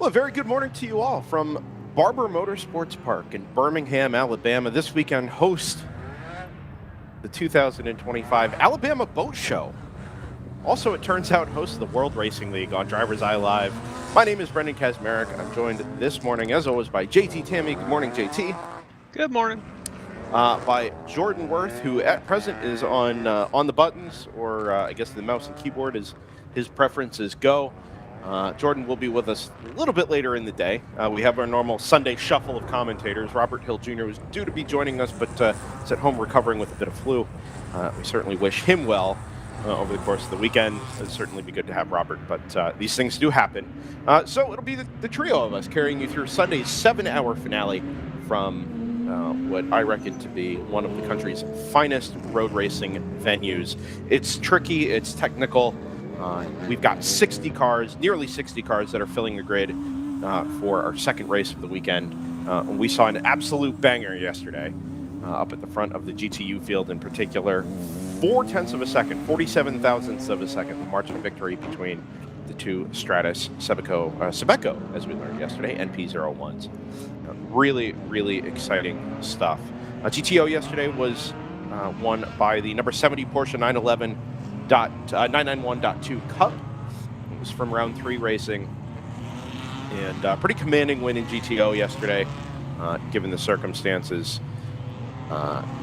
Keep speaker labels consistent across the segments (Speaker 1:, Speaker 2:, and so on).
Speaker 1: Well, a very good morning to you all from Barber Motorsports Park in Birmingham, Alabama. This weekend host the 2025 Alabama Boat Show. Also, it turns out, host of the World Racing League on DriversEye Live. My name is Brendan Kazmarek. I'm joined this morning, as always, by JT Tammy. Good morning, JT.
Speaker 2: Good morning.
Speaker 1: By Jordan Worth, who at present is on the buttons, or I guess the mouse and keyboard is his preferences go. Jordan will be with us a little bit later in the day. We have our normal Sunday shuffle of commentators. Robert Hill Jr. was due to be joining us, but is at home recovering with a bit of flu. We certainly wish him well over the course of the weekend. It'd certainly be good to have Robert, but these things do happen. So it'll be the trio of us carrying you through Sunday's 7-hour finale from what I reckon to be one of the country's finest road racing venues. It's tricky, it's technical. We've got 60 cars, nearly 60 cars that are filling the grid for our second race of the weekend. We saw an absolute banger yesterday up at the front of the GTU field in particular. 0.4 of a second, 47 thousandths of a second, the margin of victory between the two Stratus Sebeco, as we learned yesterday, NP01s. Really, really exciting stuff. GTO yesterday was won by the number 70 Porsche 991.2 Cup. It was from round 3 racing, and pretty commanding win in GTO yesterday, given the circumstances.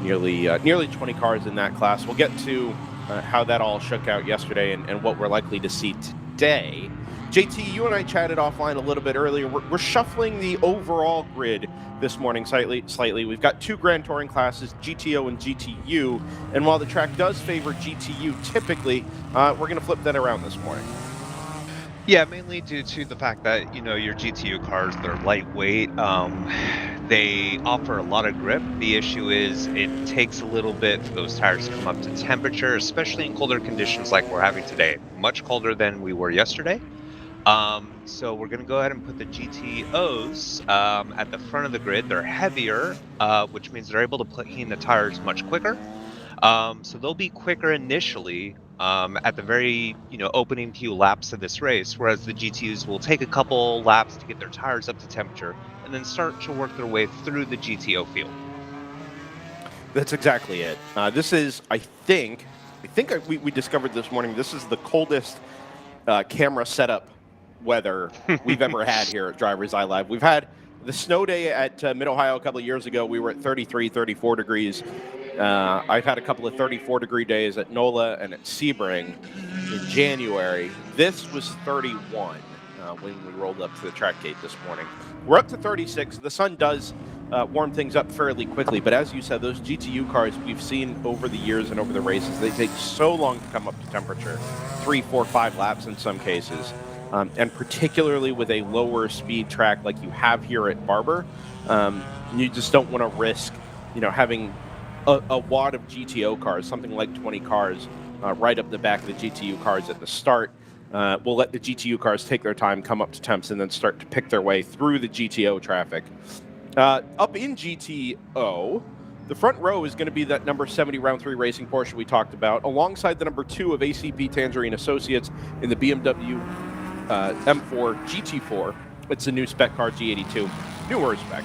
Speaker 1: Nearly 20 cars in that class. We'll get to how that all shook out yesterday and what we're likely to see today. JT, you and I chatted offline a little bit earlier. We're shuffling the overall grid this morning slightly. We've got 2 Grand Touring classes, GTO and GTU, and while the track does favor GTU typically, we're going to flip that around this morning.
Speaker 2: Yeah, mainly due to the fact that, your GTU cars, they're lightweight. They offer a lot of grip. The issue is it takes a little bit for those tires to come up to temperature, especially in colder conditions like we're having today. Much colder than we were yesterday. So we're going to go ahead and put the GTOs at the front of the grid. They're heavier, which means they're able to clean the tires much quicker. So they'll be quicker initially at the very, opening few laps of this race, whereas the GTUs will take a couple laps to get their tires up to temperature and then start to work their way through the GTO field.
Speaker 1: That's exactly it. This is, I think we discovered this morning, this is the coldest camera setup weather we've ever had here at DriversEye Live. We've had the snow day at Mid-Ohio a couple of years ago. We were at 33, 34 degrees. I've had a couple of 34-degree days at NOLA and at Sebring in January. This was 31 when we rolled up to the track gate this morning. We're up to 36. The sun does warm things up fairly quickly, but as you said, those GTU cars we've seen over the years and over the races, they take so long to come up to temperature, 3, 4, 5 laps in some cases. And particularly with a lower speed track like you have here at Barber, you just don't want to risk, having a wad of GTO cars, something like 20 cars, right up the back of the GTU cars at the start. We'll let the GTU cars take their time, come up to temps, and then start to pick their way through the GTO traffic. Up in GTO, the front row is going to be that number 70 Round 3 Racing Porsche we talked about, alongside the number 2 of ACP Tangerine Associates in the BMW M4 GT4. It's a new spec car, G82, newer spec.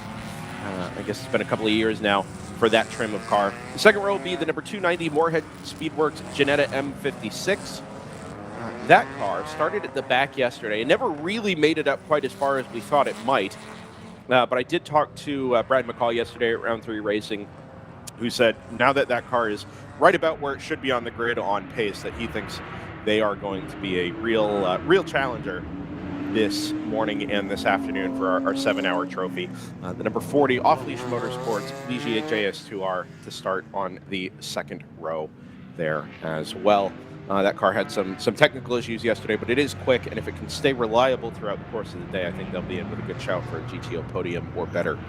Speaker 1: I guess it's been a couple of years now for that trim of car. The second row will be the number 290 Moorhead Speedworks Ginetta M56. That car started at the back yesterday and never really made it up quite as far as we thought it might. But I did talk to Brad McCall yesterday at Round 3 Racing, who said now that that car is right about where it should be on the grid on pace, that he thinks they are going to be a real challenger this morning and this afternoon for our 7-hour trophy. The number 40 Off-Leash Motorsports Ligier JS2R to start on the second row there as well. That car had some technical issues yesterday, but it is quick, and if it can stay reliable throughout the course of the day, I think they'll be in with a good shout for a GTO podium or better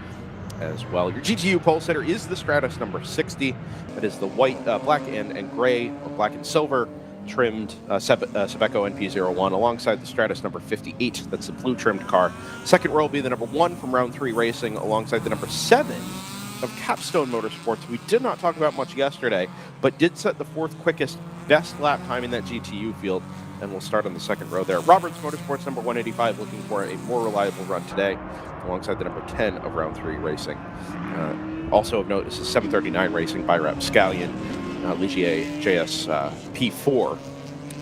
Speaker 1: as well. Your GTU pole sitter is the Stratus number 60. That is the white, black and gray, or black and silver trimmed Sebeco NP01 alongside the Stratus number 58. That's the blue trimmed car. Second row will be the number 1 from Round 3 Racing alongside the number 7 of Capstone Motorsports. We did not talk about much yesterday, but did set the 4th quickest best lap time in that GTU field, and we'll start on the 2nd row there. Roberts Motorsports, number 185, looking for a more reliable run today, alongside the number 10 of round 3 racing. Also of note, this is 739 racing by Rapscallion, Ligier JS P4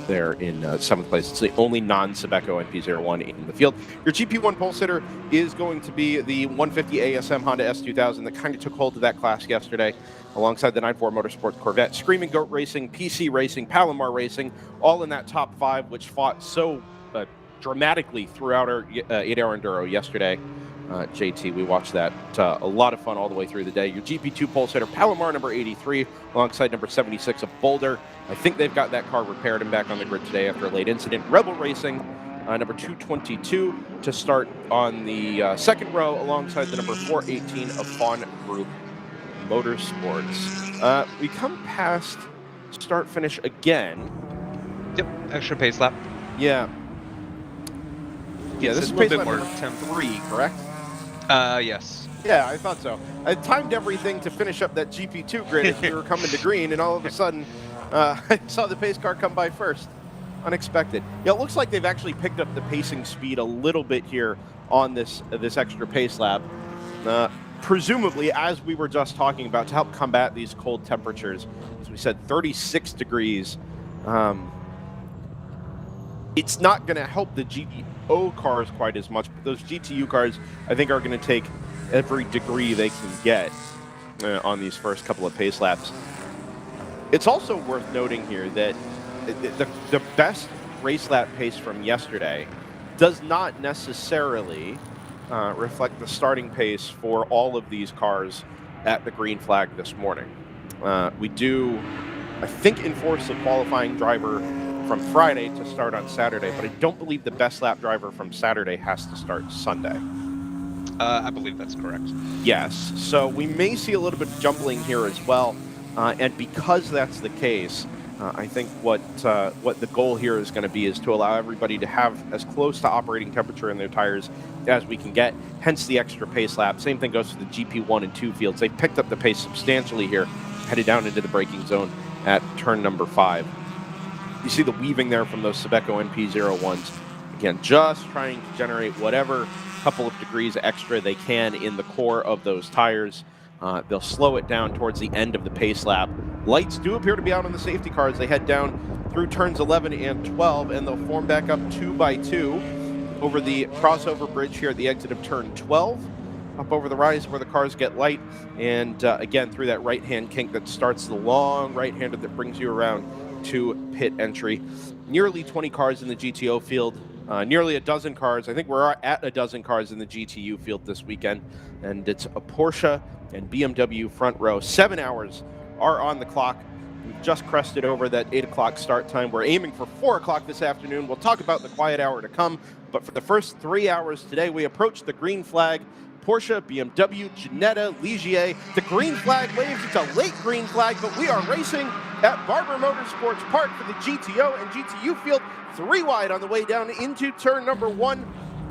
Speaker 1: there in 7th place. It's the only non-Stakal NP01 in the field. Your GP1 pole sitter is going to be the 150 ASM Honda S2000 that kind of took hold of that class yesterday, alongside the 94 Motorsports Corvette, Screaming Goat Racing, PC Racing, Palomar Racing, all in that top 5, which fought so dramatically throughout our 8-hour enduro yesterday. JT, we watched that. A lot of fun all the way through the day. Your GP2 pole sitter, Palomar, number 83, alongside number 76 of Boulder. I think they've got that car repaired and back on the grid today after a late incident. Rebel Racing, number 222, to start on the 2nd row, alongside the number 418 of Fawn Group Motorsports. We come past start-finish again.
Speaker 2: Yep, extra pace lap.
Speaker 1: Yeah. Yeah, this is
Speaker 2: a little
Speaker 1: pace
Speaker 2: bit
Speaker 1: lap
Speaker 2: more
Speaker 1: number
Speaker 2: temp.
Speaker 1: 3, correct?
Speaker 2: Yes.
Speaker 1: Yeah, I thought so. I timed everything to finish up that GP2 grid as we were coming to green, and all of a sudden, I saw the pace car come by first. Unexpected. Yeah, it looks like they've actually picked up the pacing speed a little bit here on this extra pace lap. Presumably, as we were just talking about, to help combat these cold temperatures, as we said, 36 degrees. It's not going to help the GTO cars quite as much, but those GTU cars, I think, are going to take every degree they can get on these first couple of pace laps. It's also worth noting here that the best race lap pace from yesterday does not necessarily reflect the starting pace for all of these cars at the green flag this morning. We do, I think, enforce the qualifying driver from Friday to start on Saturday, but I don't believe the best lap driver from Saturday has to start Sunday.
Speaker 2: I believe that's correct.
Speaker 1: Yes, so we may see a little bit of jumbling here as well, and because that's the case, I think what the goal here is going to be is to allow everybody to have as close to operating temperature in their tires as we can get, hence the extra pace lap. Same thing goes for the GP1 and 2 fields. They picked up the pace substantially here, headed down into the braking zone at turn number 5. You see the weaving there from those Stakal NP01s. Again, just trying to generate whatever couple of degrees extra they can in the core of those tires. They'll slow it down towards the end of the pace lap. Lights do appear to be out on the safety cars. They head down through turns 11 and 12, and they'll form back up 2 by 2 over the crossover bridge here at the exit of turn 12, up over the rise where the cars get light, and again through that right-hand kink that starts the long right-hander that brings you around to pit entry. Nearly 20 cars in the GTO field, nearly a dozen cars. I think we're at a dozen cars in the GTU field this weekend, and it's a Porsche and BMW front row. 7 hours are on the clock. We've just crested over that 8 o'clock start time. We're aiming for 4 o'clock this afternoon. We'll talk about the quiet hour to come, but for the first 3 hours today, we approach the green flag. Porsche, BMW, Ginetta, Ligier. The green flag waves. It's a late green flag, but we are racing at Barber Motorsports Park for the GTO and GTU field. 3 wide on the way down into turn number 1.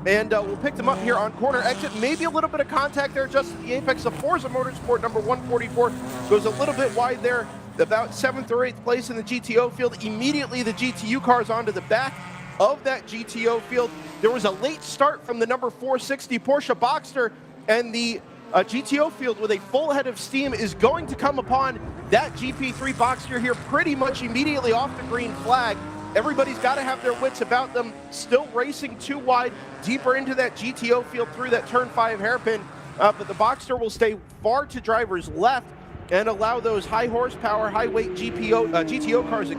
Speaker 1: And we'll pick them up here on corner exit. Maybe a little bit of contact there just at the apex. The Forza Motorsport number 144 goes a little bit wide there, about 7th or 8th place in the GTO field. Immediately the GTU cars onto the back of that GTO field. There was a late start from the number 460 Porsche Boxster, and the GTO field with a full head of steam is going to come upon that GP3 Boxster here pretty much immediately off the green flag. Everybody's got to have their wits about them, still racing 2 wide, deeper into that GTO field through that turn 5 hairpin, but the Boxster will stay far to driver's left and allow those high horsepower, high weight GTO cars,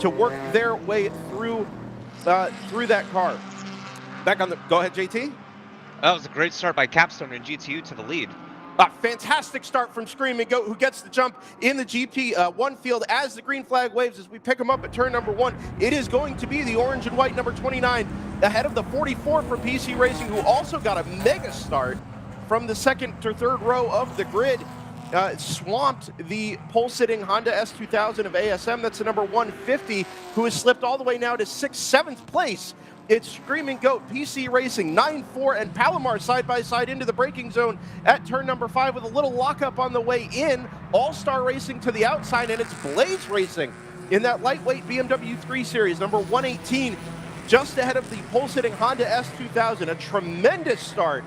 Speaker 1: to work their way through that car. Back on the, go ahead, JT.
Speaker 2: That was a great start by Capstone and GTU to the lead.
Speaker 1: A fantastic start from Screaming Goat, who gets the jump in the GP1 field as the green flag waves as we pick him up at turn number 1. It is going to be the orange and white number 29 ahead of the 44 from PC Racing, who also got a mega start from the 2nd to 3rd row of the grid. Swamped the pole-sitting Honda S2000 of ASM. That's the number 150, who has slipped all the way now to 6th, 7th place It's Screaming Goat, PC Racing, 9-4, and Palomar side by side into the braking zone at turn number 5 with a little lockup on the way in. All-Star Racing to the outside, and it's Blaze Racing in that lightweight BMW 3 Series, number 118, just ahead of the pole-sitting Honda S2000. A tremendous start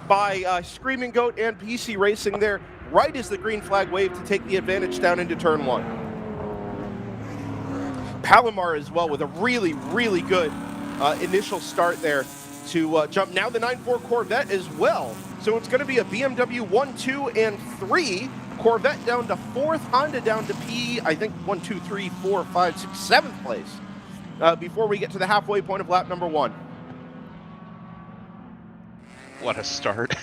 Speaker 1: by Screaming Goat and PC Racing there, right as the green flag waved to take the advantage down into turn 1. Palomar as well with a really, really good initial start there to jump. Now the 9-4 Corvette as well. So it's going to be a BMW 1, 2, and 3. Corvette down to 4th, Honda down to I think 1, 2, 3, 4, 5, 6, 7th place before we get to the halfway point of lap number 1.
Speaker 2: What a start.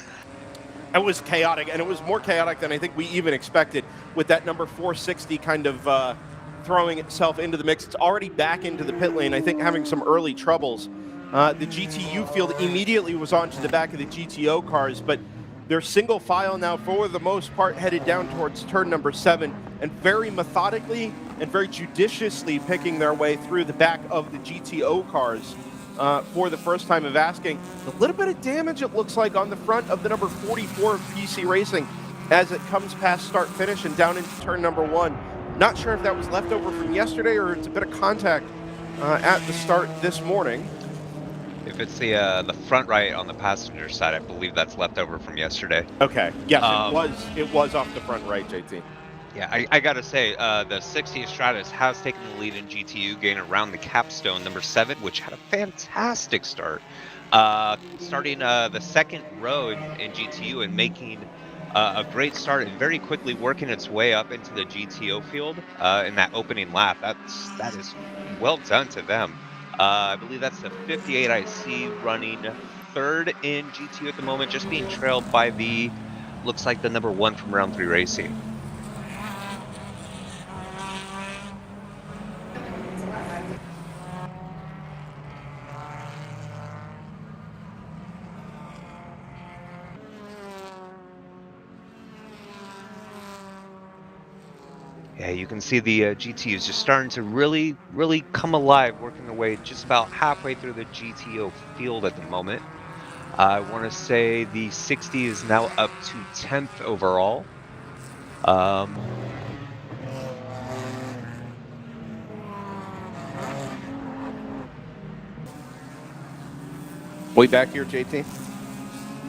Speaker 1: It was chaotic, and it was more chaotic than I think we even expected with that number 460 kind of throwing itself into the mix. It's already back into the pit lane, I think having some early troubles. The GTU field immediately was onto the back of the GTO cars, but they're single file now for the most part headed down towards turn number 7 and very methodically and very judiciously picking their way through the back of the GTO cars for the first time of asking. A little bit of damage it looks like on the front of the number 44 of PC Racing as it comes past start finish and down into turn number 1. Not sure if that was left over from yesterday or it's a bit of contact at the start this morning.
Speaker 2: If it's the front right on the passenger side, I believe that's left over from yesterday.
Speaker 1: Okay. Yes, it was off the front right, JT.
Speaker 2: Yeah, I gotta say, the 60 Stratus has taken the lead in GTU, gain around the capstone, number 7, which had a fantastic start. Starting the second row in GTU and making a great start and very quickly working its way up into the GTO field in that opening lap. That is well done to them. I believe that's the 58 I see running 3rd in GTO at the moment, just being trailed by looks like the number 1 from round 3 racing. Yeah, you can see the GT is just starting to really, really come alive, working their way just about halfway through the GTO field at the moment. I want to say the 60 is now up to 10th overall.
Speaker 1: Way back here, JT?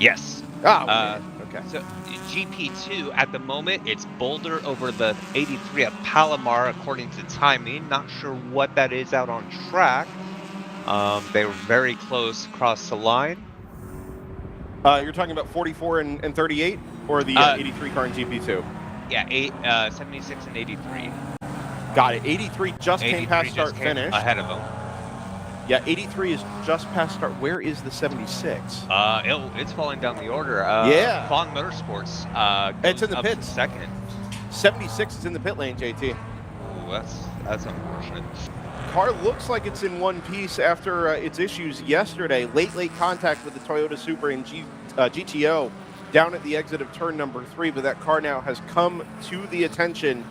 Speaker 2: Yes.
Speaker 1: Ah, okay.
Speaker 2: So GP2 at the moment, it's Boulder over the 83 at Palomar according to timing. Not sure what that is out on track. They were very close across the line.
Speaker 1: You're talking about 44 and 38 or the 83 car in GP2?
Speaker 2: Yeah, 76 and 83.
Speaker 1: Got it. 83 just came past start finish.
Speaker 2: Ahead of them.
Speaker 1: Yeah, 83 is just past start. Where is the 76?
Speaker 2: It's falling down the order.
Speaker 1: Yeah.
Speaker 2: Club of Motorsports.
Speaker 1: It's in the pits.
Speaker 2: Second.
Speaker 1: 76 is in the pit lane, JT.
Speaker 2: Ooh, that's unfortunate.
Speaker 1: Car looks like it's in one piece after its issues yesterday. Late contact with the Toyota Supra and GTO down at the exit of turn number 3, but that car now has come to the attention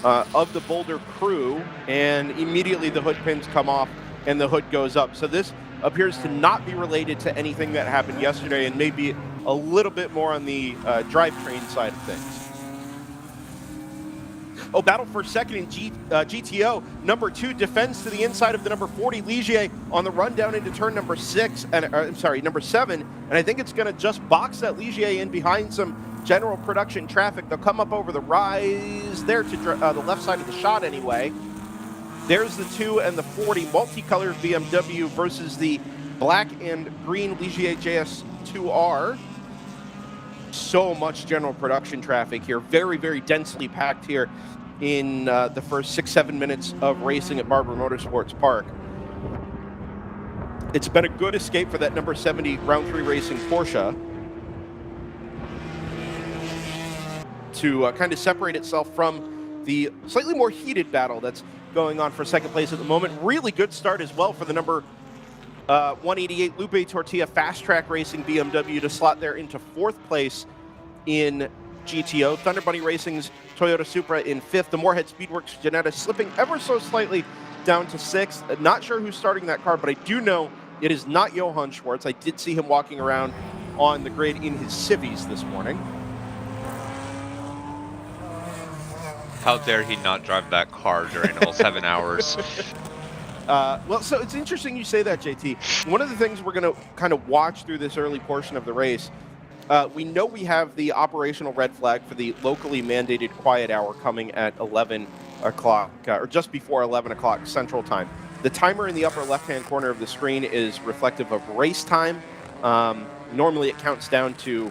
Speaker 1: of the Boulder crew, and immediately the hood pins come off and the hood goes up. So this appears to not be related to anything that happened yesterday and maybe a little bit more on the drivetrain side of things. Oh, battle for second in GTO. Number 2 defends to the inside of the number 40 Ligier on the run down into turn number 6, and number 7. And I think it's going to just box that Ligier in behind some general production traffic. They'll come up over the rise there to the left side of the shot anyway. There's the 2 and the 40 multicolored BMW versus the black and green Ligier JS2R. So much general production traffic here. Very, very densely packed here in the first 6-7 minutes of racing at Barber Motorsports Park. It's been a good escape for that number 70 round 3 racing Porsche to kind of separate itself from the slightly more heated battle that's going on for second place at the moment. Really good start as well for the number 188 Lupe Tortilla Fast Track Racing BMW to slot there into 4th place in GTO. Thunder Bunny Racing's Toyota Supra in 5th. The Moorhead Speedworks Janetta slipping ever so slightly down to 6. Not sure who's starting that car, but I do know it is not Johann Schwartz. I did see him walking around on the grid in his civvies this morning.
Speaker 2: How dare he not drive that car during all 7 hours?
Speaker 1: Well, so it's interesting you say that, JT. One of the things we're going to kind of watch through this early portion of the race, we know we have the operational red flag for the locally mandated quiet hour coming at 11 o'clock, or just before 11 o'clock Central Time. The timer in the upper left-hand corner of the screen is reflective of race time. Normally it counts down to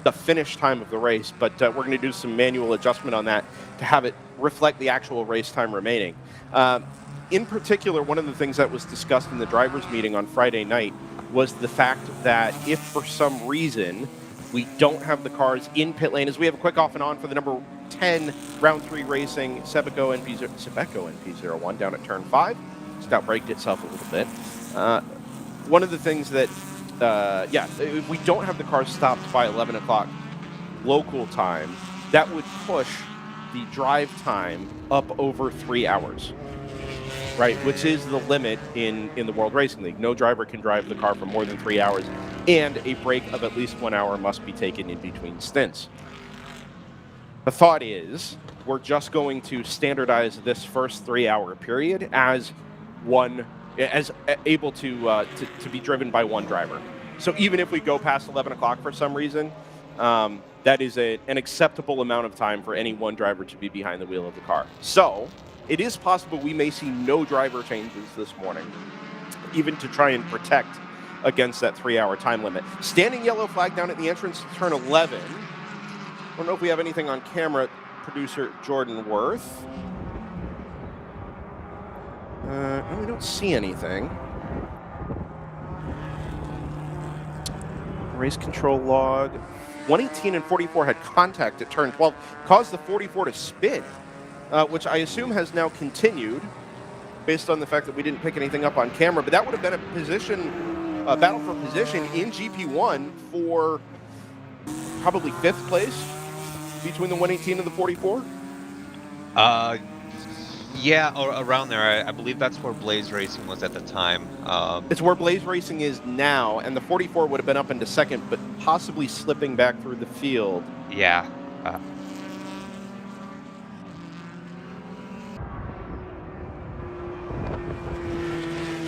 Speaker 1: the finish time of the race, but we're going to do some manual adjustment on that to have it reflect the actual race time remaining. In particular, one of the things that was discussed in the drivers' meeting on Friday night was the fact that if for some reason we don't have the cars in pit lane, as we have a quick off and on for the number 10 round 3 racing Sebeco NP01 down at turn 5. It's got braked itself a little bit. One of the things that, if we don't have the cars stopped by 11 o'clock local time, that would push the drive time up over 3 hours. Right, which is the limit in the World Racing League. No driver can drive the car for more than 3 hours, and a break of at least 1 hour must be taken in between stints. The thought is we're just going to standardize this first 3 hour period as able to be driven by one driver. So even if we go past 11 o'clock for some reason, that is an acceptable amount of time for any one driver to be behind the wheel of the car. So it is possible we may see no driver changes this morning, even to try and protect against that 3 hour time limit. Standing yellow flag down at the entrance to turn 11. I don't know if we have anything on camera, producer Jordan Worth. No, we don't see anything. Race control log. 118 and 44 had contact at turn 12, caused the 44 to spin. Which I assume has now continued based on the fact that we didn't pick anything up on camera, but that would have been a battle for position in GP1 for probably 5th place between the 118 and the 44.
Speaker 2: Yeah, or around there. I believe that's where Blaze Racing was at the time.
Speaker 1: It's where Blaze Racing is now, and the 44 would have been up into 2nd, but possibly slipping back through the field.
Speaker 2: Yeah.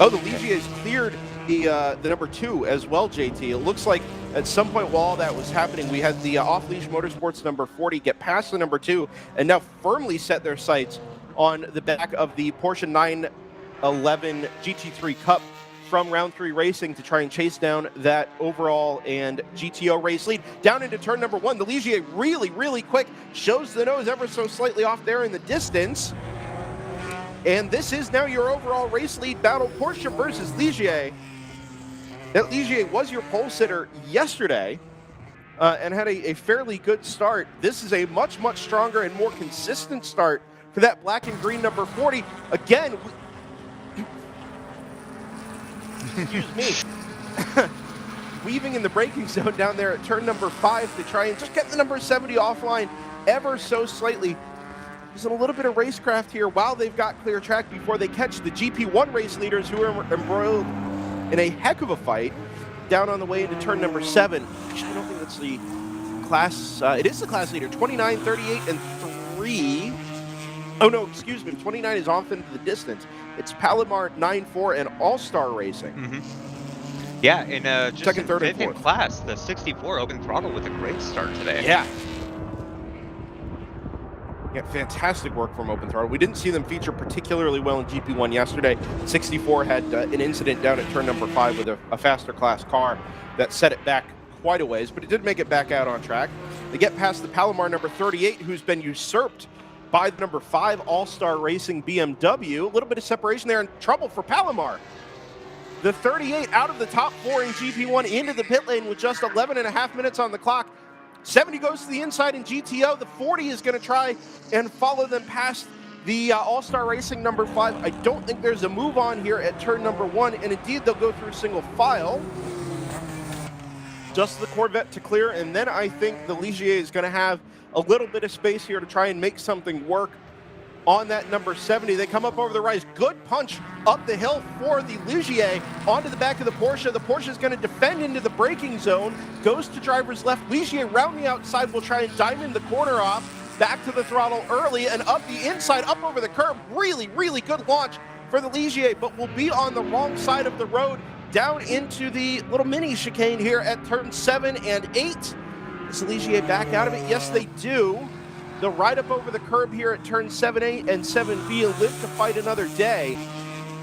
Speaker 1: Oh, the Ligiers cleared the number 2 as well, JT. It looks like at some point while all that was happening, we had the off-leash Motorsports number 40 get past the number 2 and now firmly set their sights on the back of the Porsche 911 GT3 Cup from round 3 racing to try and chase down that overall and GTO race lead. Down into turn number 1, the Ligier really, really quick, shows the nose ever so slightly off there in the distance. And this is now your overall race lead battle, Porsche versus Ligier. That Ligier was your pole sitter yesterday and had a fairly good start. This is a much, much stronger and more consistent start for that black and green number 40. Again, excuse me, weaving in the braking zone down there at turn number 5 to try and just get the number 70 offline ever so slightly. There's a little bit of racecraft here while they've got clear track before they catch the GP1 race leaders who are embroiled in a heck of a fight down on the way into turn number 7. Actually, I don't think that's the class. It is the class leader, 29, 38, and 3. Oh, no, excuse me. 29 is off into the distance. It's Palomar 9-4 and All-Star Racing.
Speaker 2: Mm-hmm. Yeah, and just
Speaker 1: second, third, and
Speaker 2: fourth
Speaker 1: fourth
Speaker 2: class, the 64 open throttle with a great start today.
Speaker 1: Yeah. Yeah, fantastic work from Open Throttle. We didn't see them feature particularly well in GP1 yesterday. 64 had an incident down at turn number 5 with a faster class car that set it back quite a ways, but it did make it back out on track. They get past the Palomar number 38, who's been usurped by the number 5 All-Star Racing BMW. A little bit of separation there and trouble for Palomar. The 38 out of the top 4 in GP1 into the pit lane with just 11 and a half minutes on the clock. 70 goes to the inside in GTO. The 40 is going to try and follow them past the All-Star Racing number 5. I don't think there's a move on here at turn number 1, and indeed they'll go through single file. Just the Corvette to clear, and then I think the Ligier is going to have a little bit of space here to try and make something work on that number 70. They come up over the rise. Good punch up the hill for the Ligier onto the back of the Porsche. The Porsche is going to defend into the braking zone. Goes to driver's left. Ligier round the outside will try and diamond the corner off. Back to the throttle early and up the inside, up over the curb. Really, really good launch for the Ligier, but will be on the wrong side of the road down into the little mini chicane here at turn 7 and 8. Is Ligier back out of it? Yes, they do. They'll ride up over the curb here at turn 7A and 7B and live to fight another day.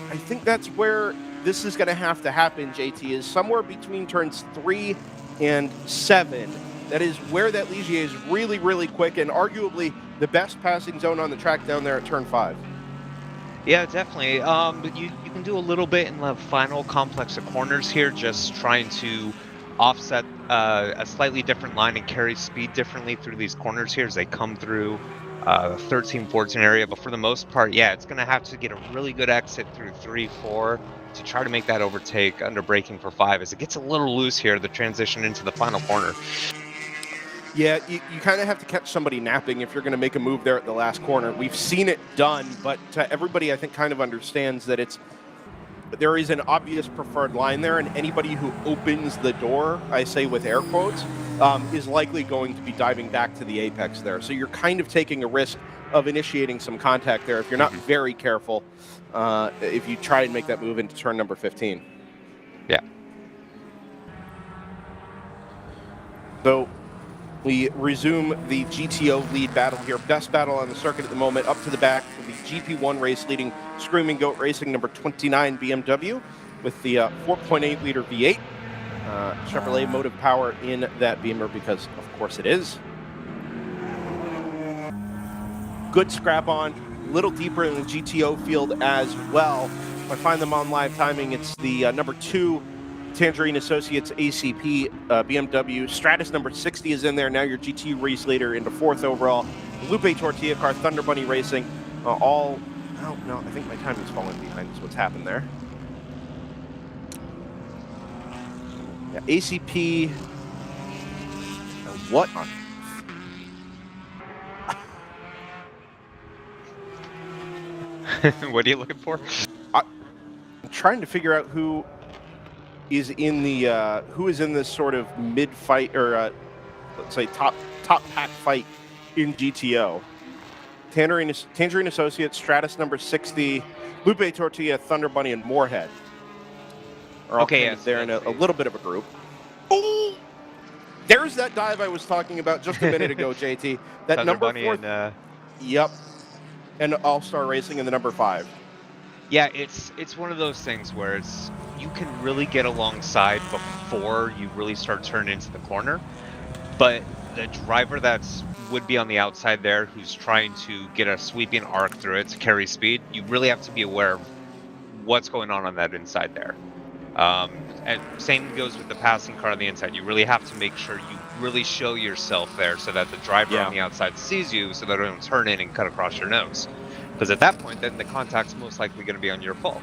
Speaker 1: I think that's where this is going to have to happen, JT, is somewhere between turns 3 and 7. That is where that Ligier is really, really quick and arguably the best passing zone on the track down there at turn 5.
Speaker 2: Yeah, definitely. But you can do a little bit in the final complex of corners here, just trying to offset a slightly different line and carry speed differently through these corners here as they come through 13, 14 area. But for the most part, yeah, it's going to have to get a really good exit through 3, 4 to try to make that overtake under braking for 5 as it gets a little loose here, the transition into the final corner.
Speaker 1: Yeah, you kind of have to catch somebody napping if you're going to make a move there at the last corner. We've seen it done, but everybody, I think, kind of understands that there is an obvious preferred line there, and anybody who opens the door, I say with air quotes, is likely going to be diving back to the apex there. So you're kind of taking a risk of initiating some contact there if you're not very careful, if you try and make that move into turn number 15.
Speaker 2: Yeah.
Speaker 1: So we resume the GTO lead battle here. Best battle on the circuit at the moment. Up to the back of the GP1 race leading Screaming Goat Racing number 29 BMW with the 4.8 liter V8. Chevrolet motive power in that Beamer because of course it is. Good scrap on, a little deeper in the GTO field as well. If I find them on live timing, it's the number 2 Tangerine Associates ACP BMW. Stratus number 60 is in there. Now your GT race leader into 4th overall. Lupe Tortilla car, Thunder Bunny Racing. Oh, no, I think my timing's falling behind is what's happened there. Yeah, ACP. What on?
Speaker 2: What are you looking for?
Speaker 1: I'm trying to figure out who is in this sort of mid fight or let's say top pack fight in GTO. Tangerine Associates, Stratus number 60, Lupe Tortilla, Thunder Bunny, and Moorhead are all there in a little bit of a group. Oh, there's that dive I was talking about just a minute ago, JT. That
Speaker 2: Thunder
Speaker 1: number
Speaker 2: Bunny
Speaker 1: 4.
Speaker 2: And,
Speaker 1: yep, and All Star Racing in the number 5.
Speaker 2: Yeah, it's one of those things where you can really get alongside before you really start turning into the corner, but the driver would be on the outside there who's trying to get a sweeping arc through it to carry speed, you really have to be aware of what's going on that inside there. And same goes with the passing car on the inside. You really have to make sure you really show yourself there so that the driver on the outside sees you so that they don't turn in and cut across your nose. Because at that point, then the contact's most likely going to be on your fault.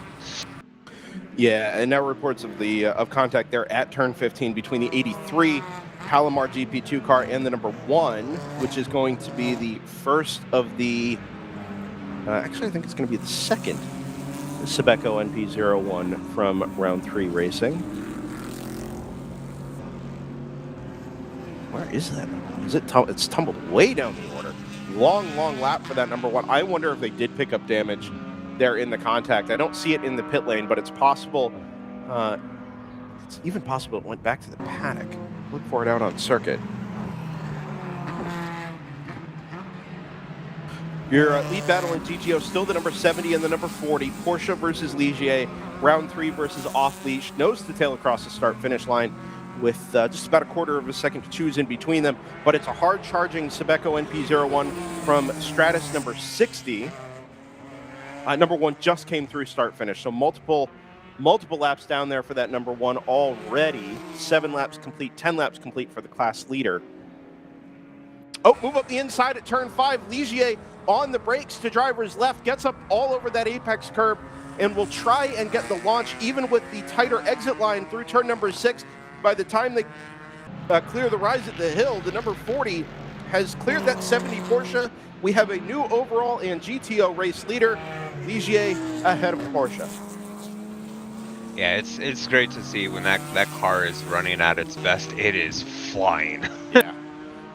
Speaker 1: Yeah, and now reports of contact there at turn 15 between the 83 Palomar GP2 car and the number 1, which is going to be the first of the, actually I think it's going to be the second Stakal NP01 from round 3 racing. Where is that? It's tumbled way down the order. Long lap for that number 1. I wonder if they did pick up damage there in the contact. I don't see it in the pit lane, but it's possible. It's even possible it went back to the paddock. Look for it out on circuit. Your lead battle in GTO still the number 70 and the number 40. Porsche versus Ligier. Round 3 versus off-leash. Nose to tail across the start-finish line with just about a quarter of a second to choose in between them. But it's a hard-charging Stakal NP01 from Stratus number 60. Number 1 just came through start-finish, so multiple laps down there for that number 1 already. 7 laps complete, 10 laps complete for the class leader. Oh, move up the inside at turn 5. Ligier on the brakes to driver's left, gets up all over that apex curb, and will try and get the launch even with the tighter exit line through turn number 6. By the time they clear the rise at the hill, the number 40 has cleared that 70 Porsche. We have a new overall and GTO race leader, Ligier ahead of Porsche.
Speaker 2: Yeah, it's great to see when that car is running at its best. It is flying.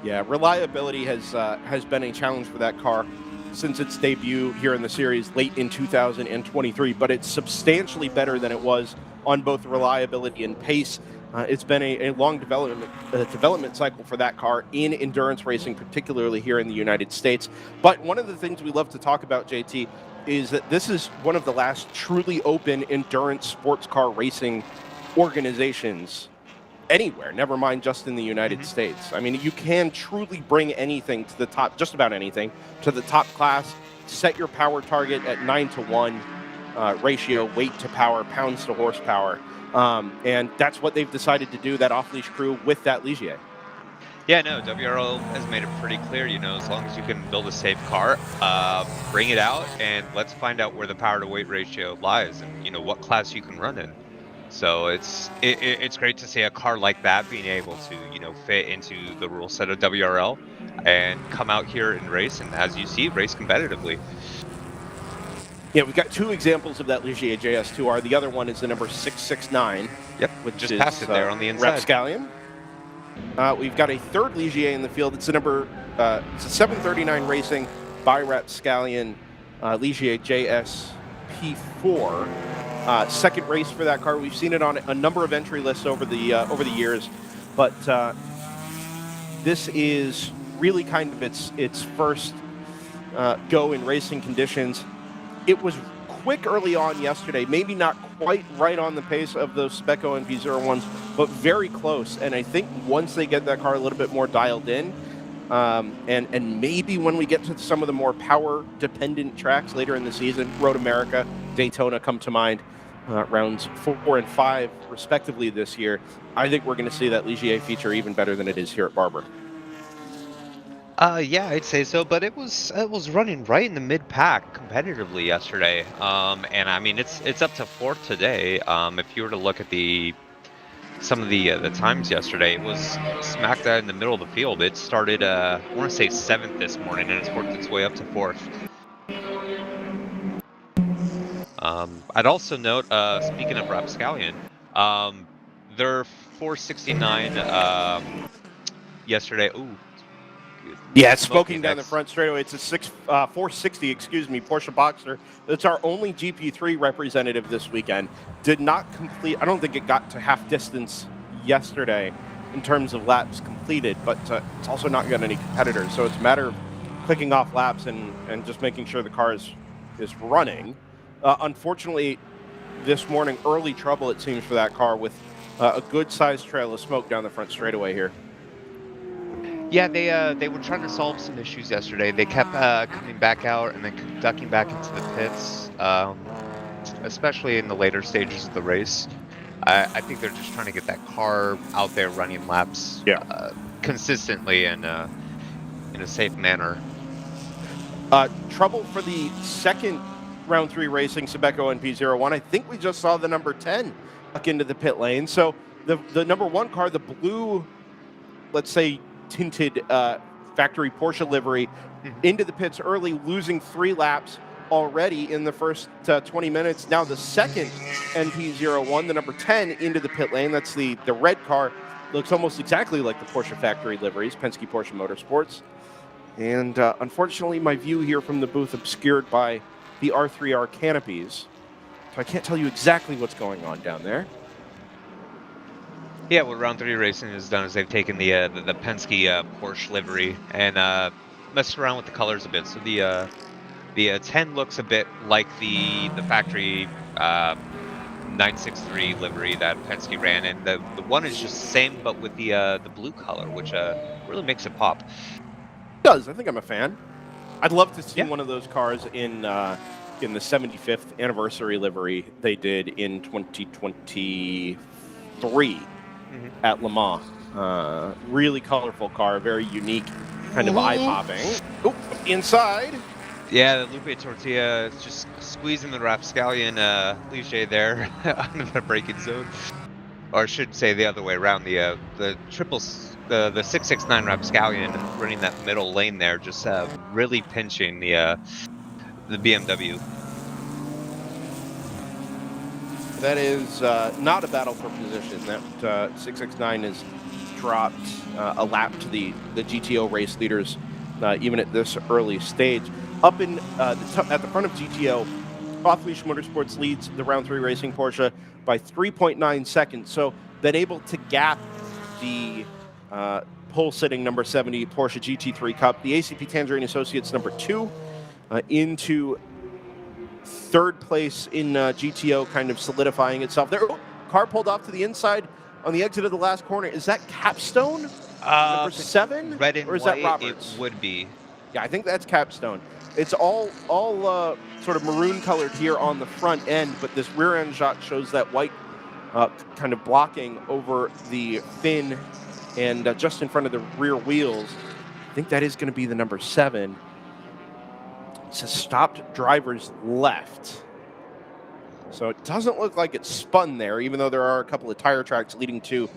Speaker 1: Yeah, reliability has been a challenge for that car since its debut here in the series late in 2023, but it's substantially better than it was on both reliability and pace. It's been a long development cycle for that car in endurance racing, particularly here in the United States. But one of the things we love to talk about, JT, is that this is one of the last truly open endurance sports car racing organizations anywhere, never mind just in the United States. I mean, you can truly bring anything to the top, just about anything, to the top class, set your power target at 9-to-1 ratio, weight to power, pounds to horsepower. And that's what they've decided to do, that off-leash crew, with that Ligier.
Speaker 2: Yeah, no, WRL has made it pretty clear, you know, as long as you can build a safe car, bring it out, and let's find out where the power to weight ratio lies and, you know, what class you can run in. So it's great to see a car like that being able to, you know, fit into the rule set of WRL and come out here and race, and as you see, race competitively.
Speaker 1: Yeah, we've got two examples of that Ligier JS2R. The other one is the number 669.
Speaker 2: Yep,
Speaker 1: which
Speaker 2: just
Speaker 1: is
Speaker 2: passed it there on the inside.
Speaker 1: Rapscallion. We've got a third Ligier in the field. It's the number, it's a 739 Racing by Rapscallion Ligier JSP4. Second race for that car. We've seen it on a number of entry lists over the years, but this is really kind of its first go in racing conditions. It was quick early on yesterday, maybe not quite right on the pace of those Stakal and V01s, but very close. And I think once they get that car a little bit more dialed in, and maybe when we get to some of the more power-dependent tracks later in the season, Road America, Daytona come to mind, rounds 4 and 5 respectively this year, I think we're going to see that Ligier feature even better than it is here at Barber.
Speaker 2: Yeah, I'd say so, but it was running right in the mid-pack competitively yesterday. And I mean, it's up to 4th today. If you were to look at some of the times yesterday, it was smack dab in the middle of the field. It started, I want to say 7th this morning, and it's worked its way up to 4th. I'd also note, speaking of Rapscallion, their 469 yesterday. Ooh.
Speaker 1: Yeah, it's smoking down the front straightaway. It's a 460, excuse me, Porsche Boxster. It's our only GP3 representative this weekend. Did not complete, I don't think it got to half distance yesterday in terms of laps completed, but it's also not got any competitors. So it's a matter of clicking off laps and just making sure the car is running. Unfortunately, this morning, early trouble, it seems, for that car with a good-sized trail of smoke down the front straightaway here.
Speaker 2: Yeah, they were trying to solve some issues yesterday. They kept coming back out and then ducking back into the pits, especially in the later stages of the race. I think they're just trying to get that car out there running laps consistently and in a safe manner.
Speaker 1: Trouble for the second round 3 racing, Stakal and P01. I think we just saw the number 10 duck into the pit lane. So the number 1 car, the blue, let's say, tinted factory Porsche livery, into the pits early, losing 3 laps already in the first 20 minutes. Now the second NP01, the number 10, into the pit lane. That's the red car. Looks almost exactly like the Porsche factory liveries, Penske Porsche Motorsports. And unfortunately, my view here from the booth obscured by the R3R canopies. So I can't tell you exactly what's going on down there.
Speaker 2: Yeah, what Round 3 Racing has done is they've taken the Penske Porsche livery and messed around with the colors a bit. So the 10 looks a bit like the factory 963 livery that Penske ran, and the 1 is just the same but with the blue color, which really makes it pop.
Speaker 1: It does. I think I'm a fan. I'd love to see one of those cars in the 75th anniversary livery they did in 2023 at Le Mans. Really colorful car, very unique, kind of eye-popping. Oh, inside.
Speaker 2: Yeah, the Lupe Tortilla is just squeezing the Rapscallion Ligier there under the braking zone. Or I should say the other way around. The triple the 669 Rapscallion running that middle lane there, just really pinching the BMW.
Speaker 1: That is not a battle for position. That 669 is dropped a lap to the GTO race leaders, even at this early stage. Up in at the front of GTO, Off-Leash Motorsports leads the Round 3 Racing Porsche by 3.9 seconds. So been able to gap the pole-sitting number 70 Porsche GT3 Cup, the ACP Tangerine Associates number 2, into third place in GTO, kind of solidifying itself. There, car pulled off to the inside on the exit of the last corner. Is that Capstone? Number 7?
Speaker 2: Red and
Speaker 1: or is
Speaker 2: white,
Speaker 1: that Roberts?
Speaker 2: it would be.
Speaker 1: Yeah, I think that's Capstone. It's all sort of maroon colored here on the front end, but this rear end shot shows that white kind of blocking over the fin and just in front of the rear wheels. I think that is going to be the number 7. It says stopped drivers left. So it doesn't look like it's spun there, even though there are a couple of tire tracks leading to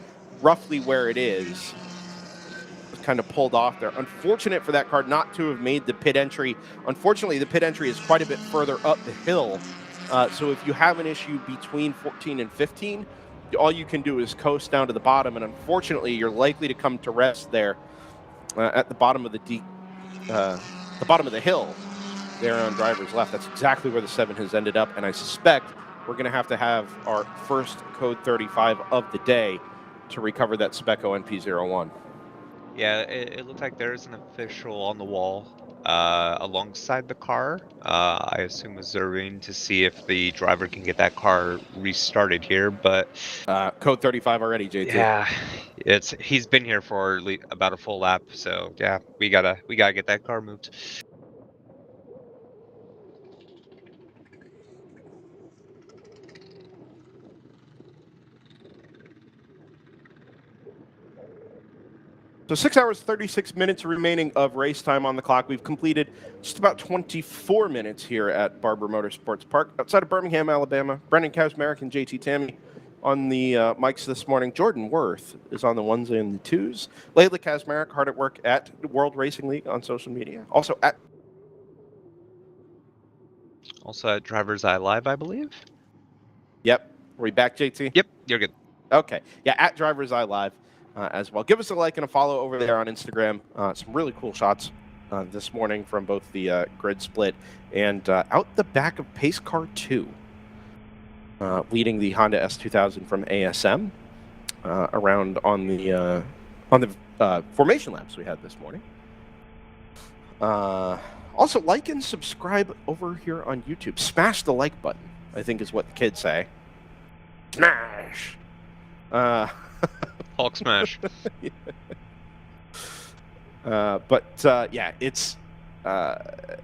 Speaker 1: roughly where it is. It's kind of pulled off there. Unfortunate for that car not to have made the pit entry. Unfortunately, the pit entry is quite a bit further up the hill. So if you have an issue between 14 and 15, all you can do is coast down to the bottom, and unfortunately, you're likely to come to rest there at the bottom of the bottom of the hill. There on driver's left. That's exactly where the 7 has ended up, and I suspect we're going to have our first code 35 of the day to recover that Speco NP01.
Speaker 2: Yeah, it looked like there's an official on the wall alongside the car. I assume observing to see if the driver can get that car restarted here, but
Speaker 1: code 35 already, JT.
Speaker 2: Yeah, he's been here for about a full lap, so yeah, we gotta get that car moved.
Speaker 1: So 6 hours, 36 minutes remaining of race time on the clock. We've completed just about 24 minutes here at Barber Motorsports Park outside of Birmingham, Alabama. Brendan Kazmarek and JT Tammy on the mics this morning. Jordan Worth is on the ones and the twos. Layla Kazmarek, hard at work at World Racing League on social media. Also at
Speaker 2: DriversEye Live, I believe.
Speaker 1: Yep. Are we back, JT?
Speaker 2: Yep, you're good.
Speaker 1: Okay. Yeah, at DriversEye Live. As well. Give us a like and a follow over there on Instagram. Some really cool shots this morning from both the grid split and out the back of Pace Car 2, leading the Honda S2000 from ASM around on the formation laps we had this morning. Also, like and subscribe over here on YouTube. Smash the like button, I think is what the kids say. Smash!
Speaker 2: Hulk smash.
Speaker 1: Yeah, it's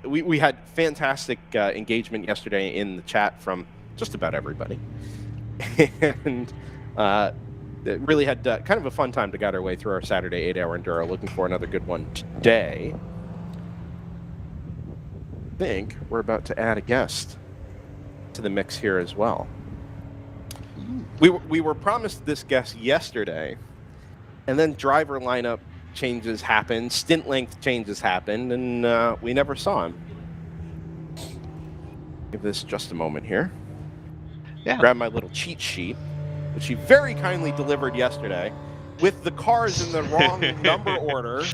Speaker 1: we had fantastic engagement yesterday in the chat from just about everybody, and it really had kind of a fun time to get our way through our Saturday 8-hour enduro. Looking for another good one today. I think we're about to add a guest to the mix here as well. We were promised this guest yesterday, and then driver lineup changes happened, stint length changes happened, and we never saw him. Give this just a moment here.
Speaker 2: Yeah.
Speaker 1: Grab my little cheat sheet, which he very kindly delivered yesterday, with the cars in the wrong number order.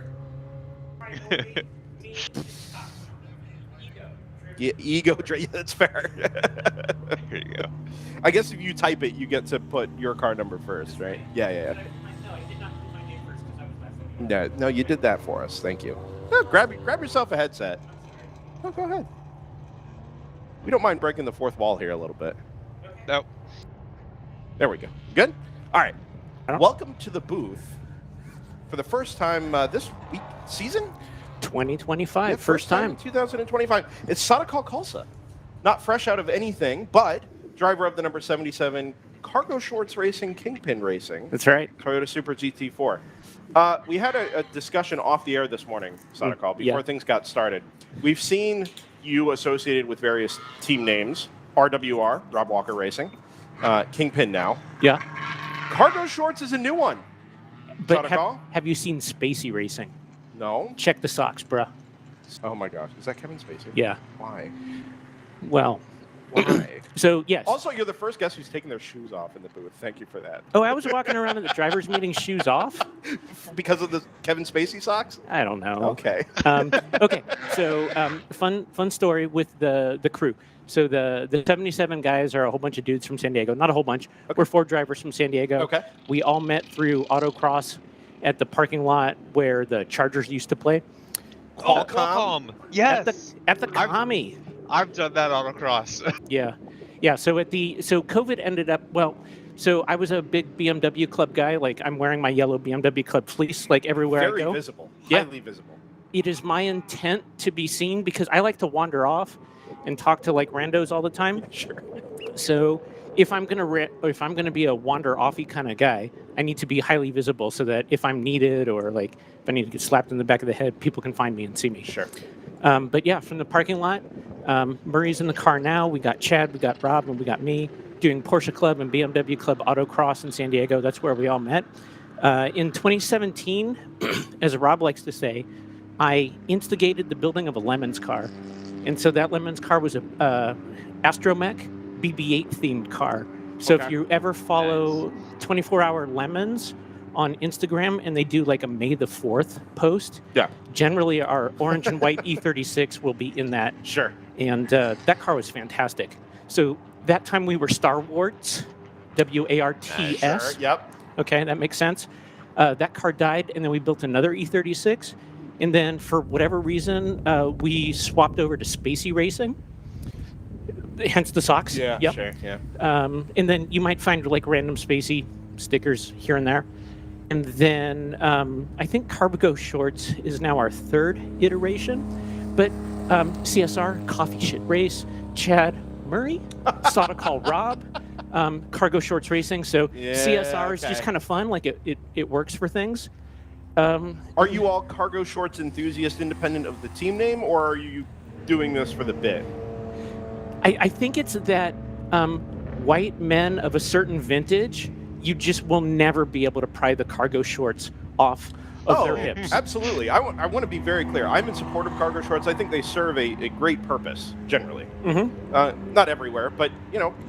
Speaker 1: Yeah, yeah, that's fair.
Speaker 2: Here you go.
Speaker 1: I guess if you type it, you get to put your car number first, right? Yeah. No, you did that for us. Thank you. No, grab yourself a headset. Oh, go ahead. We don't mind breaking the fourth wall here a little bit.
Speaker 2: Nope.
Speaker 1: There we go. Good? All right. Welcome to the booth for the first time this week season.
Speaker 3: 2025,
Speaker 1: Yeah,
Speaker 3: first time.
Speaker 1: 2025. It's Stakal Khalsa. Not fresh out of anything, but driver of the number 77 Cargo Shorts Racing, Kingpin Racing.
Speaker 3: That's right.
Speaker 1: Toyota Super GT4. We had a discussion off the air this morning, Stakal, before things got started. We've seen you associated with various team names. RWR, Rob Walker Racing. Kingpin now.
Speaker 3: Yeah.
Speaker 1: Cargo Shorts is a new one.
Speaker 3: But
Speaker 1: Stakal?
Speaker 3: have you seen Spacey racing?
Speaker 1: No.
Speaker 3: Check the socks, bruh.
Speaker 1: Oh my gosh, is that Kevin Spacey?
Speaker 3: Yeah.
Speaker 1: Why?
Speaker 3: Well,
Speaker 1: Why?
Speaker 3: so yes.
Speaker 1: Also, you're the first guest who's taking their shoes off in the booth. Thank you for that.
Speaker 3: Oh, I was walking around at the drivers' meeting, shoes off.
Speaker 1: Because of the Kevin Spacey socks?
Speaker 3: I don't know.
Speaker 1: Okay.
Speaker 3: Okay, so fun story with the crew. So the 77 guys are a whole bunch of dudes from San Diego. Not a whole bunch.
Speaker 1: Okay.
Speaker 3: We're 4 drivers from San Diego.
Speaker 1: Okay.
Speaker 3: We all met through autocross at the parking lot where the Chargers used to play.
Speaker 2: Qualcomm. Yes.
Speaker 3: At the Commie.
Speaker 2: I've done that autocross.
Speaker 3: Yeah. So COVID ended up, so I was a big BMW club guy. Like, I'm wearing my yellow BMW club fleece like everywhere I go.
Speaker 1: Very visible.
Speaker 3: Yeah.
Speaker 1: Highly visible.
Speaker 3: It is my intent to be seen because I like to wander off and talk to like randos all the time.
Speaker 1: Sure.
Speaker 3: So if I'm gonna be a wander offy kind of guy, I need to be highly visible so that if I'm needed or like if I need to get slapped in the back of the head, people can find me and see me.
Speaker 1: Sure.
Speaker 3: But yeah, from the parking lot, Murray's in the car now. We got Chad, we got Rob, and we got me doing Porsche Club and BMW Club Autocross in San Diego. That's where we all met. In 2017, as Rob likes to say, I instigated the building of a Lemons car. And so that Lemons car was a Astromech BB-8 themed car. So
Speaker 1: Okay.
Speaker 3: if you ever follow 24-hour Lemons on Instagram and they do like a May the 4th post,
Speaker 1: Yeah.
Speaker 3: generally our orange and white E36 will be in that.
Speaker 1: Sure.
Speaker 3: And that car was fantastic. So that time we were Star Wars, WARTS.
Speaker 1: Sure. Yep.
Speaker 3: Okay, that makes sense. That car died, and then we built another E36. And then for whatever reason, we swapped over to Spacey Racing, hence the socks.
Speaker 1: Yeah.
Speaker 3: Yep.
Speaker 1: Sure. Yeah.
Speaker 3: And then you might find like random Spacey stickers here and there. And then I think Cargo Shorts is now our 3rd iteration. But CSR, Coffee Shit Race, Chad Murray, Stakal Rob, Cargo Shorts Racing. So
Speaker 1: Yeah,
Speaker 3: CSR is
Speaker 1: okay.
Speaker 3: just kind of fun. Like it works for things.
Speaker 1: Are you all Cargo Shorts enthusiasts independent of the team name, or are you doing this for the bit?
Speaker 3: I think it's that white men of a certain vintage, you just will never be able to pry the Cargo Shorts off of their hips.
Speaker 1: Absolutely. I want to be very clear. I'm in support of Cargo Shorts. I think they serve a great purpose, generally.
Speaker 3: Mm-hmm.
Speaker 1: Not everywhere, but,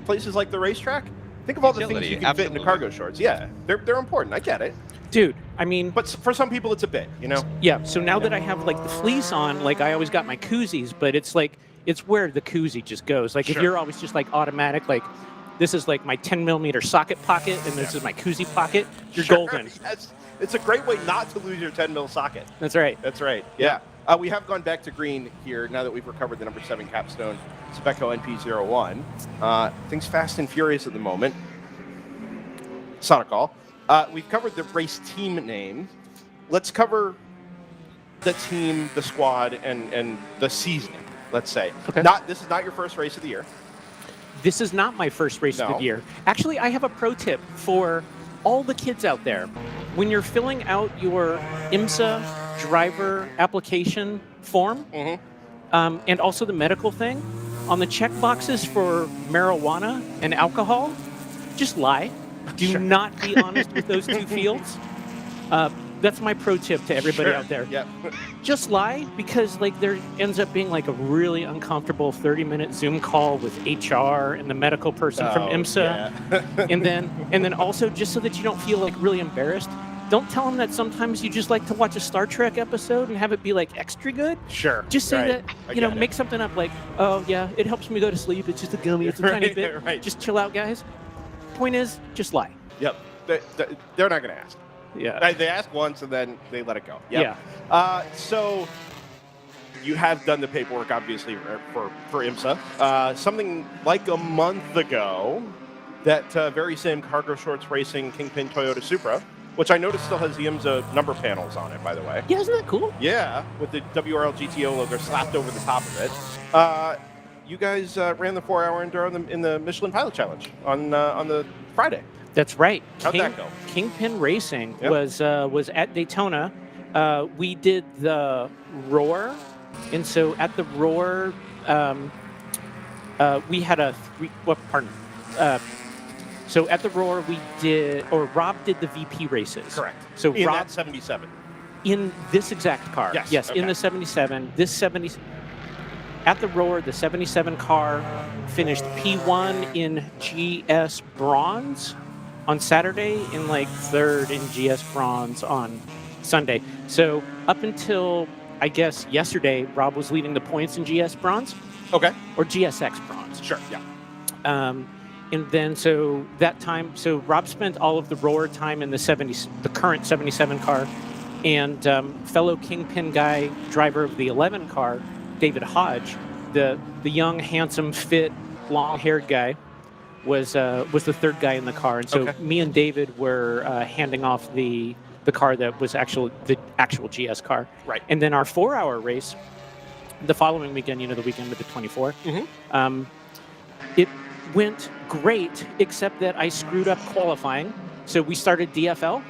Speaker 1: places like the racetrack. Think of all the things
Speaker 2: Utility,
Speaker 1: you can fit into
Speaker 2: absolutely.
Speaker 1: Cargo Shorts. Yeah, they're important. I get it.
Speaker 3: Dude, I mean,
Speaker 1: But for some people, it's a bit,
Speaker 3: yeah. So now that I have like the fleece on, like I always got my koozies, but it's like it's where the koozie just goes. Like if
Speaker 1: Sure.
Speaker 3: you're always just like automatic, like this is like my 10mm socket pocket, and this is my koozie pocket. You're
Speaker 1: Sure.
Speaker 3: golden.
Speaker 1: Yes. It's a great way not to lose your 10mm socket.
Speaker 3: That's right.
Speaker 1: That's right. Yeah. We have gone back to green here now that we've recovered the number 7 capstone, Speco NP01. Things fast and furious at the moment. Stakal. We've covered the race team name. Let's cover the team, the squad, and the seasoning, let's say.
Speaker 3: Okay.
Speaker 1: This is not your first race of the year.
Speaker 3: This is not my first race of
Speaker 1: No.
Speaker 3: the year. Actually, I have a pro tip for all the kids out there. When you're filling out your IMSA driver application form, and also the medical thing, on the check boxes for marijuana and alcohol, just lie. Do not be honest with those 2 fields. That's my pro tip to everybody
Speaker 1: Sure.
Speaker 3: out there.
Speaker 1: Yep.
Speaker 3: Just lie, because like there ends up being like a really uncomfortable 30-minute Zoom call with HR and the medical person from IMSA.
Speaker 1: Yeah.
Speaker 3: and then also, just so that you don't feel like really embarrassed, don't tell them that sometimes you just like to watch a Star Trek episode and have it be like extra good.
Speaker 1: Sure.
Speaker 3: Just say
Speaker 1: Right.
Speaker 3: that,
Speaker 1: I
Speaker 3: you know,
Speaker 1: get it.
Speaker 3: make something up like, oh yeah, it helps me go to sleep. It's just a gummy. It's a tiny
Speaker 1: Right,
Speaker 3: bit.
Speaker 1: right.
Speaker 3: Just chill out, guys. Point is, just lie.
Speaker 1: Yep. They're not going to ask.
Speaker 3: Yeah.
Speaker 1: They ask once and then they let it go. Yep.
Speaker 3: Yeah.
Speaker 1: So you have done the paperwork, obviously, for IMSA. Something like a month ago, that very same Cargo Shorts Racing Kingpin Toyota Supra, which I noticed still has the IMSA number panels on it, by the way.
Speaker 3: Yeah, isn't that cool?
Speaker 1: Yeah, with the WRL GTO logo slapped over the top of it. You guys ran the 4-hour enduro in the Michelin Pilot Challenge on the Friday.
Speaker 3: That's right.
Speaker 1: How'd that go?
Speaker 3: Kingpin Racing
Speaker 1: Yep.
Speaker 3: was at Daytona. We did the Roar, and so at the Roar, we had a So at the Roar, we did, or Rob did the VP races.
Speaker 1: Correct.
Speaker 3: So
Speaker 1: In
Speaker 3: Rob,
Speaker 1: that 77.
Speaker 3: in this exact car.
Speaker 1: Yes,
Speaker 3: in
Speaker 1: okay.
Speaker 3: the 77. This 70 at the Roar, the 77 car finished P1 in GS Bronze on Saturday and like third in GS Bronze on Sunday. So up until I guess yesterday, Rob was leading the points in GS Bronze.
Speaker 1: Okay.
Speaker 3: Or GSX Bronze.
Speaker 1: Sure. Yeah.
Speaker 3: And then so that time, so Rob spent all of the Roar time in the current 77 car, and fellow Kingpin guy, driver of the 11 car, David Hodge, the young, handsome, fit, long-haired guy, was the third guy in the car, and so me and David were handing off the car that was the actual GS car.
Speaker 1: Right.
Speaker 3: And then our 4-hour race, the following weekend, the weekend with the 24, it went great, except that I screwed up qualifying. So we started DFL,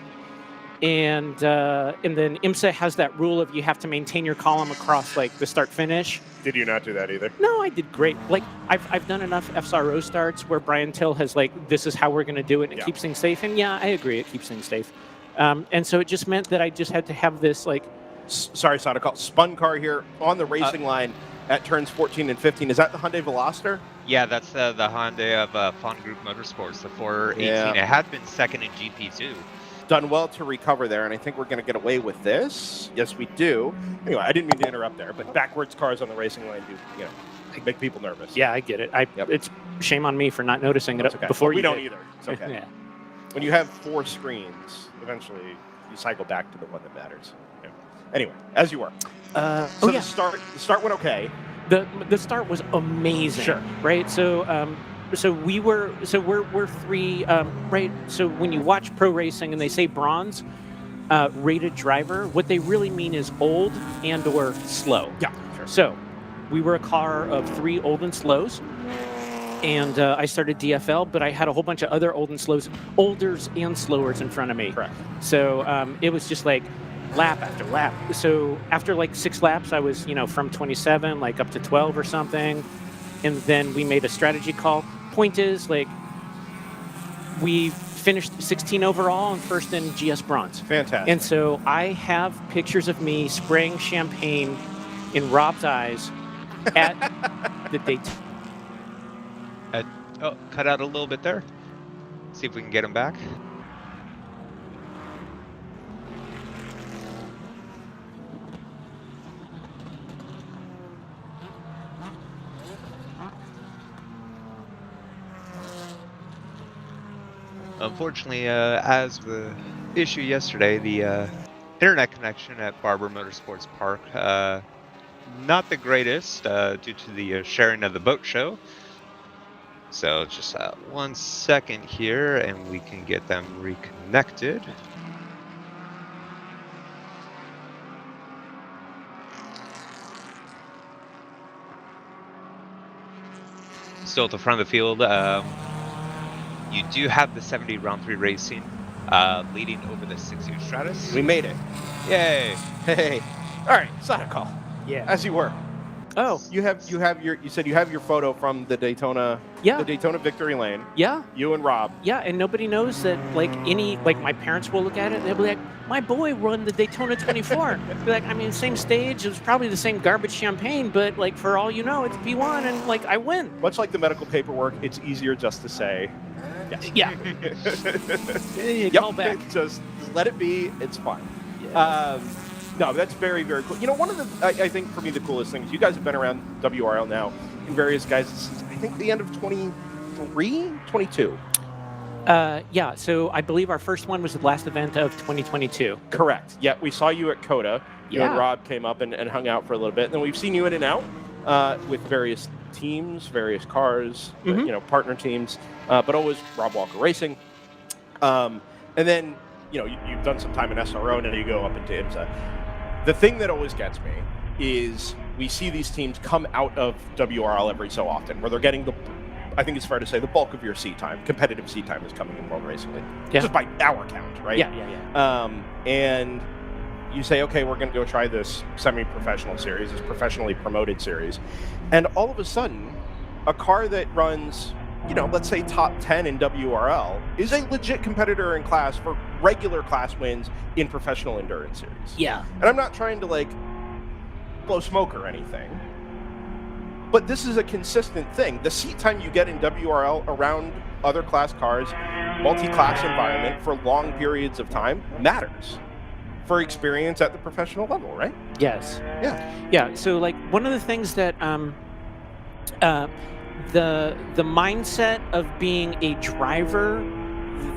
Speaker 3: and then IMSA has that rule of you have to maintain your column across like the start finish.
Speaker 1: Did you not do that either?
Speaker 3: No, I did great. Like I've done enough FSRO starts where Brian Till has like, this is how we're going to do it, and it keeps things safe. And yeah, I agree, it keeps things safe. And so it just meant that I just had to have this like.
Speaker 1: Sorry, Stakal. Spun car here on the racing line at turns 14 and 15. Is that the Hyundai Veloster?
Speaker 2: Yeah, that's the Hyundai of Fun Group Motorsports, the 418.
Speaker 1: Yeah.
Speaker 2: It had been second in GP2.
Speaker 1: Done well to recover there, and I think we're going to get away with this. Yes, we do. Anyway, I didn't mean to interrupt there, but backwards cars on the racing line do, make people nervous.
Speaker 3: Yeah, I get it. It's shame on me for not noticing it
Speaker 1: okay.
Speaker 3: before
Speaker 1: we
Speaker 3: you
Speaker 1: don't
Speaker 3: did.
Speaker 1: either. It's okay.
Speaker 3: Yeah.
Speaker 1: When you have 4 screens, eventually you cycle back to the one that matters. Yeah. Anyway, as you were. The start went okay.
Speaker 3: The start was amazing.
Speaker 1: Sure.
Speaker 3: Right. So we're 3. Right. So when you watch pro racing and they say bronze rated driver, what they really mean is old and or slow.
Speaker 1: Yeah. Sure.
Speaker 3: So we were a car of 3 old and slows. And I started DFL, but I had a whole bunch of other old and slows, olders and slowers in front of me.
Speaker 1: Correct.
Speaker 3: So it was just like lap after lap. So after like 6 laps, I was, from 27, like up to 12 or something. And then we made a strategy call. Point is, like, we finished 16 overall and first in GS Bronze.
Speaker 1: Fantastic.
Speaker 3: And so I have pictures of me spraying champagne in Rob's eyes at the Daytona.
Speaker 2: Cut out a little bit there. See if we can get him back. Unfortunately, as the issue yesterday, the internet connection at Barber Motorsports Park, not the greatest due to the sharing of the boat show. So just 1 second here and we can get them reconnected. Still at the front of the field, you do have the 70 round 3 racing leading over the 60 Stratus.
Speaker 1: We made it.
Speaker 2: Yay!
Speaker 1: Hey. All right, Stakal.
Speaker 3: Yeah.
Speaker 1: As you were.
Speaker 3: Oh.
Speaker 1: You said you have your photo from the Daytona.
Speaker 3: Yeah.
Speaker 1: The Daytona Victory Lane.
Speaker 3: Yeah.
Speaker 1: You and Rob.
Speaker 3: Yeah, and nobody knows that, like, my parents will look at it and they'll be like, my boy won the Daytona 24. Be like, I mean, same stage, it was probably the same garbage champagne, but, like, for all you know, it's P1 and, like, I win.
Speaker 1: Much like the medical paperwork, it's easier just to say yes.
Speaker 3: Yeah. Call back.
Speaker 1: Just let it be. It's fine.
Speaker 3: Yeah.
Speaker 1: No, that's very, very cool. One of the, I think for me, the coolest things, you guys have been around WRL now in various guys since, I think, the end of 23, 22.
Speaker 3: Yeah, so I believe our first one was the last event of 2022.
Speaker 1: Correct. Yeah, we saw you at COTA. You and Rob came up and hung out for a little bit. And then we've seen you in and out with various teams, various cars, partner teams, but always Rob Walker Racing. And then, you've done some time in SRO, and then you go up into IMSA. The thing that always gets me is we see these teams come out of WRL every so often, where they're getting I think it's fair to say, the bulk of your seat time, competitive seat time, is coming in World Racing League.
Speaker 3: Yeah.
Speaker 1: Just by our count, right?
Speaker 3: Yeah.
Speaker 1: And you say, okay, we're going to go try this semi-professional series, this professionally promoted series. And all of a sudden, a car that runs let's say top 10 in WRL, is a legit competitor in class for regular class wins in professional endurance series.
Speaker 3: Yeah.
Speaker 1: And I'm not trying to like blow smoke or anything, but this is a consistent thing. The seat time you get in WRL around other class cars, multi-class environment for long periods of time matters for experience at the professional level, right?
Speaker 3: Yes.
Speaker 1: Yeah.
Speaker 3: Yeah. So like one of the things that the mindset of being a driver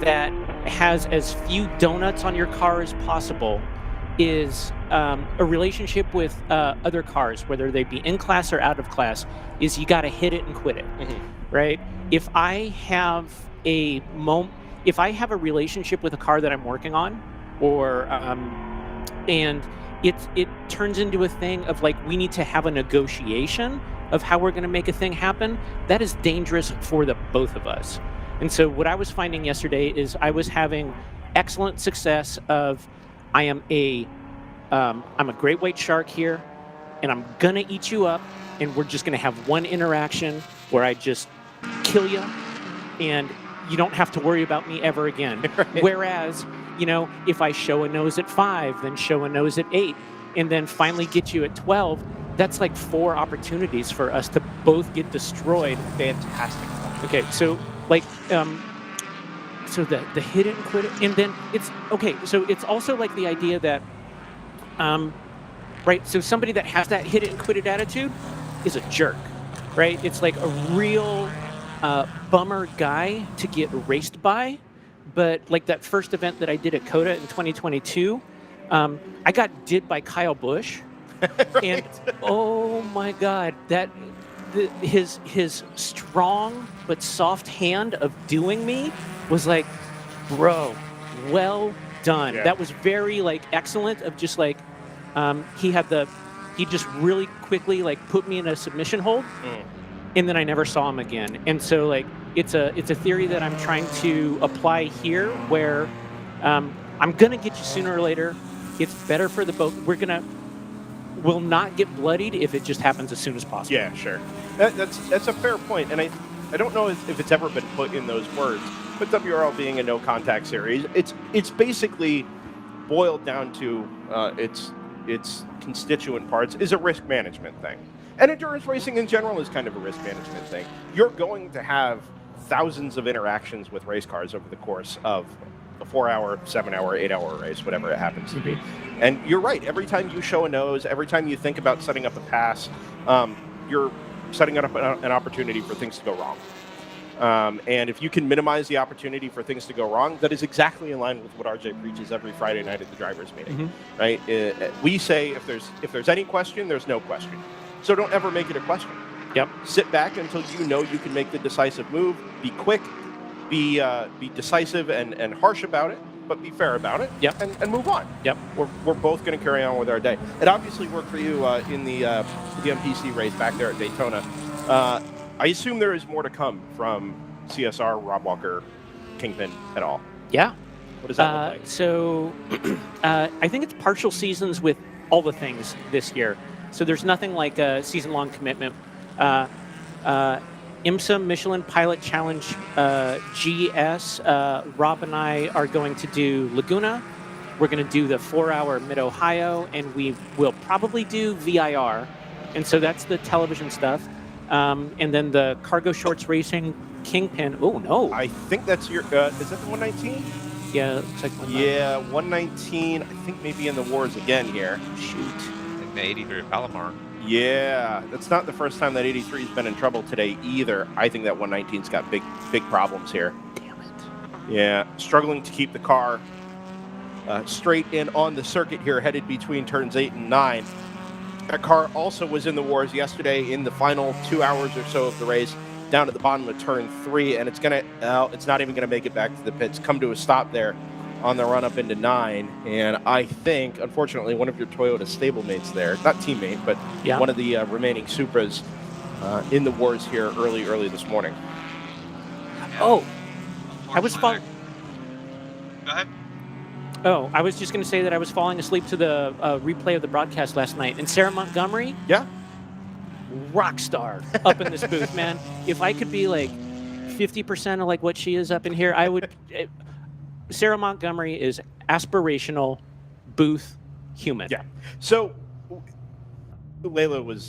Speaker 3: that has as few donuts on your car as possible is a relationship with other cars, whether they be in class or out of class, is you got to hit it and quit it, right? If I have a relationship with a car that I'm working on, or and it turns into a thing of like, we need to have a negotiation of how we're going to make a thing happen, that is dangerous for the both of us. And so what I was finding yesterday is I was having excellent success of, I'm a great white shark here, and I'm gonna eat you up, and we're just gonna have one interaction where I just kill you, and you don't have to worry about me ever again. Right. Whereas, if I show a nose at 5, then show a nose at 8, and then finally get you at 12, that's like 4 opportunities for us to both get destroyed.
Speaker 1: Fantastic.
Speaker 3: Okay, so like, so the hit it and quit it, and then it's okay. So it's also like the idea that, right? So somebody that has that hit it and quit it attitude is a jerk, right? It's like a real bummer guy to get raced by. But like that first event that I did at COTA in 2022, I got did by Kyle Busch. Right. And oh my God, his strong but soft hand of doing me was like, bro, well done. Yeah. That was very like excellent of just like, he just really quickly like put me in a submission hold, and then I never saw him again. And so like it's a theory that I'm trying to apply here, where I'm gonna get you sooner or later. It's better for the both. We'll not get bloodied if it just happens as soon as possible.
Speaker 1: Yeah, sure. That's a fair point, and I don't know if it's ever been put in those words, but WRL being a no contact series, it's basically boiled down to its constituent parts is a risk management thing. And endurance racing in general is kind of a risk management thing. You're going to have thousands of interactions with race cars over the course of a 4-hour, 7-hour, 8-hour race, whatever it happens to be. And you're right. Every time you show a nose, every time you think about setting up a pass, you're setting up an opportunity for things to go wrong. And if you can minimize the opportunity for things to go wrong, that is exactly in line with what RJ preaches every Friday night at the drivers' meeting, right? We say if there's any question, there's no question. So don't ever make it a question.
Speaker 3: Yep.
Speaker 1: Sit back until you know you can make the decisive move. Be quick, be decisive and harsh about it, but be fair about it.
Speaker 3: Yep.
Speaker 1: And move on.
Speaker 3: Yep.
Speaker 1: We're both going to carry on with our day. It obviously worked for you in the MPC race back there at Daytona. I assume there is more to come from CSR, Rob Walker, Kingpin at all.
Speaker 3: Yeah.
Speaker 1: What does that look like?
Speaker 3: So I think it's partial seasons with all the things this year. So there's nothing like a season-long commitment. IMSA Michelin Pilot Challenge GS, Rob and I are going to do Laguna. We're going to do the 4-hour Mid-Ohio, and we will probably do VIR. And so that's the television stuff. And then the Cargo Shorts Racing Kingpin. Oh, no.
Speaker 1: I think that's your, is that the 119?
Speaker 3: Yeah, it looks like 119.
Speaker 1: Yeah, 119. I think maybe in the wars again here.
Speaker 3: Shoot.
Speaker 2: In the 83 Palomar.
Speaker 1: Yeah, that's not the first time that 83's been in trouble today either. I think that 119's got big problems here.
Speaker 3: Damn it.
Speaker 1: Yeah, struggling to keep the car straight in on the circuit here, headed between turns 8 and 9. That car also was in the wars yesterday in the final 2 hours or so of the race, down at the bottom of turn 3, and it's not even gonna make it back to the pits. Come to a stop there on the run up into 9, and I think, unfortunately, one of your Toyota stablemates there, not teammate, but one of the remaining Supras in the wars here early this morning.
Speaker 3: Oh, I was falling.
Speaker 2: Go ahead.
Speaker 3: Oh, I was just going to say that I was falling asleep to the replay of the broadcast last night, and Sarah Montgomery,
Speaker 1: Yeah.
Speaker 3: rock star up in this booth, man. If I could be like 50% of like what she is up in here. I would. Sarah Montgomery is aspirational, booth, human.
Speaker 1: Yeah. So Layla was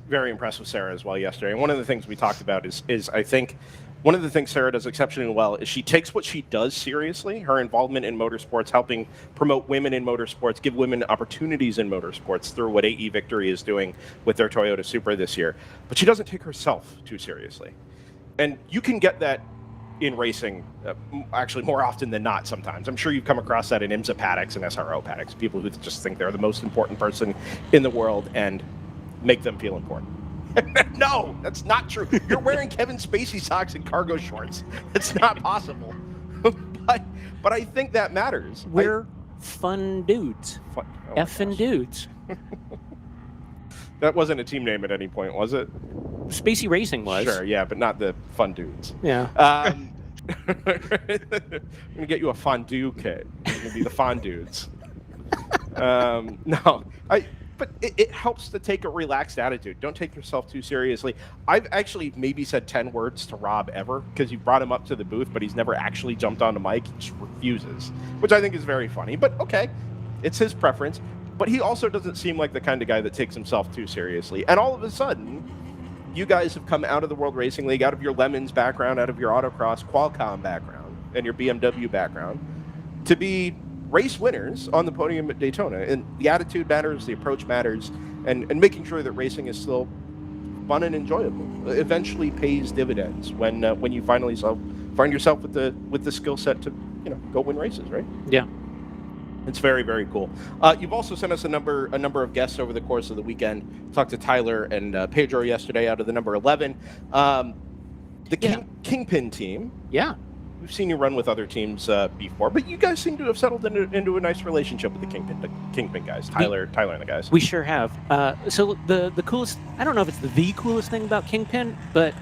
Speaker 1: very impressed with Sarah as well yesterday. And one of the things we talked about is I think one of the things Sarah does exceptionally well is she takes what she does seriously, her involvement in motorsports, helping promote women in motorsports, give women opportunities in motorsports through what AE Victory is doing with their Toyota Supra this year. But she doesn't take herself too seriously. And you can get that in racing, actually more often than not sometimes. I'm sure you've come across that in IMSA paddocks and SRO paddocks, people who just think they're the most important person in the world and make them feel important. No, that's not true. You're wearing Kevin Spacey socks and cargo shorts. It's not possible. but I think that matters.
Speaker 3: We're fun dudes.
Speaker 1: Oh
Speaker 3: Effing dudes.
Speaker 1: That wasn't a team name at any point, was it?
Speaker 3: Spacey Racing was.
Speaker 1: Sure, yeah, but not the fun dudes.
Speaker 3: Yeah.
Speaker 1: I'm gonna get you a fondue kit. It's gonna be the fondudes. But it helps to take a relaxed attitude. Don't take yourself too seriously. I've actually maybe said 10 words to Rob ever because you brought him up to the booth, but he's never actually jumped on the mic. He just refuses, which I think is very funny. But okay, it's his preference. But he also doesn't seem like the kind of guy that takes himself too seriously. And all of a sudden, you guys have come out of the World Racing League, out of your Lemons background, out of your autocross Qualcomm background, and your BMW background, to be race winners on the podium at Daytona. And the attitude matters, the approach matters, and making sure that racing is still fun and enjoyable eventually pays dividends when you finally find yourself with the skill set to go win races, right?
Speaker 3: Yeah.
Speaker 1: It's very, very cool. You've also sent us a number of guests over the course of the weekend. Talked to Tyler and Pedro yesterday out of the number 11. Kingpin team.
Speaker 3: Yeah.
Speaker 1: We've seen you run with other teams before, but you guys seem to have settled into a nice relationship with the Kingpin guys, Tyler and the guys.
Speaker 3: We sure have. So the coolest, I don't know if it's the coolest thing about Kingpin, but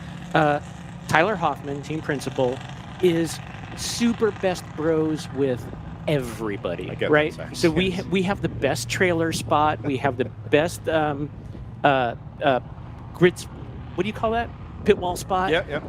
Speaker 3: Tyler Hoffman, team principal, is super best bros with everybody, right? So we have the best trailer spot. We have the best grids. What do you call that? Pit wall spot.
Speaker 1: Yeah.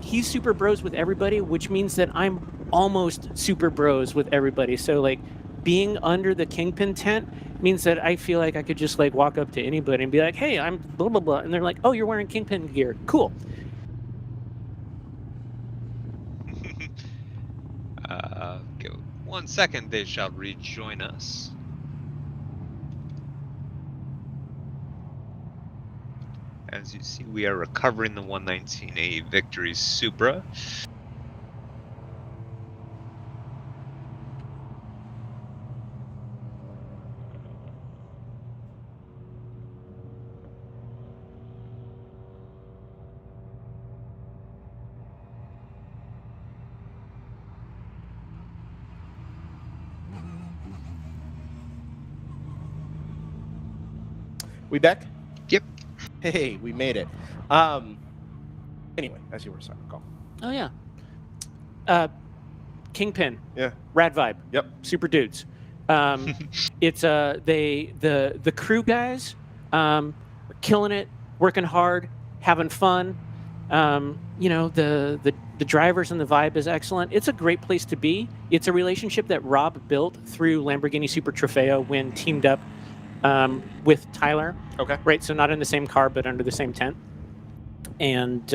Speaker 3: He's super bros with everybody, which means that I'm almost super bros with everybody. So like being under the Kingpin tent means that I feel like I could just like walk up to anybody and be like, "Hey, I'm blah blah blah," and they're like, "Oh, you're wearing Kingpin gear. Cool."
Speaker 2: Give 1 second, they shall rejoin us. As you see, we are recovering the 119A Victory Supra.
Speaker 1: We back?
Speaker 2: Yep.
Speaker 1: Hey, we made it. Anyway, as you were saying, go.
Speaker 3: Oh yeah. Kingpin.
Speaker 1: Yeah.
Speaker 3: Rad vibe.
Speaker 1: Yep.
Speaker 3: Super dudes. It's the crew guys are killing it, working hard, having fun. The drivers and the vibe is excellent. It's a great place to be. It's a relationship that Rob built through Lamborghini Super Trofeo when teamed up with Tyler.
Speaker 1: Okay.
Speaker 3: Right. So not in the same car, but under the same tent. And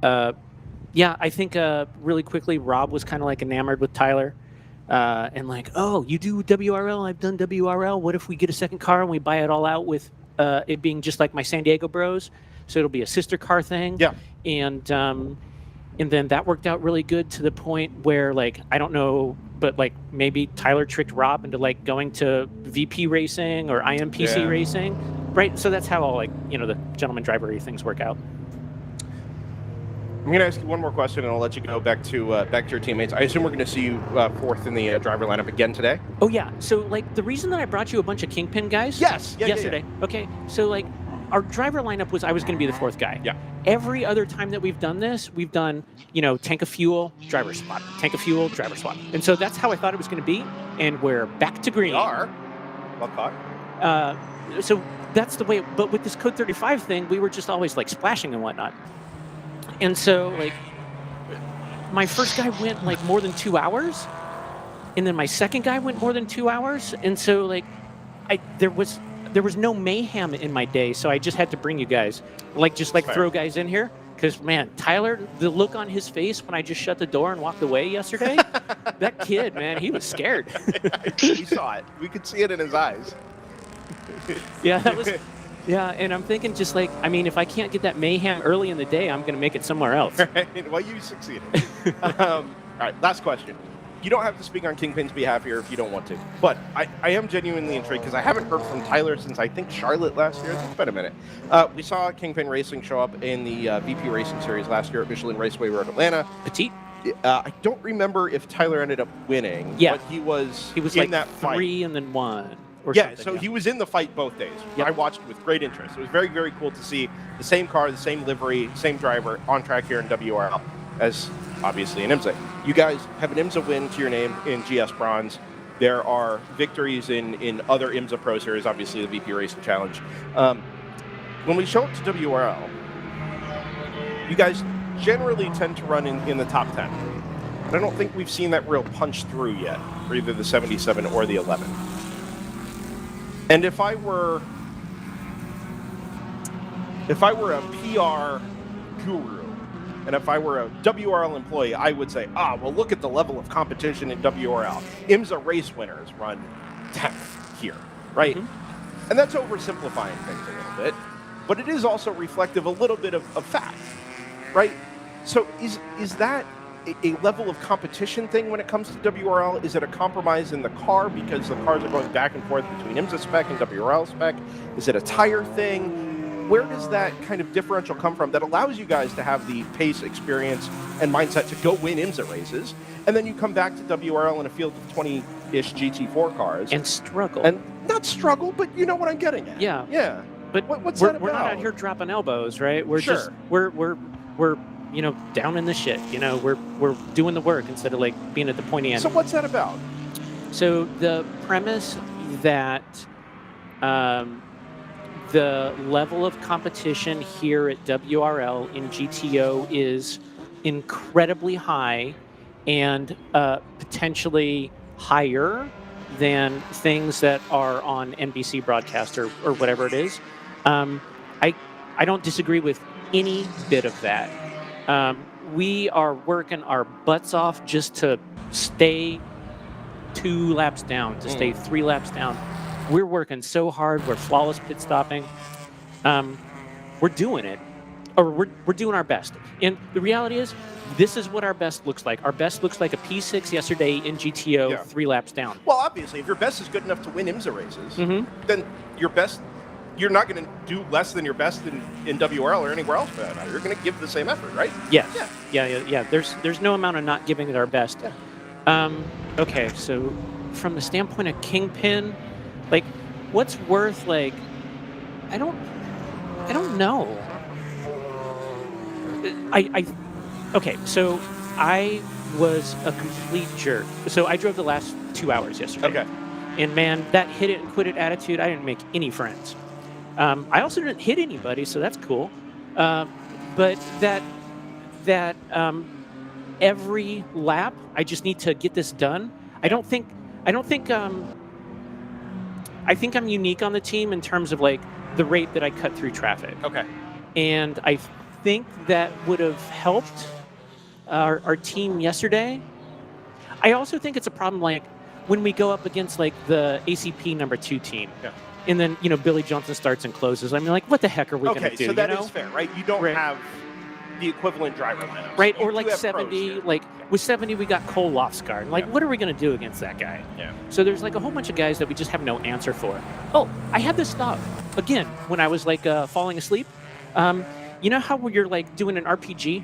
Speaker 3: I think really quickly, Rob was kind of like enamored with Tyler. And like, oh, you do WRL? I've done WRL. What if we get a second car and we buy it all out with it being just like my San Diego bros? So it'll be a sister car thing.
Speaker 1: Yeah.
Speaker 3: And then that worked out really good to the point where, like, I don't know, but like maybe Tyler tricked Rob into like going to VP racing or IMPC racing. Right. So that's how all the gentleman driver things work out.
Speaker 1: I'm going to ask you one more question, and I'll let you go back to your teammates. I assume we're going to see you fourth in the driver lineup again today.
Speaker 3: Oh yeah. So like the reason that I brought you a bunch of Kingpin guys.
Speaker 1: Yes.
Speaker 3: Yesterday. Yeah. Okay. So like our driver lineup was I was going to be the fourth guy.
Speaker 1: Yeah.
Speaker 3: Every other time that we've done this, we've done tank of fuel, driver swap, tank of fuel, driver swap, and so that's how I thought it was going to be. And we're back to green.
Speaker 1: We are. Well caught.
Speaker 3: So that's the way. But with this Code 35 thing, we were just always like splashing and whatnot. And so like my first guy went like more than 2 hours, and then my second guy went more than 2 hours. And so like there was no mayhem in my day, so I just had to bring you guys, like just like throw guys in here. Because, man, Tyler, the look on his face when I just shut the door and walked away yesterday, that kid, man, he was scared.
Speaker 1: We saw it. We could see it in his eyes.
Speaker 3: Yeah, and I'm thinking just like, I mean, if I can't get that mayhem early in the day, I'm going to make it somewhere else.
Speaker 1: Right. Well, you succeeded. All right, last question. You don't have to speak on Kingpin's behalf here if you don't want to, but I am genuinely intrigued because I haven't heard from Tyler since I think Charlotte last year. It's been a minute. We saw Kingpin Racing show up in the VP Racing Series last year at Michelin Raceway Road, Atlanta.
Speaker 3: Petite.
Speaker 1: I don't remember if Tyler ended up winning,
Speaker 3: Yeah.
Speaker 1: but he was
Speaker 3: in
Speaker 1: like
Speaker 3: that
Speaker 1: fight.
Speaker 3: 3 and then 1. Or
Speaker 1: Yeah,
Speaker 3: something,
Speaker 1: so he was in the fight both days.
Speaker 3: Yep.
Speaker 1: I watched it with great interest. It was very, very cool to see the same car, the same livery, same driver on track here in WRL as obviously in IMSA. You guys have an IMSA win to your name in GS Bronze. There are victories in other IMSA Pro Series, obviously the VP Racing Challenge. When we show up to WRL, you guys generally tend to run in the top 10. But I don't think we've seen that real punch through yet for either the 77 or the 11. And if I were a PR guru, and if I were a WRL employee, I would say, well, look at the level of competition in WRL. IMSA race winners run 10th here, right? Mm-hmm. And that's oversimplifying things a little bit, but it is also reflective a little bit of fact, right? So is that a level of competition thing when it comes to WRL? Is it a compromise in the car because the cars are going back and forth between IMSA spec and WRL spec? Is it a tire thing? Where does that kind of differential come from that allows you guys to have the pace, experience, and mindset to go win IMSA races, and then you come back to WRL in a field of 20-ish GT4 cars
Speaker 3: and struggle?
Speaker 1: And not struggle, but you know what I'm getting at.
Speaker 3: Yeah.
Speaker 1: Yeah.
Speaker 3: But
Speaker 1: what's
Speaker 3: we're
Speaker 1: that about?
Speaker 3: We're not out here dropping elbows, right? We're
Speaker 1: Sure.
Speaker 3: just we're you know, down in the shit. You know, we're doing the work instead of like being at the pointy end.
Speaker 1: So what's that about?
Speaker 3: So the premise that the level of competition here at WRL in GTO is incredibly high and potentially higher than things that are on NBC broadcast or whatever it is. I don't disagree with any bit of that. We are working our butts off just to stay 2 laps down, to stay 3 laps down. We're working so hard. We're flawless pit stopping. We're doing it, or we're doing our best. And the reality is, this is what our best looks like. Our best looks like a P6 yesterday in GTO, 3 laps down.
Speaker 1: Well, obviously, if your best is good enough to win IMSA races, then your best, you're not going to do less than your best in WRL or anywhere else for that matter. You're going to give the same effort, right?
Speaker 3: Yes. Yeah. There's no amount of not giving it our best.
Speaker 1: Yeah.
Speaker 3: Okay, so from the standpoint of Kingpin, like, what's worth, like, I don't know. Okay, so I was a complete jerk. So I drove the last 2 hours yesterday.
Speaker 1: Okay.
Speaker 3: And man, that hit it and quit it attitude, I didn't make any friends. I also didn't hit anybody, so that's cool. But that every lap, I just need to get this done. I think I'm unique on the team in terms of like the rate that I cut through traffic.
Speaker 1: Okay.
Speaker 3: And I think that would have helped our team yesterday. I also think it's a problem like when we go up against like the ACP number 2 team.
Speaker 1: Yeah.
Speaker 3: And then, you know, Billy Johnson starts and closes. I mean, like, what the heck are we going to do?
Speaker 1: Okay, so that
Speaker 3: you know?
Speaker 1: is fair, right? You don't have the equivalent driver lineups.
Speaker 3: Right,
Speaker 1: You
Speaker 3: or
Speaker 1: do
Speaker 3: like
Speaker 1: have
Speaker 3: 70,
Speaker 1: pros
Speaker 3: like with 70 we got Cole Loftsgard. Like, what are we going to do against that guy?
Speaker 1: Yeah.
Speaker 3: So there's like a whole bunch of guys that we just have no answer for. Oh, I had this thought again when I was like falling asleep. You know how when you're like doing an RPG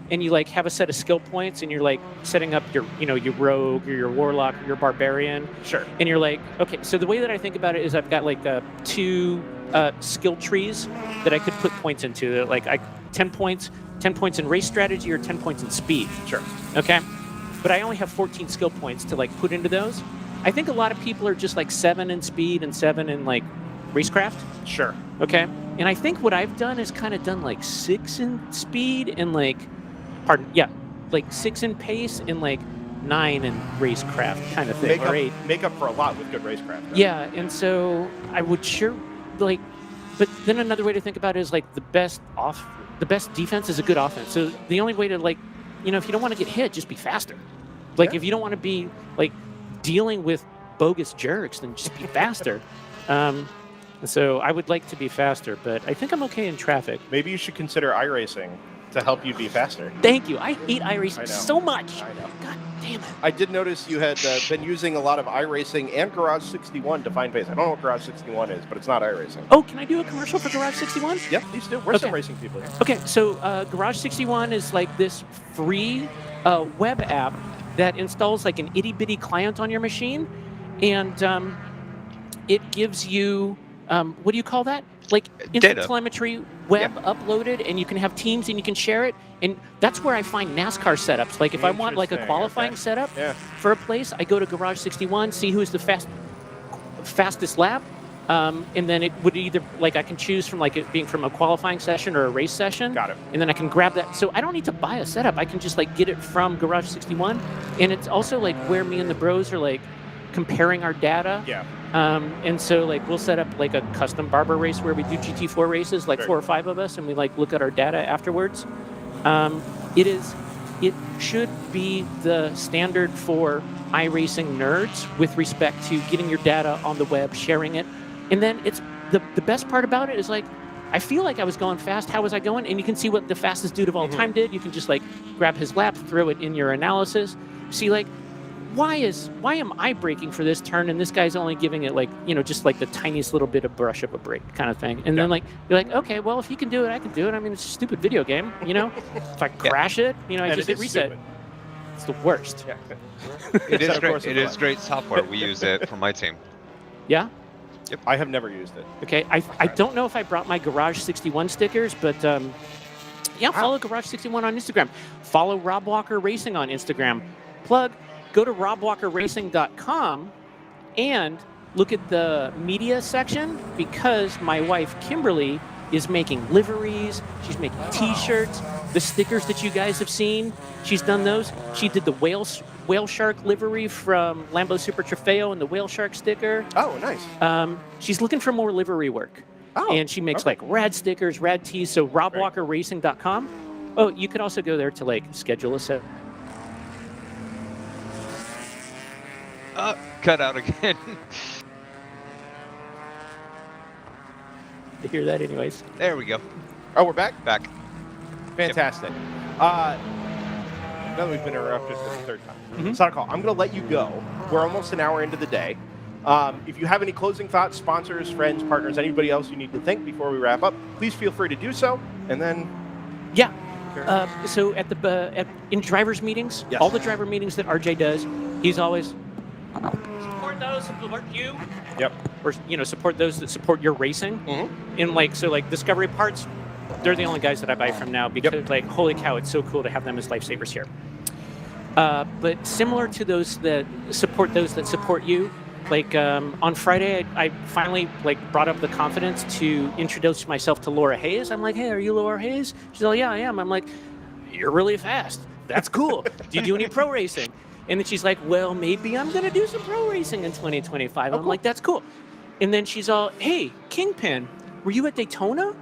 Speaker 3: and you like have a set of skill points and you're like setting up your, you know, your rogue or your warlock or your barbarian.
Speaker 1: Sure.
Speaker 3: And you're like, okay, so the way that I think about it is I've got like 2 skill trees that I could put points into. Like 10 points in race strategy or 10 points in speed.
Speaker 1: Sure.
Speaker 3: Okay. But I only have 14 skill points to like put into those. I think a lot of people are just like 7 in speed and 7 in like racecraft.
Speaker 1: Sure.
Speaker 3: Okay. And I think what I've done is kind of done like 6 in speed and like 6 in pace and like 9 in racecraft kind of thing.
Speaker 1: Make up for a lot with good racecraft.
Speaker 3: Yeah, and so I would but then another way to think about it is like the best defense is a good offense. So the only way to if you don't want to get hit, just be faster. Like if you don't want to be like dealing with bogus jerks, then just be faster. So I would like to be faster, but I think I'm okay in traffic.
Speaker 1: Maybe you should consider iRacing to help you be faster.
Speaker 3: Thank you. I hate iRacing so much.
Speaker 1: I know.
Speaker 3: God damn it.
Speaker 1: I did notice you had been using a lot of iRacing and Garage 61 to find pace. I don't know what Garage 61 is, but it's not iRacing.
Speaker 3: Oh, can I do a commercial for Garage 61?
Speaker 1: Yep, please do. We're some racing people here.
Speaker 3: Okay, so Garage 61 is like this free web app that installs like an itty-bitty client on your machine, and it gives you, what do you call that? Like instant telemetry web uploaded, and you can have teams and you can share it. And that's where I find NASCAR setups. Like if I want like a qualifying setup for a place, I go to Garage 61, see who's the fastest lap. And then it would either, like I can choose from like it being from a qualifying session or a race session.
Speaker 1: Got it.
Speaker 3: And then I can grab that. So I don't need to buy a setup. I can just like get it from Garage 61. And it's also like where me and the bros are like comparing our data.
Speaker 1: Yeah.
Speaker 3: And so like we'll set up like a custom Barber race where we do GT4 races, like 4 or 5 of us, and we like look at our data afterwards. It should be the standard for iRacing nerds with respect to getting your data on the web, sharing it. And then it's the best part about it is like, I feel like I was going fast. How was I going? And you can see what the fastest dude of all time did. You can just like grab his lap, throw it in your analysis. See like, why am I braking for this turn and this guy's only giving it like, just like the tiniest little bit of brush of a brake kind of thing. And then like, you're like, okay, well, if he can do it, I can do it. I mean, it's a stupid video game, If I crash it, I just hit reset. Stupid. It's the worst.
Speaker 1: Yeah.
Speaker 2: It is great. It is great software. We use it for my team.
Speaker 3: Yeah?
Speaker 1: Yep. I have never used it.
Speaker 3: Okay. I don't know if I brought my Garage 61 stickers, but follow Garage 61 on Instagram. Follow Rob Walker Racing on Instagram. Plug. Go to robwalkerracing.com and look at the media section because my wife, Kimberly, is making liveries. She's making T-shirts. The stickers that you guys have seen, she's done those. She did the whale shark livery from Lambo Super Trofeo and the whale shark sticker.
Speaker 1: Oh, nice.
Speaker 3: She's looking for more livery work.
Speaker 1: Oh,
Speaker 3: and she makes like rad stickers, rad tees. So robwalkerracing.com. Oh, you could also go there to like schedule a set.
Speaker 2: Cut out again.
Speaker 3: To hear that anyways.
Speaker 2: There we go.
Speaker 1: Oh, we're back?
Speaker 2: Back.
Speaker 1: Fantastic. Now that we've been interrupted for the third time. Stakal, I'm going to let you go. We're almost an hour into the day. If you have any closing thoughts, sponsors, friends, partners, anybody else you need to thank before we wrap up, please feel free to do so. And then...
Speaker 3: Yeah. So in drivers meetings, all the driver meetings that RJ does, he's always... Support those that support you.
Speaker 1: Yep.
Speaker 3: Or support those that support your racing. And like Discovery Parts, they're the only guys that I buy from now because like holy cow, it's so cool to have them as lifesavers here. But similar to those that support you, like on Friday, I finally like brought up the confidence to introduce myself to Laura Hayes. I'm like, hey, are you Laura Hayes? She's like, yeah, I am. I'm like, you're really fast. That's cool. Do you do any pro racing? And then she's like, well, maybe I'm going to do some pro racing in 2025. I'm like, that's cool. And then she's all, hey, Kingpin, were you at Daytona?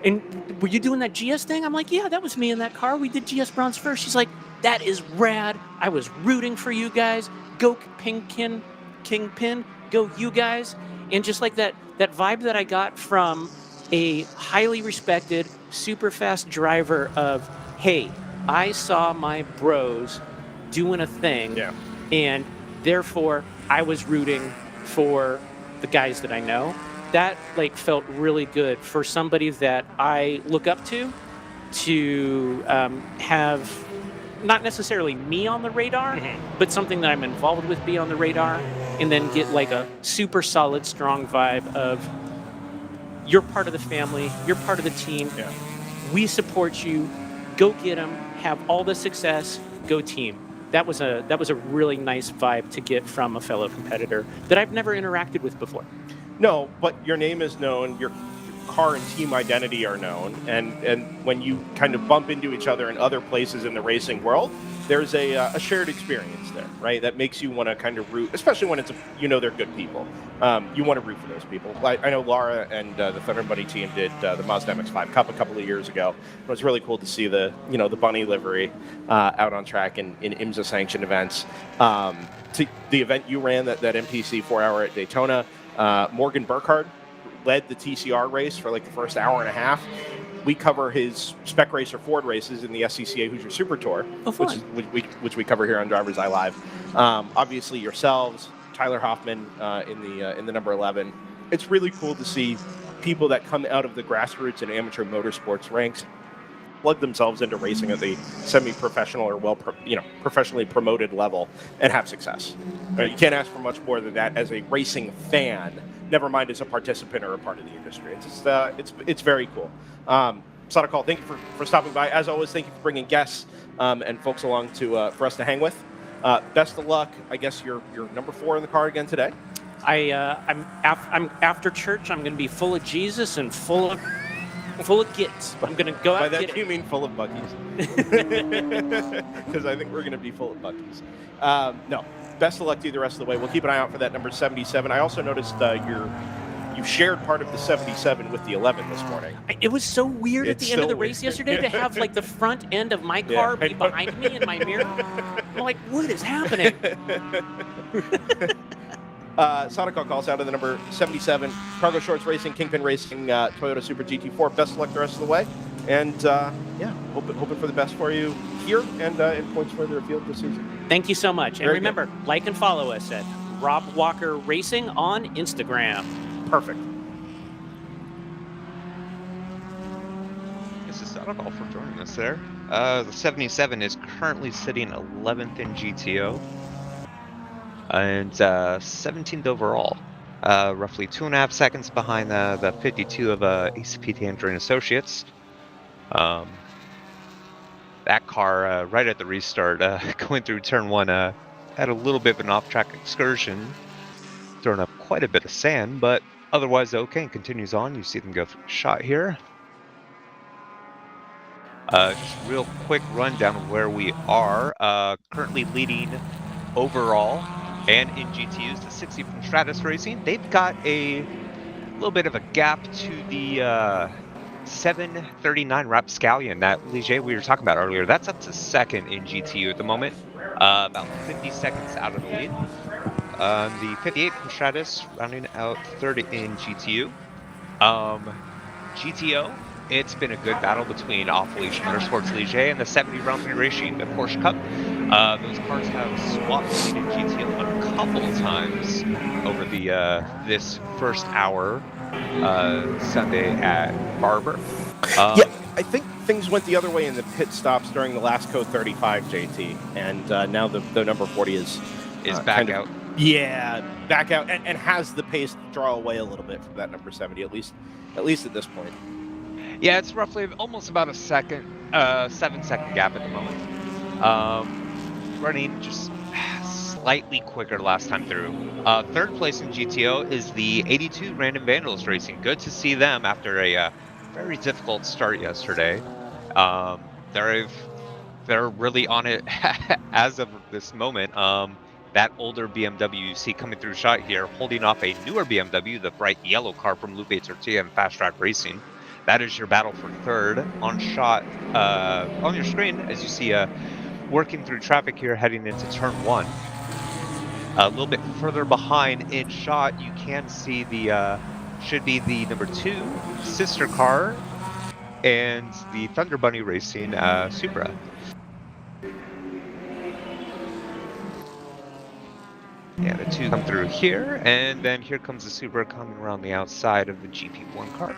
Speaker 3: And were you doing that GS thing? I'm like, yeah, that was me in that car. We did GS Bronze first. She's like, that is rad. I was rooting for you guys. Go Kingpin. Go you guys. And just like that vibe that I got from a highly respected, super fast driver of, hey, I saw my bros doing a thing, and therefore I was rooting for the guys that I know. That like felt really good for somebody that I look up to have not necessarily me on the radar, but something that I'm involved with be on the radar, and then get like a super solid, strong vibe of you're part of the family, you're part of the team, we support you, go get them, have all the success, go team. That was a really nice vibe to get from a fellow competitor that I've never interacted with before.
Speaker 1: No, but your name is known, your car and team identity are known, and when you kind of bump into each other in other places in the racing world, there's a shared experience there, right? That makes you want to kind of root, especially when it's they're good people. You want to root for those people. I know Laura and the Thunder Bunny team did the Mazda MX-5 Cup a couple of years ago. It was really cool to see the bunny livery out on track in IMSA sanctioned events. To the event you ran, that MPC 4-hour at Daytona, Morgan Burkhardt led the TCR race for like the first hour and a half. We cover his Spec Racer Ford races in the SCCA Hoosier Super Tour, which we cover here on DriversEye Live. Obviously, yourselves, Tyler Hoffman in the number 11. It's really cool to see people that come out of the grassroots and amateur motorsports ranks plug themselves into racing at the semi-professional or professionally promoted level and have success. Right? You can't ask for much more than that as a racing fan. Never mind as a participant or a part of the industry. It's very cool. Stakal, thank you for stopping by. As always, thank you for bringing guests and folks along for us to hang with. Best of luck. I guess you're number 4 in the car again today.
Speaker 3: I'm after church. I'm going to be full of Jesus and full of gits. I'm going to go out.
Speaker 1: By that,
Speaker 3: and get
Speaker 1: you mean full of Buckies? Because I think we're going to be full of Buckies. No. Best of luck to you the rest of the way. We'll keep an eye out for that number 77. I also noticed you shared part of the 77 with the 11 this morning.
Speaker 3: It was so weird at the end of the race yesterday to have like the front end of my car be behind me in my mirror. I'm like, what is happening?
Speaker 1: Stakal calls out of the number 77, Cargo Shorts Racing, Kingpin Racing, Toyota Super GT4. Best of luck the rest of the way. And hoping for the best for you here and in points further afield this season.
Speaker 3: Thank you so much. And
Speaker 1: Very
Speaker 3: remember, like and follow us at Rob Walker Racing on Instagram.
Speaker 1: Perfect.
Speaker 2: This is Stakal for joining us there. The 77 is currently sitting 11th in GTO and 17th overall. Roughly 2.5 seconds behind the 52 of ACPT Andrew Associates. That car, right at the restart, going through turn 1, had a little bit of an off-track excursion, throwing up quite a bit of sand, but otherwise okay, and continues on. You see them go through a shot here. Just real quick rundown of where we are. Currently leading overall and in GTUs, the 60 from Stratus Racing. They've got a little bit of a gap to the 739 Rapscallion that Ligier we were talking about earlier. That's up to 2nd in GTU at the moment, about 50 seconds out of the lead. The 58 from Stratus rounding out 3rd in GTU. GTO, it's been a good battle between Off-Leash Motorsports Ligier and the 70 Round 3 Racing, the Porsche Cup. Those cars have swapped lead in GTO a couple times over the this first hour Sunday at Barber.
Speaker 1: I think things went the other way in the pit stops during the last code 35, JT, and now the number 40 is
Speaker 2: back out.
Speaker 1: Back out, and has the pace draw away a little bit from that number 70, at least at this point.
Speaker 2: Yeah, it's roughly almost about a 7-second gap at the moment. Running just slightly quicker last time through. 3rd place in GTO is the 82 Random Vandals Racing. Good to see them after a very difficult start yesterday. They're really on it as of this moment. That older BMW you see coming through shot here, holding off a newer BMW, the bright yellow car from Lupe Tortilla and Fast Track Racing. That is your battle for 3rd on shot on your screen, as you see working through traffic here heading into turn 1. A little bit further behind in shot, you can see the should be the number 2 sister car and the Thunder Bunny Racing Supra. Yeah, the 2 come through here, and then here comes the Supra coming around the outside of the GP1 car.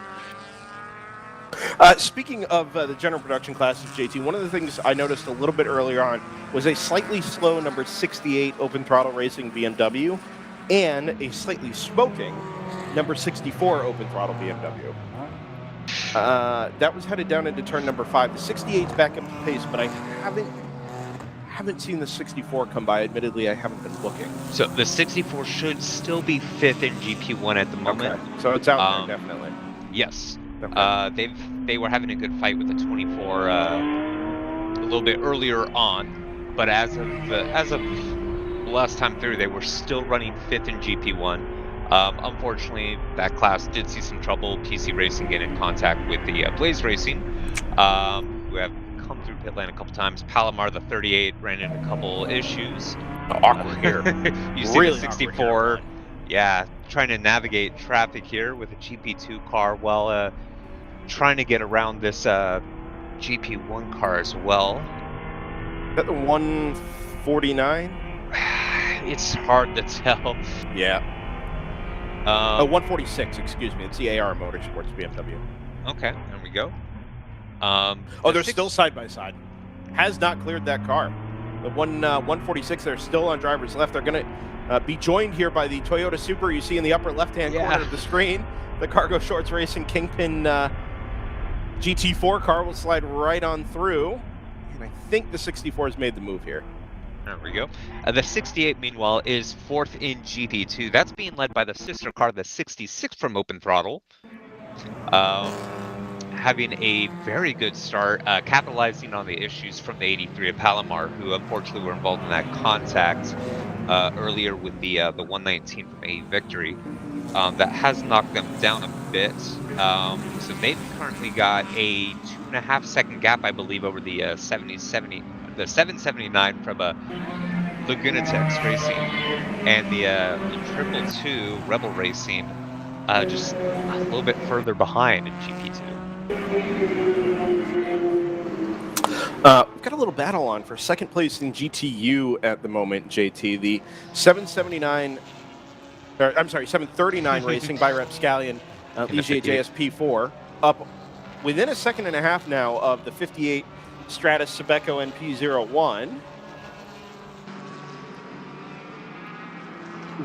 Speaker 1: Speaking of the general production classes, JT, one of the things I noticed a little bit earlier on was a slightly slow number 68 open throttle racing BMW and a slightly smoking number 64 open throttle BMW. That was headed down into turn number 5. The 68's back up to pace, but I haven't seen the 64 come by. Admittedly, I haven't been looking.
Speaker 2: So the 64 should still be 5th in GP1 at the moment.
Speaker 1: Okay. So it's out there, definitely.
Speaker 2: Yes.
Speaker 1: Okay.
Speaker 2: They were having a good fight with the 24 a little bit earlier on, but as of the last time through, they were still running 5th in GP1. Unfortunately, that class did see some trouble. PC Racing getting in contact with the Blaze Racing, who have come through pit lane a couple times. Palomar, the 38, ran into a couple issues.
Speaker 1: Awkward here.
Speaker 2: You see
Speaker 1: Really
Speaker 2: the 64, yeah, trying to navigate traffic here with a GP2 car while trying to get around this GP1 car as well.
Speaker 1: Is that the 149?
Speaker 2: It's hard to tell.
Speaker 1: Yeah. 146, excuse me. It's the AR Motorsports BMW.
Speaker 2: Okay, there we go.
Speaker 1: They're still side by side. Has not cleared that car. The 146, they're still on driver's left. They're going to be joined here by the Toyota Supra you see in the upper left-hand corner of the screen. The Cargo Shorts Racing Kingpin GT4 car will slide right on through. And I think the 64 has made the move here.
Speaker 2: There we go. The 68, meanwhile, is 4th in GP2. That's being led by the sister car, the 66 from Open Throttle. Having a very good start, capitalizing on the issues from the 83 of Palomar, who unfortunately were involved in that contact earlier with the 119 from A Victory. That has knocked them down a bit. So they've currently got a 2.5 second gap, I believe, over the 779 from Lagunatex Racing and the 222 Rebel Racing, just a little bit further behind in GP2.
Speaker 1: We've got a little battle on for second place in GTU at the moment, JT. The 739 Racing by Rapscallion, Ligier JSP4, up within a second and a half now of the 58 Stratus Sebeco NP01.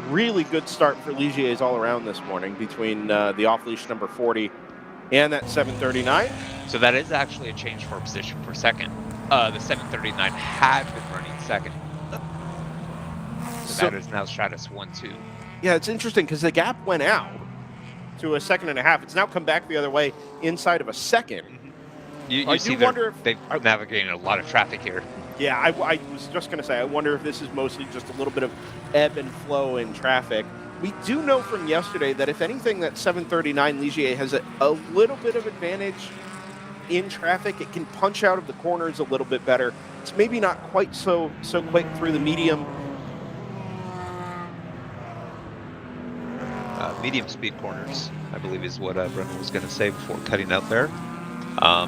Speaker 1: Really good start for Ligier's all around this morning between the off-leash number 40 and that 739.
Speaker 2: So that is actually a change for position for second. The 739 had been running second. So that is now Stratus 1-2.
Speaker 1: Yeah, it's interesting because the gap went out to a second and a half. It's now come back the other way inside of a second.
Speaker 2: You see they've navigated a lot of traffic here.
Speaker 1: Yeah, I was just going to say, I wonder if this is mostly just a little bit of ebb and flow in traffic. We do know from yesterday that, if anything, that 739 Ligier has a little bit of advantage in traffic. It can punch out of the corners a little bit better. It's maybe not quite so quick through the medium.
Speaker 2: Medium speed corners, I believe, is what Brendan was going to say before cutting out there.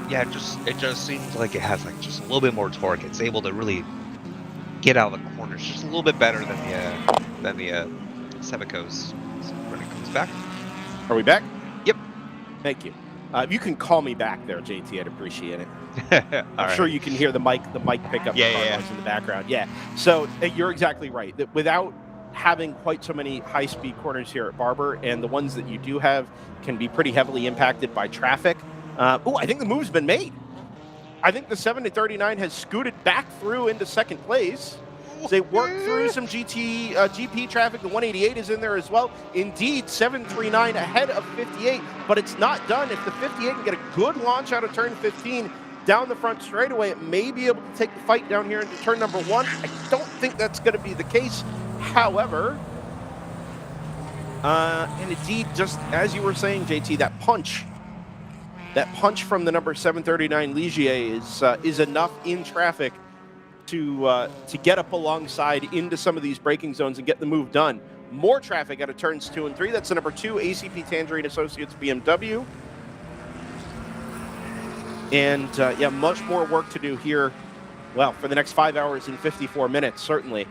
Speaker 2: Yeah, it just seems like it has just a little bit more torque. It's able to really get out of the corners just a little bit better than the Sebecos. So Brendan comes back.
Speaker 1: Are we back?
Speaker 2: Yep.
Speaker 1: Thank you. You can call me back there, JT. I'd appreciate it. I'm sure you can hear the mic pick up noise in the background. Yeah. So you're exactly right. That without having quite so many high-speed corners here at Barber, and the ones that you do have can be pretty heavily impacted by traffic. I think the move's been made. I think the 739 has scooted back through into second place. They worked through some GP traffic. The 188 is in there as well. Indeed, 739 ahead of 58, but it's not done. If the 58 can get a good launch out of turn 15 down the front straightaway, it may be able to take the fight down here into turn number 1. I don't think that's going to be the case. However, and indeed, just as you were saying, JT, that punch from the number 739 Ligier is enough in traffic to get up alongside into some of these braking zones and get the move done. More traffic out of turns 2 and 3. That's the number 2 ACP Tangerine Associates BMW. And yeah, much more work to do here. Well, for the next 5 hours and 54 minutes, certainly,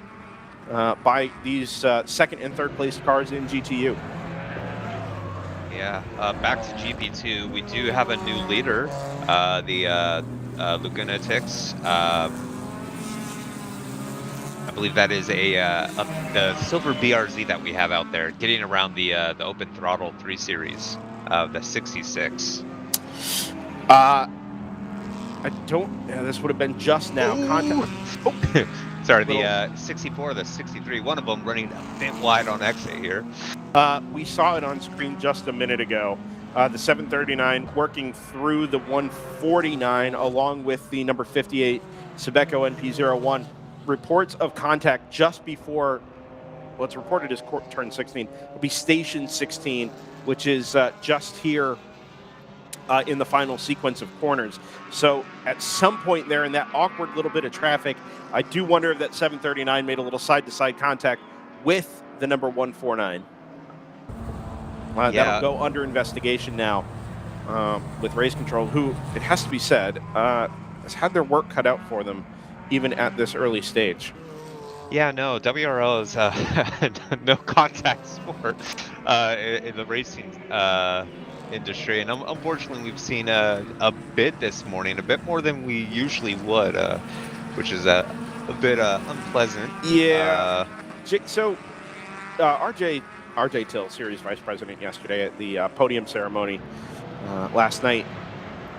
Speaker 1: by these second and third place cars in GTU.
Speaker 2: Yeah, back to GP2, we do have a new leader, the Lagunatex. I believe that is the silver BRZ that we have out there, getting around the Open Throttle 3 Series, the 66.
Speaker 1: I don't. Yeah, this would have been just now. Contact.
Speaker 2: Oh. Sorry,
Speaker 1: Little-
Speaker 2: the 64, the 63, one of them running a bit wide on exit here.
Speaker 1: We saw it on screen just a minute ago. The 739 working through the 149 along with the number 58 Stakal NP01. Reports of contact just before what's reported as turn 16 will be station 16, which is just here in the final sequence of corners. So at some point there in that awkward little bit of traffic, I do wonder if that 739 made a little side-to-side contact with the number 149. That'll go under investigation now with Race Control, who, it has to be said, has had their work cut out for them even at this early stage.
Speaker 2: Yeah, no, WRL is no contact sport in the racing industry, and unfortunately we've seen a bit this morning, a bit more than we usually would, which is a bit unpleasant.
Speaker 1: Yeah. So RJ Till, Series Vice President, yesterday at the podium ceremony last night,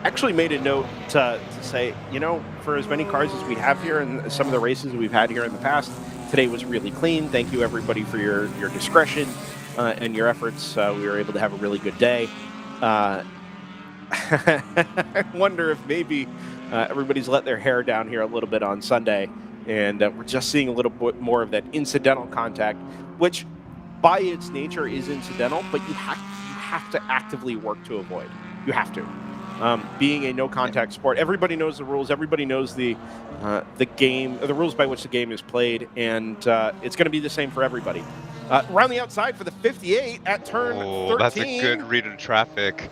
Speaker 1: actually made a note to say, you know, for as many cars as we have here and some of the races we've had here in the past, today was really clean. Thank you, everybody, for your discretion and your efforts. We were able to have a really good day. I wonder if maybe everybody's let their hair down here a little bit on Sunday, and we're just seeing a little bit more of that incidental contact, which by its nature is incidental, but you have to actively work to avoid. You have to. Being a no-contact sport, everybody knows the rules. Everybody knows the game, the rules by which the game is played, and it's going to be the same for everybody. Around the outside for the 58 at turn 13.
Speaker 2: That's a good read of traffic.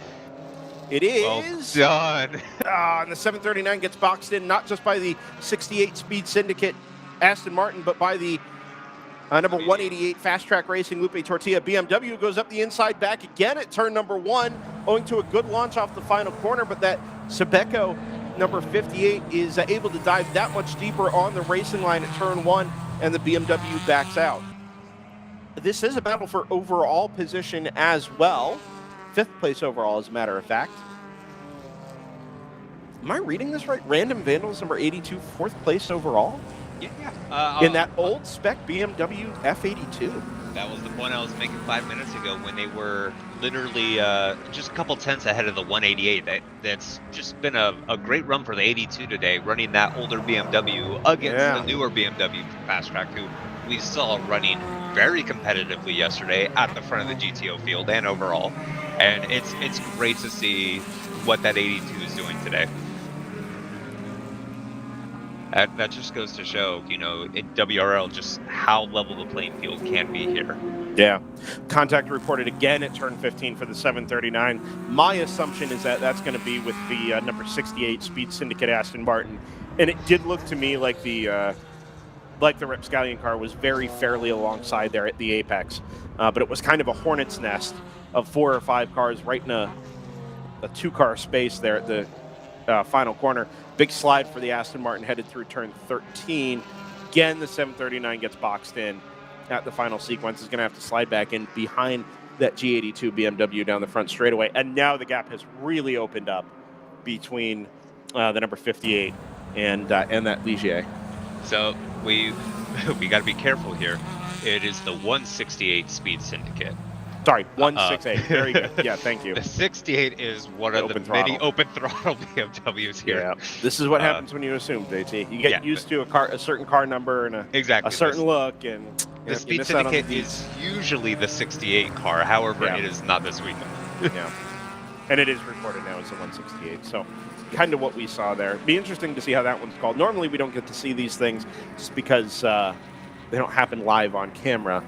Speaker 1: It is.
Speaker 2: Well done.
Speaker 1: And the 739 gets boxed in not just by the 68 Speed Syndicate Aston Martin, but by the number 188 Fast Track Racing Lupe Tortilla BMW. Goes up the inside back again at turn number 1, owing to a good launch off the final corner, but that Stakal number 58 is able to dive that much deeper on the racing line at turn 1, and the BMW backs out. This is a battle for overall position as well. 5th place overall, as a matter of fact. Am I reading this right? Random Vandals number 82, 4th place overall?
Speaker 2: Yeah.
Speaker 1: In that old spec BMW F82.
Speaker 2: That was the point I was making 5 minutes ago, when they were literally just a couple tenths ahead of the 188. That's just been a great run for the 82 today, running that older BMW against the newer BMW Fast Track, who we saw running very competitively yesterday at the front of the GTO field and overall. And it's great to see what that 82 is doing today. That just goes to show, you know, in WRL, just how level the playing field can be here.
Speaker 1: Yeah. Contact reported again at turn 15 for the 739. My assumption is that that's going to be with the number 68 Speed Syndicate Aston Martin. And it did look to me like the Rapscallion car was very fairly alongside there at the apex. But it was kind of a hornet's nest of 4 or 5 cars right in a 2-car space there at the final corner. Big slide for the Aston Martin headed through turn 13. Again, the 739 gets boxed in at the final sequence. Is going to have to slide back in behind that G82 BMW down the front straightaway. And now the gap has really opened up between the number 58 and that Ligier.
Speaker 2: So we got to be careful here. It is the 168 Speed Syndicate.
Speaker 1: Sorry, 168. Very good. Yeah, thank you.
Speaker 2: The 68 is one of the many open throttle BMWs here.
Speaker 1: Yeah, this is what happens when you assume, JT. You get used to a certain car number and a certain look, and
Speaker 2: the Speed Syndicate is usually the 68 car. However, it is not this weekend.
Speaker 1: Yeah, and it is reported now as the 168. So, kind of what we saw there. Be interesting to see how that one's called. Normally, we don't get to see these things just because they don't happen live on camera.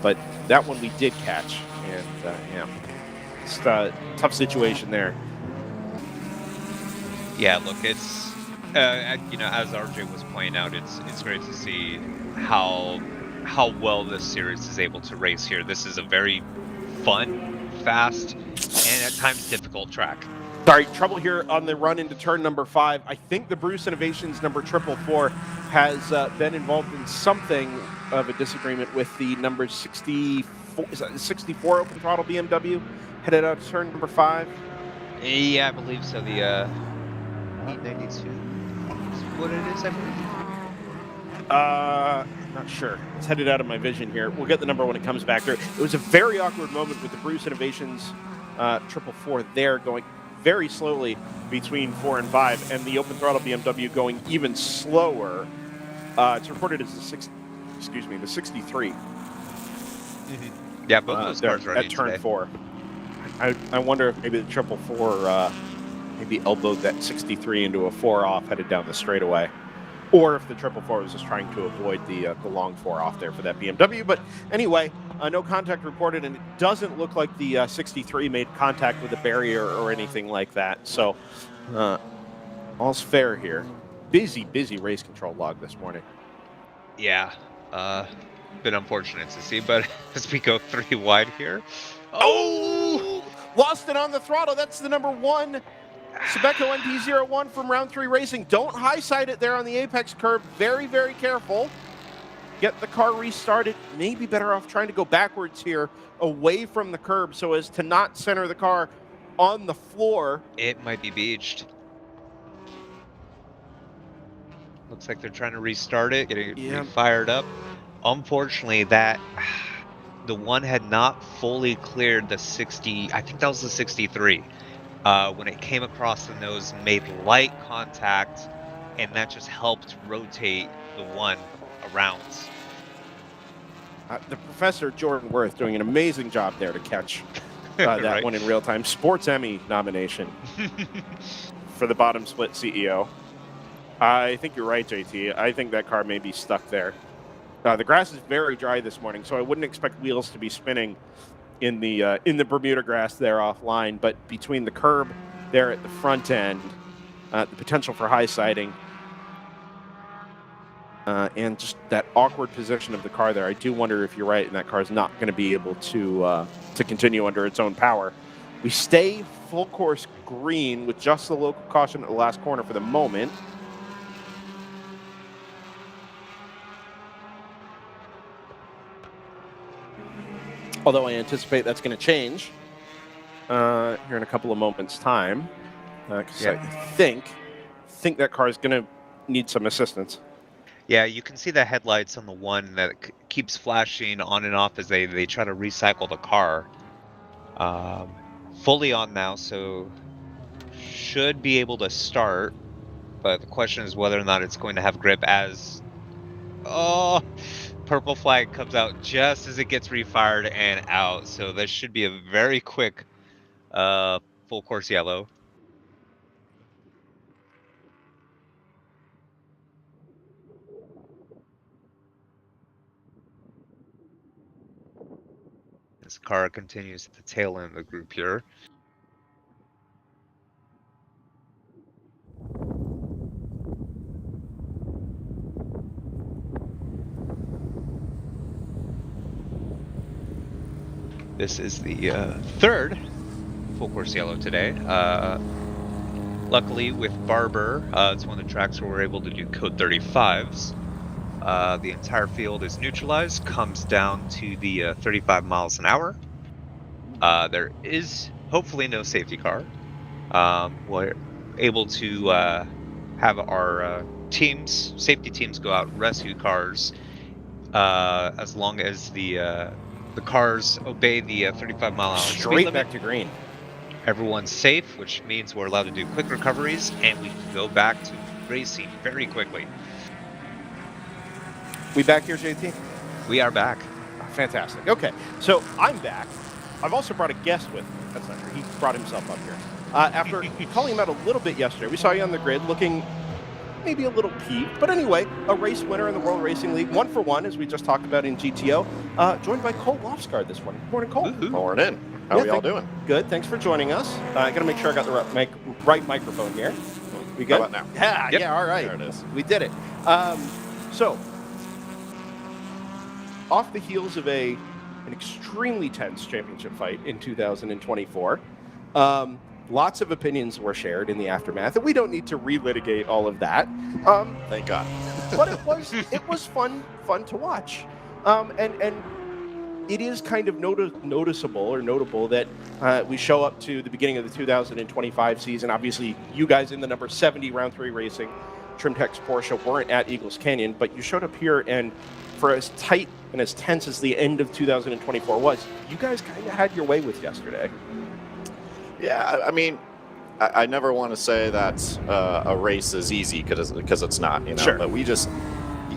Speaker 1: But that one we did catch, and it's a tough situation there.
Speaker 2: Yeah, look, it's you know, as RJ was pointing out, it's great to see how well this series is able to race here. This is a very fun, fast, and at times difficult track.
Speaker 1: Sorry, trouble here on the run into turn number 5. I think the Bruce Innovations number 444 has been involved in something of a disagreement with the number 64. Is that the 64 open throttle BMW headed out to turn number 5?
Speaker 2: Yeah, I believe so. The E92 is what it is, I believe.
Speaker 1: Not sure. It's headed out of my vision here. We'll get the number when it comes back there. It was a very awkward moment with the Bruce Innovations 444 there going very slowly between 4 and 5, and the open throttle BMW going even slower. It's reported as the 63.
Speaker 2: Yeah, both those cars running
Speaker 1: at turn
Speaker 2: today.
Speaker 1: 4. I wonder if maybe the 444 maybe elbowed that 63 into a 4 off headed down the straightaway, or if the 444 was just trying to avoid the long 4 off there for that BMW. But anyway, no contact reported, and it doesn't look like the 63 made contact with a barrier or anything like that. So all's fair here. Busy race control log this morning.
Speaker 2: Yeah, been unfortunate to see, but as we go 3 wide here. Oh!
Speaker 1: Lost it on the throttle. That's the number 1 Stakal NP01 from round 3 racing. Don't high side it there on the apex curb. Very, very careful. Get the car restarted. Maybe better off trying to go backwards here away from the curb so as to not center the car on the floor.
Speaker 2: It might be beached. Looks like they're trying to restart it, getting it fired up. Unfortunately, the one had not fully cleared the 60. I think that was the 63. When it came across the nose, made light contact, and that just helped rotate the one around.
Speaker 1: The professor, Jordan Worth, doing an amazing job there to catch that
Speaker 2: Right.
Speaker 1: one in real time. Sports Emmy nomination for the bottom split CEO. I think you're right, JT. I think that car may be stuck there. The grass is very dry this morning, so I wouldn't expect wheels to be spinning in the Bermuda grass there offline. But between the curb there at the front end, the potential for high siding, and just that awkward position of the car there, I do wonder if you're right, and that car is not going to be able to continue under its own power. We stay full course green with just the local caution at the last corner for the moment. Although I anticipate that's going to change here in a couple of moments' time, because I think that car is going to need some assistance.
Speaker 2: Yeah, you can see the headlights on the one that keeps flashing on and off as they try to recycle the car. Fully on now, so should be able to start, but the question is whether or not it's going to have grip as... Oh, purple flag comes out just as it gets refired and out, so this should be a very quick full course yellow. This car continues at the tail end of the group here. This is the third full course yellow today. Luckily with Barber, it's one of the tracks where we're able to do code 35s. The entire field is neutralized, comes down to the 35 miles an hour. There is hopefully no safety car. We're able to have our safety teams go out and rescue cars as long as the cars obey the 35 mile an hour speed limit.
Speaker 1: Straight back to green.
Speaker 2: Everyone's safe, which means we're allowed to do quick recoveries, and we can go back to racing very quickly.
Speaker 1: We back here, JT?
Speaker 2: We are back.
Speaker 1: Fantastic. Okay, so I'm back. I've also brought a guest with me. That's not true. He brought himself up here. After calling him out a little bit yesterday, we saw you on the grid looking maybe a little peeved. But anyway, a race winner in the World Racing League, 1-for-1, as we just talked about in GTO, joined by Cole Loftsgard this morning. Morning, Cole.
Speaker 4: Morning. How are y'all doing?
Speaker 1: Good. Thanks for joining us. I got to make sure I got the right microphone here. We good?
Speaker 4: How about now?
Speaker 1: Yeah,
Speaker 2: Yep.
Speaker 1: yeah, all right.
Speaker 4: There it is.
Speaker 1: We did it. So, off the heels of an extremely tense championship fight in 2024, lots of opinions were shared in the aftermath, and we don't need to relitigate all of that.
Speaker 4: Thank God.
Speaker 1: But it was fun to watch. And it is kind of notable that we show up to the beginning of the 2025 season. Obviously, you guys in the number 70 Round 3 Racing Trimtex Porsche weren't at Eagles Canyon, but you showed up here, and for as tight and as tense as the end of 2024 was, you guys kind of had your way with yesterday.
Speaker 4: Yeah, I mean, I never want to say that a race is easy because it's not, you know.
Speaker 1: Sure.
Speaker 4: But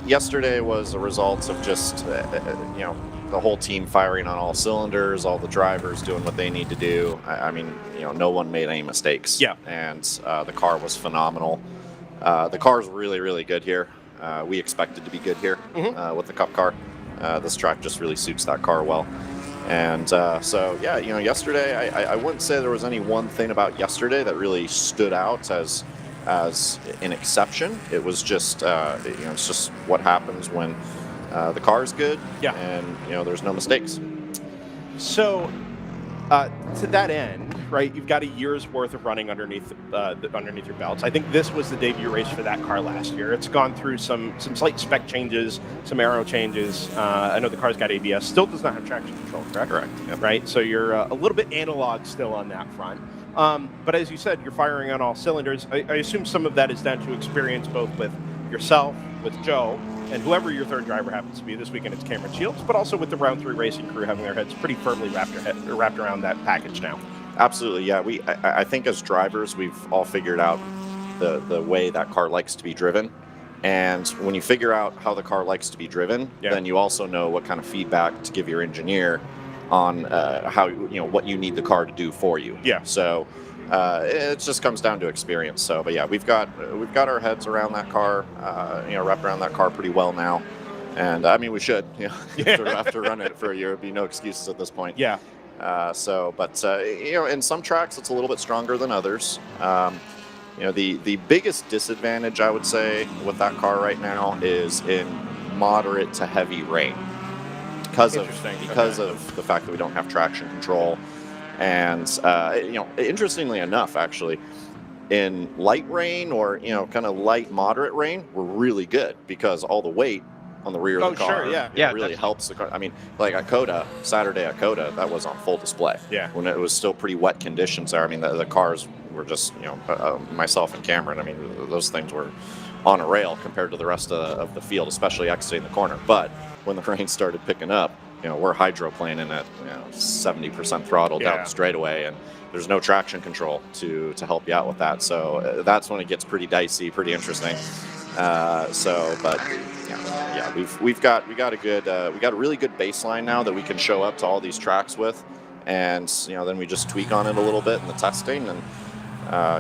Speaker 4: yesterday was a result of just, you know, the whole team firing on all cylinders, all the drivers doing what they need to do. I mean, you know, no one made any mistakes.
Speaker 1: Yeah.
Speaker 4: And the car was phenomenal. The car's really, really good here. We expected to be good here with the Cup car. This track just really suits that car well. And so, yeah, you know, yesterday, I wouldn't say there was any one thing about yesterday that really stood out as an exception. It was just, you know, it's just what happens when the car's good, and, you know, there's no mistakes.
Speaker 1: So, to that end, right, you've got a year's worth of running underneath your belts. I think this was the debut race for that car last year. It's gone through some slight spec changes, some aero changes. I know the car's got ABS, still does not have traction control, correct?
Speaker 4: Correct. Yep.
Speaker 1: Right, so you're a little bit analog still on that front. But as you said, you're firing on all cylinders. I assume some of that is down to experience both with yourself, with Joe, and whoever your third driver happens to be. This weekend it's Cameron Shields, but also with the Round 3 Racing crew having their heads pretty firmly wrapped around that package now.
Speaker 4: Absolutely, yeah. I think as drivers, we've all figured out the way that car likes to be driven. And when you figure out how the car likes to be driven, then you also know what kind of feedback to give your engineer on how, you know, what you need the car to do for you.
Speaker 1: Yeah.
Speaker 4: So it just comes down to experience. So, but yeah, we've got our heads around that car, you know, wrapped around that car pretty well now. And I mean, we should, you know, after running it for a year, it'd be no excuses at this point.
Speaker 1: Yeah.
Speaker 4: But you know, in some tracks it's a little bit stronger than others. You know, the biggest disadvantage I would say with that car right now is in moderate to heavy rain because of the fact that we don't have traction control. And you know, interestingly enough, actually, in light rain or, you know, kind of light moderate rain, we're really good because all the weight on the rear of the car really helps the car. I mean, like at Coda, Saturday at Coda, that was on full display.
Speaker 1: Yeah.
Speaker 4: When it was still pretty wet conditions there. I mean, the cars were just, you know, myself and Cameron, I mean, those things were on a rail compared to the rest of the field, especially exiting the corner. But when the rain started picking up, you know, we're hydroplaning at, you know, 70% throttle down the straightaway, and there's no traction control to help you out with that. So that's when it gets pretty dicey, pretty interesting. But yeah, we got a really good baseline now that we can show up to all these tracks with, and, you know, then we just tweak on it a little bit in the testing, and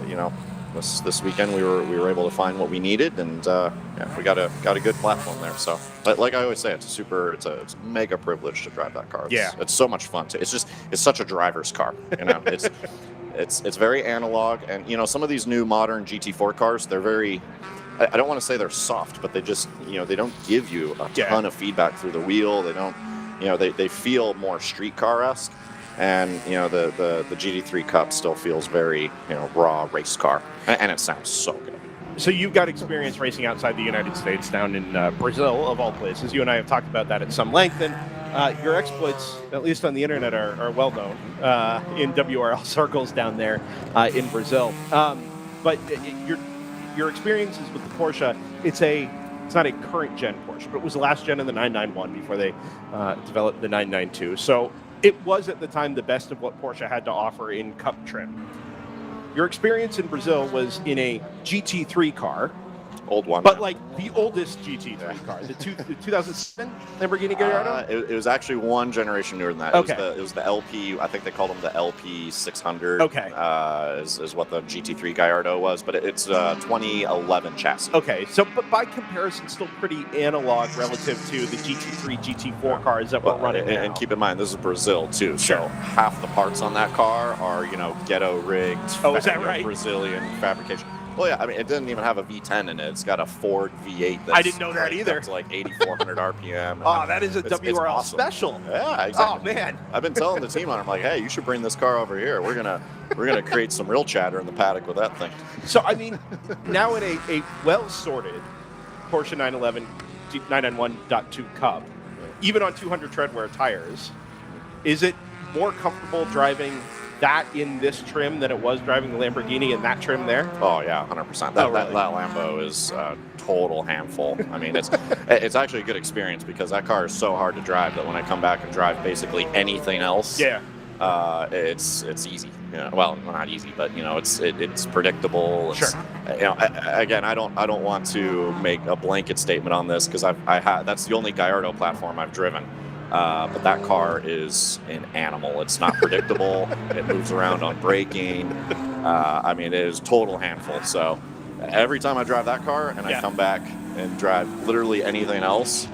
Speaker 4: you know, this weekend we were able to find what we needed, and yeah, we got a good platform there. So, but like I always say, it's a mega privilege to drive that car. It's so much fun it's such a driver's car, you know. It's very analog, and, you know, some of these new modern GT4 cars, they're very, I don't want to say they're soft, but they just, you know, they don't give you a ton of feedback through the wheel. They don't, you know, they feel more street car-esque. And, you know, the GT3 Cup still feels very, you know, raw race car. And it sounds so good.
Speaker 1: So you've got experience racing outside the United States, down in Brazil, of all places. You and I have talked about that at some length. And your exploits, at least on the internet, are well known in WRL circles down there in Brazil. But your experiences with the Porsche, it's not a current gen Porsche, but it was the last gen in the 991 before they developed the 992. So it was at the time the best of what Porsche had to offer in Cup trim. Your experience in Brazil was in a GT3 car.
Speaker 4: Old one.
Speaker 1: But like the oldest GT3 car, the 2007 Lamborghini Gallardo?
Speaker 4: It was actually one generation newer than that.
Speaker 1: Okay.
Speaker 4: It was the LP, I think they called them the LP 600.
Speaker 1: Okay.
Speaker 4: Is what the GT3 Gallardo was, but it's 2011 chassis.
Speaker 1: Okay, so but by comparison, still pretty analog relative to the GT3, GT4 cars that we're running now.
Speaker 4: And keep in mind, this is Brazil too, so half the parts on that car are, you know, ghetto rigged.
Speaker 1: Oh, is that right?
Speaker 4: Brazilian fabrication. Well, yeah, I mean, it didn't even have a V10 in it. It's got a Ford V8.
Speaker 1: I didn't know that either.
Speaker 4: It's like 8,400 RPM.
Speaker 1: Oh, that is a WRL
Speaker 4: awesome.
Speaker 1: special.
Speaker 4: Yeah, exactly.
Speaker 1: Oh, man.
Speaker 4: I've been telling the team on it, I'm like, hey, you should bring this car over here. We're gonna create some real chatter in the paddock with that thing.
Speaker 1: So, I mean, now in a well-sorted Porsche 911 991.2 Cup, even on 200 tread wear tires, Is it more comfortable driving that in this trim than it was driving the Lamborghini in that trim there?
Speaker 4: Oh yeah, 100%. That Lambo is a total handful. I mean, it's actually a good experience because that car is so hard to drive that when I come back and drive basically anything else, it's easy. You know, well, not easy, but you know, it's predictable.
Speaker 1: Sure.
Speaker 4: You know, again, I don't want to make a blanket statement on this because that's the only Gallardo platform I've driven. But that car is an animal. It's not predictable. It moves around on braking. I mean, it is total handful. So every time I drive that car and I come back and drive literally anything else,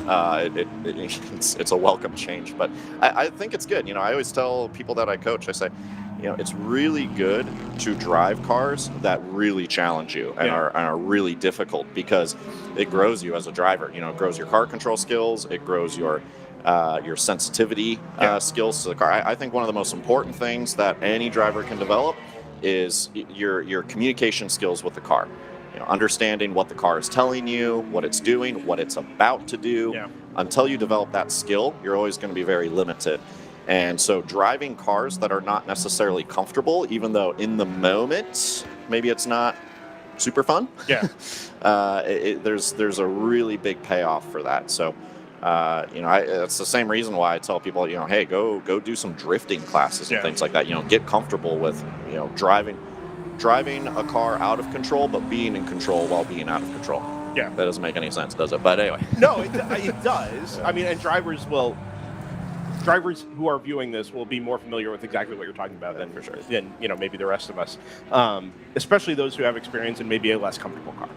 Speaker 4: it's a welcome change. But I think it's good. You know, I always tell people that I coach, I say, you know, it's really good to drive cars that really challenge you and are really difficult because it grows you as a driver. You know, it grows your car control skills. It grows your sensitivity skills to the car. I think one of the most important things that any driver can develop is your communication skills with the car. You know, understanding what the car is telling you, what it's doing, what it's about to do. Yeah. Until you develop that skill, you're always going to be very limited. And so driving cars that are not necessarily comfortable, even though in the moment maybe it's not super fun. Yeah. There's a really big payoff for that. So. You know, it's the same reason why I tell people, you know, hey, go do some drifting classes and things like that. You know, get comfortable with, you know, driving a car out of control, but being in control while being out of control. Yeah, that doesn't make any sense, does it? But anyway,
Speaker 1: no, it does. I mean, and drivers who are viewing this will be more familiar with exactly what you're talking about than you know, maybe the rest of us, especially those who have experience in maybe a less comfortable car.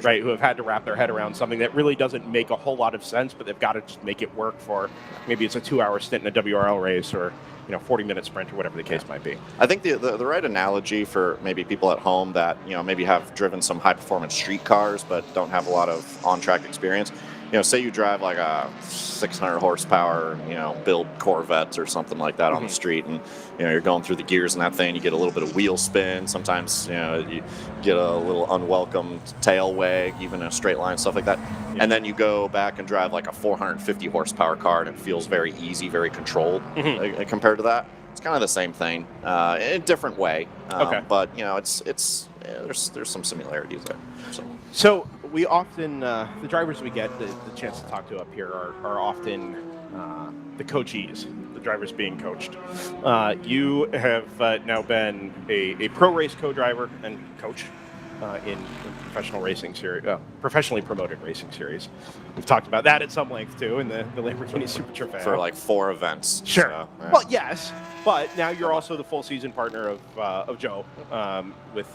Speaker 1: Right, who have had to wrap their head around something that really doesn't make a whole lot of sense, but they've got to just make it work for maybe it's a 2-hour stint in a WRL race or, you know, 40-minute sprint or whatever the case might be.
Speaker 4: I think the right analogy for maybe people at home that, you know, maybe have driven some high-performance street cars but don't have a lot of on-track experience, you know, say you drive like a 600 horsepower, you know, build Corvette or something like that on the street, and you know, you're going through the gears and that thing, you get a little bit of wheel spin, sometimes, you know, you get a little unwelcome tail wag, even in a straight line, stuff like that. And then you go back and drive like a 450 horsepower car and it feels very easy, very controlled compared to that. It's kind of the same thing in a different way. But you know, there's some similarities there.
Speaker 1: So we often, the drivers we get the chance to talk to up here are often the coachees, the drivers being coached. You have now been a pro race co-driver and coach in professional racing series, professionally promoted racing series. We've talked about that at some length too in the Lamborghini Super Trofeo.
Speaker 4: For like 4 events.
Speaker 1: Sure. So, yeah. Well, yes, but now you're also the full season partner of Joe with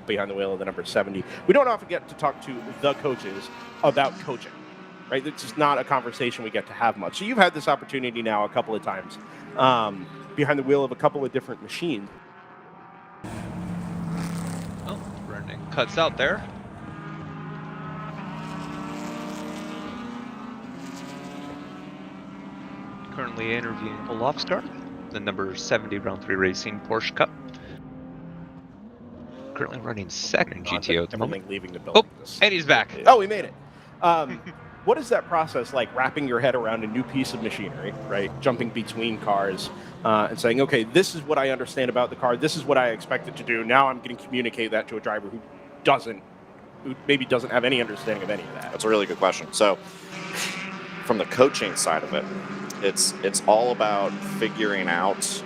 Speaker 1: behind the wheel of the number 70. We don't often get to talk to the coaches about coaching, right? It's just not a conversation we get to have much. So you've had this opportunity now a couple of times behind the wheel of a couple of different machines.
Speaker 2: Oh, Brendan cuts out there. Currently interviewing Loftsgard, the number 70 Round 3 Racing Porsche Cup. Currently running second in GTO at the moment.
Speaker 1: Leaving the building.
Speaker 2: Oh, and he's back.
Speaker 1: Oh, we made it. What is that process like, wrapping your head around a new piece of machinery, right? Jumping between cars and saying, okay, this is what I understand about the car. This is what I expect it to do. Now I'm going to communicate that to a driver who maybe doesn't have any understanding of any of that.
Speaker 4: That's a really good question. So from the coaching side of it, it's all about figuring out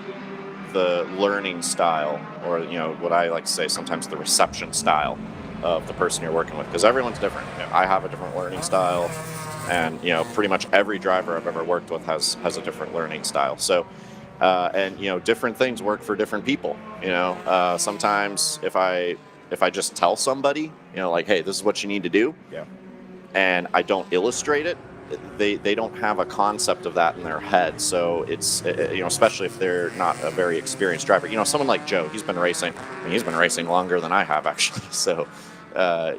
Speaker 4: the learning style, or you know, what I like to say sometimes the reception style of the person you're working with, because everyone's different. You know, I have a different learning style, and you know, pretty much every driver I've ever worked with has a different learning style. So and you know, different things work for different people. You know, sometimes if I just tell somebody, you know, like, hey, this is what you need to do, and I don't illustrate it, they don't have a concept of that in their head. So it's, you know, especially if they're not a very experienced driver. You know, someone like Joe, he's been racing longer than I have, actually. So,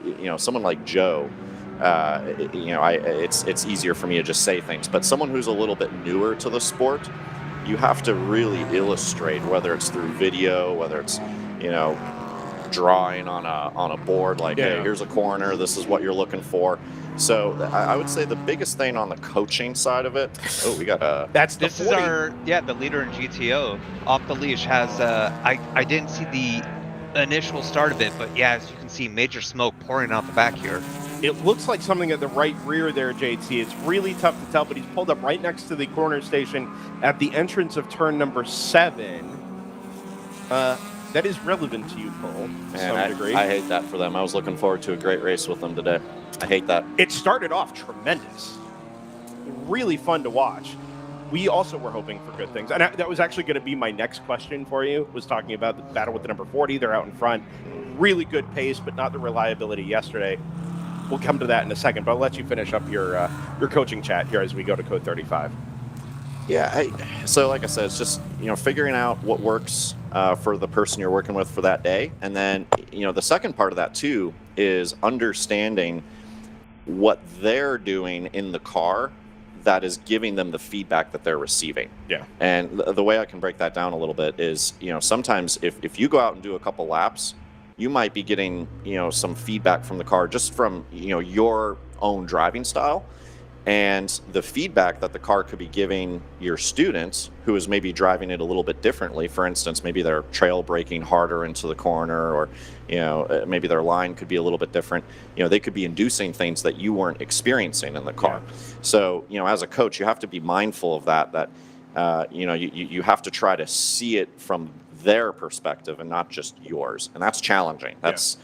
Speaker 4: you know, someone like Joe, you know, it's easier for me to just say things. But someone who's a little bit newer to the sport, you have to really illustrate, whether it's through video, whether it's, you know, drawing on a board like, hey, here's a corner, this is what you're looking for. So I would say the biggest thing on the coaching side of it. Oh, we got a.
Speaker 2: This is our the leader in GTO off the leash has I didn't see the initial start of it, but yeah, as you can see, major smoke pouring out the back here.
Speaker 1: It looks like something at the right rear there, JT. It's really tough to tell, but he's pulled up right next to the corner station at the entrance of turn number 7. That is relevant to you, Cole, to some degree.
Speaker 4: I hate that for them. I was looking forward to a great race with them today. I hate that.
Speaker 1: It started off tremendous. Really fun to watch. We also were hoping for good things. And that was actually going to be my next question for you, was talking about the battle with the number 40. They're out in front. Really good pace, but not the reliability yesterday. We'll come to that in a second, but I'll let you finish up your coaching chat here as we go to code 35.
Speaker 4: Yeah, so like I said, it's just, figuring out what works for the person you're working with for that day. And then, the second part of that too is understanding what they're doing in the car that is giving them the feedback that they're receiving.
Speaker 1: Yeah.
Speaker 4: And the way I can break that down a little bit is, sometimes if you go out and do a couple laps, you might be getting, some feedback from the car just from, your own driving style. And the feedback that the car could be giving your students who is maybe driving it a little bit differently. For instance, maybe they're trail braking harder into the corner, or, maybe their line could be a little bit different. They could be inducing things that you weren't experiencing in the car. Yeah. So, as a coach, you have to be mindful of that, you have to try to see it from their perspective and not just yours. And that's challenging. That's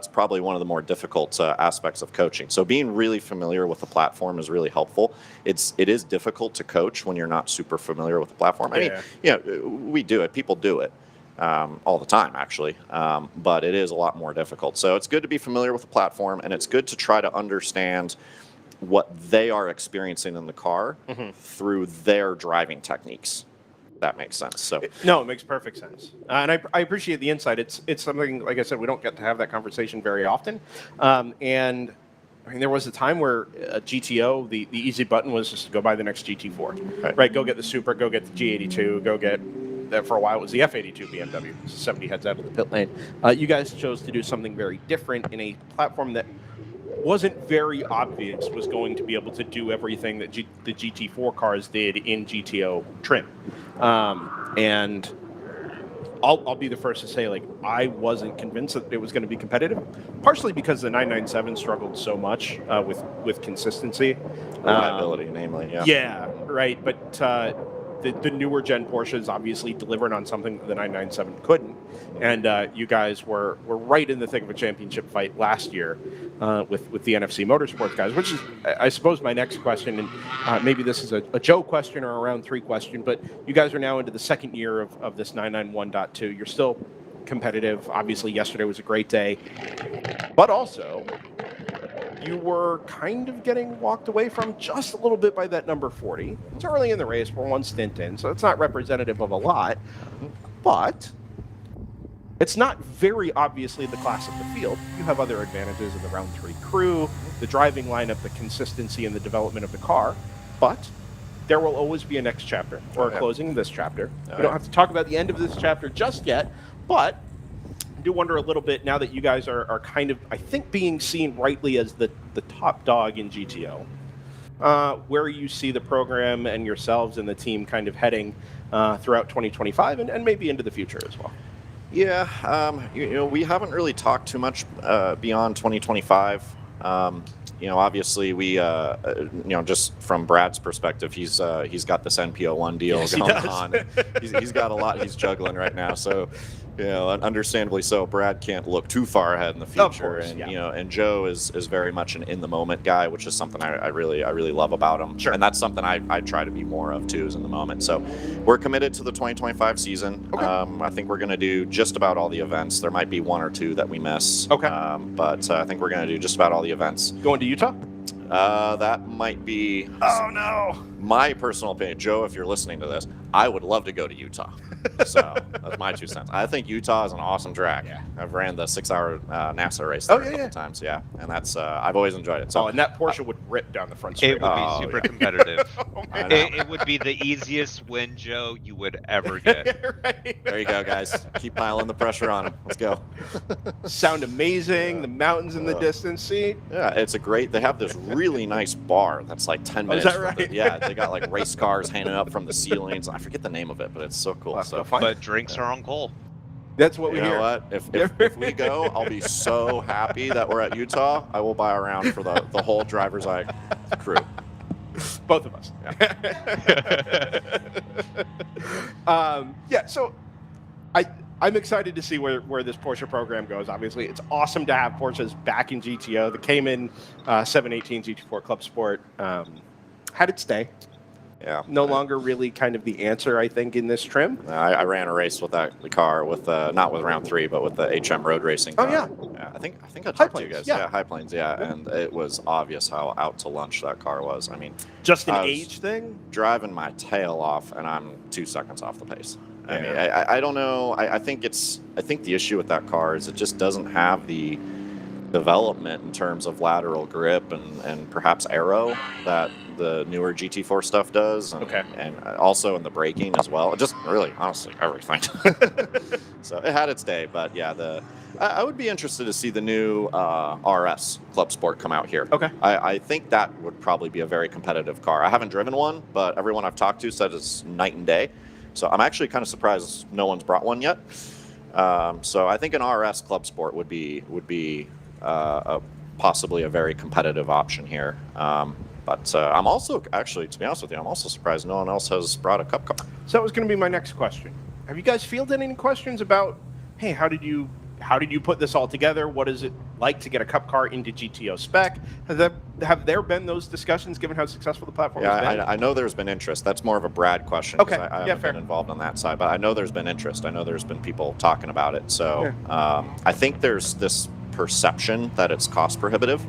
Speaker 4: probably one of the more difficult aspects of coaching. So being really familiar with the platform is really helpful. It is difficult to coach when you're not super familiar with the platform. I mean, we do it. People do it all the time, actually. But it is a lot more difficult. So it's good to be familiar with the platform, and it's good to try to understand what they are experiencing in the car through their driving techniques. That makes sense. So
Speaker 1: no, it makes perfect sense, and I appreciate the insight. It's something, like I said, we don't get to have that conversation very often. And I mean, there was a time where a GTO, the easy button was just to go buy the next GT4, right? Go get the Super, go get the G82, go get that. For a while it was the F82 BMW, 70 heads out of the pit lane. You guys chose to do something very different in a platform that wasn't very obvious was going to be able to do everything that the GT4 cars did in GTO trim. And I'll be the first to say, like, I wasn't convinced that it was going to be competitive, partially because the 997 struggled so much with consistency.
Speaker 4: Reliability, namely, yeah.
Speaker 1: Yeah, right. But the newer gen Porsches obviously delivered on something that the 997 couldn't. And you guys were right in the thick of a championship fight last year with the NFC Motorsports guys, which is, I suppose, my next question. And maybe this is a Joe question or a round 3 question, but you guys are now into the second year of this 991.2. You're still competitive. Obviously, yesterday was a great day. But also, you were kind of getting walked away from just a little bit by that number 40. It's early in the race. We're one stint in, so it's not representative of a lot. But it's not very obviously the class of the field. You have other advantages in the round 3 crew, the driving lineup, the consistency, and the development of the car. But there will always be a next chapter, or a closing of this chapter. We don't have to talk about the end of this chapter just yet, but I do wonder a little bit, now that you guys are kind of, I think, being seen rightly as the top dog in GTO, where you see the program and yourselves and the team kind of heading throughout 2025 and maybe into the future as well.
Speaker 4: Yeah, we haven't really talked too much beyond 2025. Obviously we, just from Brad's perspective, he's got this NPO1 deal going on. He's got a lot he's juggling right now. So, understandably so, Brad can't look too far ahead in the future.
Speaker 1: Of course,
Speaker 4: and and Joe is very much an in the moment guy, which is something I really love about him.
Speaker 1: Sure.
Speaker 4: And that's something I try to be more of too, is in the moment. So we're committed to the 2025 season.
Speaker 1: Okay.
Speaker 4: I think we're going to do just about all the events. There might be 1 or 2 that we miss.
Speaker 1: Okay.
Speaker 4: But I think we're going to do just about all the events.
Speaker 1: Going to Utah?
Speaker 4: That might be.
Speaker 1: Oh no!
Speaker 4: my personal opinion, Joe, if you're listening to this, I would love to go to Utah. So that's my 2 cents. I think Utah is an awesome track.
Speaker 1: Yeah.
Speaker 4: I've ran the 6-hour NASA race there
Speaker 1: Oh, yeah,
Speaker 4: a couple
Speaker 1: yeah.
Speaker 4: times, yeah, and that's I've always enjoyed it. So
Speaker 1: Oh, and that Porsche would rip down the front straight.
Speaker 2: It would be
Speaker 4: Oh,
Speaker 2: super
Speaker 4: yeah.
Speaker 2: competitive.
Speaker 1: Oh,
Speaker 4: I
Speaker 1: man.
Speaker 4: know.
Speaker 2: It would be the easiest win, Joe, you would ever get.
Speaker 1: Right.
Speaker 4: There you go, guys. Keep piling the pressure on them. Let's go.
Speaker 1: Sound amazing.
Speaker 4: Yeah.
Speaker 1: The mountains in the
Speaker 4: Yeah.
Speaker 1: distance. See,
Speaker 4: Yeah, it's a great. They have this really nice bar that's like 10
Speaker 1: Oh, is
Speaker 4: minutes.
Speaker 1: that
Speaker 4: from
Speaker 1: right?
Speaker 4: yeah, they got like race cars hanging up from the ceilings. I forget the name of it, but it's so cool.
Speaker 1: We'll have to
Speaker 4: So
Speaker 1: go find
Speaker 2: But drinks are on coal.
Speaker 1: that's what we
Speaker 4: you know
Speaker 1: hear.
Speaker 4: what? If we go, I'll be so happy that we're at Utah. I will buy a round for the whole DriversEye crew.
Speaker 1: Both of us. Yeah. So I'm excited to see where this Porsche program goes. Obviously, it's awesome to have Porsches back in GTO. The Cayman 718 GT4 Club Sport had its day.
Speaker 4: Yeah.
Speaker 1: No longer really kind of the answer, I think, in this trim.
Speaker 4: I ran a race with that car with not with round 3, but with the HM road racing car.
Speaker 1: Oh, yeah.
Speaker 4: I think I
Speaker 1: High
Speaker 4: talked to you
Speaker 1: Plains,
Speaker 4: guys.
Speaker 1: yeah.
Speaker 4: High Plains, yeah, and it was obvious how out to lunch that car was. I mean,
Speaker 1: Just an
Speaker 4: I was
Speaker 1: age thing.
Speaker 4: driving my tail off, and I'm 2 seconds off the pace. I mean,
Speaker 1: Yeah.
Speaker 4: I don't know. I think the issue with that car is it just doesn't have the development in terms of lateral grip and perhaps aero that the newer GT4 stuff does. And,
Speaker 1: Okay.
Speaker 4: And also in the braking as well. Just really, honestly, everything. So it had its day, but yeah, I would be interested to see the new RS Club Sport come out here.
Speaker 1: Okay.
Speaker 4: I think that would probably be a very competitive car. I haven't driven one, but everyone I've talked to said it's night and day. So I'm actually kind of surprised no one's brought one yet. So I think an RS Club Sport would be possibly a very competitive option here. But I'm also, actually, to be honest with you, I'm also surprised no one else has brought a cup car.
Speaker 1: So that was going to be my next question. Have you guys fielded any questions about, hey, how did you put this all together? What is it like to get a cup car into GTO spec? Have there been those discussions given how successful the platform has been?
Speaker 4: I know there's been interest. That's more of a Brad question.
Speaker 1: Okay,
Speaker 4: I
Speaker 1: yeah,
Speaker 4: haven't
Speaker 1: fair.
Speaker 4: been involved on that side, but I know there's been interest. I know there's been people talking about it. So I think there's this perception that it's cost prohibitive.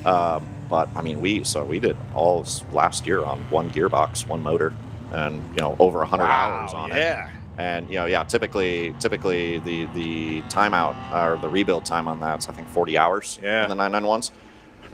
Speaker 4: But I mean, we did all last year on one gearbox, one motor, and over 100 hours on it.
Speaker 1: Yeah.
Speaker 4: And typically the timeout or the rebuild time on that's I think 40 hours.
Speaker 1: Yeah.
Speaker 4: In the 991s.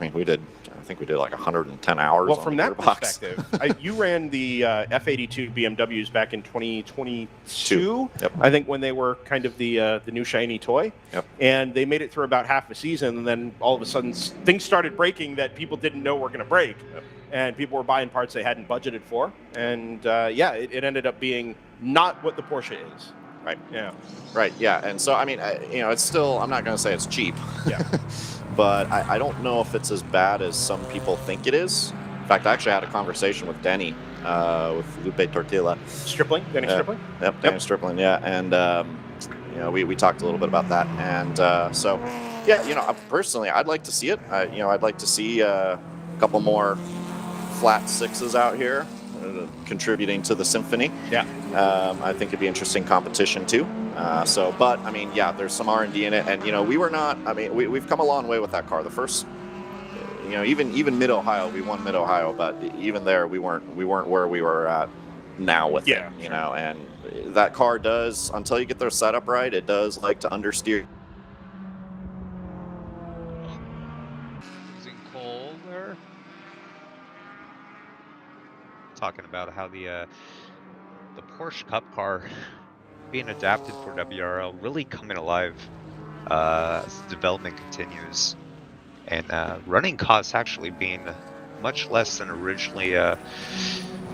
Speaker 4: I mean, I think we did like 110 hours.
Speaker 1: Well,
Speaker 4: on
Speaker 1: from
Speaker 4: the
Speaker 1: that
Speaker 4: gearbox.
Speaker 1: perspective, you ran the F82 BMWs back in 2022.
Speaker 4: Yep.
Speaker 1: I think when they were kind of the new shiny toy.
Speaker 4: Yep.
Speaker 1: And they made it through about half a season, and then all of a sudden things started breaking that people didn't know were going to break.
Speaker 4: Yep.
Speaker 1: And people were buying parts they hadn't budgeted for. And it ended up being not what the Porsche is.
Speaker 4: Right.
Speaker 1: Yeah.
Speaker 4: Right. Yeah. And so I mean, it's still. I'm not going to say it's cheap.
Speaker 1: Yeah.
Speaker 4: But I don't know if it's as bad as some people think it is. In fact, I actually had a conversation with Denny, with Lupe Tortilla.
Speaker 1: Stripling? Denny Stripling?
Speaker 4: Yep, Denny Stripling, yeah. And, we talked a little bit about that. And so, yeah, personally, I'd like to see it. I'd like to see a couple more flat sixes out here contributing to the symphony.
Speaker 1: Yeah.
Speaker 4: I think it'd be interesting competition, too. But I mean, yeah, there's some R&D in it, and we were not. I mean, we've come a long way with that car. The first, even Mid Ohio, we won Mid Ohio, but even there, we weren't where we were at now with it. And that car does, until you get their setup right, it does like to understeer.
Speaker 2: Losing coal there. Talking about how the Porsche Cup car being adapted for WRL really coming alive as development continues, and running costs actually being much less than originally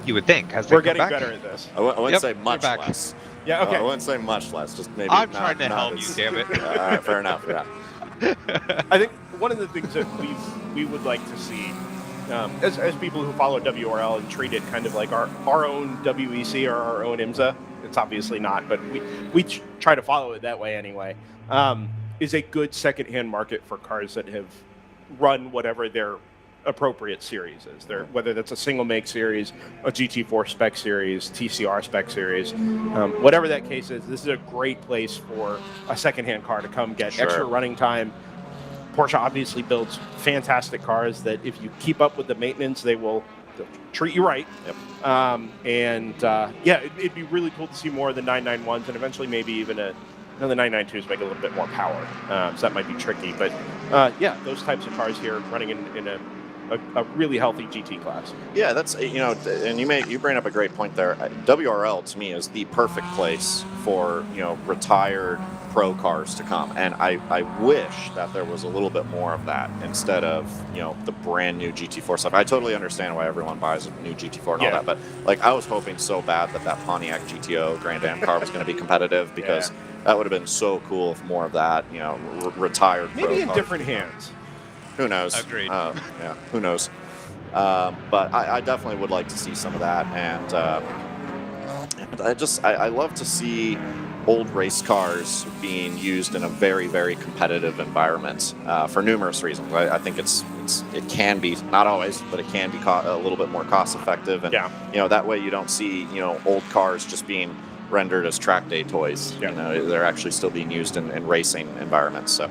Speaker 2: you would think. As
Speaker 1: We're
Speaker 2: they come
Speaker 1: getting
Speaker 2: back.
Speaker 1: better at this.
Speaker 4: I wouldn't
Speaker 2: Yep,
Speaker 4: say
Speaker 2: we're
Speaker 4: much
Speaker 2: back.
Speaker 4: less.
Speaker 1: Yeah, okay.
Speaker 4: I wouldn't say much less. Just maybe.
Speaker 2: I'm
Speaker 4: not-
Speaker 2: trying to
Speaker 4: not
Speaker 2: help you,
Speaker 4: as-
Speaker 2: damn it.
Speaker 4: All right, fair enough. Yeah.
Speaker 1: I think one of the things that we would like to see, as people who follow WRL and treat it kind of like our own WEC or our own IMSA, it's obviously not, but we try to follow it that way anyway, is a good secondhand market for cars that have run whatever their appropriate series is. Whether that's a single make series, a GT4 spec series, TCR spec series, whatever that case is, this is a great place for a secondhand car to come get
Speaker 4: Sure.
Speaker 1: extra running time. Porsche obviously builds fantastic cars that if you keep up with the maintenance, they will they'll treat you right.
Speaker 4: Yep.
Speaker 1: Yeah, it'd be really cool to see more of the 991s and eventually maybe even the 992s make a little bit more power. So that might be tricky. But yeah, those types of cars here running in a really healthy GT class.
Speaker 4: Yeah, that's, and you bring up a great point there. WRL to me is the perfect place for retired pro cars to come, and I wish that there was a little bit more of that instead of the brand new GT4 stuff. I totally understand why everyone buys a new GT4 and all that, but like I was hoping so bad that Pontiac GTO Grand Am car was going to be competitive because that would have been so cool if more of that retired
Speaker 1: maybe
Speaker 4: pro
Speaker 1: in
Speaker 4: cars.
Speaker 1: Different hands.
Speaker 4: Who knows?
Speaker 2: Agreed.
Speaker 4: Yeah, who knows? But I definitely would like to see some of that, and I love to see old race cars being used in a very, very competitive environment for numerous reasons. I think it can be, not always, but it can be a little bit more cost effective, and that way you don't see old cars just being rendered as track day toys.
Speaker 1: Yeah.
Speaker 4: They're actually still being used in racing environments. So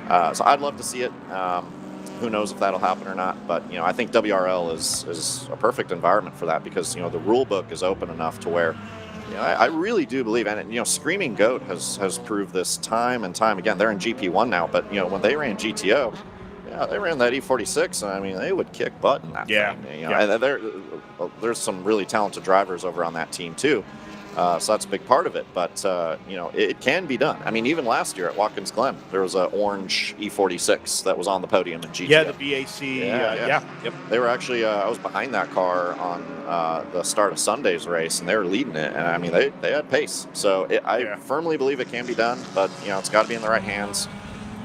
Speaker 4: I'd love to see it. Who knows if that'll happen or not? But I think WRL is a perfect environment for that because the rule book is open enough to where I really do believe, and Screaming Goat has proved this time and time again. They're in GP1 now, but when they ran GTO, they ran that E46, and I mean they would kick butt in that thing. And there's some really talented drivers over on that team too. So that's a big part of it, but it can be done. I mean, even last year at Watkins Glen, there was an orange E46 that was on the podium in GTO.
Speaker 1: Yeah, the BAC. Yep.
Speaker 4: They were actually, I was behind that car on the start of Sunday's race, and they were leading it, and I mean, they had pace. So I firmly believe it can be done, but it's got to be in the right hands.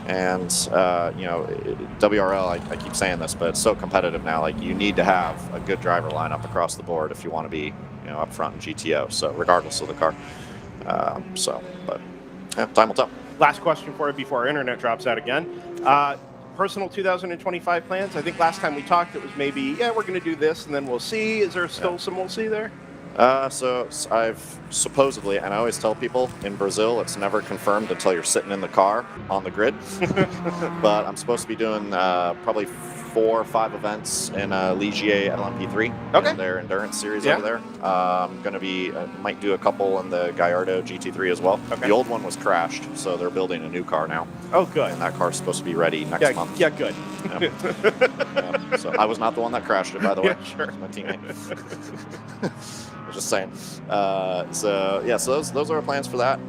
Speaker 4: And WRL, I keep saying this, but it's so competitive now. Like you need to have a good driver lineup across the board if you want to be up front in GTO. So regardless of the car, time will tell.
Speaker 1: Last question for you before our internet drops out again. Personal 2025 plans. I think last time we talked, it was maybe we're going to do this and then we'll see. Is there still some we'll see there?
Speaker 4: So I've supposedly, and I always tell people in Brazil, it's never confirmed until you're sitting in the car on the grid. But I'm supposed to be doing probably 4 or 5 events in Ligier LMP3, in their endurance series over there. I'm going to be, might do a couple in the Gallardo GT3 as well. The old one was crashed, so they're building a new car now. Oh, good. And that car's supposed to be ready next month.
Speaker 1: Yeah, good.
Speaker 4: So I was not the one that crashed it, by the way.
Speaker 1: Sure.
Speaker 4: It was my teammate. Just saying. So those are our plans for that.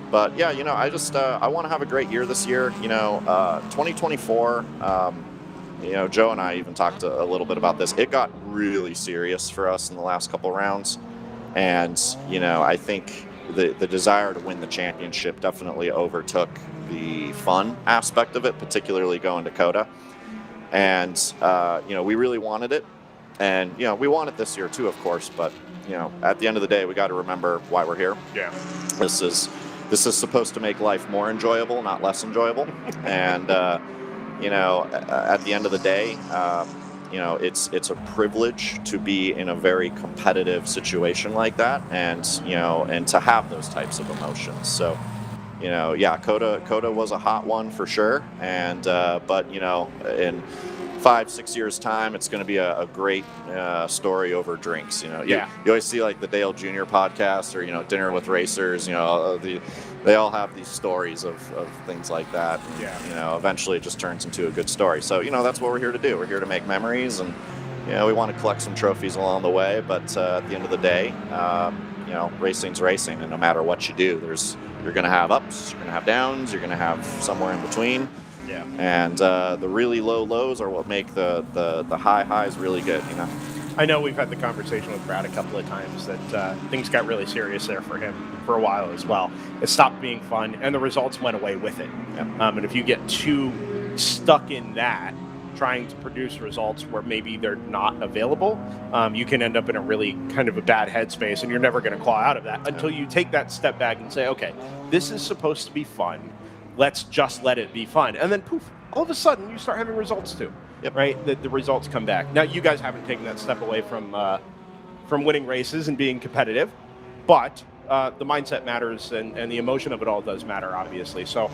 Speaker 4: But yeah, I want to have a great year this year. 2024. Joe and I even talked a little bit about this. It got really serious for us in the last couple rounds, and I think the desire to win the championship definitely overtook the fun aspect of it, particularly going to COTA. And we really wanted it, and we want it this year too, of course. But at the end of the day, we got to remember why we're here.
Speaker 1: Yeah.
Speaker 4: This is supposed to make life more enjoyable, not less enjoyable. And at the end of the day, it's a privilege to be in a very competitive situation like that, and to have those types of emotions. So, COTA was a hot one for sure, and but in 5-6 years time, it's going to be a great story over drinks. You always see like the Dale Jr. podcast or Dinner with Racers. They all have these stories of things like that. And, eventually it just turns into a good story. So that's what we're here to do. We're here to make memories, and we want to collect some trophies along the way. But at the end of the day, racing's racing, and no matter what you do, you're going to have ups, you're going to have downs, you're going to have somewhere in between.
Speaker 1: Yeah.
Speaker 4: And the really low lows are what make the high highs really good,
Speaker 1: I know we've had the conversation with Brad a couple of times that things got really serious there for him for a while as well. It stopped being fun, and the results went away with it.
Speaker 4: Yeah.
Speaker 1: And if you get too stuck in that, trying to produce results where maybe they're not available, you can end up in a really kind of a bad headspace, and you're never going to claw out of that until you take that step back and say, okay, this is supposed to be fun. Let's just let it be fun. And then poof, all of a sudden you start having results too.
Speaker 4: Yep.
Speaker 1: Right? The results come back. Now, you guys haven't taken that step away from winning races and being competitive, but the mindset matters, and the emotion of it all does matter, obviously. So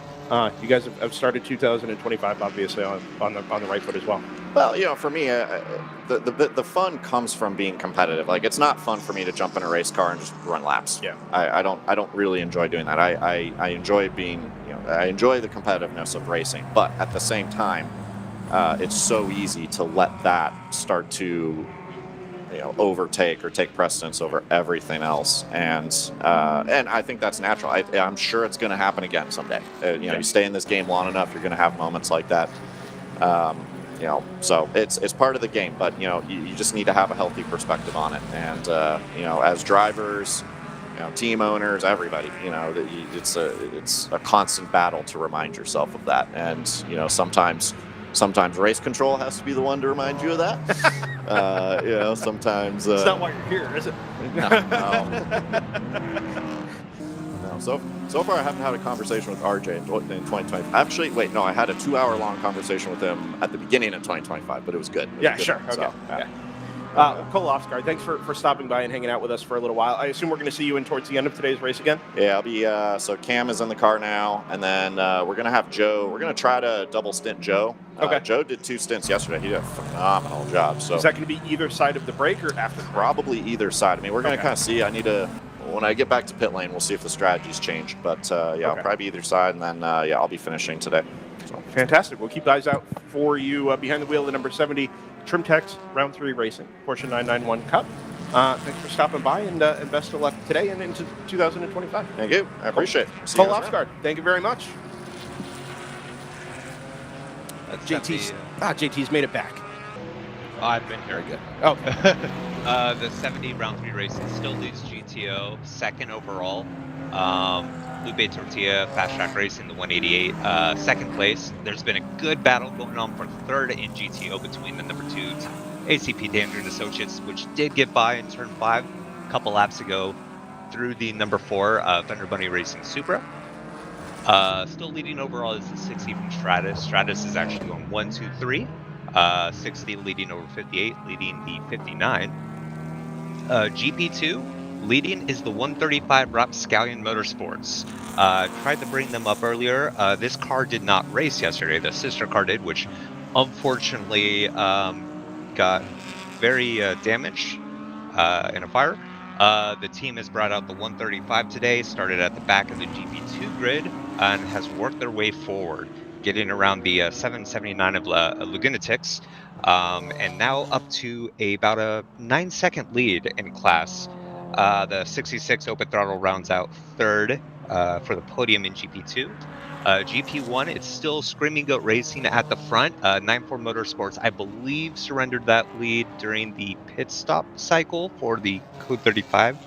Speaker 1: you guys have started 2025, obviously, on the right foot as well.
Speaker 4: Well, you know, for me, the fun comes from being competitive. Like, it's not fun for me to jump in a race car and just run laps.
Speaker 1: Yeah.
Speaker 4: I don't really enjoy doing that. I enjoy being, you know, I enjoy the competitiveness of racing, but at the same time, it's so easy to let that start to, you know, overtake or take precedence over everything else, and I think that's natural. I'm sure it's going to happen again someday. You know, you stay in this game long enough, you're going to have moments like that. You know, so it's part of the game, but you know, you just need to have a healthy perspective on it, and you know, as drivers, you know, team owners, everybody, you know, it's a constant battle to remind yourself of that, and you know, sometimes race control has to be the one to remind you of that. You know, sometimes
Speaker 1: It's not why you're here, is it?
Speaker 4: No. So far, I haven't had a conversation with RJ in 2020. Actually, wait, no, I had a 2-hour-long conversation with him at the beginning of 2025, but it was good. It was
Speaker 1: Yeah,
Speaker 4: good.
Speaker 1: sure.
Speaker 4: So,
Speaker 1: Okay.
Speaker 4: yeah.
Speaker 1: Loftsgard, thanks for stopping by and hanging out with us for a little while. I assume we're going to see you in towards the end of today's race again?
Speaker 4: Yeah, I'll be, so Cam is in the car now, and then we're going to have Joe. We're going to try to double stint Joe.
Speaker 1: Okay.
Speaker 4: Joe did 2 stints yesterday. He did a phenomenal job. So
Speaker 1: Is that going to be either side of the break or after?
Speaker 4: probably either side. I mean, we're going to
Speaker 1: Okay.
Speaker 4: kind of see. When I get back to pit lane, we'll see if the strategy's changed. But yeah,
Speaker 1: Okay.
Speaker 4: I'll probably be either side, and then yeah, I'll be finishing today. So.
Speaker 1: Fantastic. We'll keep eyes out for you behind the wheel of the number 70 Trimtex Round 3 Racing, Porsche 991 Cup. Thanks for stopping by, and best of luck today and into 2025.
Speaker 4: Thank you. I appreciate it. See you
Speaker 1: Cole
Speaker 4: guys
Speaker 1: Loftsgard, thank you very much.
Speaker 2: That's
Speaker 1: JT's made it back.
Speaker 2: I've been
Speaker 1: Very
Speaker 2: here.
Speaker 1: good. Okay.
Speaker 2: The 70 round 3 racing still leads GTO, second overall. Lupe Tortilla, Fast Track Racing, the 188, second place. There's been a good battle going on for third in GTO between the number 2 ACP Danger and Associates, which did get by in turn 5 a couple laps ago through the number 4 Thunder Bunny Racing Supra. Still leading overall is the 60 from Stratus. Stratus is actually going 1, 2, 3. 60 leading over 58, leading the 59. GP2 leading is the 135 Rapscallion Motorsports. Tried to bring them up earlier. This car did not race yesterday. The sister car did, which unfortunately got very damaged in a fire. The team has brought out the 135 today, started at the back of the GP2 grid, and has worked their way forward, getting around the 779 of Lagunatix, and now up to about a 9-second lead in class. The 66 open throttle rounds out third for the podium in GP2. GP1, it's still Screaming Goat Racing at the front. 94 Motorsports, I believe, surrendered that lead during the pit stop cycle for the Code 35.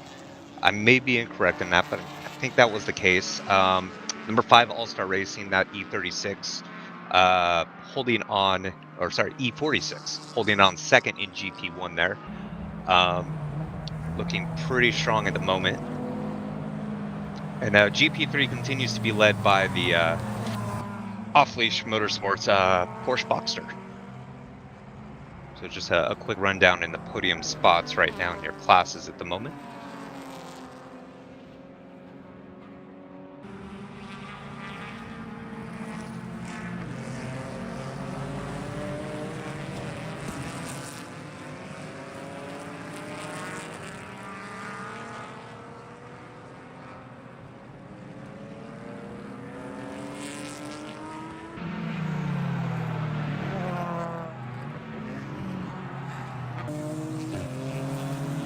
Speaker 2: I may be incorrect in that, but I think that was the case. Number 5 All-Star Racing, that E36, holding on, or sorry, E46, holding on second in GP1 there. Looking pretty strong at the moment. And GP3 continues to be led by the off-leash Motorsports Porsche Boxster. So just a quick rundown in the podium spots right now in your classes at the moment.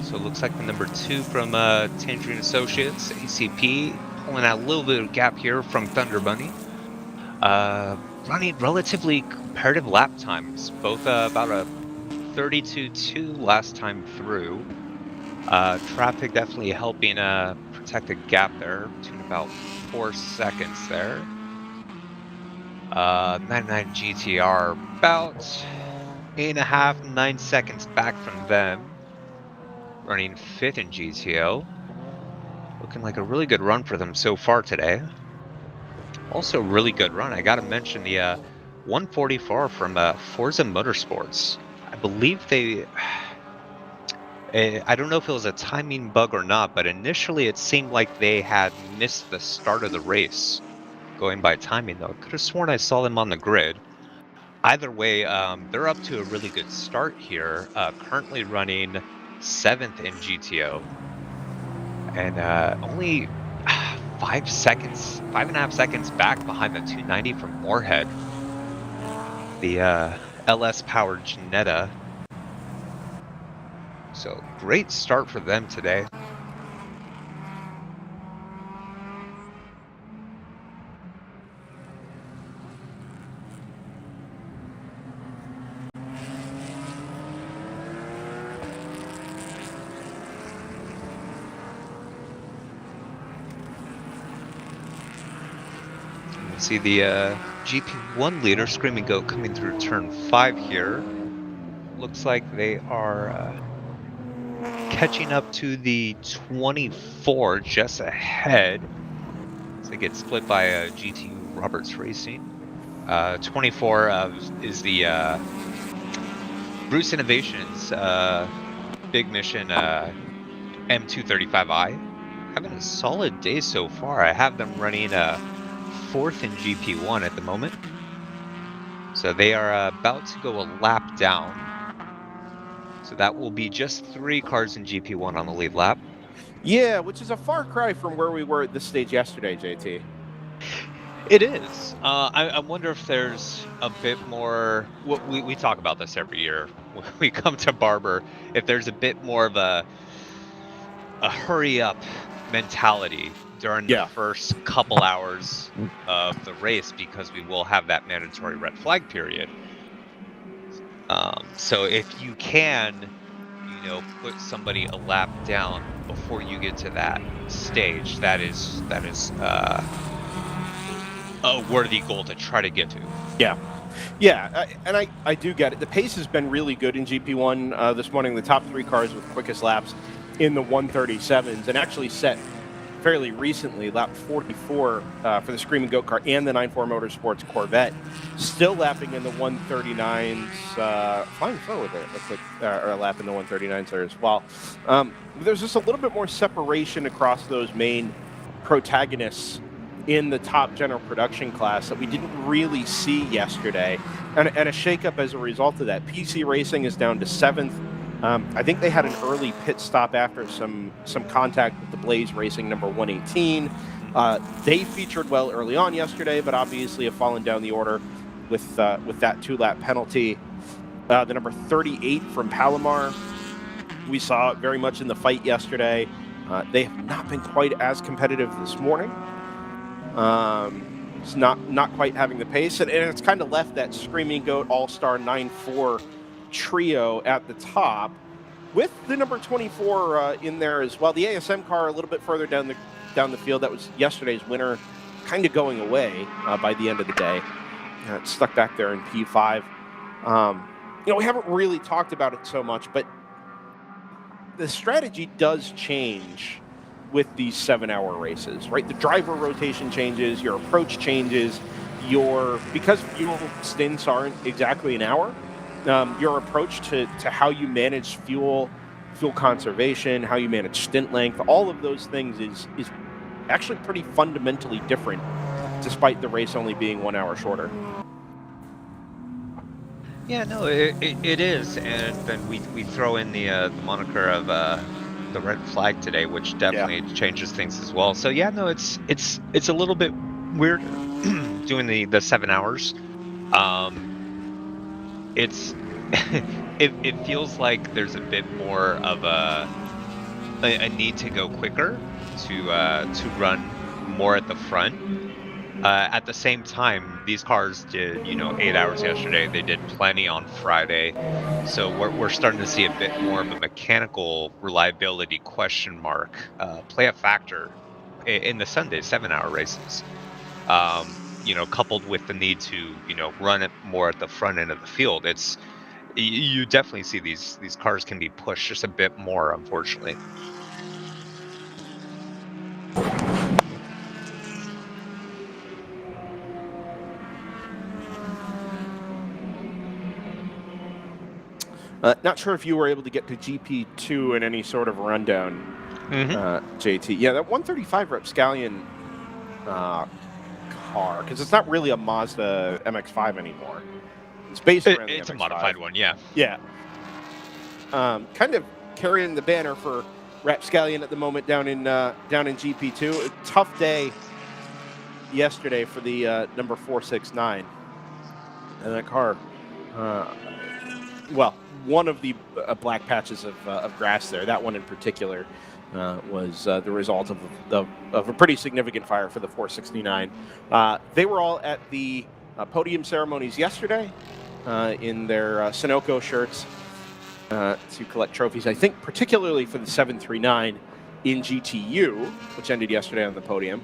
Speaker 2: So it looks like the number 2 from Tangerine Associates, ACP, pulling out a little bit of gap here from Thunder Bunny. Running relatively comparative lap times, both about a 32.2 last time through. Traffic definitely helping protect a gap there, between about 4 seconds there. 99 GTR, about 8.5, 9 seconds back from them. Running 5th in GTO. Looking like a really good run for them so far today. Also really good run. I gotta mention the 144 from Forza Motorsports. I believe they... I don't know if it was a timing bug or not, but initially it seemed like they had missed the start of the race. Going by timing though. I could have sworn I saw them on the grid. either way, they're up to a really good start here. Currently running 7th in GTO, and only 5.5 seconds back behind the 290 from Moorhead, the LS-powered Jetta. So great start for them today. See the GP1 leader, Screaming Goat, coming through turn 5 here. Looks like they are catching up to the 24 just ahead. So they get split by GT Roberts Racing. 24 is the Bruce Innovations Big Mission M235i. Having a solid day so far. I have them running 4th in GP1 at the moment. So they are about to go a lap down. So that will be just 3 cars in GP1 on the lead lap.
Speaker 1: Yeah, which is a far cry from where we were at this stage yesterday, JT.
Speaker 2: It is. I wonder if there's a bit more. We talk about this every year when we come to Barber. If there's a bit more of a hurry up mentality during the first couple hours of the race, because we will have that mandatory red flag period. So if you can, put somebody a lap down before you get to that stage, that is a worthy goal to try to get to.
Speaker 1: Yeah, and I do get it. The pace has been really good in GP1 this morning. The top 3 cars with quickest laps in the 137s, and actually set fairly recently, lap 44 for the Screaming Goat car and the 94 Motorsports Corvette, still lapping in the 139s, flying forward there, or a lap in the 139s there as well. There's just a little bit more separation across those main protagonists in the top general production class that we didn't really see yesterday, and a shakeup as a result of that. PC Racing is down to 7th. I think they had an early pit stop after some contact with the Blaze Racing number 118. They featured well early on yesterday, but obviously have fallen down the order with that 2-lap penalty. The number 38 from Palomar, we saw it very much in the fight yesterday. They have not been quite as competitive this morning. It's not quite having the pace, and it's kind of left that Screaming Goat All-Star 9-4 trio at the top, with the number 24 in there as well. The ASM car a little bit further down the field. That was yesterday's winner, kind of going away by the end of the day. It's stuck back there in P5. We haven't really talked about it so much, but the strategy does change with these 7-hour races, right? The driver rotation changes, your approach changes, because fuel stints aren't exactly an hour. Your approach to how you manage fuel conservation, how you manage stint length, all of those things is actually pretty fundamentally different, despite the race only being 1 hour shorter.
Speaker 2: Yeah, no, it is, and then we throw in the moniker of the red flag today, which definitely changes things as well. So yeah, no, it's a little bit weird doing the 7 hours. It feels like there's a bit more of a need to go quicker, to run more at the front. At the same time, these cars did 8 hours yesterday. They did plenty on Friday, so we're starting to see a bit more of a mechanical reliability question mark play a factor in the Sunday 7-hour races. Coupled with the need to run it more at the front end of the field, you definitely see these cars can be pushed just a bit more, unfortunately.
Speaker 1: Not sure if you were able to get to GP2 in any sort of rundown, JT. Yeah, that 135 Rapscallion car, because it's not really a Mazda MX-5 anymore. It's based around the
Speaker 2: It's a
Speaker 1: MX-5.
Speaker 2: modified one, yeah.
Speaker 1: Yeah. Kind of carrying the banner for Rapscallion at the moment down in GP2. A tough day yesterday for the number 469. And that car, well, one of the black patches of grass there, that one in particular, was the result of a pretty significant fire for the 469. They were all at the podium ceremonies yesterday in their Sunoco shirts to collect trophies, I think particularly for the 739 in GTU, which ended yesterday on the podium.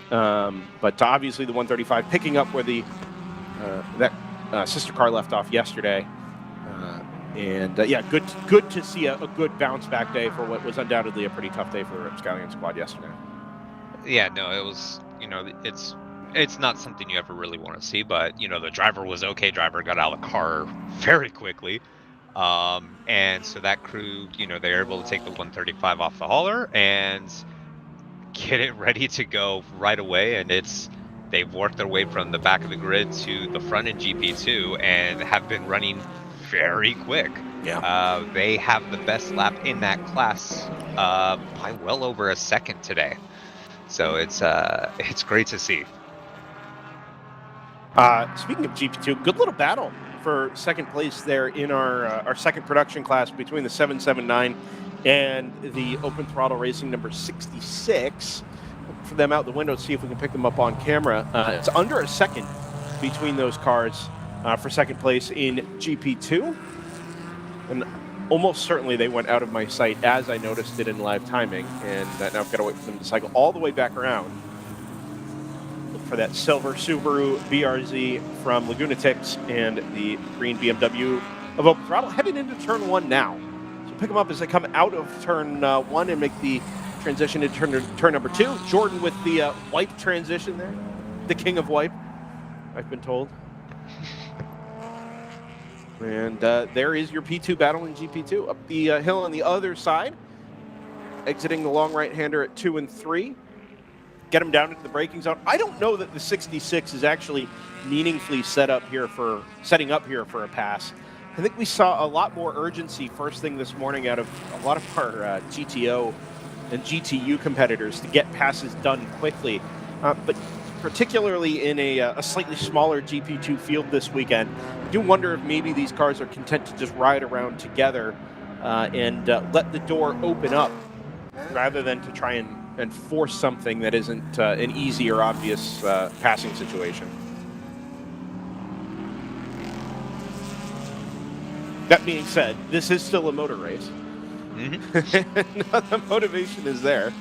Speaker 1: But obviously the 135 picking up where the that sister car left off yesterday. Yeah, good to see a good bounce back day for what was undoubtedly a pretty tough day for the Rapscallion squad yesterday.
Speaker 2: Yeah, no, it was, it's not something you ever really want to see, but, the driver was okay. Driver got out of the car very quickly. And so that crew, they were able to take the 135 off the hauler and get it ready to go right away. And they've worked their way from the back of the grid to the front in GP2 and have been running very quick.
Speaker 1: Yeah.
Speaker 2: They have the best lap in that class by well over a second today. So it's great to see.
Speaker 1: Speaking of GP2, good little battle for second place there in our second production class between the 779 and the open throttle racing number 66. For them out the window, see if we can pick them up on camera. It's under a second between those cars for second place in GP2. And almost certainly they went out of my sight as I noticed it in live timing. And now I've got to wait for them to cycle all the way back around. Look for that silver Subaru BRZ from Laguna Tix and the green BMW of open throttle heading into turn one now. So pick them up as they come out of turn one and make the transition into turn number two. Jordan with the wipe transition there. The king of wipe, I've been told. And there is your P2 battle in GP2. Up the hill on the other side. Exiting the long right-hander at 2 and 3. Get him down into the braking zone. I don't know that the 66 is actually meaningfully setting up here for a pass. I think we saw a lot more urgency first thing this morning out of a lot of our GTO and GTU competitors to get passes done quickly. But particularly in a slightly smaller GP2 field this weekend, I do wonder if maybe these cars are content to just ride around together and let the door open up rather than to try and force something that isn't an easy or obvious passing situation. That being said, this is still a motor race. Mm-hmm. The motivation is there.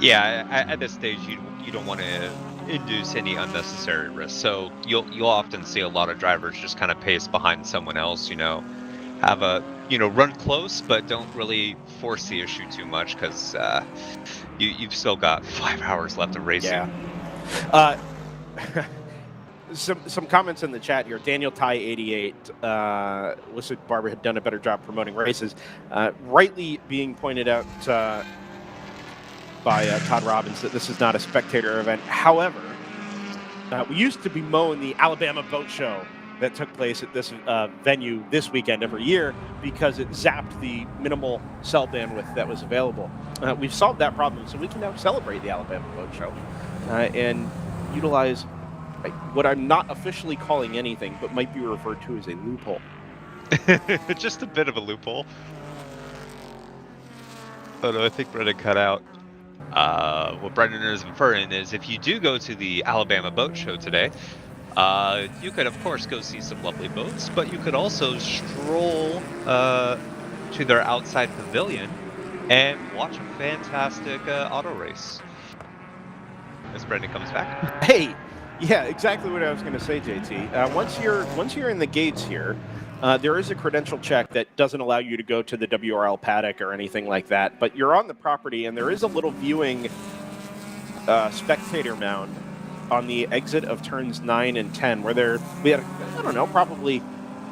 Speaker 2: Yeah, at this stage, you don't want to induce any unnecessary risk. So you'll often see a lot of drivers just kind of pace behind someone else. Have a run close, but don't really force the issue too much because you've still got 5 hours left of racing.
Speaker 1: Yeah. Some comments in the chat here. Daniel Ty 88 listed Barber had done a better job promoting races. Rightly being pointed out by Todd Robbins that this is not a spectator event. However, we used to be mowing the Alabama Boat Show that took place at this venue this weekend every year because it zapped the minimal cell bandwidth that was available. We've solved that problem, so we can now celebrate the Alabama Boat Show and utilize what I'm not officially calling anything, but might be referred to as a loophole.
Speaker 2: Just a bit of a loophole. Oh no, I think Brendan cut out. What Brendan is inferring is if you do go to the Alabama Boat Show today, you could of course go see some lovely boats, but you could also stroll to their outside pavilion and watch a fantastic auto race. As Brendan comes back.
Speaker 1: Hey! Yeah, exactly what I was going to say, JT. Once you're in the gates here, there is a credential check that doesn't allow you to go to the WRL paddock or anything like that. But you're on the property, and there is a little viewing spectator mound on the exit of turns 9 and 10, where we had, I don't know, probably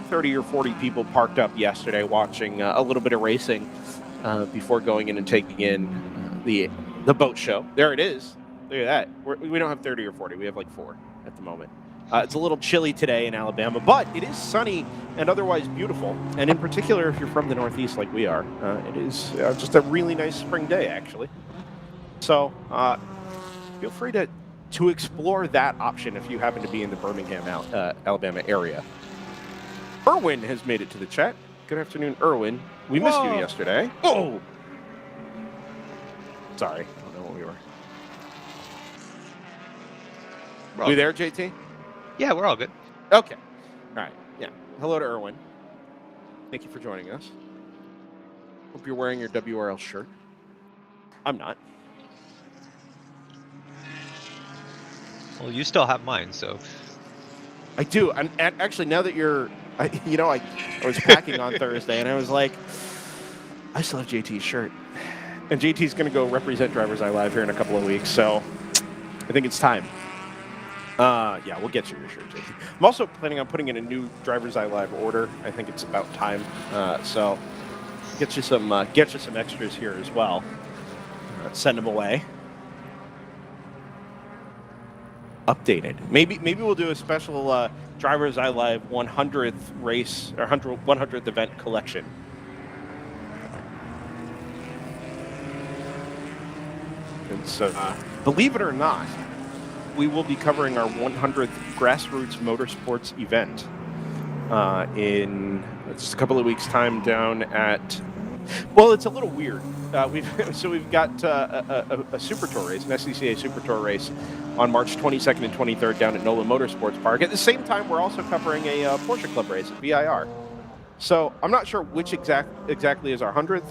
Speaker 1: 30 or 40 people parked up yesterday watching a little bit of racing before going in and taking in the boat show. There it is. Look at that. We don't have 30 or 40. We have like 4 at the moment. It's a little chilly today in Alabama, but it is sunny and otherwise beautiful. And in particular, if you're from the Northeast like we are, it is just a really nice spring day, actually. So feel free to explore that option if you happen to be in the Birmingham, Alabama area. Erwin has made it to the chat. Good afternoon, Erwin. We missed you yesterday. Oh! Sorry. I don't know what we were. You there, JT?
Speaker 2: Yeah, we're all good.
Speaker 1: Okay. All right. Yeah. Hello to Erwin. Thank you for joining us. Hope you're wearing your WRL shirt. I'm not.
Speaker 2: Well, you still have mine, so.
Speaker 1: I do. And actually, now that you're, I was packing on Thursday, and I was like, I still have JT's shirt. And JT's going to go represent DriversEye Live here in a couple of weeks, so I think it's time. Yeah, we'll get you your shirt, JT. I'm also planning on putting in a new DriversEye Live order. I think it's about time. So get you some extras here as well. Send them away. Updated. Maybe we'll do a special DriversEye Live 100th race or 100th event collection. And so, believe it or not, we will be covering our 100th Grassroots Motorsports event in just a couple of weeks' time down at. Well, it's a little weird. We've got a Super Tour race, an SCCA Super Tour race, on March 22nd and 23rd down at NOLA Motorsports Park. At the same time, we're also covering a Porsche Club race at VIR. So I'm not sure which exactly is our 100th,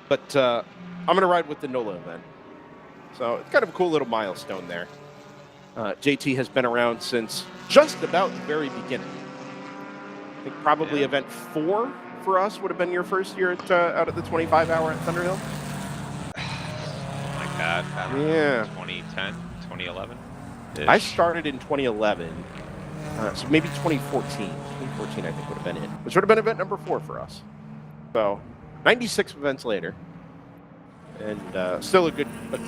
Speaker 1: but I'm going to ride with the NOLA event. So it's kind of a cool little milestone there. JT has been around since just about the very beginning. I think probably event 4 for us would have been your first year at, out at the 25-hour at Thunderhill.
Speaker 2: Like that.
Speaker 1: Yeah.
Speaker 2: 2010, 2011.
Speaker 1: I started in 2011, so maybe 2014. 2014, I think, would have been it, which would have been event number 4 for us. So 96 events later. And still a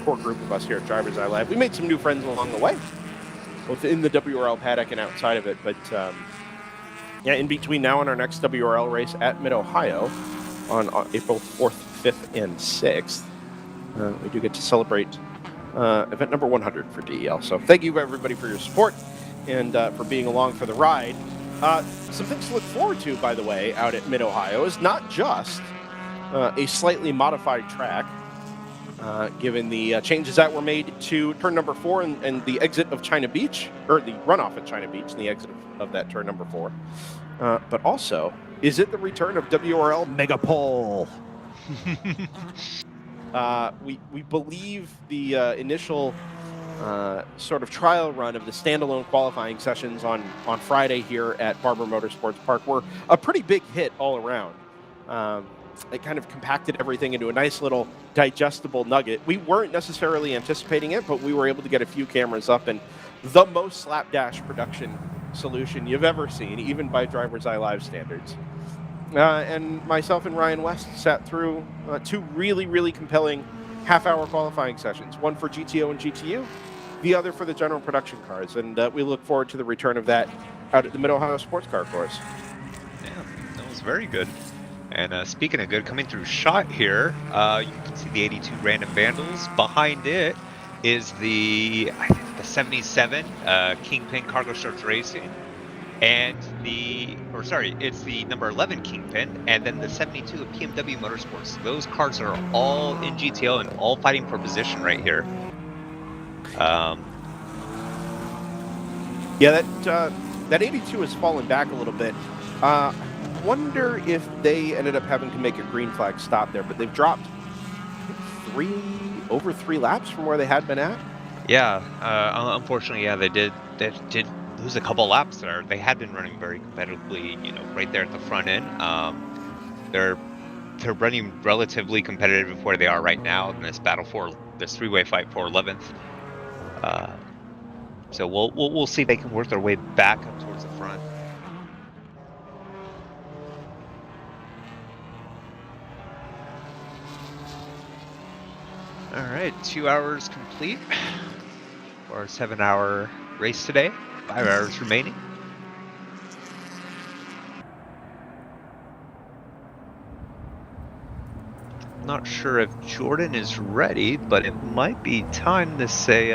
Speaker 1: core group of us here at DriversEye Live. We made some new friends along the way, both in the WRL paddock and outside of it. But yeah, in between now and our next WRL race at Mid-Ohio on April 4th, 5th, and 6th, we do get to celebrate event number 100 for DEL. So thank you, everybody, for your support and for being along for the ride. Some things to look forward to, by the way, out at Mid-Ohio is not just a slightly modified track, given the changes that were made to turn number 4 and the exit of China Beach, or the runoff at China Beach and the exit of that turn number 4. But also, is it the return of WRL Megapole? We believe the initial sort of trial run of the standalone qualifying sessions on Friday here at Barber Motorsports Park were a pretty big hit all around. It kind of compacted everything into a nice little digestible nugget. We weren't necessarily anticipating it, but we were able to get a few cameras up, and the most slapdash production solution you've ever seen, even by DriversEye Live standards. And myself and Ryan West sat through 2 really, really compelling half-hour qualifying sessions, one for GTO and GTU, the other for the general production cars, and we look forward to the return of that out at the Mid-Ohio Sports Car Course.
Speaker 2: Yeah, that was very good. And speaking of good, coming through shot here, you can see the 82 Random Vandals. Behind it is the 77 Kingpin Cargo Shorts Racing, and it's the number 11 Kingpin, and then the 72 of BMW Motorsports. Those cars are all in GTO and all fighting for position right here.
Speaker 1: Yeah, that 82 has fallen back a little bit. Wonder if they ended up having to make a green flag stop there, but they've dropped over 3 laps from where they had been at.
Speaker 2: Yeah, unfortunately, yeah, they did lose a couple laps there. They had been running very competitively, right there at the front end. They're running relatively competitive with where they are right now in this battle for this 3-way fight for 11th. So we'll see if they can work their way back up towards the front. All right, 2 hours complete for our 7-hour race today. 5 hours remaining. Not sure if Jordan is ready, but it might be time to say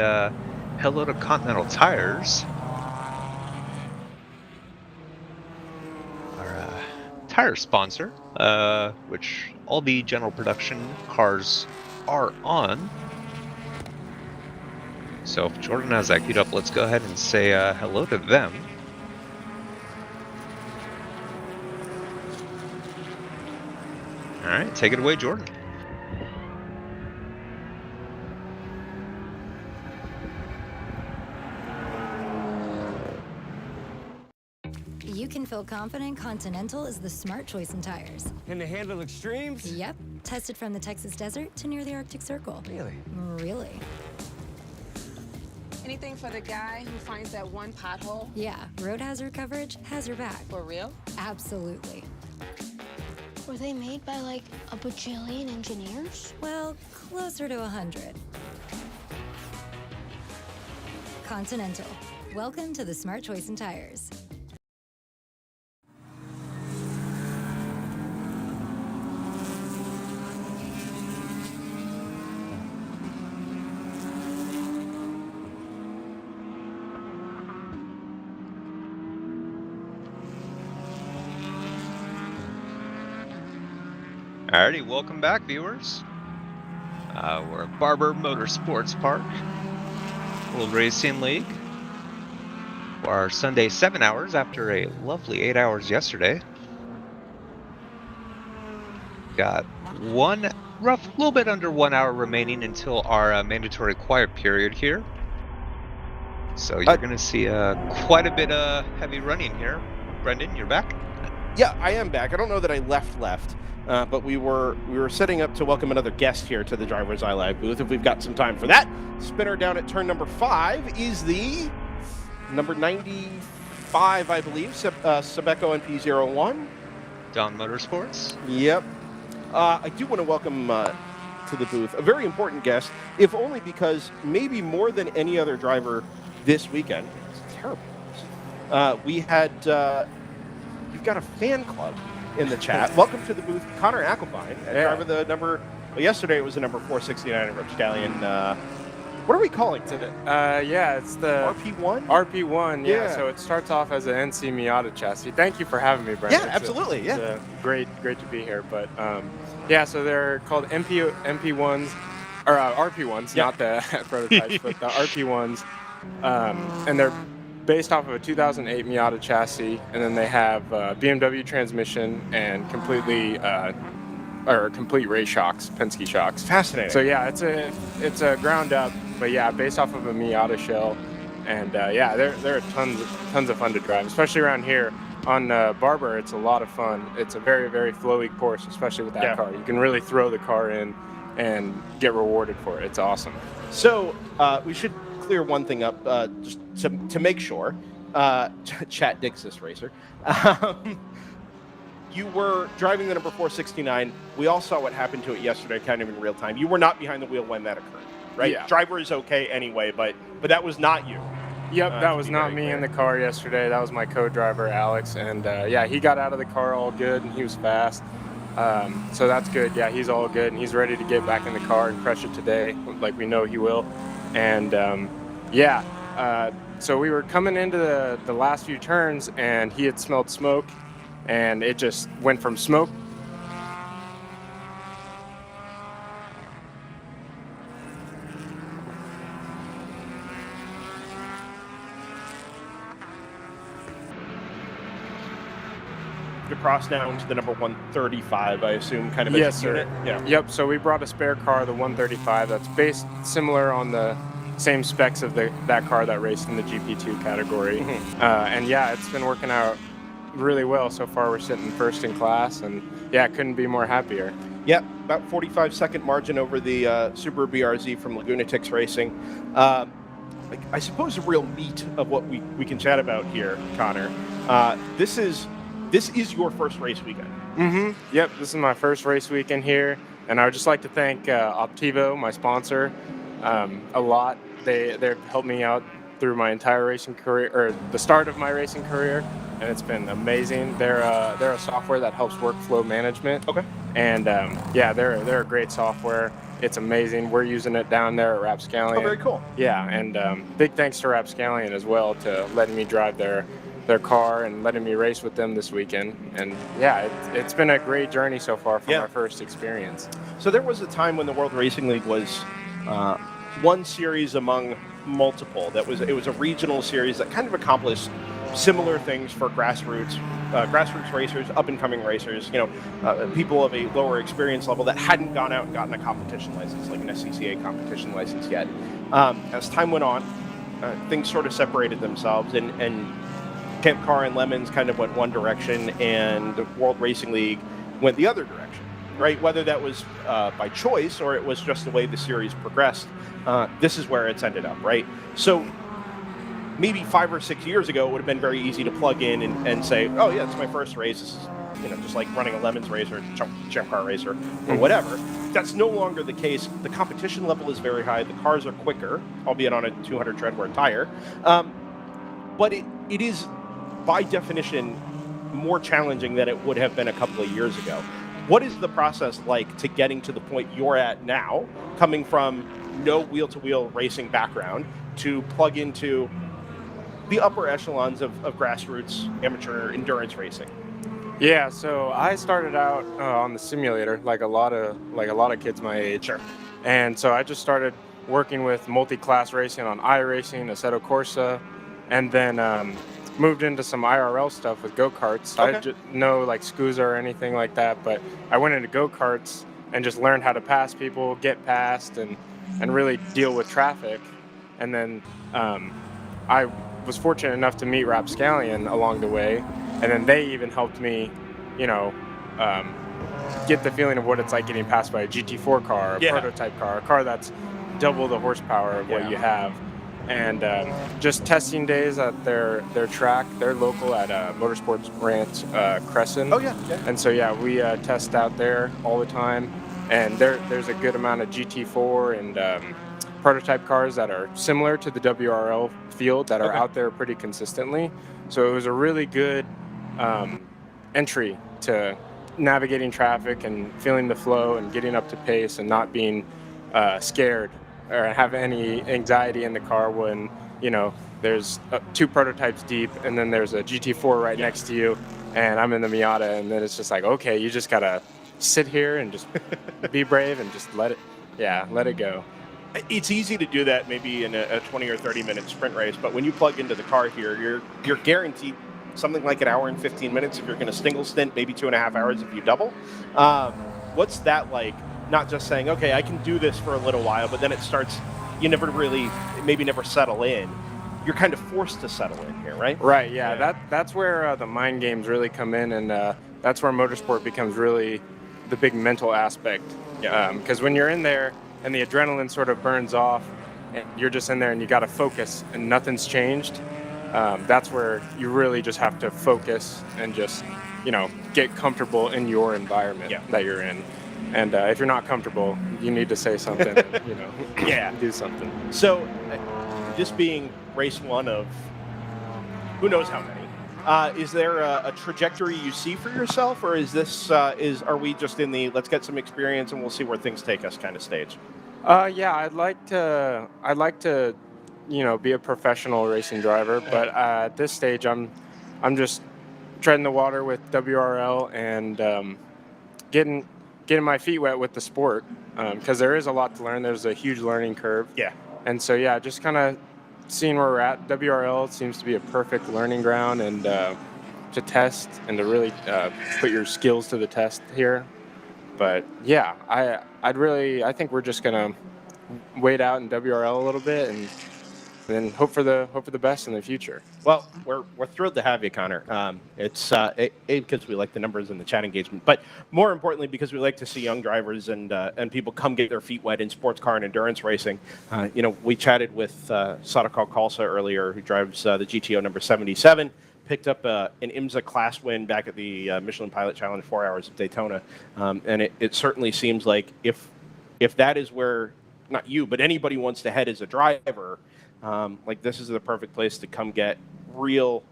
Speaker 2: hello to Continental Tires. Our tire sponsor, which all the general production cars are on. So if Jordan has that queued up, let's go ahead and say hello to them. All right, take it away, Jordan.
Speaker 5: You can feel confident Continental is the smart choice in tires.
Speaker 6: Can they handle extremes?
Speaker 5: Yep. Tested from the Texas desert to near the Arctic Circle.
Speaker 6: Really?
Speaker 5: Really?
Speaker 7: Anything for the guy who finds that one pothole?
Speaker 5: Yeah, road hazard coverage has your back.
Speaker 7: For real?
Speaker 5: Absolutely.
Speaker 8: Were they made by like a bajillion engineers?
Speaker 5: Well, closer to 100. Continental. Welcome to the smart choice in tires.
Speaker 2: Alrighty, welcome back, viewers. We're at Barber Motorsports Park, World Racing League, for our Sunday 7 hours after a lovely 8 hours yesterday. Got a little bit under 1 hour remaining until our mandatory quiet period here. So you're going to see quite a bit of heavy running here. Brendan, you're back?
Speaker 1: Yeah, I am back. I don't know that I left. But we were setting up to welcome another guest here to the DriversEye Live booth. If we've got some time for that, spinner down at turn number 5 is the number 95, I believe, Stakal NP01.
Speaker 2: Don Motorsports.
Speaker 1: Yep. I do want to welcome to the booth a very important guest, if only because maybe more than any other driver this weekend. It's terrible. We had you've got a fan club in the chat. Welcome to the booth, Connor Ackelbein, driver the number. Well, yesterday it was the number 469 in Rapscallion. What are we calling it?
Speaker 9: Yeah, it's the
Speaker 1: RP1.
Speaker 9: RP1. Yeah. So it starts off as an NC Miata chassis. Thank you for having me, Brendan.
Speaker 1: Yeah, absolutely.
Speaker 9: It's great to be here. But yeah, so they're called MP1s or RP1s, not the prototypes, but the RP1s, and they're based off of a 2008 Miata chassis, and then they have BMW transmission and complete race shocks, Penske shocks.
Speaker 1: Fascinating.
Speaker 9: So yeah, it's a ground up, but yeah, based off of a Miata shell, and yeah, they're tons of fun to drive, especially around here on Barber. It's a lot of fun. It's a very flowy course, especially with that car. You can really throw the car in and get rewarded for it. It's awesome.
Speaker 1: So we should clear one thing up just to make sure. Chat digs this racer. You were driving the number 469. We all saw what happened to it yesterday, kind of in real time. You were not behind the wheel when that occurred, right?
Speaker 9: Yeah.
Speaker 1: Driver is okay anyway, but that was not you.
Speaker 9: Yep, that was not me in the car yesterday. That was my co-driver, Alex, and yeah, he got out of the car all good, and he was fast. So that's good. Yeah, he's all good, and he's ready to get back in the car and crush it today, like we know he will. And yeah, so we were coming into the last few turns, and he had smelled smoke, and it just went from smoke
Speaker 1: to cross down to the number 135, I assume, kind of
Speaker 9: yes,
Speaker 1: a
Speaker 9: sir.
Speaker 1: unit. Yeah.
Speaker 9: Yep. So we brought a spare car, the 135. That's based similar on the same specs of that car that raced in the GP2 category. And yeah, it's been working out really well so far. We're sitting first in class, and yeah, couldn't be more happier.
Speaker 1: Yep, about 45-second margin over the Subaru BRZ from Laguna Tix Racing. I suppose the real meat of what we can chat about here, Connor. This is your first race weekend.
Speaker 9: Yep, this is my first race weekend here, and I would just like to thank Optivo, my sponsor, a lot. They've helped me out through my entire racing career, or the start of my racing career, and it's been amazing. They're a software that helps workflow management.
Speaker 1: Okay.
Speaker 9: And yeah, they're a great software. It's amazing. We're using it down there at Rapscallion.
Speaker 1: Oh, very cool.
Speaker 9: Yeah, and big thanks to Rapscallion as well to letting me drive their car and letting me race with them this weekend. And yeah, it's been a great journey so far from my first experience.
Speaker 1: So there was a time when the World Racing League was one series among multiple. It was a regional series that kind of accomplished similar things for grassroots racers, up-and-coming racers, people of a lower experience level that hadn't gone out and gotten a competition license, like an SCCA competition license yet. As time went on, things sort of separated themselves, and Camp Car and Lemons kind of went one direction, and the World Racing League went the other direction, right? Whether that was by choice or it was just the way the series progressed, this is where it's ended up, right? So maybe 5 or 6 years ago, it would have been very easy to plug in and say, oh yeah, it's my first race. This is, just like running a Lemons race or Champ Car racer or whatever. That's no longer the case. The competition level is very high. The cars are quicker, albeit on a 200 treadwear tire. But it is, by definition, more challenging than it would have been a couple of years ago. What is the process like to getting to the point you're at now, coming from no wheel-to-wheel racing background to plug into the upper echelons of grassroots amateur endurance racing?
Speaker 9: Yeah, so I started out on the simulator, like a lot of kids my age.
Speaker 1: Sure.
Speaker 9: And so I just started working with multi-class racing on iRacing, Assetto Corsa, and then moved into some IRL stuff with go-karts.
Speaker 1: Okay.
Speaker 9: I didn't know like SCUSA or anything like that, but I went into go-karts and just learned how to pass people, get past, and really deal with traffic. And then I was fortunate enough to meet Rapscallion along the way, and then they even helped me, get the feeling of what it's like getting passed by a GT4 car, a prototype car, a car that's double the horsepower of what you have. And just testing days at their track. They're local at Motorsports Ranch Crescent.
Speaker 1: Oh, yeah.
Speaker 9: And so, yeah, we test out there all the time. And there's a good amount of GT4 and prototype cars that are similar to the WRL field that are out there pretty consistently. So it was a really good entry to navigating traffic and feeling the flow and getting up to pace and not being scared or have any anxiety in the car when, there's 2 prototypes deep and then there's a GT4 right next to you and I'm in the Miata, and then it's just like, okay, you just gotta sit here and just be brave and just let it go.
Speaker 1: It's easy to do that maybe in a 20 or 30 minute sprint race, but when you plug into the car here, you're guaranteed something like an hour and 15 minutes if you're going to single stint, maybe 2.5 hours if you double. What's that like? Not just saying, okay, I can do this for a little while, but then it starts, you never settle in. You're kind of forced to settle in here, right?
Speaker 9: Right, yeah. That's where the mind games really come in, and that's where motorsport becomes really the big mental aspect. Because when you're in there and the adrenaline sort of burns off, and you're just in there and you got to focus and nothing's changed, that's where you really just have to focus and just, get comfortable in your environment that you're in. And if you're not comfortable, you need to say something, do something.
Speaker 1: So this being race one of who knows how many, is there a trajectory you see for yourself, or is this are we just in the let's get some experience and we'll see where things take us kind of stage?
Speaker 9: Yeah, I'd like to, be a professional racing driver, but at this stage, I'm just treading the water with WRL and getting my feet wet with the sport, because there is a lot to learn. There's a huge learning curve.
Speaker 1: Yeah.
Speaker 9: And so, yeah, just kind of seeing where we're at. WRL seems to be a perfect learning ground and to test and to really put your skills to the test here. But yeah, I think we're just gonna wait out in WRL a little bit and then hope for the best in the future.
Speaker 1: Well, we're thrilled to have you, Connor. It's because we like the numbers and the chat engagement, but more importantly because we like to see young drivers and people come get their feet wet in sports car and endurance racing. We chatted with Stakal Khalsa earlier, who drives the GTO number 77. Picked up an IMSA class win back at the Michelin Pilot Challenge 4 Hours of Daytona, and it certainly seems like if that is where not you but anybody wants to head as a driver, like this is the perfect place to come get real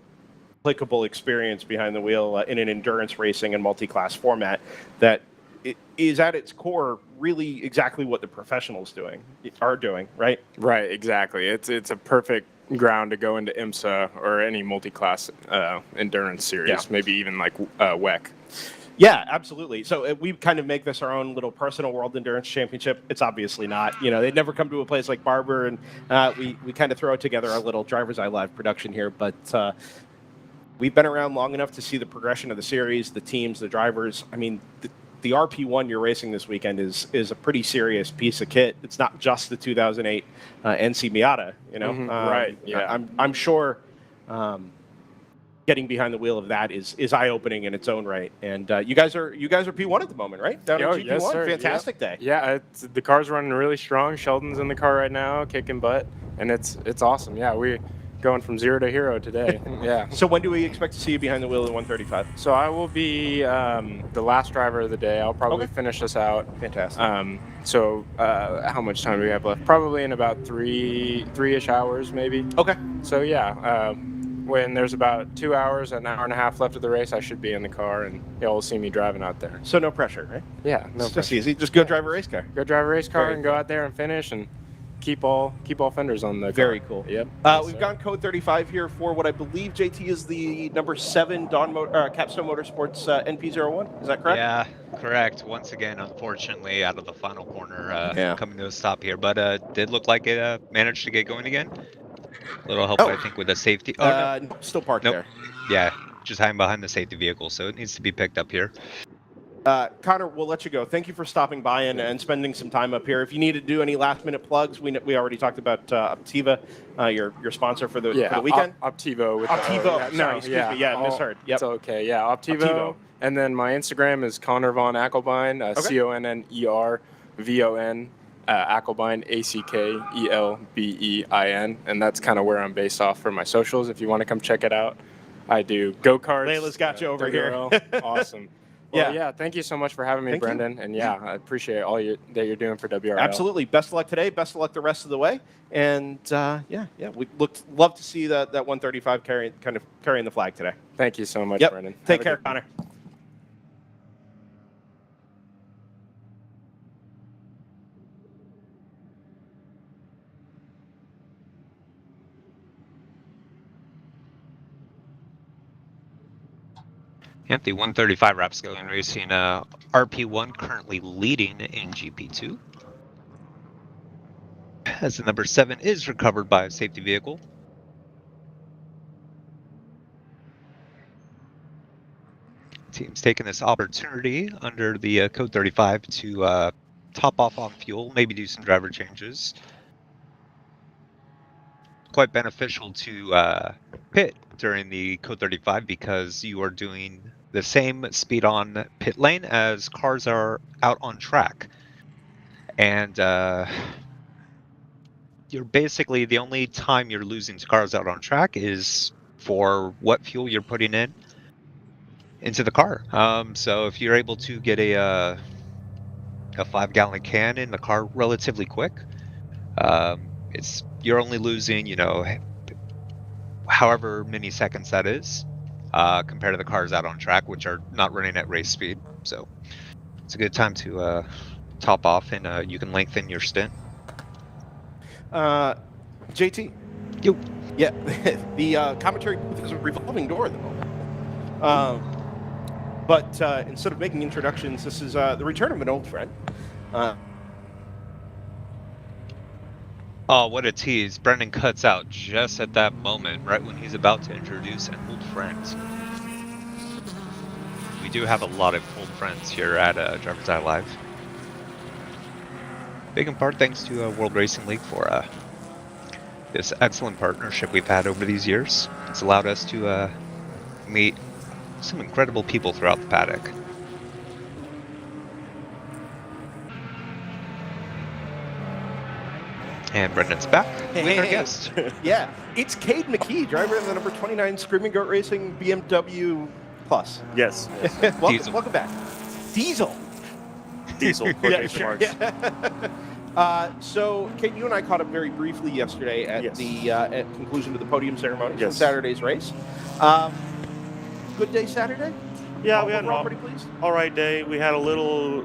Speaker 1: applicable experience behind the wheel in an endurance racing and multi-class format that it is at its core really exactly what the professionals are doing, right?
Speaker 9: Right, exactly. It's a perfect ground to go into IMSA or any multi-class endurance series,
Speaker 1: Yeah.
Speaker 9: maybe even like WEC.
Speaker 1: Yeah, absolutely. So we kind of make this our own little personal World Endurance Championship. It's obviously not. You know, they'd never come to a place like Barber, and we kind of throw together our little DriversEye live production here. But we've been around long enough to see the progression of the series, the teams, the drivers. I mean, the RP1 you're racing this weekend is a pretty serious piece of kit. It's not just the 2008 NC Miata, you know.
Speaker 9: Right, yeah.
Speaker 1: I'm sure getting behind the wheel of that is eye-opening in its own right. And you guys are P1 at the moment, right? Down at GP1,
Speaker 9: yes, sir.
Speaker 1: Fantastic day.
Speaker 9: Yeah, the car's running really strong. Sheldon's in the car right now, kicking butt, and it's awesome. Yeah, we're going from 0 to hero today. Yeah.
Speaker 1: So when do we expect to see you behind the wheel of the 135?
Speaker 9: So I will be the last driver of the day. I'll probably finish this out.
Speaker 1: Fantastic.
Speaker 9: How much time do we have left? Probably in about three-ish hours, maybe.
Speaker 1: Okay.
Speaker 9: So yeah, when there's about 2 hours, an hour and a half left of the race, I should be in the car, and you'll see me driving out there.
Speaker 1: So no pressure, right?
Speaker 9: Yeah, no
Speaker 1: It's just
Speaker 9: pressure.
Speaker 1: easy. Just go drive a race car.
Speaker 9: Go drive a race car
Speaker 1: Very
Speaker 9: and go out there and finish and keep all fenders on the car.
Speaker 1: Very cool.
Speaker 9: Yep.
Speaker 1: We've gone code 35 here for what I believe, JT, is the number 7 Capstone Motorsports NP01. Is that correct?
Speaker 2: Yeah, correct. Once again, unfortunately, out of the final corner,
Speaker 1: Yeah.
Speaker 2: coming to a stop here, but did look like it managed to get going again. A little help,
Speaker 1: Oh.
Speaker 2: I think, with the safety. Oh, no.
Speaker 1: No, still parked
Speaker 2: Nope.
Speaker 1: there.
Speaker 2: Yeah, just hiding behind the safety vehicle, so it needs to be picked up here.
Speaker 1: Connor, we'll let you go. Thank you for stopping by and spending some time up here. If you need to do any last-minute plugs, we already talked about Optiva, your sponsor for the weekend.
Speaker 9: Optivo.
Speaker 1: Optivo. Sorry, excuse me. Yeah, misheard. Yep.
Speaker 9: It's okay. Yeah, Optivo.
Speaker 1: Optivo.
Speaker 9: And then my Instagram is Connor von Ackelbein, ConnerVon, Ackelbein, Ackelbein, and that's kind of where I'm based off for my socials. If you want to come check it out, I do go-karts.
Speaker 1: Layla's got you over
Speaker 9: WRL.
Speaker 1: here.
Speaker 9: Awesome. Well, yeah. Thank you so much for having me,
Speaker 1: Thank you.
Speaker 9: Brendan. And yeah, I appreciate all that you're doing for WRL.
Speaker 1: Absolutely. Best of luck today. Best of luck the rest of the way. And we love to see that 135 carrying the flag today.
Speaker 9: Thank you so much,
Speaker 1: Yep.
Speaker 9: Brendan.
Speaker 1: Take
Speaker 9: Have a
Speaker 1: care,
Speaker 9: good one.
Speaker 1: Connor.
Speaker 2: Yep, the 135 Rapscallion racing RP1 currently leading in GP2. As the number 7 is recovered by a safety vehicle. Team's taking this opportunity under the code 35 to top off on fuel, maybe do some driver changes. Quite beneficial to pit during the code 35 because you are doing the same speed on pit lane as cars are out on track. And you're basically, the only time you're losing to cars out on track is for what fuel you're putting into the car. So if you're able to get a 5-gallon can in the car relatively quick, you're only losing, however many seconds that is, compared to the cars out on track, which are not running at race speed. So it's a good time to top off, and you can lengthen your stint.
Speaker 1: JT?
Speaker 2: You.
Speaker 1: Yeah, the commentary booth is a revolving door at the moment. But instead of making introductions, this is the return of an old friend.
Speaker 2: Oh, what a tease. Brendan cuts out just at that moment, right when he's about to introduce an old friend. We do have a lot of old friends here at DriversEye Live. Big in part thanks to World Racing League for this excellent partnership we've had over these years. It's allowed us to meet some incredible people throughout the paddock. And Brendan's back with our guest.
Speaker 1: Yeah, it's Cade McKee, driver of the number 29 Screaming Goat Racing BMW Plus.
Speaker 6: Yes.
Speaker 1: Welcome back. Diesel.
Speaker 6: Diesel.
Speaker 1: Yeah, sure. Yeah. So, Cade, you and I caught up very briefly yesterday at
Speaker 6: Yes.
Speaker 1: the at conclusion of the podium ceremony from
Speaker 6: Yes.
Speaker 1: Saturday's race. Good day Saturday?
Speaker 6: Yeah, we had an
Speaker 1: Overall pretty pleased?
Speaker 6: all right day. We had a little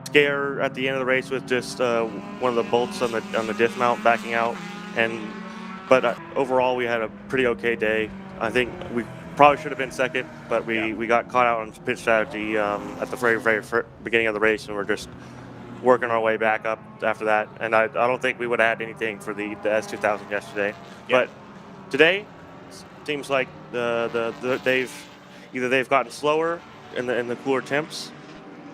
Speaker 6: scare at the end of the race with just one of the bolts on the diff mount backing out, but overall we had a pretty okay day. I think we probably should have been second, but we got caught out on pit strategy at the very beginning of the race, and we're just working our way back up after that. And I don't think we would have had anything for the S2000 yesterday, but today seems like they've gotten slower in the cooler temps,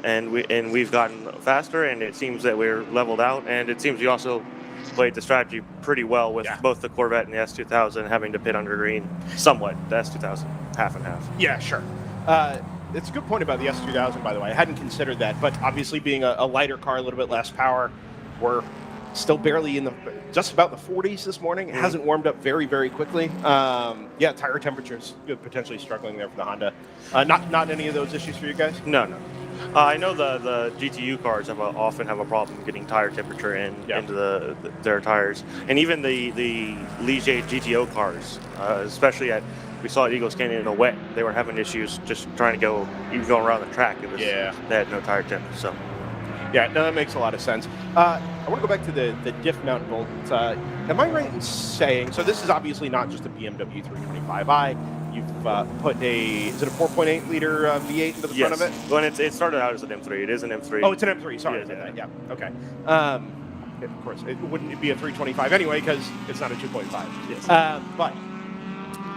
Speaker 6: and we've gotten faster, and it seems that we're leveled out, and it seems we also played the strategy pretty well with both the Corvette and the S2000 having to pit under green somewhat. The S2000 half and half.
Speaker 1: Yeah, sure. It's a good point about the S2000, by the way. I hadn't considered that, but obviously being a lighter car, a little bit less power, we're still barely in just about the 40s this morning. It hasn't warmed up very, very quickly. Yeah, tire temperatures potentially struggling there for the Honda. Not any of those issues for you guys?
Speaker 6: No. I know the GTU cars often have a problem getting tire temperature into their tires, and even the Ligier GTO cars, especially we saw at Eagles Canyon in the wet, they were having issues just trying to even going around the track. They had no tire temp. So
Speaker 1: yeah, no, that makes a lot of sense. I want to go back to the diff mount bolt. Am I right in saying, so this is obviously not just a BMW 325i, you've put is it a 4.8 liter V8 into the front of it?
Speaker 6: Well, it started out as an M3. It is an M3.
Speaker 1: Oh, it's an M3. Sorry about that. Yeah. Okay. Of course, it wouldn't be a 325 anyway because it's not a 2.5.
Speaker 6: Yes.
Speaker 1: But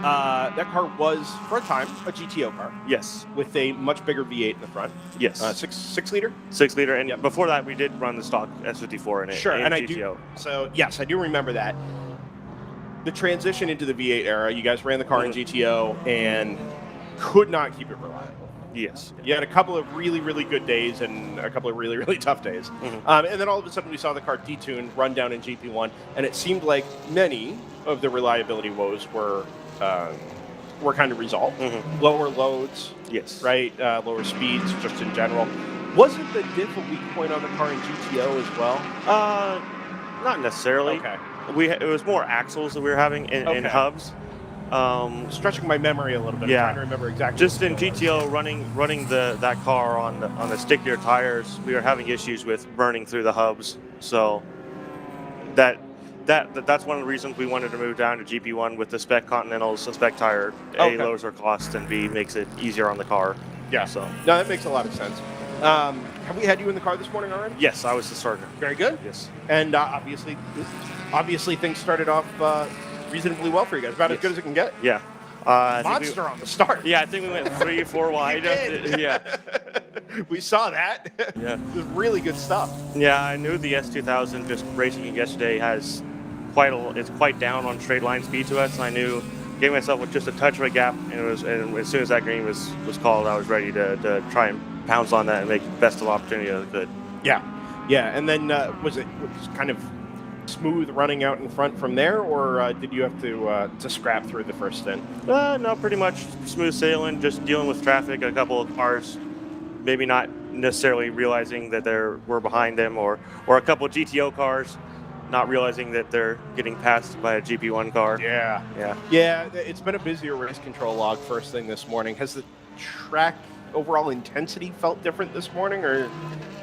Speaker 1: that car was, for a time, a GTO car.
Speaker 6: Yes.
Speaker 1: With a much bigger V8 in the front.
Speaker 6: Yes.
Speaker 1: 6 liter?
Speaker 6: 6 liter. And before that, we did run the stock S54 in it.
Speaker 1: Sure. And
Speaker 6: GTO.
Speaker 1: I do. So, yes, I do remember that. The transition into the V8 era, you guys ran the car in GTO and could not keep it reliable.
Speaker 6: Yes.
Speaker 1: You had a couple of really, really good days and a couple of really, really tough days. And then all of a sudden we saw the car detuned, run down in GP1, and it seemed like many of the reliability woes were kind of resolved. Lower loads,
Speaker 6: yes,
Speaker 1: right? Lower speeds, just in general. Wasn't the diff a weak point on the car in GTO as well?
Speaker 6: Not necessarily.
Speaker 1: Okay.
Speaker 6: It was more axles that we were having in hubs.
Speaker 1: Stretching my memory a little bit.
Speaker 6: Yeah.
Speaker 1: I'm trying to remember exactly.
Speaker 6: Just in GTO, running that car on the stickier tires, we were having issues with burning through the hubs. So that's one of the reasons we wanted to move down to GP1 with the spec Continentals and spec tire. A, lowers our cost, and B, makes it easier on the car.
Speaker 1: Yeah.
Speaker 6: So
Speaker 1: no, that makes a lot of sense. Have we had you in the car this morning already?
Speaker 6: Yes, I was the starter.
Speaker 1: Very good.
Speaker 6: Yes.
Speaker 1: And obviously things started off reasonably well for you guys. About as good as it can get.
Speaker 6: Yeah.
Speaker 1: Monster on the start.
Speaker 6: Yeah, I think we went 3 or 4 wide. Yeah.
Speaker 1: We saw that.
Speaker 6: Yeah.
Speaker 1: It was really good stuff.
Speaker 6: Yeah, I knew the S2000 just racing it yesterday it's quite down on straight line speed to us. I knew gave myself with just a touch of a gap, and as soon as that green was called, I was ready to try and pounce on that and make the best of opportunity that I could.
Speaker 1: Yeah. And then was it kind of smooth running out in front from there, or did you have to scrap through the first stint?
Speaker 6: No, pretty much smooth sailing, just dealing with traffic, a couple of cars, maybe not necessarily realizing that we're behind them, or a couple of GTO cars not realizing that they're getting passed by a GP1 car.
Speaker 1: Yeah. It's been a busier race control log first thing this morning. Has the track overall intensity felt different this morning, or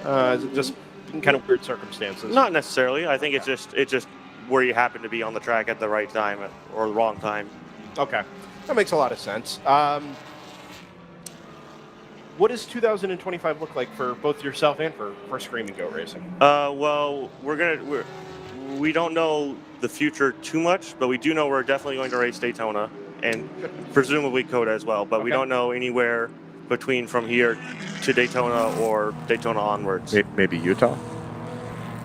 Speaker 1: is it just kind of weird circumstances?
Speaker 6: Not necessarily. I think it's just where you happen to be on the track at the right time or the wrong time.
Speaker 1: Okay, that makes a lot of sense. What does 2025 look like for both yourself and for Screaming Goat Racing?
Speaker 6: Well, we don't know the future too much, but we do know we're definitely going to race Daytona and presumably Coda as well. But we don't know anywhere between from here to Daytona or Daytona onwards.
Speaker 10: Maybe Utah?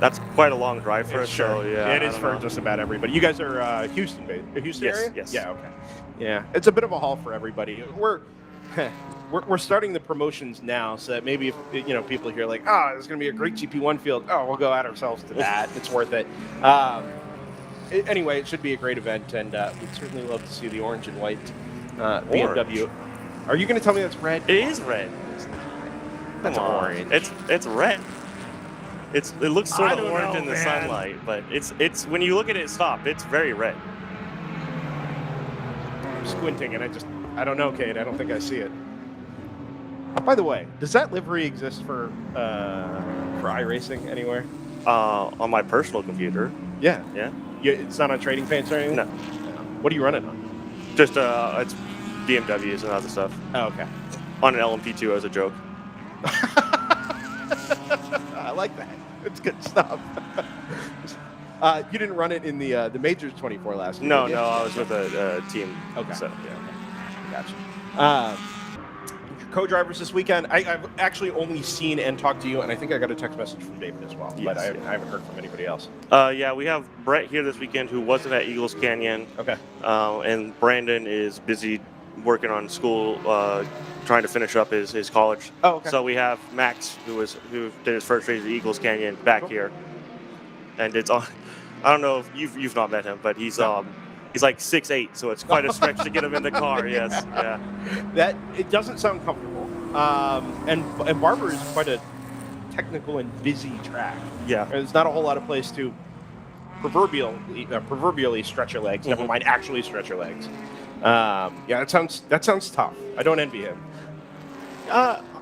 Speaker 6: That's quite a long drive for us.
Speaker 1: Sure.
Speaker 6: So, yeah,
Speaker 1: it is for just about everybody. You guys are Houston area?
Speaker 6: Yes.
Speaker 1: Yeah, okay. Yeah, it's a bit of a haul for everybody. We're starting the promotions now, so that maybe if people hear like, there's going to be a great GP1 field, we'll go add ourselves to that. It's worth it. Anyway, it should be a great event, and we'd certainly love to see the orange and white BMW. Are you going to tell me that's red?
Speaker 6: It is red.
Speaker 1: That's orange.
Speaker 6: It's red. It looks sort
Speaker 1: I
Speaker 6: of
Speaker 1: don't
Speaker 6: orange
Speaker 1: know,
Speaker 6: in the
Speaker 1: man.
Speaker 6: sunlight, but it's when you look at it stop, it's very red.
Speaker 1: I'm squinting, and I don't know, Cade. I don't think I see it. By the way, does that livery exist for iRacing anywhere?
Speaker 6: On my personal computer.
Speaker 1: Yeah.
Speaker 6: Yeah.
Speaker 1: It's not on Trading Paints or anything?
Speaker 6: No.
Speaker 1: What are you running on?
Speaker 6: Just it's BMWs and other stuff.
Speaker 1: Oh, okay.
Speaker 6: On an LMP2 as a joke.
Speaker 1: I like that. It's good stuff. You didn't run it in the Majors 24 last year,
Speaker 6: No,
Speaker 1: did you?
Speaker 6: no, I was with a team.
Speaker 1: Okay.
Speaker 6: So, yeah.
Speaker 1: Gotcha. Your co-drivers this weekend, I've actually only seen and talked to you, and I think I got a text message from David as well, but I haven't heard from anybody else.
Speaker 6: Yeah, we have Brett here this weekend who wasn't at Eagles Canyon.
Speaker 1: Okay.
Speaker 6: And Brandon is busy working on school, trying to finish up his college.
Speaker 1: Oh, okay.
Speaker 6: So we have Max, who did his first race at Eagles Canyon, back here, and it's on. I don't know if you've not met him, but he's like 6'8", so it's quite a stretch to get him in the car. Yes, yeah.
Speaker 1: That it doesn't sound comfortable. And Barber is quite a technical and busy track.
Speaker 6: Yeah.
Speaker 1: There's not a whole lot of place to proverbially stretch your legs. Never mind actually stretch your legs. Yeah, that sounds tough. I don't envy him.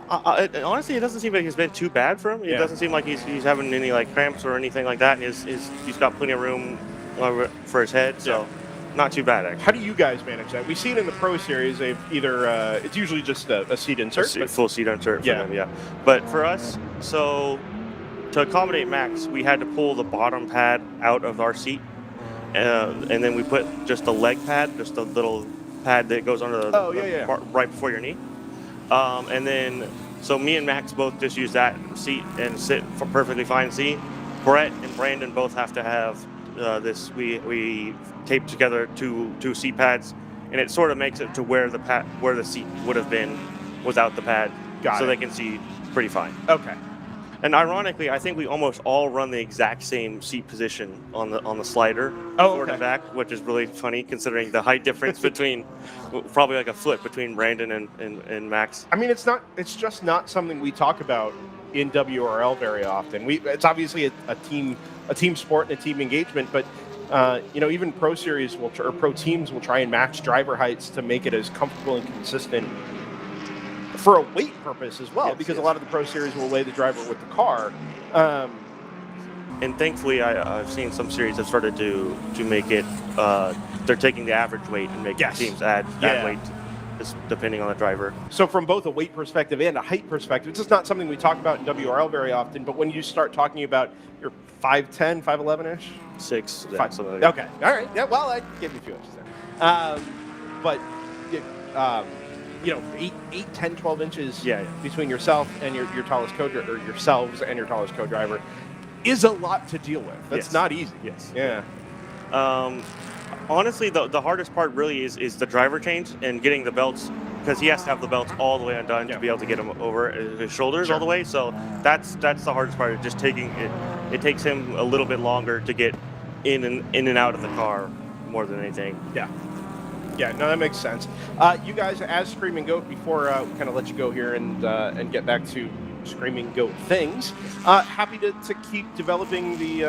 Speaker 6: Honestly, it doesn't seem like it's been too bad for him. It doesn't seem like he's having any like cramps or anything like that. He's got plenty of room for his head, so not too bad actually.
Speaker 1: How do you guys manage that? We see it in the Pro Series. They've either it's usually just a seat insert,
Speaker 6: Full seat insert for them, yeah. But for us, so to accommodate Max, we had to pull the bottom pad out of our seat, and then we put just a leg pad, just a little pad that goes under the right before your knee. And then, so me and Max both just use that seat and sit for perfectly fine seat. Brett and Brandon both have to have this. We tape together two seat pads, and it sort of makes it to where the seat would have been without the pad, so they can see pretty fine.
Speaker 1: Okay.
Speaker 6: And ironically, I think we almost all run the exact same seat position on the slider, forward and back, which is really funny considering the height difference between, probably like a foot between Brandon and Max.
Speaker 1: I mean, it's just not something we talk about in WRL very often. It's obviously a team sport and a team engagement, but even Pro Series or Pro teams will try and match driver heights to make it as comfortable and consistent for a weight purpose as well, because a lot of the Pro Series will lay the driver with the car.
Speaker 6: And thankfully, I've seen some series have started to make it. They're taking the average weight and making teams add weight, just depending on the driver.
Speaker 1: So from both a weight perspective and a height perspective, it's just not something we talk about in WRL very often. But when you start talking about your 5'10", 5'11"-ish?
Speaker 6: 6.
Speaker 1: Yeah, something like that. Okay. All right. Yeah, well, I gave you a few inches there. But 8, 10, 12 inches between yourself and your tallest co-driver, or yourselves and your tallest co-driver, is a lot to deal with. That's not easy.
Speaker 6: Yes.
Speaker 1: Yeah.
Speaker 6: Honestly, the hardest part really is the driver change and getting the belts, because he has to have the belts all the way undone to be able to get him over his shoulders all the way. So that's the hardest part. Just taking it. It takes him a little bit longer to get in and out of the car more than anything.
Speaker 1: Yeah. Yeah, no, that makes sense. You guys, as Screaming Goat, before we kind of let you go here and get back to Screaming Goat things, happy to keep developing the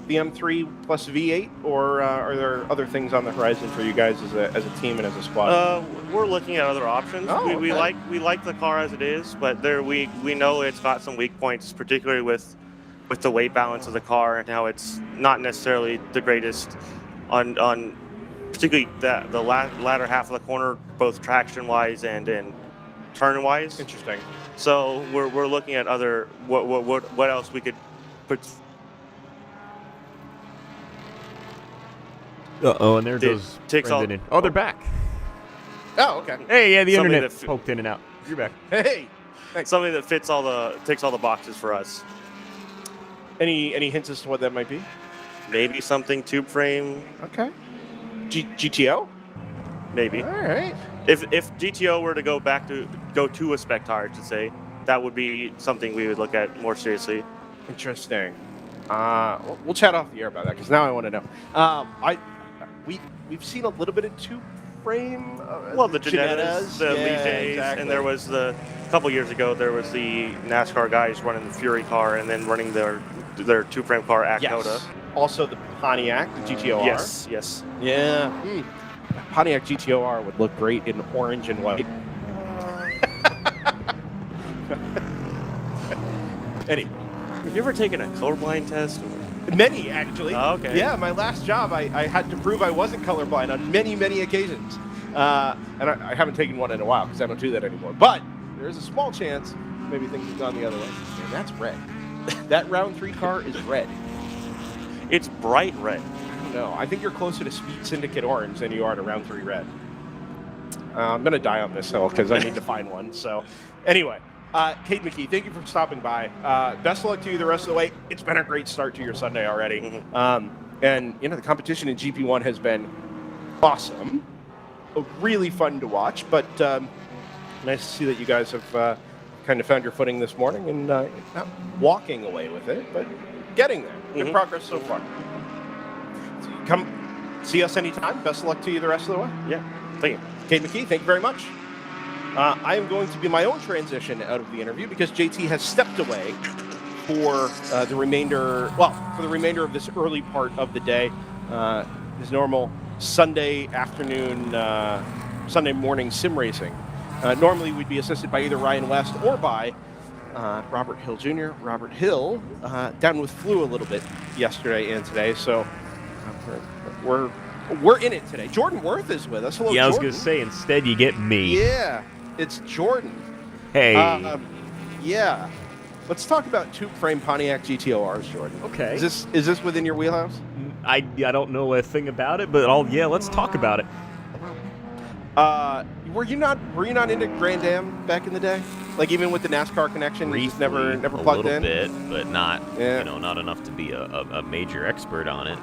Speaker 1: M3 plus V8, or are there other things on the horizon for you guys as a team and as a squad?
Speaker 6: We're looking at other options. We like the car as it is, but we know it's got some weak points, particularly with the weight balance of the car and how it's not necessarily the greatest on particularly the latter half of the corner, both traction-wise and turn-wise.
Speaker 1: Interesting.
Speaker 6: So we're looking at other what else we could put.
Speaker 10: And there goes Brendan in. Oh, they're back.
Speaker 1: Oh, okay.
Speaker 10: Hey, yeah, the internet poked in and out. You're back.
Speaker 1: Hey, thanks.
Speaker 6: Something that ticks all the boxes for us.
Speaker 1: Any hints as to what that might be?
Speaker 6: Maybe something tube frame.
Speaker 1: Okay. GTO?
Speaker 6: Maybe.
Speaker 1: All right.
Speaker 6: If GTO were to go to a spec tire, to say, that would be something we would look at more seriously.
Speaker 1: Interesting. We'll chat off the air about that, because now I want to know. We've seen a little bit of tube frame.
Speaker 6: Well, the Genettas, the Lee J's,
Speaker 1: exactly.
Speaker 6: and there was a couple years ago, there was the NASCAR guys running the Fury car and then running their two-frame car, Acota.
Speaker 1: Yes. Also the Pontiac, the GTOR.
Speaker 6: Yes, yes.
Speaker 1: Yeah. Pontiac GTOR would look great in orange and white. Anyway.
Speaker 6: Have you ever taken a colorblind test?
Speaker 1: Many, actually.
Speaker 6: Oh, okay.
Speaker 1: Yeah, my last job, I had to prove I wasn't colorblind on many, many occasions. And I haven't taken one in a while because I don't do that anymore. But there is a small chance maybe things have gone the other way. And that's red. That round 3 car is red.
Speaker 6: It's bright red.
Speaker 1: No, I think you're closer to Speed Syndicate orange than you are to round 3 red. I'm going to die on this hill because I need to find one. So anyway. Cade McKee, thank you for stopping by. Best of luck to you the rest of the way. It's been a great start to your Sunday already. And, you know, the competition in GP1 has been awesome. Really fun to watch, but nice to see that you guys have kind of found your footing this morning and not walking away with it, but getting there. Good progress so far. So come see us anytime. Best of luck to you the rest of the way.
Speaker 6: Yeah, thank you.
Speaker 1: Cade McKee, thank you very much. I am going to be my own transition out of the interview because JT has stepped away for the remainder of this early part of the day. His normal Sunday afternoon, Sunday morning sim racing. Normally we'd be assisted by either Ryan West or by Robert Hill Jr. Robert Hill down with flu a little bit yesterday and today, so we're in it today. Jordan Worth is with us. Hello,
Speaker 10: yeah, I was
Speaker 1: Jordan.
Speaker 10: going to say, instead you get me.
Speaker 1: Yeah. It's Jordan.
Speaker 10: Hey.
Speaker 1: Yeah. Let's talk about two-frame Pontiac GTORs, Jordan.
Speaker 10: Okay.
Speaker 1: Is this within your wheelhouse?
Speaker 10: I don't know a thing about it, but let's talk about it.
Speaker 1: Were you not into Grand Am back in the day? Like even with the NASCAR connection, you just never plugged in?
Speaker 10: A little bit, but not not enough to be a major expert on it.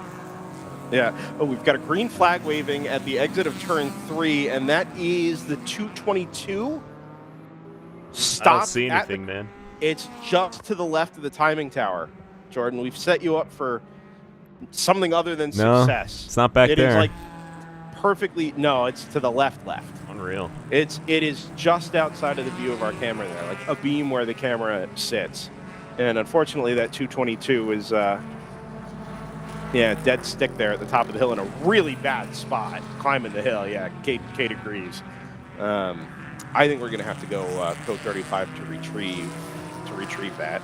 Speaker 1: Yeah. Oh, we've got a green flag waving at the exit of turn 3, and that is the 222. Stop.
Speaker 10: I don't see anything, man.
Speaker 1: It's just to the left of the timing tower, Jordan. We've set you up for something other than success.
Speaker 10: It's not back there.
Speaker 1: It is like perfectly. No, it's to the left.
Speaker 10: Unreal.
Speaker 1: It is just outside of the view of our camera there, like a beam where the camera sits. And unfortunately, that 222 is. Yeah, dead stick there at the top of the hill in a really bad spot, climbing the hill. Yeah, Cade agrees. I think we're going to have to go code 35 to retrieve that.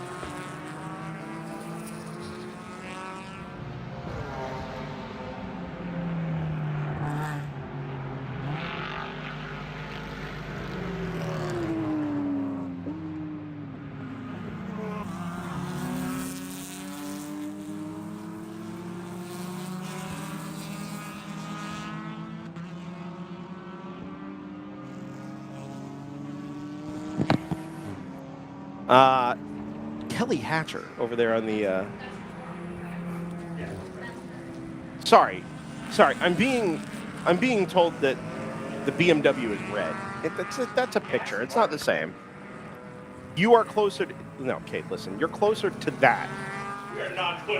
Speaker 1: Kelly Hatcher over there on the. Sorry, I'm being told that the BMW is red. That's a picture. It's not the same. You are closer to. No, Cade, listen. You're closer to that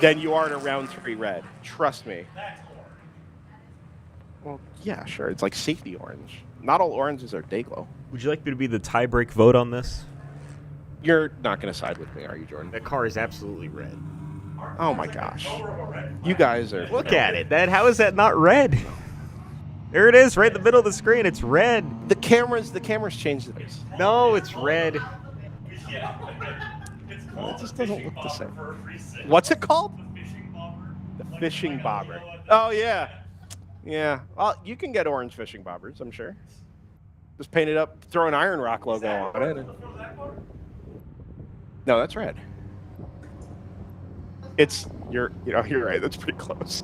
Speaker 1: than you are to round 3 red. Trust me. Well, yeah, sure. It's like safety orange. Not all oranges are day glow.
Speaker 10: Would you like me to be the tie-break vote on this?
Speaker 1: You're not going to side with me, are you, Jordan?
Speaker 10: That car is absolutely red.
Speaker 1: Oh my gosh. You guys are...
Speaker 10: Look at it. How is that not red? There it is, right in the middle of the screen. It's red.
Speaker 1: The cameras changed this.
Speaker 10: No, it's red.
Speaker 1: It just doesn't look the same. What's it called? The fishing bobber. Oh, yeah. Yeah. Well, you can get orange fishing bobbers, I'm sure. Just paint it up, throw an Iron Rock logo on it. No, that's red. You're right. That's pretty close.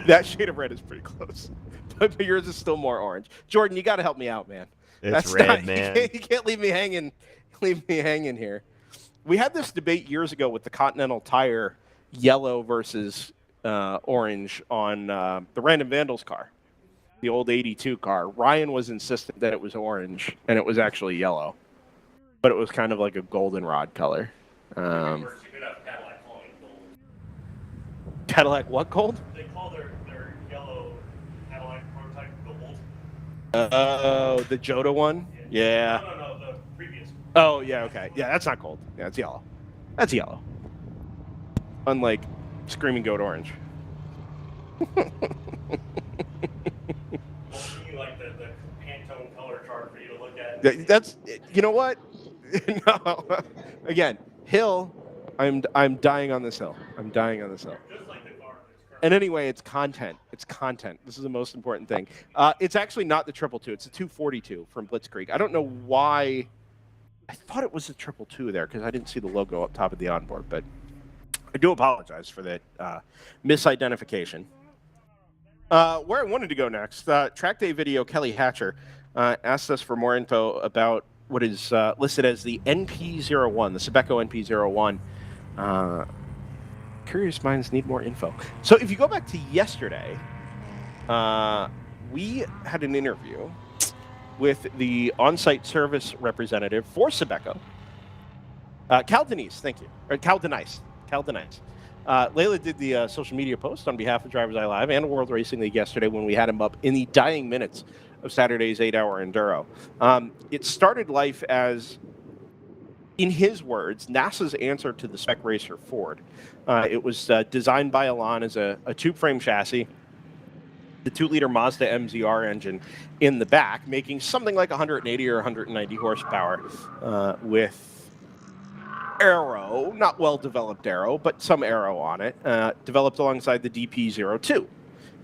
Speaker 1: That shade of red is pretty close. But yours is still more orange. Jordan, you got to help me out, man.
Speaker 10: It's red, man.
Speaker 1: You can't leave me hanging. Leave me hanging here. We had this debate years ago with the Continental Tire yellow versus orange on the Random Vandals car, the old '82 car. Ryan was insistent that it was orange, and it was actually yellow, but it was kind of like a goldenrod color. Cadillac what gold?
Speaker 6: They call their yellow Cadillac prototype gold.
Speaker 1: Oh, the Jota one? Yeah.
Speaker 6: No, the previous.
Speaker 1: Oh, yeah, okay. Yeah, that's not gold. Yeah, it's yellow. That's yellow. Unlike Screaming Goat Orange.
Speaker 6: Like the Pantone color chart for you to look at.
Speaker 1: That's, you know what? No. Again, hill, I'm dying on this hill. I'm dying on this hill. And anyway, it's content. It's content. This is the most important thing. It's actually not the 222. It's a 242 from Blitzkrieg. I don't know why. I thought it was a 222 there because I didn't see the logo up top of the onboard, but I do apologize for that misidentification. Where I wanted to go next, track day video, Kelly Hatcher asked us for more info about what is listed as the NP01, the Sebeco NP01. Curious minds need more info. So if you go back to yesterday, we had an interview with the on-site service representative for Sebeco, Cal Denise, thank you. Or Cal Denise. Layla did the social media post on behalf of DriversEye Live and World Racing League yesterday when we had him up in the dying minutes of Saturday's 8-hour enduro. It started life as, in his words, NASA's answer to the Spec Racer Ford. It was designed by Elan as a tube-frame chassis, the 2-liter Mazda MZR engine in the back, making something like 180 or 190 horsepower with aero, not well-developed aero, but some aero on it, developed alongside the DP02.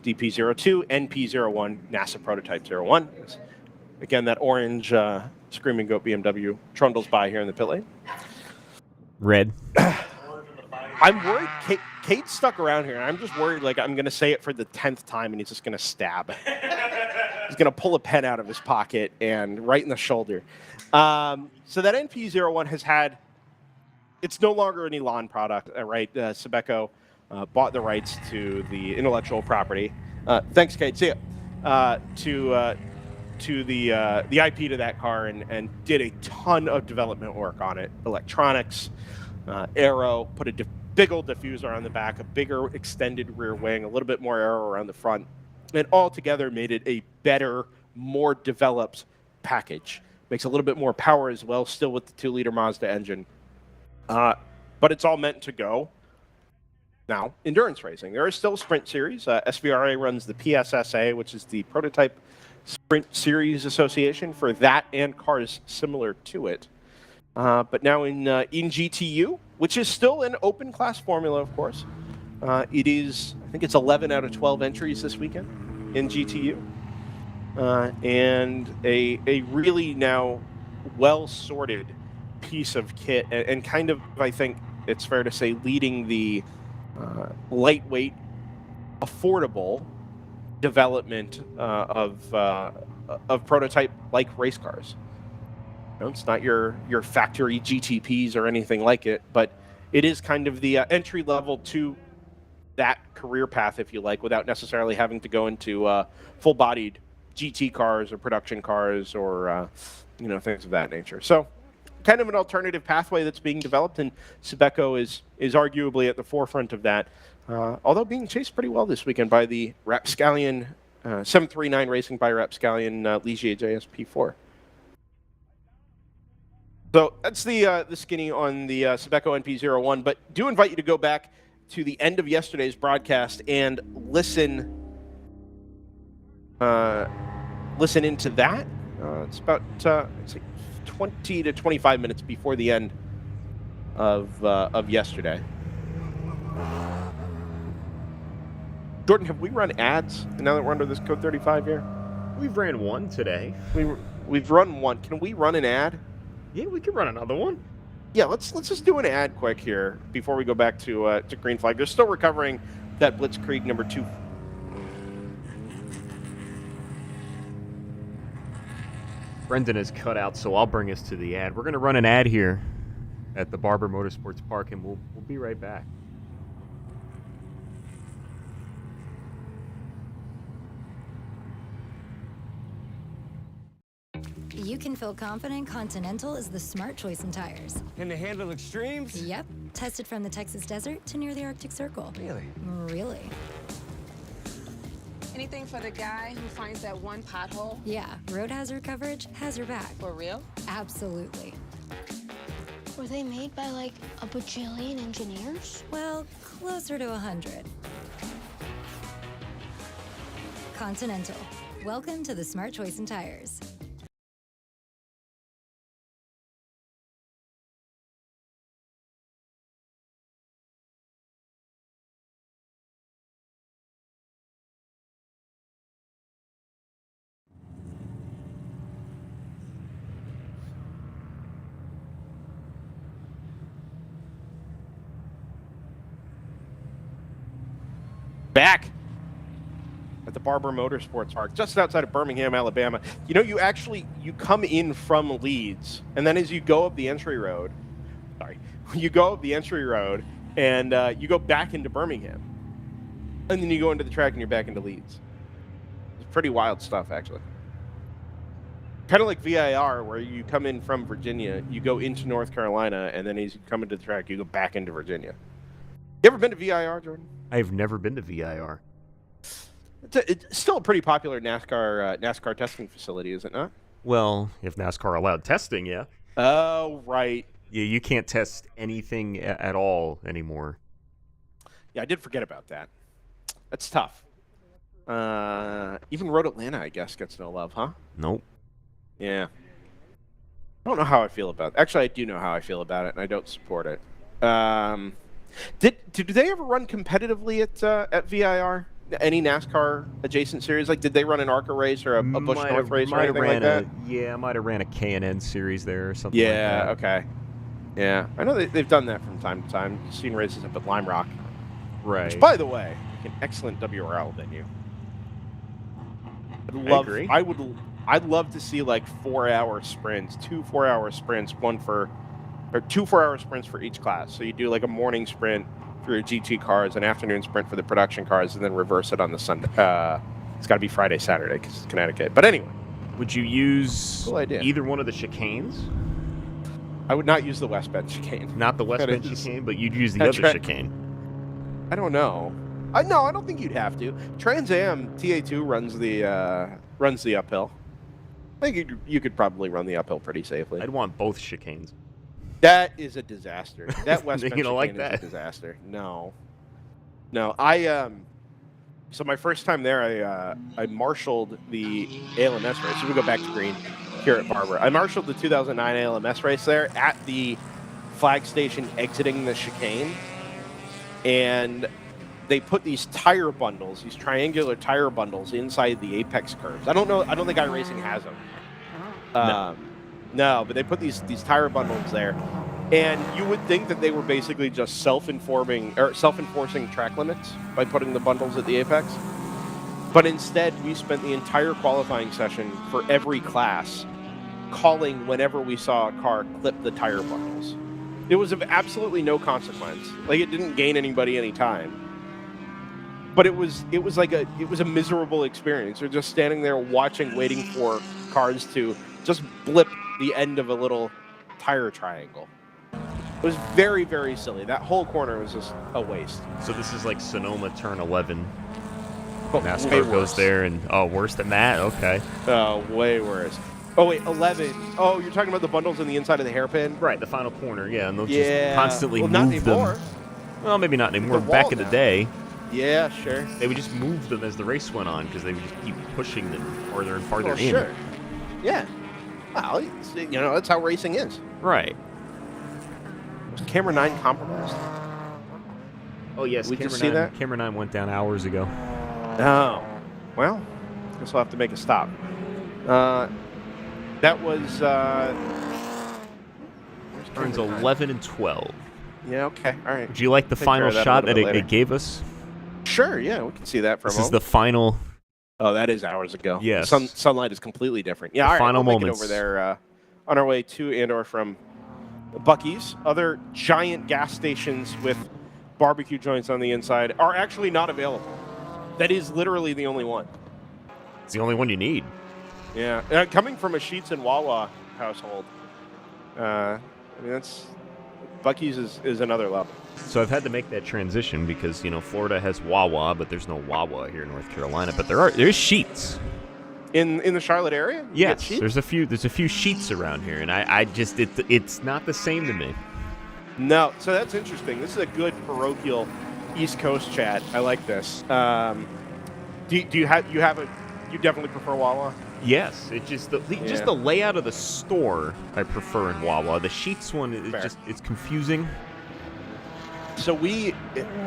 Speaker 1: DP02, NP01, NASA Prototype 01. Again, that orange Screaming Goat BMW trundles by here in the pit lane.
Speaker 10: Red.
Speaker 1: I'm worried. Cade stuck around here, and I'm just worried, like, I'm going to say it for the 10th time, and he's just going to stab. He's going to pull a pen out of his pocket and right in the shoulder. So that NP01 has had, it's no longer an Elan product, right? Sebeco bought the rights to the intellectual property. Thanks, Cade. See ya. To the IP to that car and did a ton of development work on it. Electronics, aero, put a big old diffuser on the back, a bigger extended rear wing, a little bit more aero around the front, and all together made it a better, more developed package. Makes a little bit more power as well, still with the 2-liter Mazda engine. But it's all meant to go now endurance racing. There is still a sprint series. SVRA runs the PSSA, which is the Prototype Sprint Series Association for that and cars similar to it. But now in GTU, which is still an open class formula, of course. It is, I think it's 11 out of 12 entries this weekend in GTU. And a really now well-sorted piece of kit and kind of, I think it's fair to say, leading the lightweight, affordable development of prototype-like race cars. You know, it's not your factory GTPs or anything like it, but it is kind of the entry level to that career path, if you like, without necessarily having to go into full-bodied GT cars or production cars or things of that nature. So, kind of an alternative pathway that's being developed, and Sebeco is arguably at the forefront of that. Although being chased pretty well this weekend by the Rapscallion 739 Racing by Rapscallion Ligier JSP4. So that's the skinny on the Sebeco NP01, but do invite you to go back to the end of yesterday's broadcast and listen into that. It's about it's like 20 to 25 minutes before the end of yesterday. Jordan, have we run ads now that we're under this code 35 here?
Speaker 10: We've ran one today.
Speaker 1: We've run one. Can we run an ad?
Speaker 10: Yeah, we could run another one.
Speaker 1: Yeah, let's just do an ad quick here before we go back to green flag. They're still recovering that Blitzkrieg number 2.
Speaker 10: Brendan is cut out, so I'll bring us to the ad. We're going to run an ad here at the Barber Motorsports Park, and we'll be right back.
Speaker 5: You can feel confident Continental is the smart choice in tires.
Speaker 11: Can they handle extremes?
Speaker 5: Yep. Tested from the Texas desert to near the Arctic Circle.
Speaker 11: Really?
Speaker 5: Really.
Speaker 7: Anything for the guy who finds that one pothole?
Speaker 5: Yeah, road hazard coverage has your back.
Speaker 7: For real?
Speaker 5: Absolutely.
Speaker 8: Were they made by like a bajillion engineers?
Speaker 5: Well, closer to 100. Continental. Welcome to the smart choice in tires.
Speaker 1: Back at the Barber Motorsports Park, just outside of Birmingham, Alabama. You know, you come in from Leeds, and then as you go up the entry road, you go up the entry road, and you go back into Birmingham, and then you go into the track, and you're back into Leeds. It's pretty wild stuff, actually. Kind of like VIR, where you come in from Virginia, you go into North Carolina, and then as you come into the track, you go back into Virginia. You ever been to VIR, Jordan?
Speaker 10: I've never been to VIR.
Speaker 1: It's still a pretty popular NASCAR testing facility, is it not?
Speaker 10: Well, if NASCAR allowed testing, yeah.
Speaker 1: Oh, right.
Speaker 10: Yeah, you can't test anything at all anymore.
Speaker 1: Yeah, I did forget about that. That's tough. Even Road Atlanta, I guess, gets no love, huh?
Speaker 10: Nope.
Speaker 1: Yeah. I don't know how I feel about it. Actually, I do know how I feel about it, and I don't support it. Did they ever run competitively at VIR? Any NASCAR adjacent series? Like, did they run an ARCA race or a Busch North race or anything like that?
Speaker 10: Yeah, I might have ran a K&N series there or something
Speaker 1: Yeah,
Speaker 10: like that.
Speaker 1: okay. Yeah, I know they've done that from time to time. Seen races up at Lime Rock.
Speaker 10: Right.
Speaker 1: Which, by the way, an excellent WRL venue.
Speaker 10: I agree.
Speaker 1: I'd love to see like 4-hour sprints, 2 4-hour sprints, two 4-hour sprints for each class. So you do like a morning sprint for your GT cars, an afternoon sprint for the production cars, and then reverse it on the Sunday. It's got to be Friday, Saturday because it's Connecticut. But anyway.
Speaker 10: Would you use
Speaker 1: cool idea.
Speaker 10: Either one of the chicanes?
Speaker 1: I would not use the West Bend chicane.
Speaker 10: Not the West Bend chicane, but you'd use the other chicane.
Speaker 1: I don't know. No, I don't think you'd have to. Trans Am TA2 runs the uphill. I think you could probably run the uphill pretty safely.
Speaker 10: I'd want both chicanes.
Speaker 1: That is a disaster. That West Bend chicane
Speaker 10: like
Speaker 1: is
Speaker 10: that?
Speaker 1: a disaster. No. So my first time there, I marshaled the ALMS race. So we go back to green here at Barber. I marshaled the 2009 ALMS race there at the flag station exiting the chicane, and they put these tire bundles, these triangular tire bundles inside the apex curves. I don't think iRacing has them. No, but they put these tire bundles there, and you would think that they were basically just self-enforcing track limits by putting the bundles at the apex. But instead, we spent the entire qualifying session for every class calling whenever we saw a car clip the tire bundles. It was of absolutely no consequence. Like, it didn't gain anybody any time. But it was a miserable experience. You're just standing there watching, waiting for cars to just blip the end of a little tire triangle. It was very, very silly. That whole corner was just a waste.
Speaker 10: So this is like Sonoma Turn 11.
Speaker 1: But
Speaker 10: NASCAR goes there and, worse than that? Okay.
Speaker 1: Way worse. Oh, wait, 11. Oh, you're talking about the bundles on the inside of the hairpin?
Speaker 10: Right, the final corner, yeah. And they'll just constantly move
Speaker 1: not anymore.
Speaker 10: them. Well, maybe not anymore. Back in the day,
Speaker 1: yeah, sure.
Speaker 10: they would just move them as the race went on because they would just keep pushing them farther and farther in.
Speaker 1: Sure. Yeah. Well, that's how racing is.
Speaker 10: Right.
Speaker 1: Was Camera 9 compromised?
Speaker 10: Oh, yes.
Speaker 1: We just see that?
Speaker 10: Camera 9 went down hours ago.
Speaker 1: Oh. Well, guess we'll have to make a stop. That was...
Speaker 10: Turns 11 and 12.
Speaker 1: Yeah, okay. All right.
Speaker 10: Would you like the final shot that it gave us?
Speaker 1: Sure, yeah. We can see that for a moment.
Speaker 10: This is the final...
Speaker 1: Oh, that is hours ago.
Speaker 10: Yes.
Speaker 1: Sunlight is completely different. Yeah, all right.
Speaker 10: Final
Speaker 1: we'll
Speaker 10: moments.
Speaker 1: Make it over there on our way to and/or from Buc-ee's. Other giant gas stations with barbecue joints on the inside are actually not available. That is literally the only one.
Speaker 10: It's the only one you need.
Speaker 1: Yeah. Coming from a Sheetz and Wawa household, I mean, Buc-ee's is another level.
Speaker 10: So I've had to make that transition because, Florida has Wawa, but there's no Wawa here in North Carolina. But there's Sheetz.
Speaker 1: In the Charlotte area? You
Speaker 10: Yes,
Speaker 1: get Sheetz?
Speaker 10: there's a few Sheetz around here, and I just it's not the same to me.
Speaker 1: No, so that's interesting. This is a good parochial East Coast chat. I like this. Do you definitely prefer Wawa?
Speaker 10: Yes, it's just just the layout of the store I prefer in Wawa. The Sheetz one is it's confusing.
Speaker 1: So we,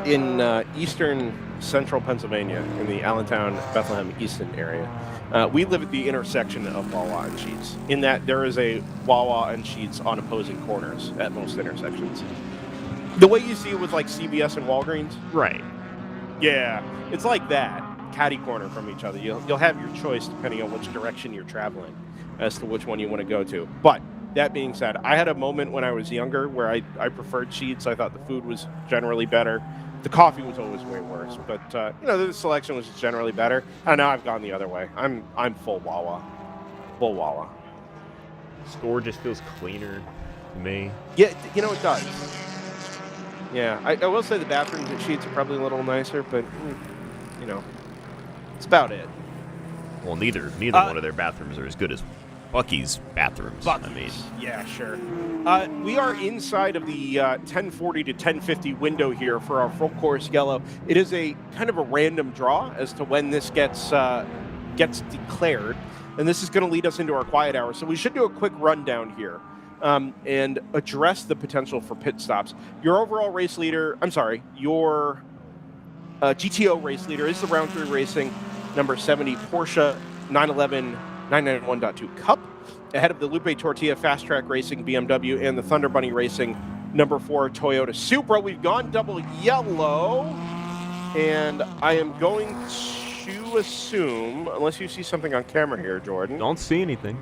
Speaker 1: in eastern central Pennsylvania, in the Allentown, Bethlehem, Easton area, we live at the intersection of Wawa and Sheetz, in that there is a Wawa and Sheetz on opposing corners at most intersections. The way you see it with like CVS and Walgreens?
Speaker 10: Right.
Speaker 1: Yeah, it's like that, catty corner from each other. You'll have your choice depending on which direction you're traveling as to which one you want to go to. But that being said, I had a moment when I was younger where I preferred Sheetz. I thought the food was generally better. The coffee was always way worse, but the selection was just generally better. And now I've gone the other way. I'm full Wawa. Full Wawa.
Speaker 10: Store just feels cleaner to me.
Speaker 1: Yeah, it does. Yeah, I will say the bathrooms at Sheetz are probably a little nicer, but it's about it.
Speaker 10: Well, neither one of their bathrooms are as good as Buc-ee's bathrooms.
Speaker 1: Buc-ee's. Yeah, sure. We are inside of the 1040 to 1050 window here for our full course yellow. It is a kind of a random draw as to when this gets declared, and this is going to lead us into our quiet hour. So we should do a quick rundown here and address the potential for pit stops. Your overall race leader, your GTO race leader is the Round 3 Racing number 70 Porsche 911 991.2 Cup, ahead of the Lupe Tortilla Fast Track Racing BMW and the Thunder Bunny Racing number 4 Toyota Supra. We've gone double yellow, and I am going to assume, unless you see something on camera here, Jordan.
Speaker 10: Don't see anything.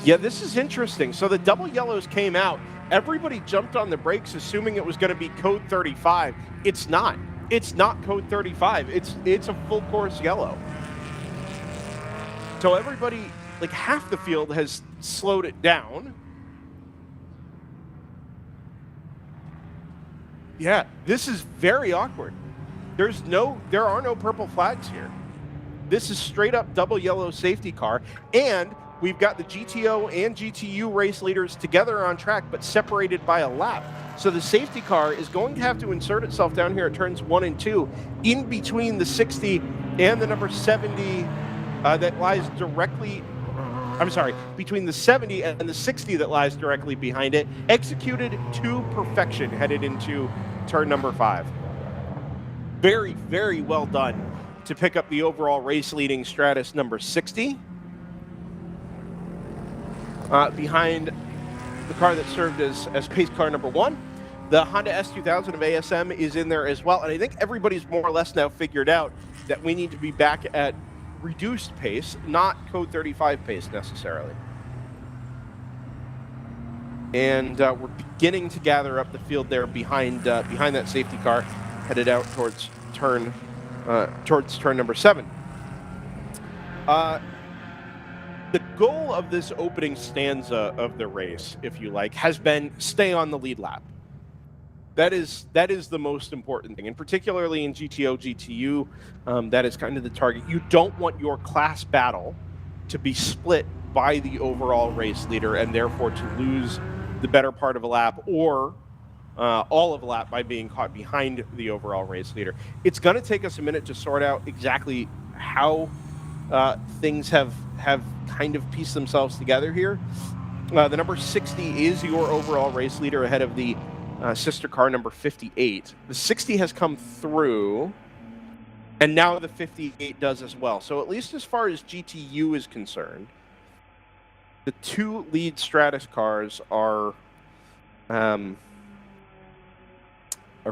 Speaker 1: Yeah, this is interesting. So the double yellows came out. Everybody jumped on the brakes assuming it was going to be code 35. It's not. It's not code 35. It's a full course yellow. So everybody, like half the field, has slowed it down. Yeah, this is very awkward. There are no purple flags here. This is straight up double yellow safety car, and we've got the GTO and GTU race leaders together on track, but separated by a lap. So the safety car is going to have to insert itself down here at turns 1 and 2, in between the 60 and the number 70 that lies directly. Between the 70 and the 60 that lies directly behind it. Executed to perfection, headed into turn number 5. Very, very well done to pick up the overall race leading Stratus number 60. Behind the car that served as pace car number 1. The Honda S2000 of ASM is in there as well. And I think everybody's more or less now figured out that we need to be back at reduced pace, not code 35 pace necessarily. And we're beginning to gather up the field there behind that safety car, headed out towards turn number 7. The goal of this opening stanza of the race, if you like, has been stay on the lead lap. That is the most important thing, and particularly in GTO, GTU, that is kind of the target. You don't want your class battle to be split by the overall race leader, and therefore to lose the better part of a lap or all of a lap by being caught behind the overall race leader. It's going to take us a minute to sort out exactly how things have kind of pieced themselves together here. The number 60 is your overall race leader ahead of the sister car number 58. The 60 has come through, and now the 58 does as well. So at least as far as GTU is concerned, the 2 lead Stratus cars are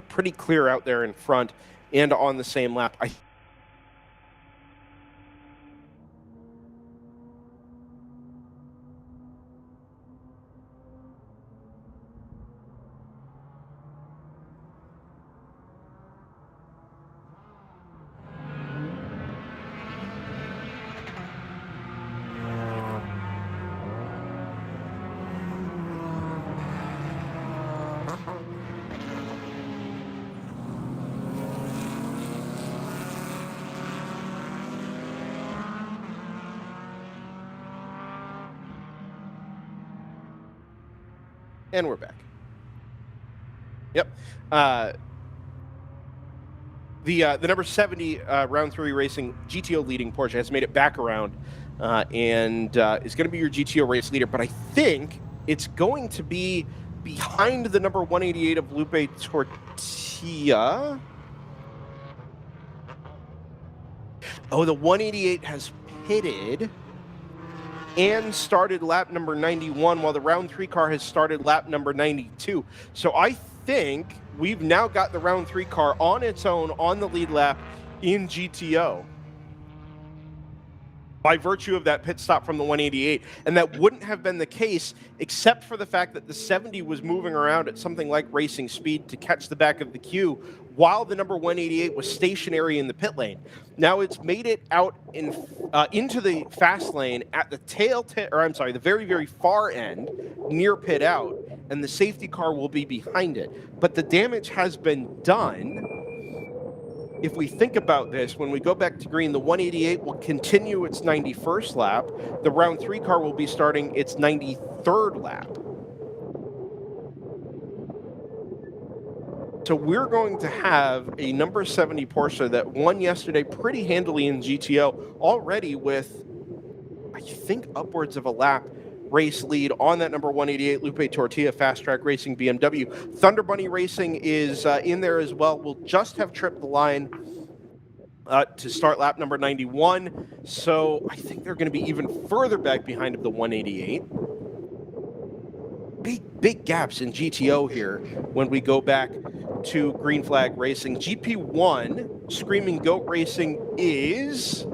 Speaker 1: pretty clear out there in front and on the same lap. And we're back. Yep. The number 70 round 3 racing GTO leading Porsche has made it back around and is going to be your GTO race leader. But I think it's going to be behind the number 188 of Lupe Tortilla. Oh, the 188 has pitted and started lap number 91, while the round 3 car has started lap number 92. So I think we've now got the round 3 car on its own on the lead lap in GTO by virtue of that pit stop from the 188. And that wouldn't have been the case except for the fact that the 70 was moving around at something like racing speed to catch the back of the queue while the number 188 was stationary in the pit lane. Now it's made it out into the fast lane at the the very, very far end near pit out, and the safety car will be behind it. But the damage has been done. If we think about this, when we go back to green, the 188 will continue its 91st lap. The round 3 car will be starting its 93rd lap. So we're going to have a number 70 Porsche that won yesterday pretty handily in GTO, already with, I think, upwards of a lap race lead on that number 188 Lupe Tortilla Fast Track Racing BMW. Thunder Bunny Racing is in there as well. We'll just have tripped the line to start lap number 91. So I think they're going to be even further back behind of the 188. Big gaps in GTO here when we go back to Green Flag Racing. GP1, Screaming Goat Racing, is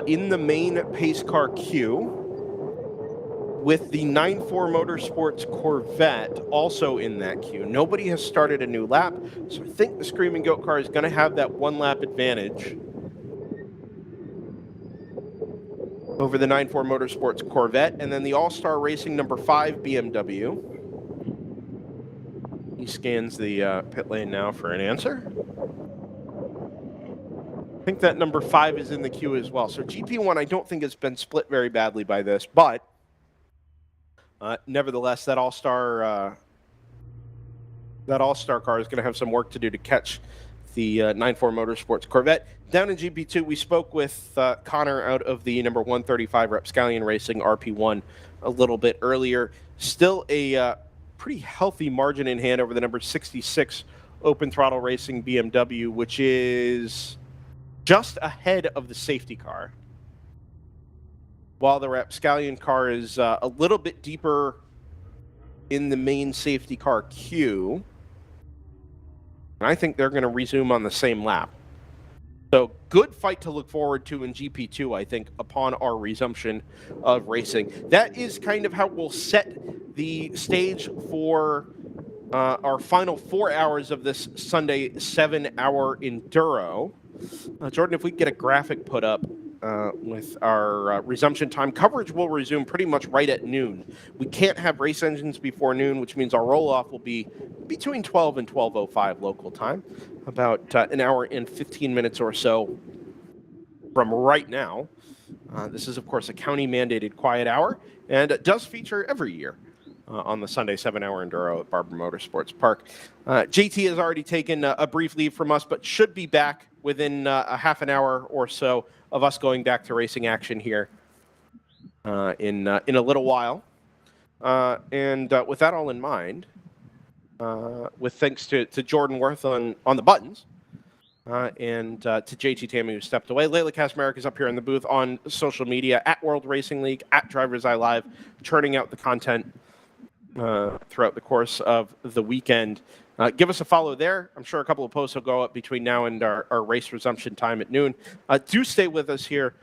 Speaker 1: in the main pace car queue with the 9-4 Motorsports Corvette also in that queue. Nobody has started a new lap, so I think the Screaming Goat car is going to have that one lap advantage over the 9-4 Motorsports Corvette. And then the All-Star Racing number 5 BMW. He scans the pit lane now for an answer. I think that number 5 is in the queue as well. So GP1, I don't think it's been split very badly by this, but nevertheless, that All-Star car is going to have some work to do to catch the 9-4 Motorsports Corvette. Down in GP2, we spoke with Connor out of the number 135 Rapscallion Racing RP1 a little bit earlier. Still a pretty healthy margin in hand over the number 66 Open Throttle Racing BMW, which is just ahead of the safety car, while the Rapscallion car is a little bit deeper in the main safety car queue. And I think they're going to resume on the same lap. So good fight to look forward to in GP2, I think, upon our resumption of racing. That is kind of how we'll set the stage for our final 4 hours of this Sunday 7-hour enduro. Jordan, if we can get a graphic put up with our resumption time. Coverage will resume pretty much right at noon. We can't have race engines before noon, which means our roll-off will be between 12 and 12:05 local time, about an hour and 15 minutes or so from right now. This is, of course, a county-mandated quiet hour, and it does feature every year on the Sunday 7-hour enduro at Barber Motorsports Park. JT has already taken a brief leave from us, but should be back within a half an hour or so of us going back to racing action here in a little while. And with that all in mind, with thanks to Jordan Worth on the buttons, and to JT Tammy, who stepped away. Layla Kasmarek is up here in the booth on social media, at World Racing League, at DriversEye Live, churning out the content throughout the course of the weekend. Give us a follow there. I'm sure a couple of posts will go up between now and our race resumption time at noon. Do stay with us here.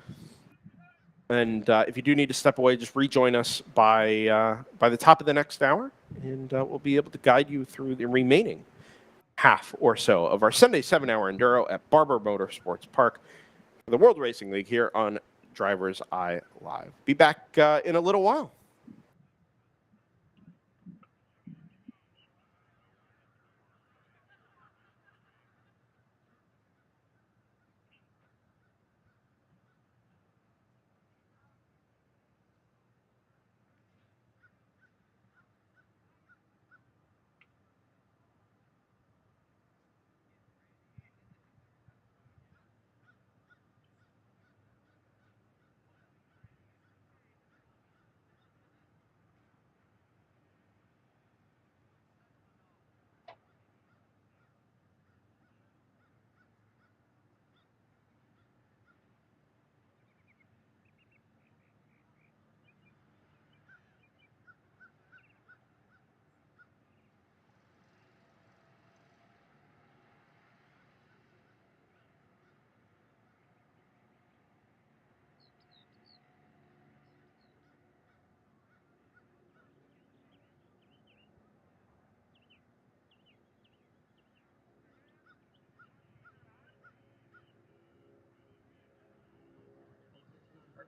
Speaker 1: And if you do need to step away, just rejoin us by the top of the next hour, and we'll be able to guide you through the remaining half or so of our Sunday 7-hour enduro at Barber Motorsports Park for the World Racing League here on DriversEye Live. Be back in a little while.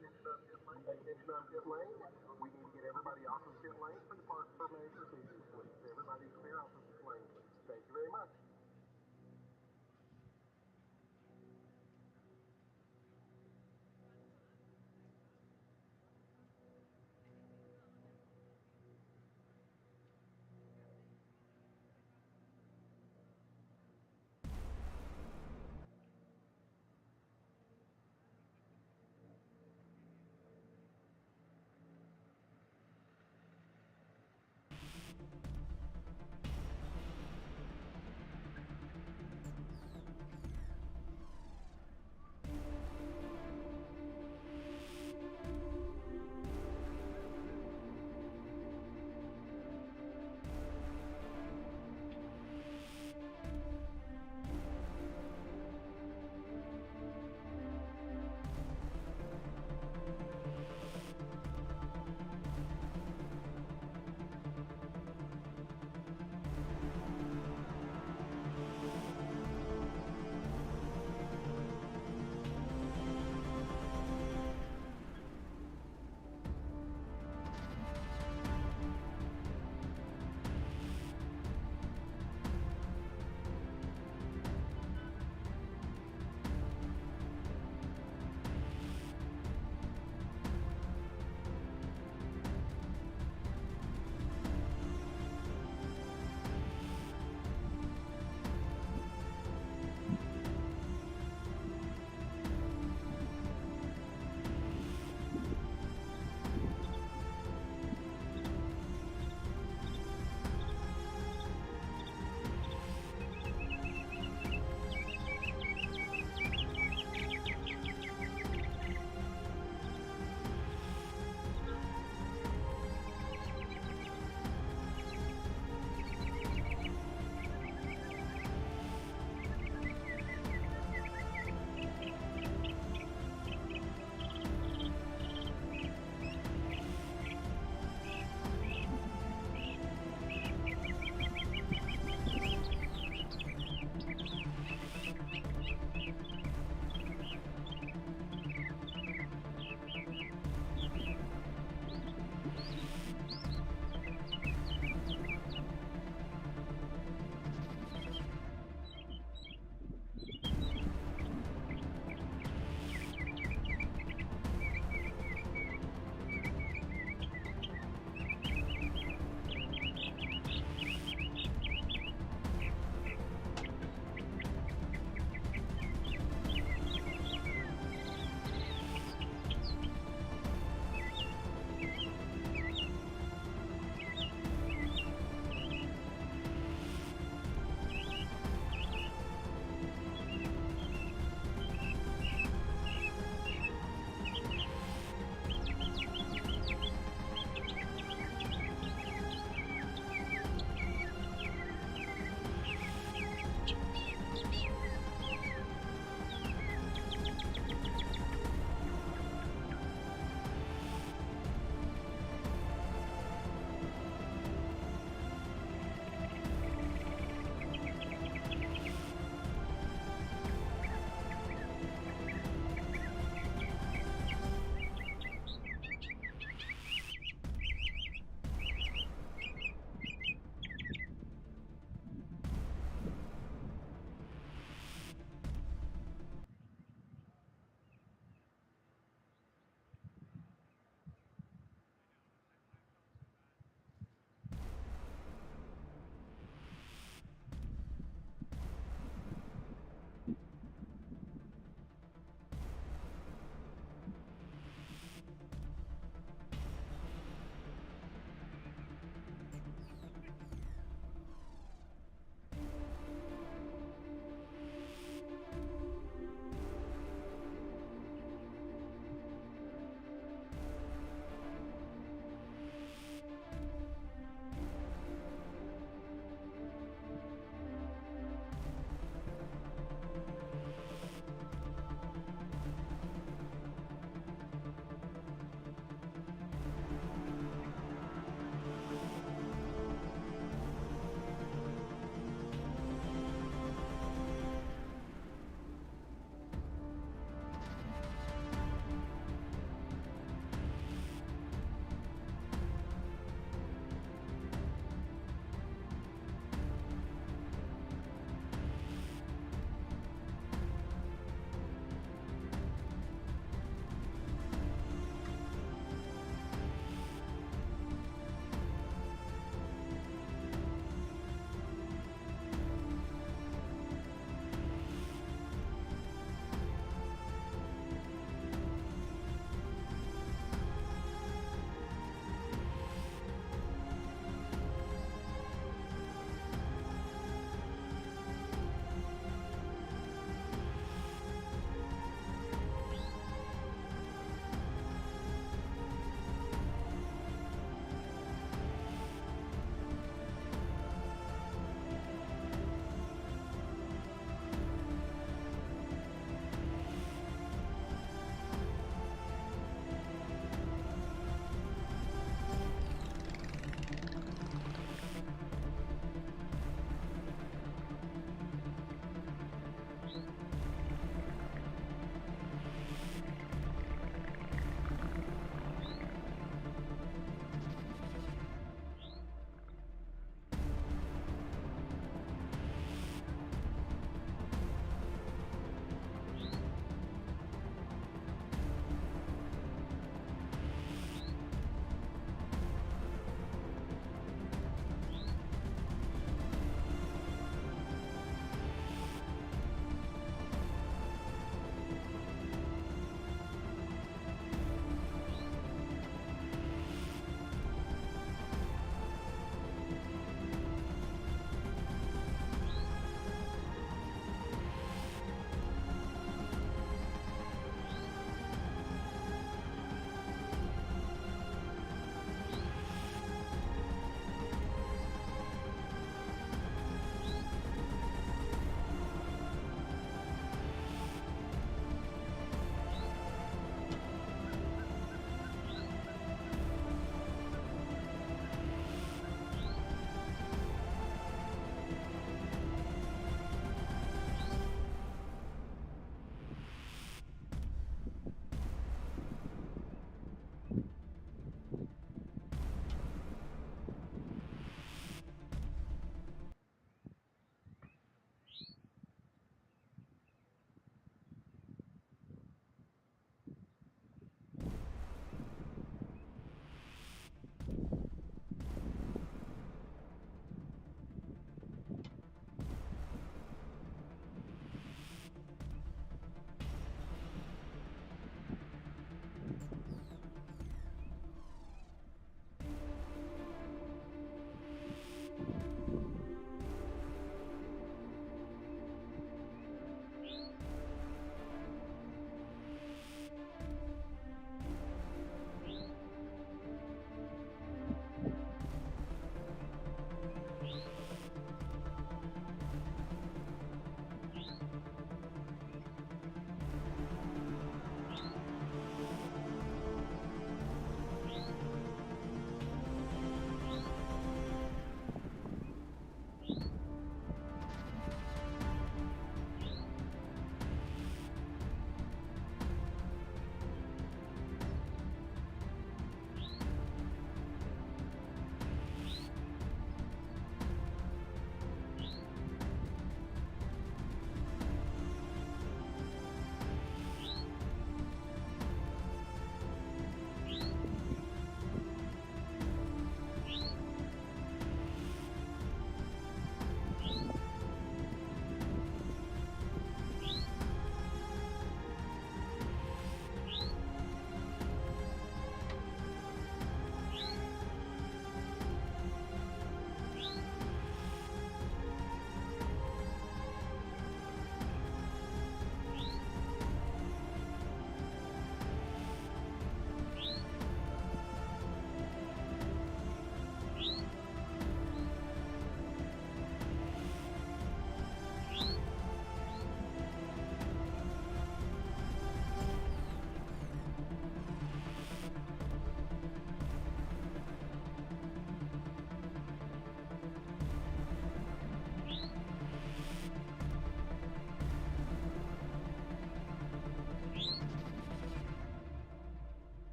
Speaker 11: extension of pit lane. Extension of pit lane. We need to get everybody off of pit lane for the park permitting procedures, please. Everybody clear off of pit lane, please. Thank you very much.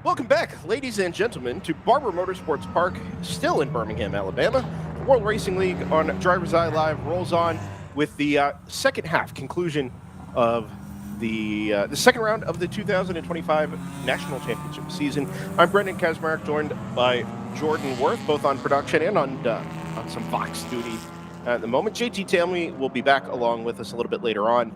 Speaker 1: Welcome back, ladies and gentlemen, to Barber Motorsports Park, still in Birmingham, Alabama. The World Racing League on DriversEye Live rolls on with the second half conclusion of the second round of the 2025 National Championship season. I'm Brendan Kazmarek, joined by Jordan Worth, both on production and on some Fox duty at the moment. JT Tamley will be back along with us a little bit later on.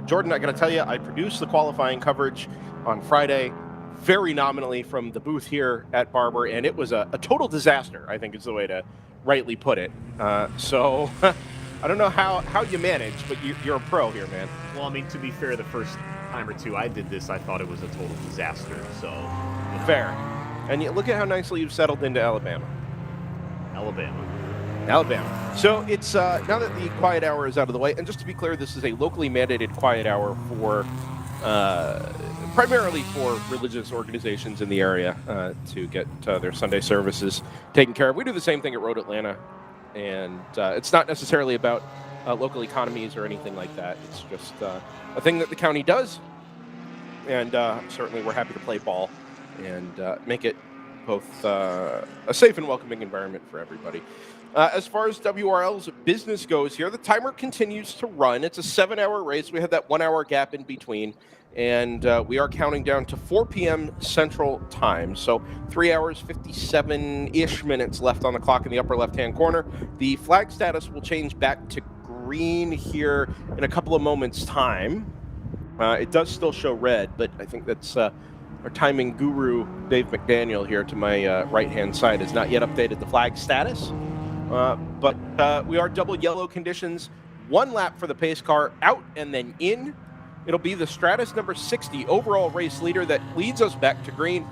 Speaker 1: Jordan, I got to tell you, I produced the qualifying coverage on Friday, very nominally from the booth here at Barber, and it was a total disaster, I think is the way to rightly put it. So I don't know how you manage, but you're a pro here, man.
Speaker 10: Well, I mean, to be fair, the first time or two I did this, I thought it was a total disaster, so... You know.
Speaker 1: Fair. And look at how nicely you've settled into Alabama.
Speaker 10: Alabama.
Speaker 1: So it's, now that the quiet hour is out of the way, and just to be clear, this is a locally mandated quiet hour for... primarily for religious organizations in the area to get their Sunday services taken care of. We do the same thing at Road Atlanta, and it's not necessarily about local economies or anything like that. It's just a thing that the county does, and certainly we're happy to play ball and make it both a safe and welcoming environment for everybody. As far as WRL's business goes here, the timer continues to run. It's a 7-hour race. We had that 1-hour gap in between. And we are counting down to 4 p.m. Central Time. So 3 hours, 57-ish minutes left on the clock in the upper left-hand corner. The flag status will change back to green here in a couple of moments' time. It does still show red, but I think that's our timing guru, Dave McDaniel, here to my right-hand side, has not yet updated the flag status. But we are double yellow conditions. 1 lap for the pace car, out and then in. It'll be the Stratus number 60 overall race leader that leads us back to green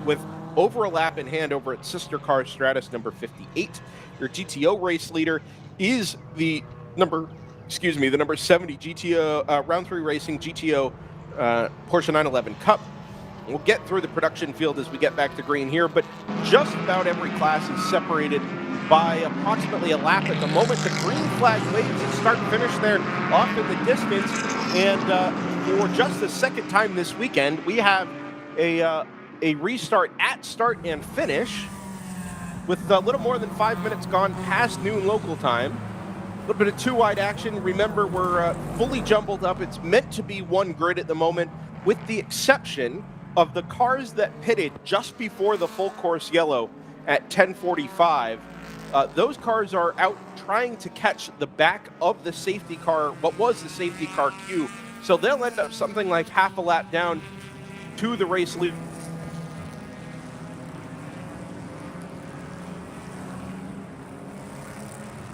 Speaker 1: with over a lap in hand over its sister car Stratus number 58. Your GTO race leader is the number 70 GTO Round 3 Racing GTO Porsche 911 Cup. We'll get through the production field as we get back to green here, but just about every class is separated by approximately a lap at the moment. The green flag waves and start and finish there off in the distance. And for just the second time this weekend, we have a restart at start and finish with a little more than 5 minutes gone past noon local time. A little bit of 2-wide action. Remember, we're fully jumbled up. It's meant to be one grid at the moment, with the exception of the cars that pitted just before the full course yellow at 10:45. Those cars are out trying to catch the back of the safety car, what was the safety car queue. So they'll end up something like half a lap down to the race lead.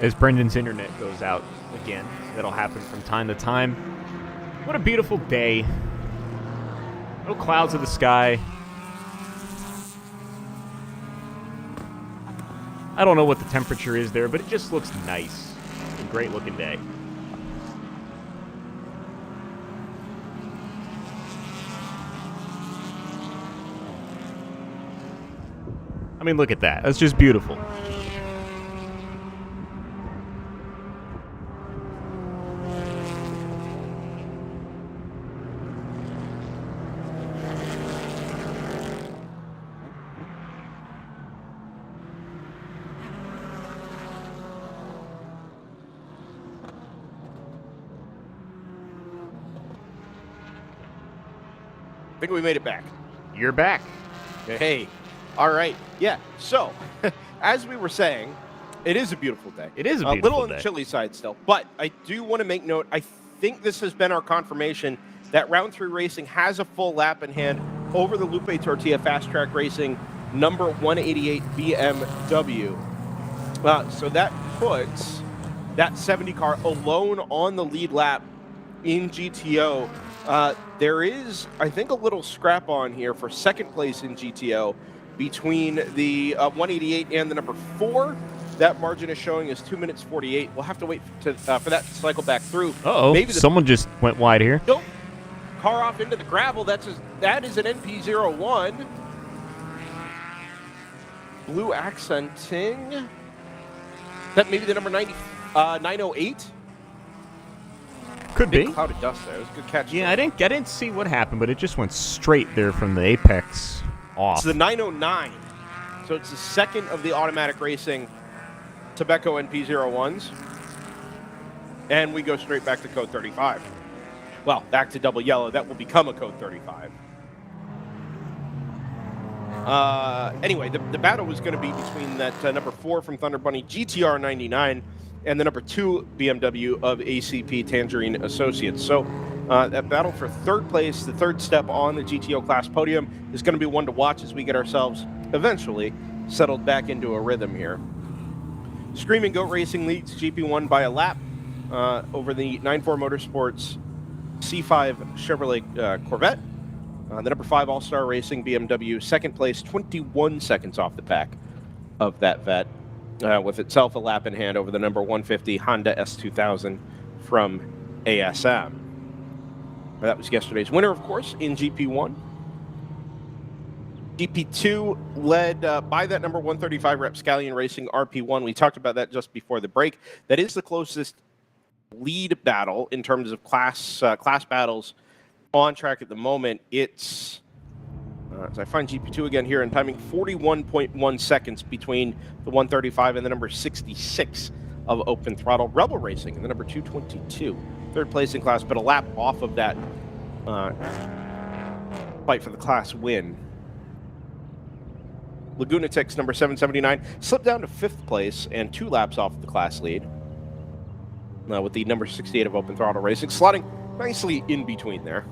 Speaker 10: As Brendan's internet goes out again, that'll happen from time to time. What a beautiful day. No clouds in the sky. I don't know what the temperature is there, but it just looks nice. A great looking day. I mean, look at that. That's just beautiful.
Speaker 1: think we made it back.
Speaker 10: You're back.
Speaker 1: Hey, all right. Yeah, so as we were saying, it is a beautiful day.
Speaker 10: It is a beautiful
Speaker 1: little on
Speaker 10: day.
Speaker 1: the chilly side still, but I do want to make note, I think this has been our confirmation that Round 3 Racing has a full lap in hand over the Lupe Tortilla Fast Track Racing number 188 BMW. So that puts that 70 car alone on the lead lap in GTO. There is, I think, a little scrap on here for second place in GTO between the 188 and the number 4. That margin is showing as 2 minutes 48. We'll have to wait for that to cycle back through.
Speaker 10: Uh-oh, someone just went wide here.
Speaker 1: Nope. Car off into the gravel. That is an NP01. Blue accenting. That maybe the number 908?
Speaker 10: Could be.
Speaker 1: Big cloud of dust there. It was a good catch.
Speaker 10: Yeah, I didn't see what happened, but it just went straight there from the apex off.
Speaker 1: It's the 909. So it's the second of the automatic racing Tobacco NP01s. And we go straight back to code 35. Well, back to double yellow. That will become a code 35. Anyway, the battle was going to be between that number 4 from Thunder Bunny GTR 99 and the number 2 BMW of ACP Tangerine Associates. So that battle for third place, the third step on the GTO class podium, is going to be one to watch as we get ourselves eventually settled back into a rhythm here. Screaming Goat Racing leads GP1 by a lap over the 94 Motorsports C5 Chevrolet Corvette. The number 5 All-Star Racing BMW, second place, 21 seconds off the pack of that vet, with itself a lap in hand over the number 150 Honda S2000 from ASM. That was yesterday's winner, of course, in GP1. GP2 led by that number 135 Rapscallion Racing RP1. We talked about that just before the break. That is the closest lead battle in terms of class battles on track at the moment. It's, as I find GP2 again here in timing, 41.1 seconds between the 135 and the number 66 of Open Throttle Rebel Racing and the number 222. Third place in class, but a lap off of that fight for the class win. Laguna Tech's number 779 slipped down to 5th place and 2 laps off the class lead. With the number 68 of Open Throttle Racing slotting nicely in between there.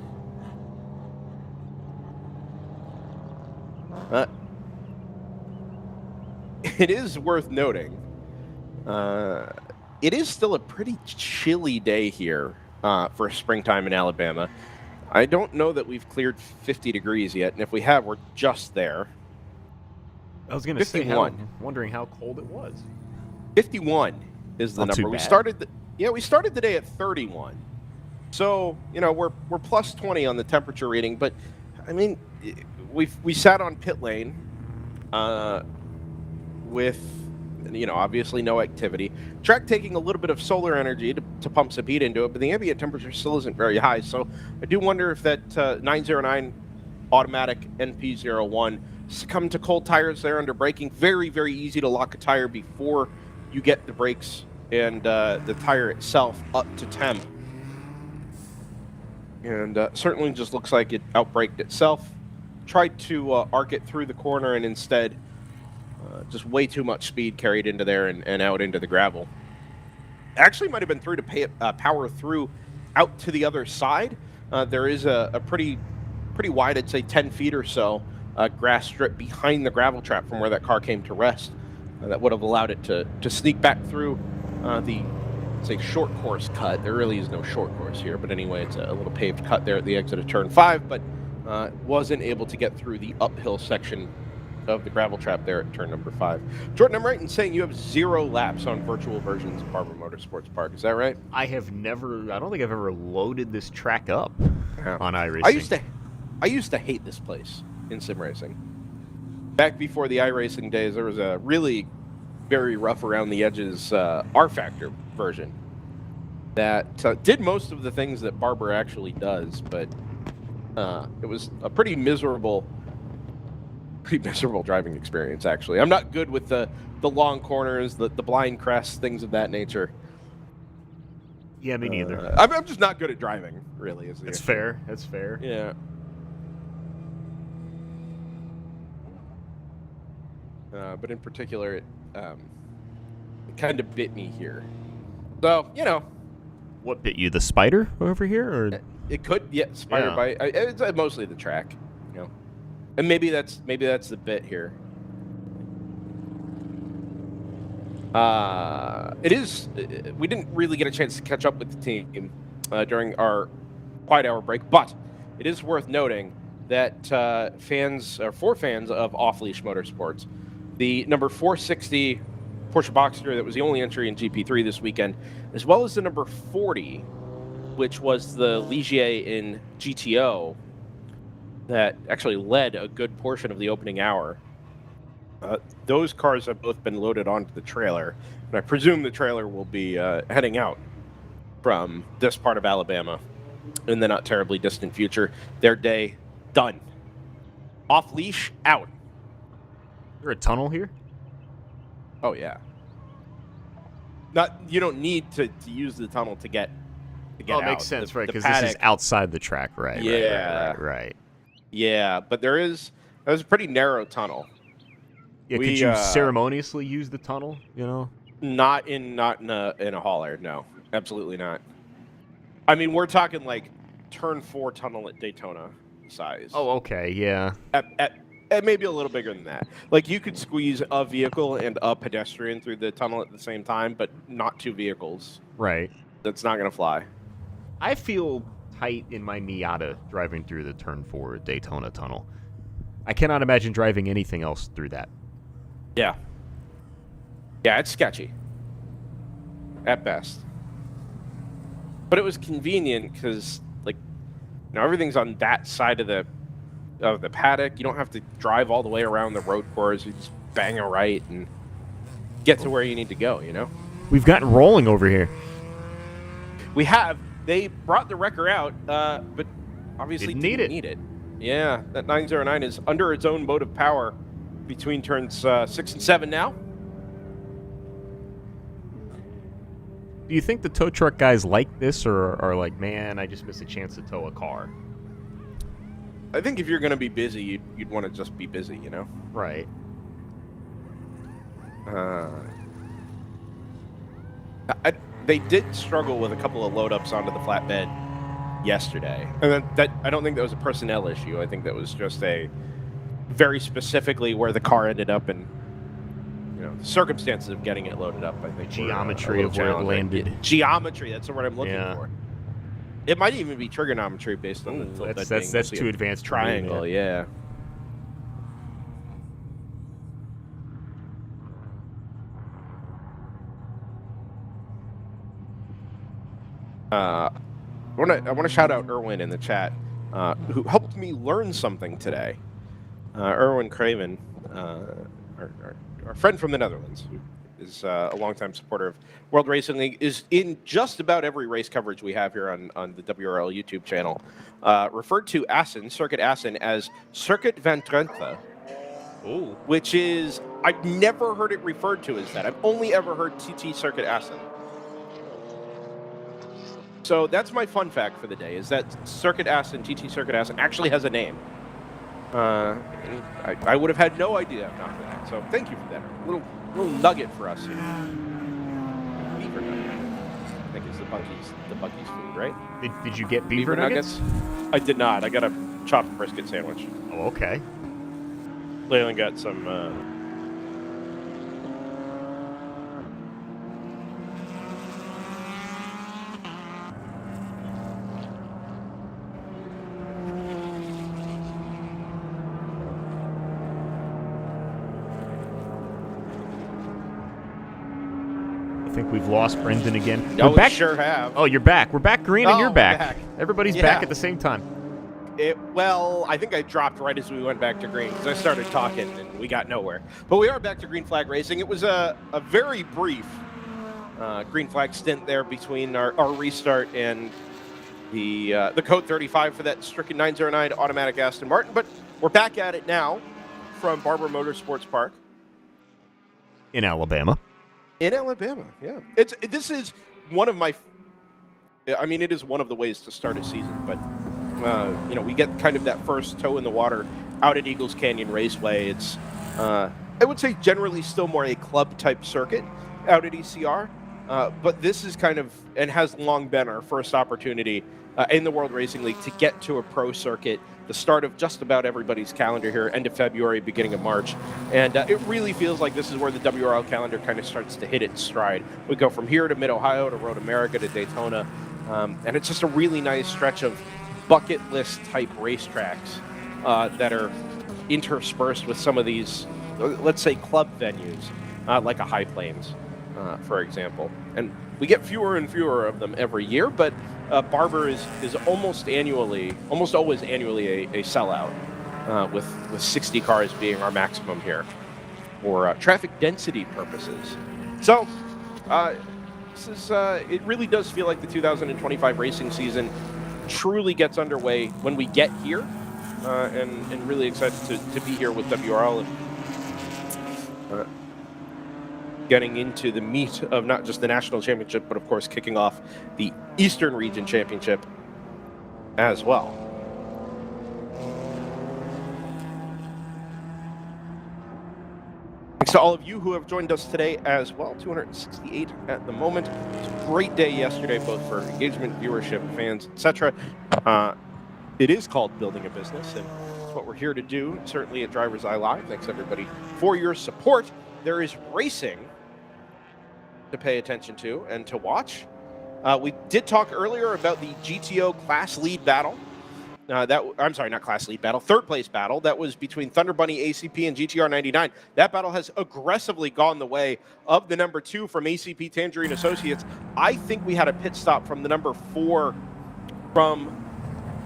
Speaker 1: It is worth noting, it is still a pretty chilly day here for springtime in Alabama. I don't know that we've cleared 50 degrees yet, and if we have, we're just there.
Speaker 10: I was going to say, wondering how cold it was.
Speaker 1: 51 is the number. We started the day at 31. So, you know, we're plus 20 on the temperature reading, but I mean, we sat on pit lane with, you know, obviously no activity. Track taking a little bit of solar energy to pump some heat into it, but the ambient temperature still isn't very high. So I do wonder if that 909 automatic NP01 succumbed to cold tires there under braking. Very, very easy to lock a tire before you get the brakes and the tire itself up to temp. And certainly just looks like it outbraked itself. Tried to arc it through the corner and instead just way too much speed carried into there and out into the gravel. Actually might have been through to power through out to the other side. There is a pretty wide, I'd say 10 feet or so, grass strip behind the gravel trap from where that car came to rest. That would have allowed it to sneak back through the, say, short course cut. There really is no short course here, but anyway, it's a little paved cut there at the exit of turn 5, but wasn't able to get through the uphill section of the gravel trap there at turn number 5. Jordan, I'm right in saying you have 0 laps on virtual versions of Barber Motorsports Park. Is that right?
Speaker 10: I don't think I've ever loaded this track up on iRacing.
Speaker 1: I used to hate this place in sim racing. Back before the iRacing days, there was a really very rough around the edges R-Factor version that did most of the things that Barber actually does, but it was a pretty miserable driving experience, actually. I'm not good with the long corners, the blind crests, things of that nature.
Speaker 10: Yeah, me neither.
Speaker 1: I'm just not good at driving, really.
Speaker 10: That's fair. That's fair.
Speaker 1: Yeah. but in particular, it kind of bit me here. So, you know.
Speaker 10: What bit you? The spider over here? Or
Speaker 1: It could, yeah, spider bite. It's mostly the track, you know. And maybe that's the bit here. It is. We didn't really get a chance to catch up with the team during our quiet hour break, but it is worth noting that for fans of Off Leash Motorsports, the number 460 Porsche Boxster that was the only entry in GP3 this weekend, as well as the number 40, which was the Ligier in GTO, that actually led a good portion of the opening hour. Those cars have both been loaded onto the trailer, and I presume the trailer will be heading out from this part of Alabama in the not terribly distant future. Their day done. Off leash out.
Speaker 10: is there a tunnel here?
Speaker 1: Oh yeah. You don't need to use the tunnel to get
Speaker 10: Oh, it
Speaker 1: out.
Speaker 10: makes sense, right? Because
Speaker 1: paddock,
Speaker 10: this is outside the track, right?
Speaker 1: Yeah.
Speaker 10: Right.
Speaker 1: Yeah, but there's a pretty narrow tunnel.
Speaker 10: Yeah, could you ceremoniously use the tunnel? You know,
Speaker 1: Not in a hauler. No, absolutely not. I mean, we're talking like turn 4 tunnel at Daytona size.
Speaker 10: Oh, okay, yeah.
Speaker 1: At maybe a little bigger than that. Like you could squeeze a vehicle and a pedestrian through the tunnel at the same time, but not 2 vehicles.
Speaker 10: Right.
Speaker 1: That's not going to fly.
Speaker 10: I feel tight in my Miata driving through the turn 4 Daytona tunnel. I cannot imagine driving anything else through that.
Speaker 1: Yeah. Yeah, it's sketchy. At best. But it was convenient because, like, you know, everything's on that side of the paddock. You don't have to drive all the way around the road course. You just bang a right and get to where you need to go, you know?
Speaker 10: We've gotten rolling over here.
Speaker 1: We have. They brought the wrecker out, but obviously didn't need it. Yeah, that 909 is under its own motive power between turns 6 and 7 now.
Speaker 10: Do you think the tow truck guys like this or are like, man, I just missed a chance to tow a car?
Speaker 1: I think if you're going to be busy, you'd want to just be busy, you know?
Speaker 10: Right.
Speaker 1: They did struggle with a couple of load-ups onto the flatbed yesterday. And that I don't think that was a personnel issue. I think that was just a very specifically where the car ended up and, you know, the circumstances of getting it loaded up, I think.
Speaker 10: Geometry of where it landed.
Speaker 1: Yeah, geometry, that's the word I'm looking for. It might even be trigonometry based on the tilt.
Speaker 10: That's too advanced
Speaker 1: triangle,
Speaker 10: for me,
Speaker 1: yeah. I want to shout out Erwin in the chat, who helped me learn something today. Erwin Craven, our friend from the Netherlands, who is a longtime supporter of World Racing League, is in just about every race coverage we have here on the WRL YouTube channel. Referred to Assen, Circuit Assen, as Circuit van Drenthe.
Speaker 10: Ooh.
Speaker 1: Which is, I've never heard it referred to as that. I've only ever heard TT Circuit Assen. So that's my fun fact for the day, is that Circuit Assen, TT Circuit Assen, actually has a name. I would have had no idea after that. So thank you for that. Little nugget for us here. Beaver nugget, I think is the Buc-ee's food, right?
Speaker 10: Did you get beaver nuggets?
Speaker 1: I did not. I got a chopped brisket sandwich.
Speaker 10: Oh, okay.
Speaker 1: Leyland got some...
Speaker 10: I think we've lost Brendan again.
Speaker 1: Oh,
Speaker 10: We're back.
Speaker 1: we sure have.
Speaker 10: Oh, you're back. We're back green and you're back.
Speaker 1: Back.
Speaker 10: Everybody's back at the same time.
Speaker 1: Well, I think I dropped right as we went back to green because I started talking and we got nowhere. But we are back to green flag racing. It was a very brief green flag stint there between our restart and the code 35 for that stricken 909 automatic Aston Martin. But we're back at it now from Barber Motorsports Park
Speaker 10: In Alabama.
Speaker 1: in Alabama. Yeah, this is one of my. I mean, it is one of the ways to start a season, but. You know, we get kind of that first toe in the water out at Eagles Canyon Raceway. It's I would say generally still more a club-type circuit out at ECR. But this is kind of, and has long been our first opportunity in the World Racing League to get to a pro circuit, the start of just about everybody's calendar here, end of February, beginning of March. And it really feels like this is where the WRL calendar kind of starts to hit its stride. We go from here to Mid-Ohio to Road America to Daytona. And it's just a really nice stretch of bucket list type racetracks that are interspersed with some of these, let's say, club venues, like a High Plains, for example. And we get fewer and fewer of them every year, but Barber is almost always annually a sellout, with 60 cars being our maximum here for traffic density purposes. So this is, it really does feel like the 2025 racing season truly gets underway when we get here, and really excited to be here with WRL and getting into the meat of not just the National Championship, but of course kicking off the Eastern Region Championship as well. Thanks to all of you who have joined us today as well. 268 at the moment. It's a great day yesterday, both for engagement, viewership, fans, etc. It is called building a business, and it's what we're here to do, certainly at DriversEye Live. Thanks, everybody, for your support. There is racing to pay attention to and to watch. We did talk earlier about the GTO class lead battle. I'm sorry, not class lead battle, third place battle. That was between Thunder Bunny, ACP, and GTR 99. That battle has aggressively gone the way of the number 2 from ACP Tangerine Associates. I think we had a pit stop from the number 4 from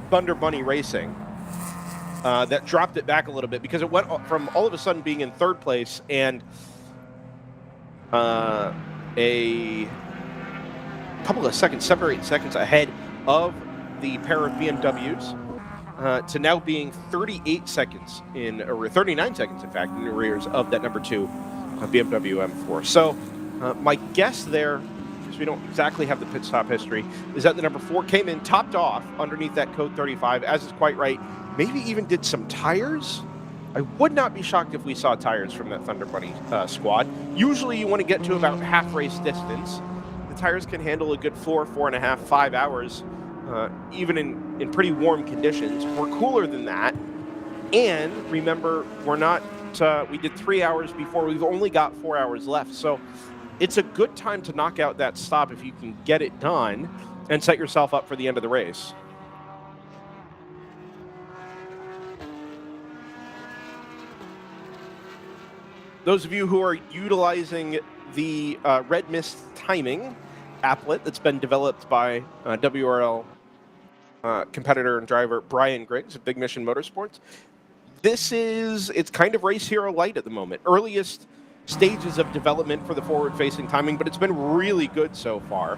Speaker 1: Thunder Bunny Racing that dropped it back a little bit, because it went from all of a sudden being in third place and a couple of seconds, 7 or 8 seconds ahead of the pair of BMWs, to now being 38 seconds or 39 seconds, in fact, in arrears of that number 2 BMW M4. So my guess there, because we don't exactly have the pit stop history, is that the number 4 came in topped off underneath that code 35, as is quite right. Maybe even did some tires. I would not be shocked if we saw tires from that Thunder Bunny squad. Usually you want to get to about half race distance. The tires can handle a good 4, 4.5, 5 hours, even in pretty warm conditions. We're cooler than that. And remember, we're not, we did 3 hours before. We've only got 4 hours left. So it's a good time to knock out that stop if you can get it done and set yourself up for the end of the race. Those of you who are utilizing the Red Mist timing applet that's been developed by WRL competitor and driver Brian Griggs of Big Mission Motorsports, it's kind of Race Hero Light at the moment. Earliest stages of development for the forward-facing timing, but it's been really good so far.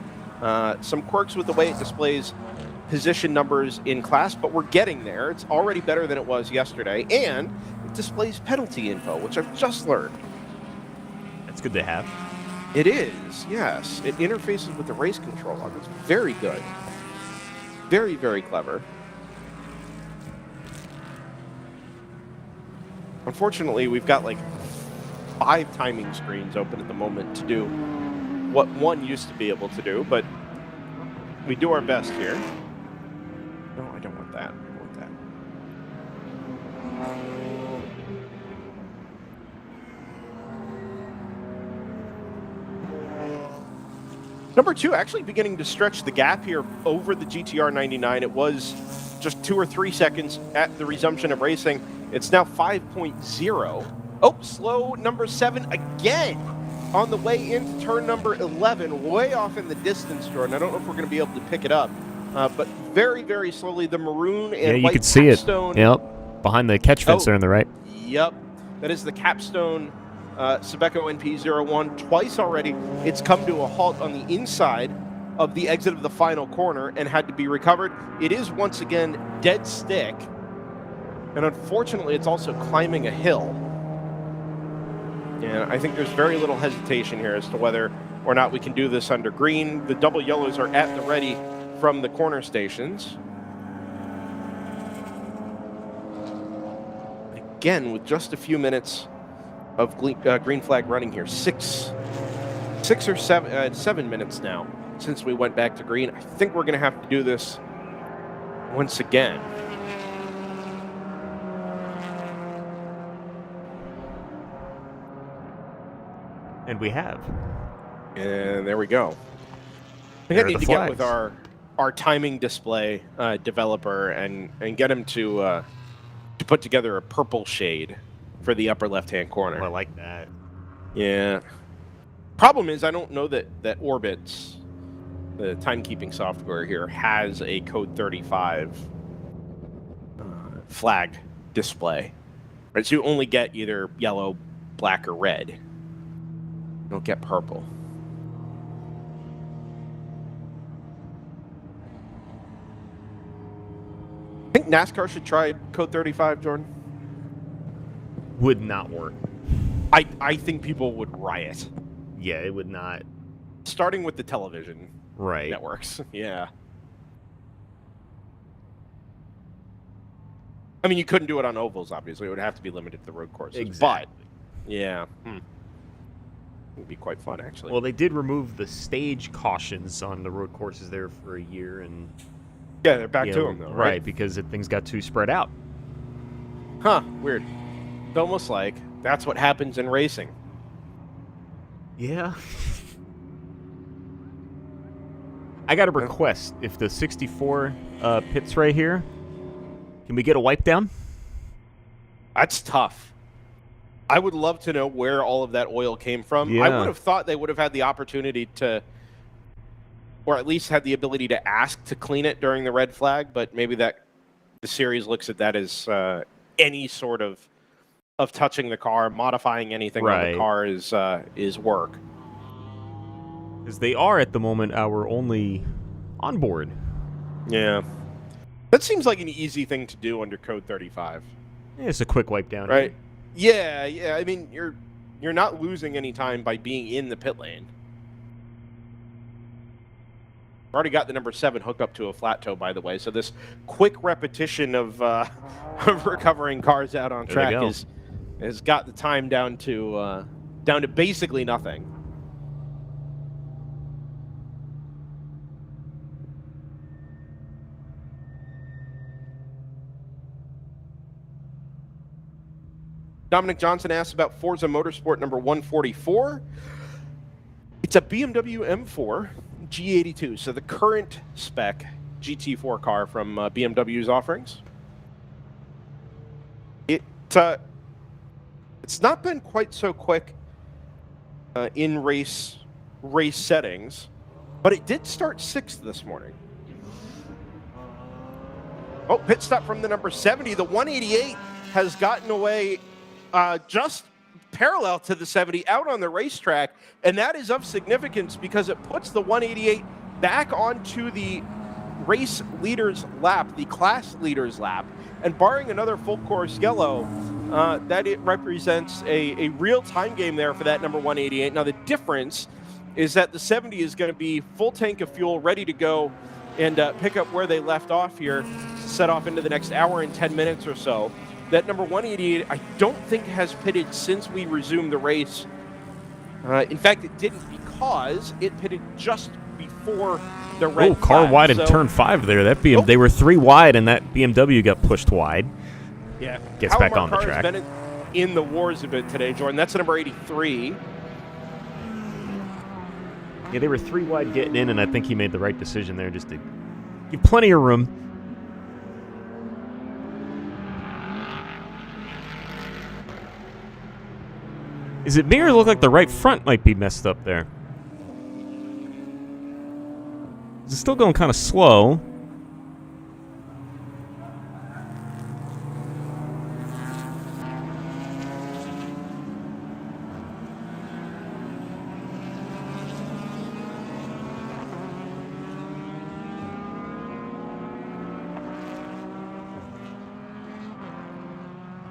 Speaker 1: Some quirks with the way it displays position numbers in class, but we're getting there. It's already better than it was yesterday, and it displays penalty info, which I've just learned.
Speaker 10: That's good to have.
Speaker 1: It is, yes. It interfaces with the race control log. It's very good. Very, very clever. Unfortunately, we've got like 5 timing screens open at the moment to do what one used to be able to do, but we do our best here. No, I don't want that. I want that. Number 2 actually beginning to stretch the gap here over the GTR 99. It was just 2 or 3 seconds at the resumption of racing. It's now 5.0. Oh, slow number 7 again on the way into turn number 11, way off in the distance, Jordan. I don't know if we're going to be able to pick it up, but very, very slowly, the maroon and
Speaker 10: you
Speaker 1: white
Speaker 10: could see
Speaker 1: capstone.
Speaker 10: it. Yep, behind the catch fence there on the right.
Speaker 1: Yep, that is the capstone Sebeco NP01. Twice already, it's come to a halt on the inside of the exit of the final corner and had to be recovered. It is once again dead stick, and unfortunately, it's also climbing a hill. And I think there's very little hesitation here as to whether or not we can do this under green. The double yellows are at the ready from the corner stations. Again, with just a few minutes of green flag running here. 7 minutes now since we went back to green. I think we're going to have to do this once again.
Speaker 10: And we have.
Speaker 1: And there we go. I think I need to get with our timing display developer and get him to put together a purple shade for the upper left-hand corner.
Speaker 10: Oh, I like that.
Speaker 1: Yeah. Problem is, I don't know that Orbitz, the timekeeping software here, has a code 35 flag display. Right, so you only get either yellow, black, or red. You don't get purple. I think NASCAR should try code 35, Jordan.
Speaker 10: Would not work.
Speaker 1: I think people would riot.
Speaker 10: Yeah, it would not.
Speaker 1: Starting with the television networks. Yeah. I mean, you couldn't do it on ovals, obviously. It would have to be limited to the road courses.
Speaker 10: Exactly.
Speaker 1: But, yeah. It would be quite fun, actually.
Speaker 10: Well, they did remove the stage cautions on the road courses there for a year, and
Speaker 1: yeah, they're back to them, though, right?
Speaker 10: Because things got too spread out.
Speaker 1: Huh, weird. It's almost like that's what happens in racing.
Speaker 10: Yeah. I got a request. If the 64 pits right here, can we get a wipe down?
Speaker 1: That's tough. I would love to know where all of that oil came from.
Speaker 10: Yeah.
Speaker 1: I would have thought they would have had the opportunity to, or at least had the ability to ask to clean it during the red flag, but maybe the series looks at that as any sort of touching the car, modifying anything on the car is work.
Speaker 10: Because they are, at the moment, our only onboard.
Speaker 1: Yeah. That seems like an easy thing to do under code 35.
Speaker 10: Yeah, it's a quick wipe down.
Speaker 1: Right? Yeah. I mean, you're not losing any time by being in the pit lane. Already got the number 7 hooked up to a flat toe, by the way. So this quick repetition of recovering cars out on track has got the time down to basically nothing. Dominic Johnson asks about Forza Motorsport number 144. It's a BMW M4 G82, so the current spec GT4 car from BMW's offerings. It's not been quite so quick in race settings, but it did start 6th this morning. Oh, pit stop from the number 70. The 188 has gotten away just parallel to the 70 out on the racetrack, and that is of significance because it puts the 188 back onto the race leader's lap, the class leader's lap, and barring another full course yellow, that it represents a real time game there for that number 188. Now the difference is that the 70 is going to be full tank of fuel, ready to go and pick up where they left off here, set off into the next hour and 10 minutes or so. That number 188, I don't think has pitted since we resumed the race. In fact, it didn't because it pitted just before the red flag.
Speaker 10: Car wide in turn 5 there. That they were 3 wide, and that BMW got pushed wide.
Speaker 1: Yeah,
Speaker 10: gets back on the track.
Speaker 1: Has been in the wars a bit today, Jordan. That's the number 83.
Speaker 10: Yeah, they were 3 wide getting in, and I think he made the right decision there, just to give plenty of room. Is it me or look like the right front might be messed up there? It's still going kind of slow.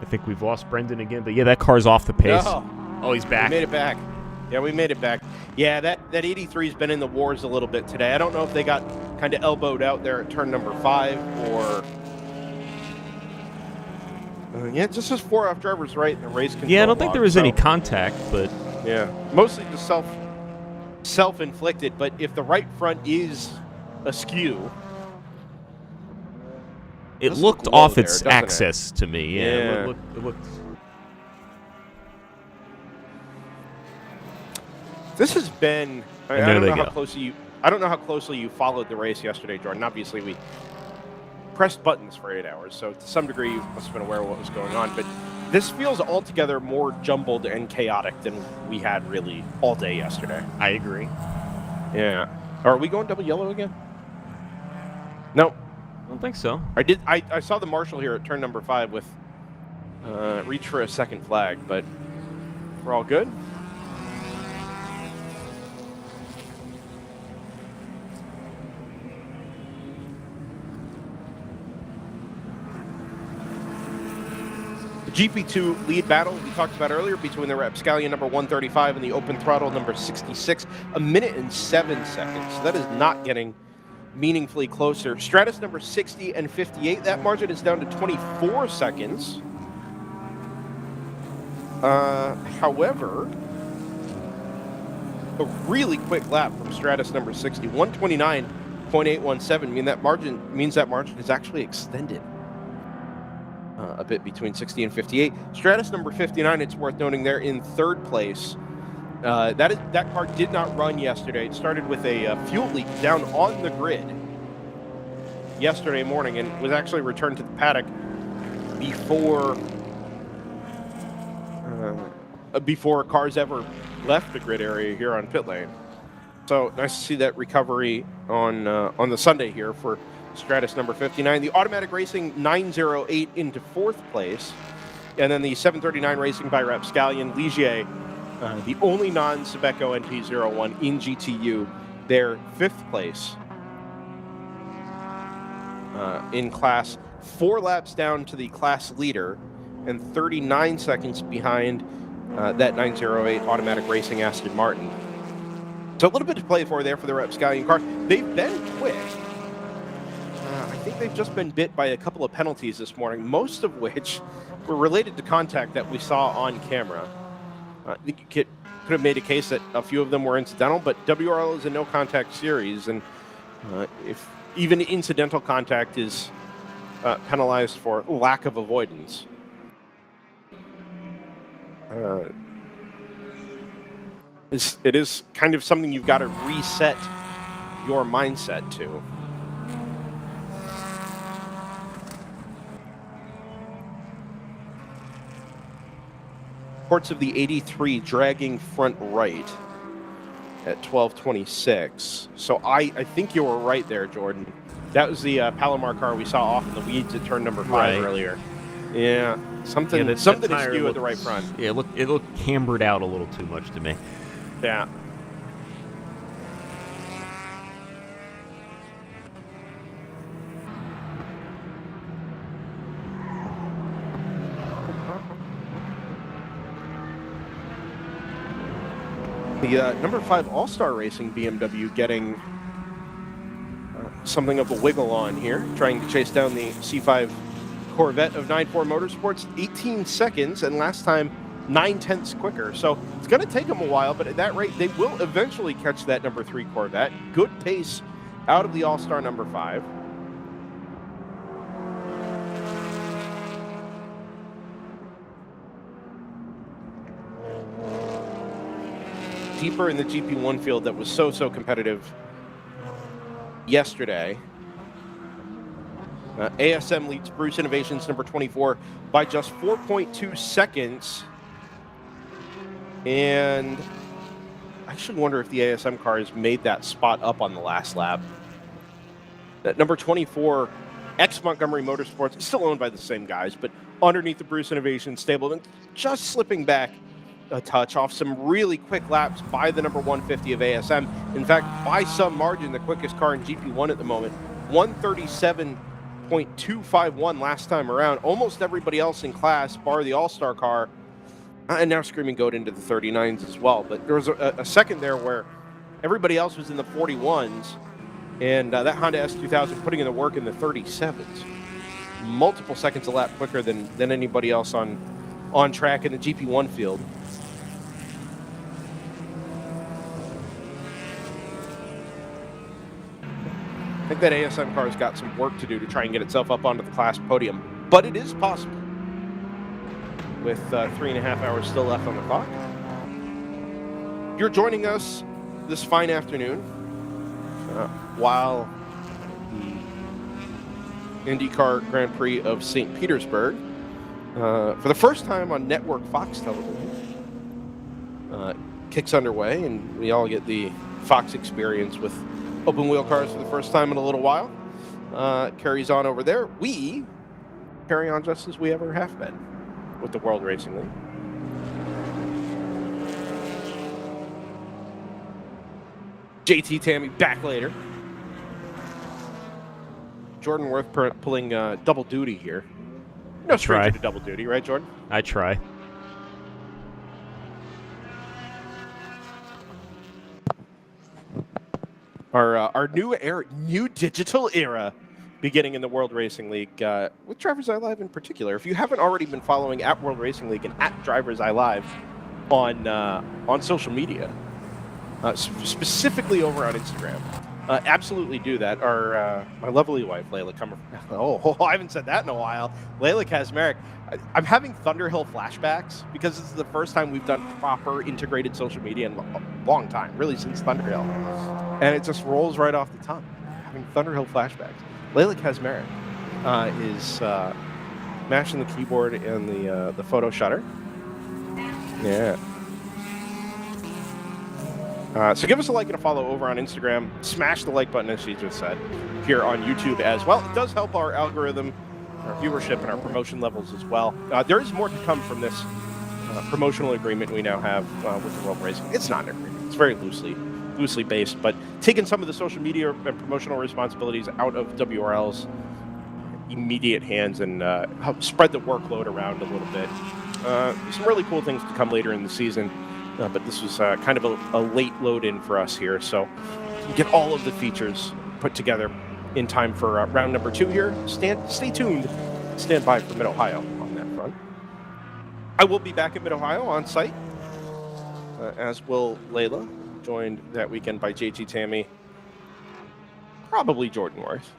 Speaker 10: I think we've lost Brendan again, but yeah, that car's off the pace. Oh, he's back.
Speaker 1: We made it back. Yeah, we made it back. Yeah, that 83's been in the wars a little bit today. I don't know if they got kind of elbowed out there at turn number 5 or Yeah, it just says 4 off driver's right in the race control.
Speaker 10: Yeah, I don't think
Speaker 1: log,
Speaker 10: there was
Speaker 1: so,
Speaker 10: any contact, but
Speaker 1: yeah, mostly just self-inflicted. But if the right front is askew,
Speaker 10: it
Speaker 1: does
Speaker 10: looked
Speaker 1: look low
Speaker 10: off
Speaker 1: there,
Speaker 10: its
Speaker 1: doesn't it?
Speaker 10: axis to me. Yeah,
Speaker 1: Yeah.
Speaker 10: it looked.
Speaker 1: This has been. I
Speaker 10: And there
Speaker 1: don't
Speaker 10: they
Speaker 1: know how
Speaker 10: go.
Speaker 1: closely you. I don't know how closely you followed the race yesterday, Jordan. Obviously, we pressed buttons for 8 hours, so to some degree, you must have been aware of what was going on. But this feels altogether more jumbled and chaotic than we had really all day yesterday.
Speaker 10: I agree.
Speaker 1: Yeah. Are we going double yellow again? No.
Speaker 10: I don't think so.
Speaker 1: I saw the marshal here at turn number 5 with reach for a second flag, but we're all good. The GP2 lead battle we talked about earlier between the Rapscallion number 135 and the open throttle number 66, 1 minute and 7 seconds. So that is not getting meaningfully closer. Stratus number 60 and 58, that margin is down to 24 seconds. However, a really quick lap from Stratus number 60, 129.817, means that margin is actually extended a bit between 60 and 58. Stratus number 59, it's worth noting there in 3rd place. That car did not run yesterday. It started with a fuel leak down on the grid yesterday morning and was actually returned to the paddock before cars ever left the grid area here on pit lane. So nice to see that recovery on the Sunday here for Stratus number 59. The Automatic Racing 908 into 4th place. And then the 739 Racing by Rapscallion Ligier, the only non-Sebeco NP01 in GTU, their 5th place in class. 4 laps down to the class leader and 39 seconds behind that 908 Automatic Racing Aston Martin. So a little bit to play for there for the Rapscallion car. They've been quick. I think they've just been bit by a couple of penalties this morning, most of which were related to contact that we saw on camera. I think you could have made a case that a few of them were incidental, but WRL is a no-contact series, and if even incidental contact is penalized for lack of avoidance. It is kind of something you've got to reset your mindset to. Reports of the 83 dragging front right at 12:26. So I think you were right there, Jordan. That was the Palomar car we saw off in the weeds at turn number 5 earlier. Yeah, something askew at the right front.
Speaker 10: Yeah, it looked cambered out a little too much to me.
Speaker 1: Yeah. The number 5 All-Star Racing BMW getting something of a wiggle on here, trying to chase down the C5 Corvette of 9.4 Motorsports, 18 seconds, and last time 9/10 quicker. So it's going to take them a while, but at that rate, they will eventually catch that number 3 Corvette. Good pace out of the All-Star number 5. Deeper in the GP1 field that was so competitive yesterday. ASM leads Bruce Innovations number 24 by just 4.2 seconds. And I actually wonder if the ASM cars made that spot up on the last lap. That number 24, ex-Montgomery Motorsports, still owned by the same guys, but underneath the Bruce Innovations stable, and just slipping back a touch off some really quick laps by the number 150 of ASM. In fact, by some margin, the quickest car in GP1 at the moment, 137.251 last time around. Almost everybody else in class, bar the All-Star car, and now Screaming Goat into the 39s as well. But there was a second there where everybody else was in the 41s, and that Honda S2000 putting in the work in the 37s. multiple seconds a lap quicker than anybody else on track in the GP1 field. I think that ASM car's got some work to do to try and get itself up onto the class podium, but it is possible with 3.5 hours still left on the clock. You're joining us this fine afternoon while the IndyCar Grand Prix of St. Petersburg, for the first time on Network Fox television, kicks underway, and we all get the Fox experience with open wheel cars for the first time in a little while. Carries on over there. We carry on just as we ever have been with the World Racing League. JT Tammy back later. Jordan Worth pulling double duty here. No stranger to double duty, right, Jordan?
Speaker 10: I try.
Speaker 1: Our new digital era beginning in the World Racing League with DriversEye Live in particular. If you haven't already been following at World Racing League and at DriversEye Live on social media, specifically over on Instagram, absolutely do that. My lovely wife, Layla, I haven't said that in a while. Layla Kazmarek. I'm having Thunderhill flashbacks because this is the first time we've done proper integrated social media in a long time, really since Thunderhill. And it just rolls right off the tongue. Having Thunderhill flashbacks. Layla Kazmarek is mashing the keyboard and the photo shutter. Yeah. So give us a like and a follow over on Instagram. Smash the like button, as she just said, here on YouTube as well. It does help our algorithm, our viewership, and our promotion levels as well. There is more to come from this promotional agreement we now have with the World Racing. It's not an agreement. It's very loosely based, but taking some of the social media and promotional responsibilities out of WRL's immediate hands and help spread the workload around a little bit. Some really cool things to come later in the season. But this was kind of a late load in for us here, so get all of the features put together in time for round number 2 here. Stay tuned. Stand by for Mid-Ohio on that front. I will be back at Mid-Ohio on site, as will Layla, joined that weekend by JT Tammy, probably Jordan Worth.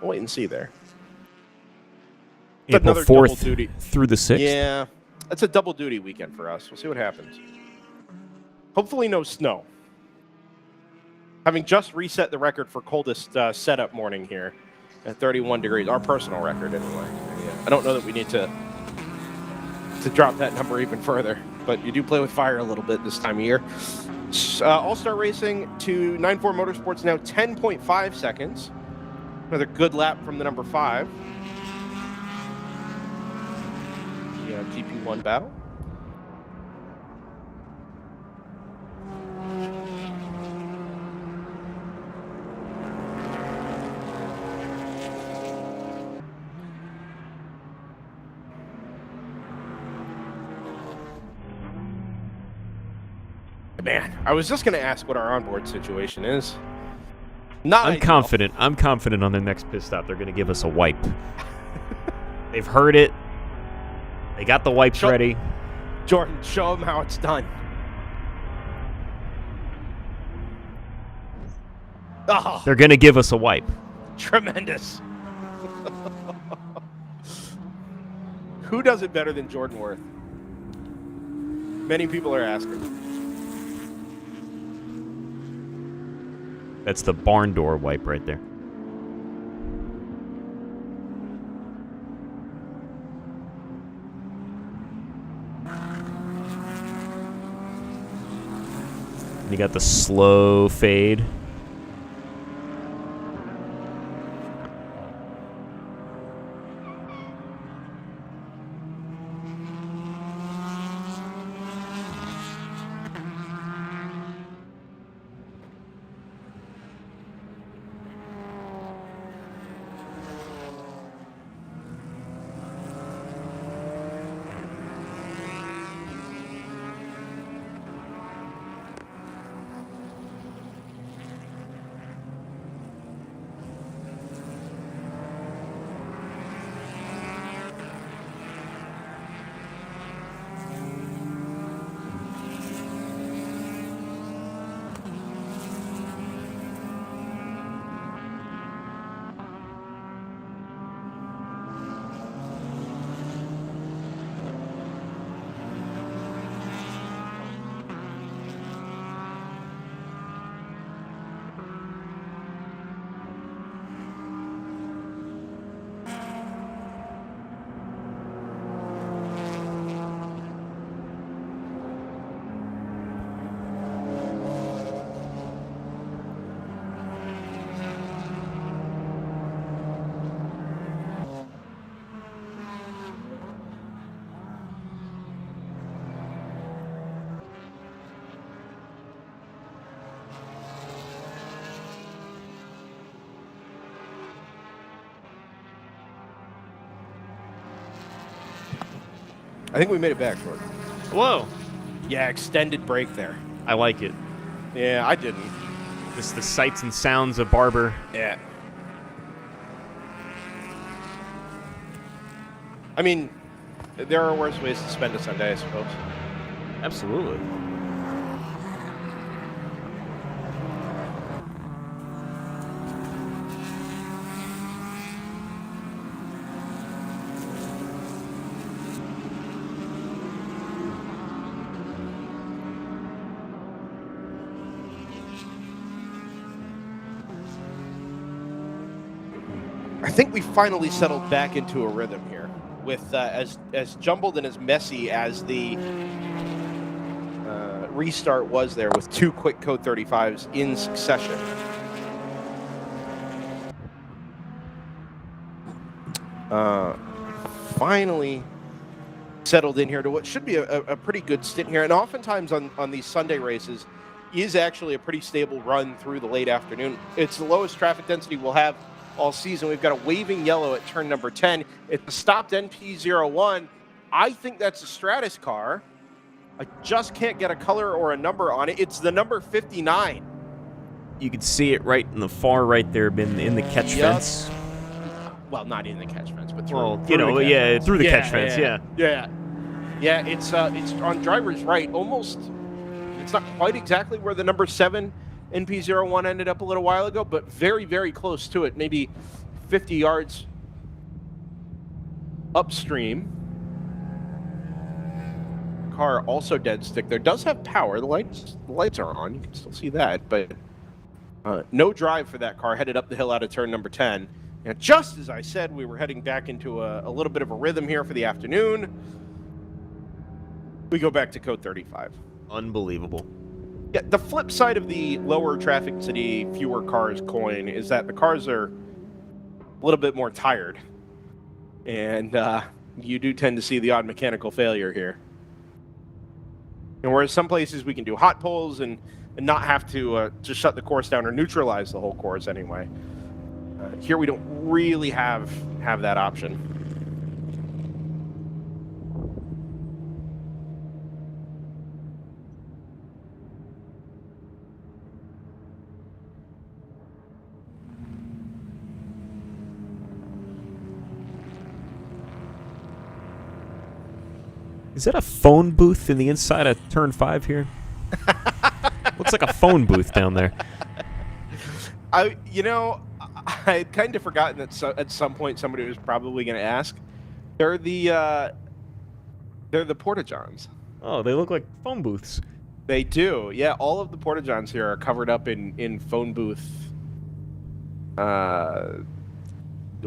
Speaker 1: We'll wait and see there.
Speaker 10: April 4th through the 6th.
Speaker 1: Yeah. It's a double duty weekend for us. We'll see what happens. Hopefully no snow. Having just reset the record for coldest setup morning here at 31 degrees. Our personal record, anyway. Yeah. I don't know that we need to drop that number even further, but you do play with fire a little bit this time of year. All-Star Racing to 9-4 Motorsports now 10.5 seconds. Another good lap from the number 5. GP1 battle. Man, I was just going to ask what our onboard situation is.
Speaker 10: I'm confident on their next pit stop they're going to give us a wipe. They've heard it. They got the wipes ready.
Speaker 1: Jordan, show them how it's done. Oh,
Speaker 10: they're going to give us a wipe.
Speaker 1: Tremendous. Who does it better than Jordan Worth? Many people are asking.
Speaker 10: That's the barn door wipe right there. You got the slow fade.
Speaker 1: I think we made it back, Jordan.
Speaker 10: Whoa.
Speaker 1: Yeah, extended break there.
Speaker 10: I like it.
Speaker 1: Yeah, I didn't.
Speaker 10: Just the sights and sounds of Barber.
Speaker 1: Yeah. I mean, there are worse ways to spend a Sunday, I suppose.
Speaker 10: Absolutely.
Speaker 1: I think we finally settled back into a rhythm here, with as jumbled and as messy as the restart was there, with 2 quick code 35s in succession. Finally settled in here to what should be a pretty good stint here, and oftentimes on these Sunday races is actually a pretty stable run through the late afternoon. It's the lowest traffic density we'll have all season. We've got a waving yellow at turn number 10. It's the stopped NP01. I think that's a Stratus car. I just can't get a color or a number on it. It's the number 59.
Speaker 10: You can see it right in the far right there, been in the catch fence.
Speaker 1: Well, not in the catch fence, but through.
Speaker 10: Well,
Speaker 1: through
Speaker 10: you know,
Speaker 1: the catch
Speaker 10: yeah,
Speaker 1: fence.
Speaker 10: through the catch fence,
Speaker 1: Yeah, it's on driver's right, almost. It's not quite exactly where the number 7 NP01 ended up a little while ago, but very, very close to it, maybe 50 yards upstream. Car also dead stick there. Does have power. The lights are on. You can still see that, but no drive for that car. Headed up the hill out of turn number 10. And just as I said, we were heading back into a little bit of a rhythm here for the afternoon. We go back to code 35.
Speaker 10: Unbelievable.
Speaker 1: Yeah, the flip side of the lower traffic density, fewer cars coin is that the cars are a little bit more tired. And you do tend to see the odd mechanical failure here. And whereas some places we can do hot poles and not have to just shut the course down or neutralize the whole course anyway. Here we don't really have that option.
Speaker 10: Is that a phone booth in the inside of turn 5 here? Looks like a phone booth down there.
Speaker 1: I had kind of forgotten that at some point somebody was probably going to ask. They're the Porta-Johns.
Speaker 10: Oh, they look like phone booths.
Speaker 1: They do. Yeah, all of the Porta-Johns here are covered up in phone booth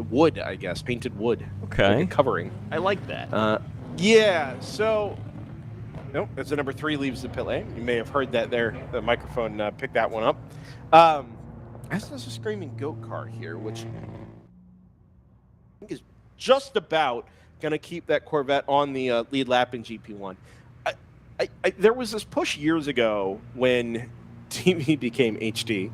Speaker 1: wood, I guess, painted wood.
Speaker 10: Okay.
Speaker 1: Like a covering.
Speaker 10: I like that.
Speaker 1: Yeah, so nope, that's the number 3 leaves the pit lane. You may have heard that there. The microphone picked that one up. As there's a screaming goat car here, which I think is just about going to keep that Corvette on the lead lap in GP1. There was this push years ago when TV became HD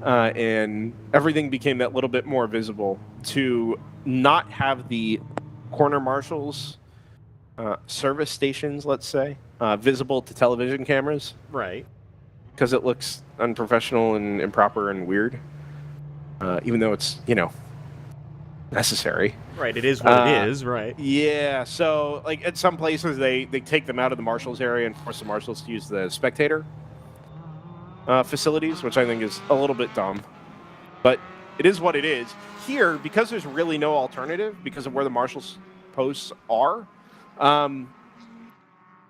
Speaker 1: and everything became that little bit more visible to not have the corner marshals, service stations, let's say, visible to television cameras.
Speaker 10: Right.
Speaker 1: Because it looks unprofessional and improper and weird, even though it's, necessary.
Speaker 10: Right, it is what it is, right.
Speaker 1: Yeah, so, like, at some places, they take them out of the marshals area and force the marshals to use the spectator facilities, which I think is a little bit dumb. But it is what it is. Here, because there's really no alternative, because of where the marshals posts are,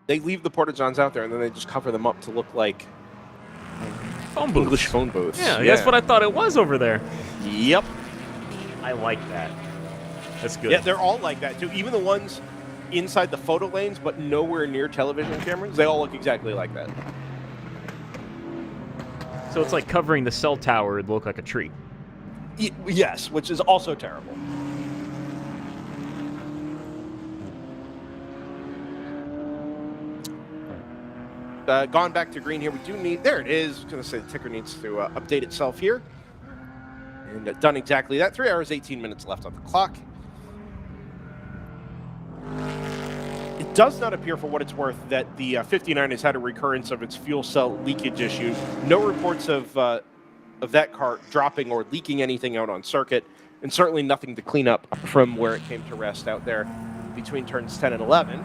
Speaker 1: they leave the Porta-Johns out there, and then they just cover them up to look like
Speaker 10: phone booths.
Speaker 1: English phone booths.
Speaker 10: Yeah, that's what I thought it was over there.
Speaker 1: Yep.
Speaker 10: I like that. That's good.
Speaker 1: Yeah, they're all like that, too. Even the ones inside the photo lanes, but nowhere near television cameras, they all look exactly like that.
Speaker 10: So it's like covering the cell tower would look like a tree.
Speaker 1: Yes, which is also terrible. Gone back to green here. We do need, there it is. I was going to say the ticker needs to update itself here. And done exactly that. 3 hours, 18 minutes left on the clock. It does not appear, for what it's worth, that the 59 has had a recurrence of its fuel cell leakage issue. No reports of that car dropping or leaking anything out on circuit, and certainly nothing to clean up from where it came to rest out there between turns 10 and 11.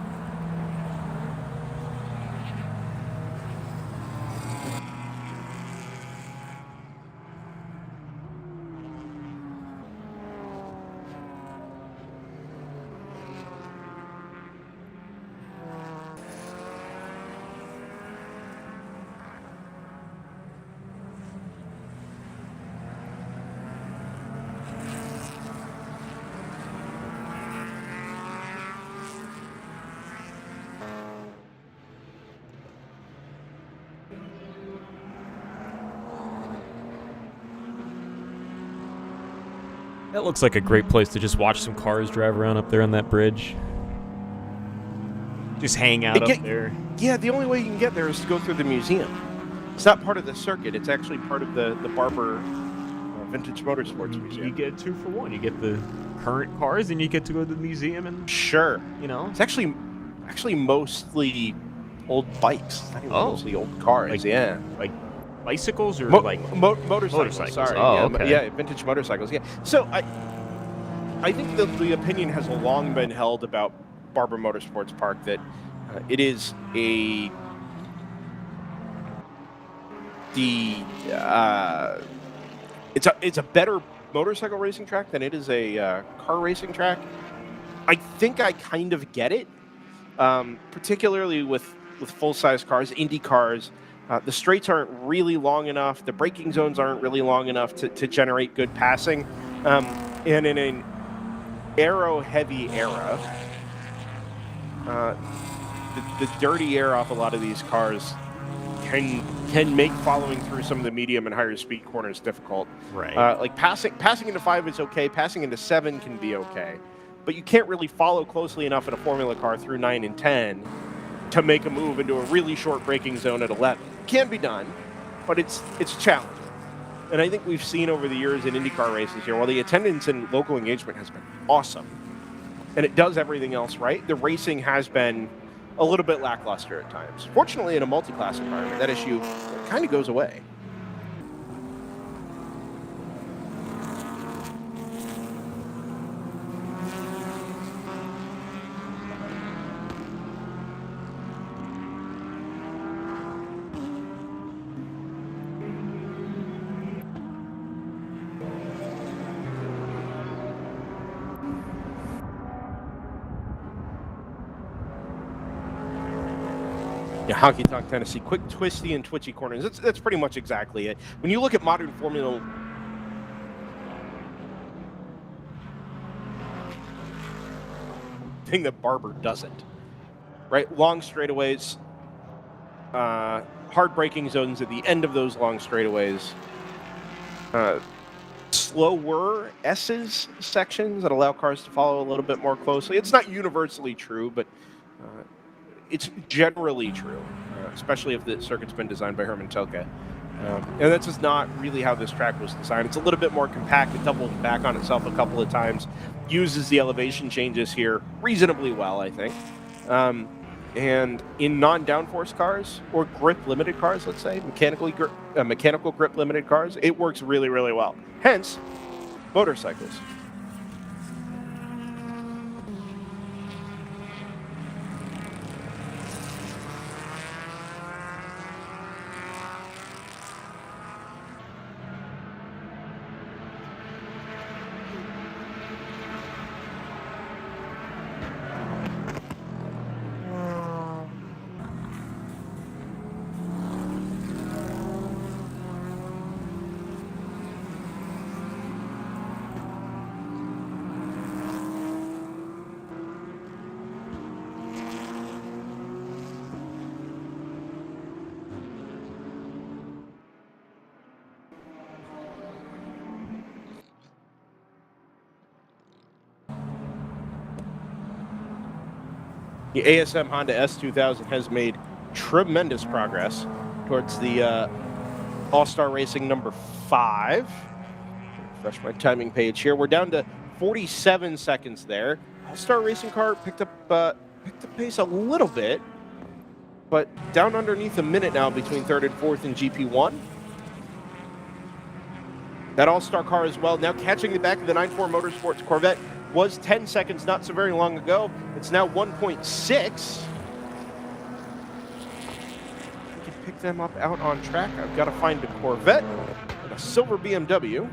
Speaker 10: That looks like a great place to just watch some cars drive around up there on that bridge. Just hang out up there.
Speaker 1: Yeah, the only way you can get there is to go through the museum. It's not part of the circuit. It's actually part of the Barber Vintage Motorsports Museum.
Speaker 10: You get 2 for 1. You get the current cars, and you get to go to the museum and
Speaker 1: sure,
Speaker 10: you know,
Speaker 1: it's actually mostly old bikes. It's not even mostly old cars.
Speaker 10: Like,
Speaker 1: yeah,
Speaker 10: like bicycles or like
Speaker 1: motorcycles. Sorry,
Speaker 10: Oh,
Speaker 1: yeah,
Speaker 10: okay.
Speaker 1: yeah, vintage motorcycles. Yeah. So I think the opinion has long been held about Barber Motorsports Park that it is it's a better motorcycle racing track than it is a car racing track. I think I kind of get it, particularly with full-size cars, Indy cars. The straights aren't really long enough. The braking zones aren't really long enough to generate good passing. And in an aero-heavy era, the dirty air off a lot of these cars can make following through some of the medium and higher speed corners difficult.
Speaker 10: Right.
Speaker 1: Like passing into 5 is okay. Passing into 7 can be okay. But you can't really follow closely enough in a Formula car through 9 and 10 to make a move into a really short braking zone at 11. Can be done, but it's challenging. And I think we've seen over the years in IndyCar races here, while the attendance and local engagement has been awesome, and it does everything else right, the racing has been a little bit lackluster at times. Fortunately, in a multi-class environment, that issue kind of goes away. Yeah, Honky Tonk Tennessee, quick, twisty, and twitchy corners. That's pretty much exactly it. When you look at modern Formula, thing that Barber doesn't, right? Long straightaways, hard braking zones at the end of those long straightaways, slower S's sections that allow cars to follow a little bit more closely. It's not universally true, but it's generally true, especially if the circuit's been designed by Herman Tilke. And that's just not really how this track was designed. It's a little bit more compact. It doubled back on itself a couple of times, uses the elevation changes here reasonably well, I think. And in non-downforce cars, or grip-limited cars, let's say, mechanical grip-limited cars, it works really, really well. Hence, motorcycles. The ASM Honda S2000 has made tremendous progress towards the All-Star Racing number 5. Refresh my timing page here. We're down to 47 seconds there. All-Star Racing car picked up picked the pace a little bit, but down underneath a minute now between third and fourth in GP1. That all-star car as well, now catching the back of the 9.4 Motorsports Corvette, was 10 seconds not so very long ago. It's now 1.6. We can pick them up out on track. I've got to find a Corvette and a silver BMW.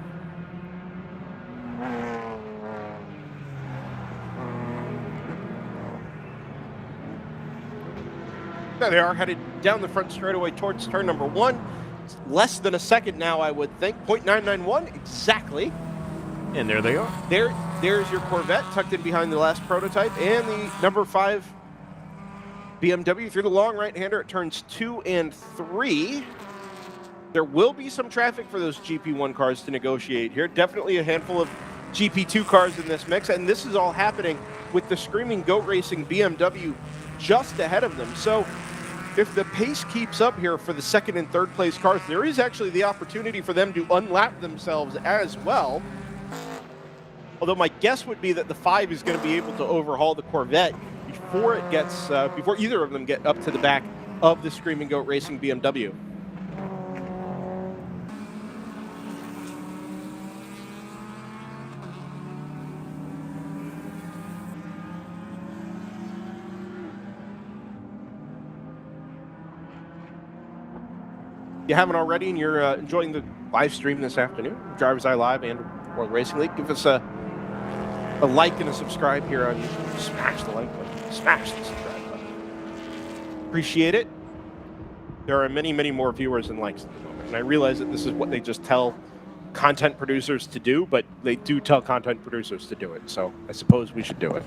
Speaker 1: There they are, headed down the front straightaway towards turn number 1. It's less than a second now, I would think. 0.991 exactly.
Speaker 10: And there they are.
Speaker 1: There's your Corvette tucked in behind the last prototype, and the number 5 BMW through the long right-hander at turns 2 and 3. There will be some traffic for those GP1 cars to negotiate here. Definitely a handful of GP2 cars in this mix, and this is all happening with the Screaming Goat Racing BMW just ahead of them. So if the pace keeps up here for the second and third place cars, there is actually the opportunity for them to unlap themselves as well. Although my guess would be that the 5 is going to be able to overhaul the Corvette before it gets, before either of them get up to the back of the Screaming Goat Racing BMW. If you haven't already and you're enjoying the live stream this afternoon, DriversEye Live and World Racing League, give us a like and a subscribe here on YouTube. Smash the like button. Smash the subscribe button. Appreciate it. There are many, many more viewers and likes at the moment. And I realize that this is what they just tell content producers to do, but they do tell content producers to do it. So I suppose we should do it.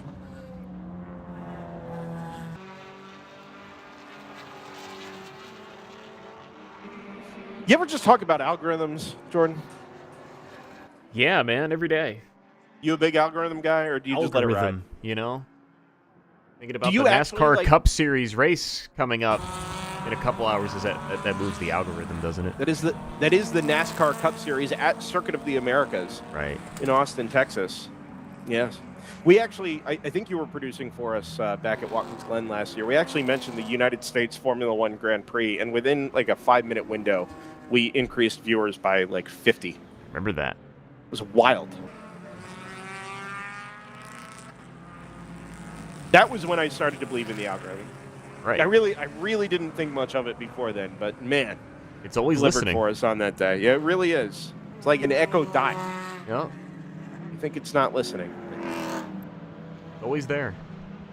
Speaker 1: You ever just talk about algorithms, Jordan?
Speaker 10: Yeah, man, every day.
Speaker 1: You a big algorithm guy, or do you just let it ride?
Speaker 10: You know? Thinking about
Speaker 1: Do
Speaker 10: the
Speaker 1: you actually,
Speaker 10: NASCAR
Speaker 1: like-
Speaker 10: Cup Series race coming up in a couple hours. Is that moves the algorithm, doesn't it?
Speaker 1: That is the NASCAR Cup Series at Circuit of the Americas.
Speaker 10: Right.
Speaker 1: In Austin, Texas. Yes. We actually, I think you were producing for us back at Watkins Glen last year. We actually mentioned the United States Formula One Grand Prix, and within like a 5-minute window, we increased viewers by like 50.
Speaker 10: Remember that.
Speaker 1: It was wild. That was when I started to believe in the algorithm.
Speaker 10: Right.
Speaker 1: I really didn't think much of it before then, but man,
Speaker 10: it's always
Speaker 1: delivered
Speaker 10: listening
Speaker 1: for us on that day. Yeah, it really is. It's like an Echo Dot.
Speaker 10: Yeah.
Speaker 1: You think it's not listening?
Speaker 10: Always there.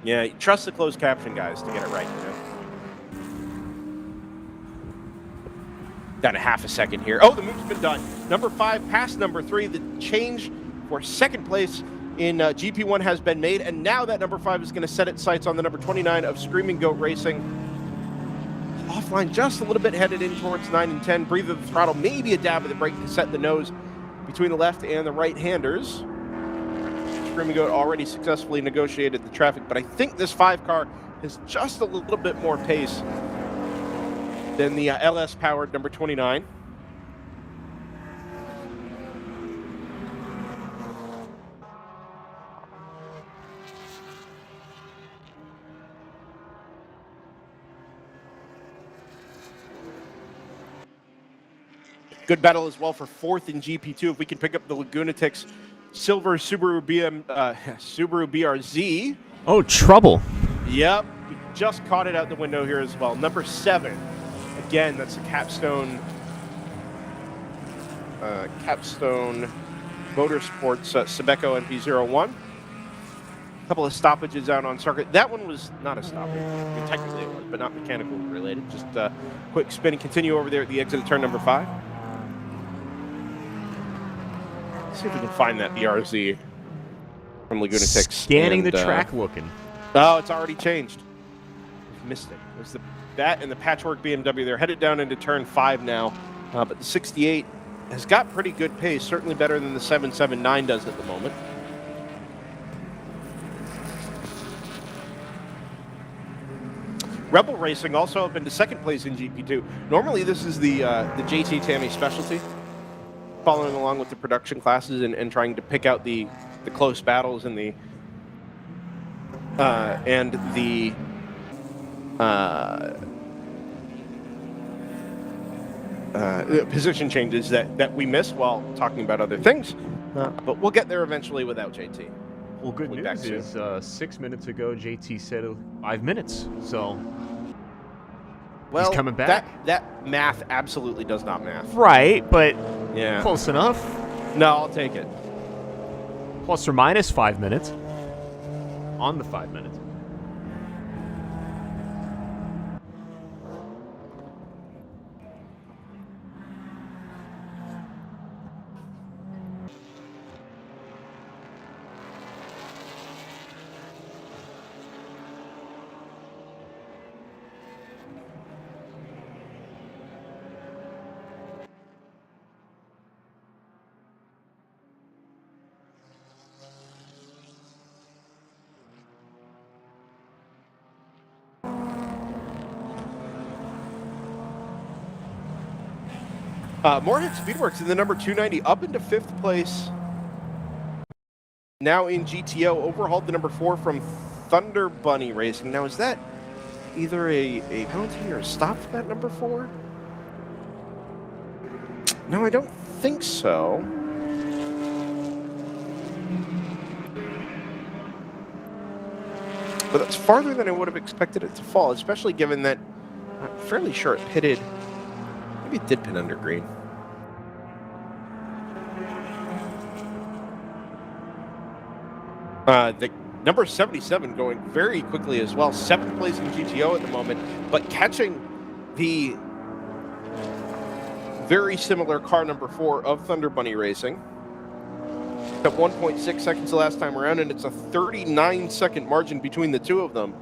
Speaker 1: Yeah, you trust the closed caption guys to get it right. You know. Down a half a second here. Oh, the move's been done. Number 5 past number 3. The change for second place in GP1 has been made, and now that number 5 is going to set its sights on the number 29 of Screaming Goat Racing. Offline just a little bit headed in towards 9 and 10. Breathe of the throttle, maybe a dab of the brake to set the nose between the left and the right-handers. Screaming Goat already successfully negotiated the traffic, but I think this 5 car has just a little bit more pace than the LS-powered number 29. Good battle as well for 4th in GP2. If we can pick up the Lagunatics silver Subaru BRZ.
Speaker 10: Oh, trouble.
Speaker 1: Yep, we just caught it out the window here as well. Number 7. Again, that's the Capstone Motorsports Sebeco MP01. A couple of stoppages out on circuit. That one was not a stoppage. I mean, technically it was, but not mechanical related. Just a quick spin and continue over there at the exit of turn number 5. Let's see if we can find that BRZ from Lagunatics.
Speaker 10: Scanning the track looking.
Speaker 1: Oh, it's already changed. We've missed it. It was that and the Patchwork BMW. They're headed down into turn 5 now. But the 68 has got pretty good pace, certainly better than the 779 does at the moment. Rebel Racing also up into second place in GP2. Normally this is the JT Tammy specialty, following along with the production classes and trying to pick out the close battles and the and the position changes that we missed while talking about other things. But we'll get there eventually without JT.
Speaker 10: Well, good
Speaker 1: We'll be back
Speaker 10: news is 6 minutes ago, JT said 5 minutes, so
Speaker 1: Well,
Speaker 10: he's coming back.
Speaker 1: That math absolutely does not math.
Speaker 10: Right, but
Speaker 1: Yeah.
Speaker 10: close enough.
Speaker 1: No, I'll take it.
Speaker 10: Plus or minus 5 minutes. On the 5 minutes.
Speaker 1: Moorhead Speedworks in the number 290 up into 5th place. Now in GTO, overhauled the number 4 from Thunder Bunny Racing. Now is that either a penalty or a stop for that number 4? No, I don't think so. But that's farther than I would have expected it to fall, especially given that I'm fairly sure it pitted. Maybe it did pin under green. The number 77 going very quickly as well. 7th place in GTO at the moment, but catching the very similar car number 4 of Thunder Bunny Racing. At 1.6 seconds the last time around, and it's a 39-second margin between the two of them,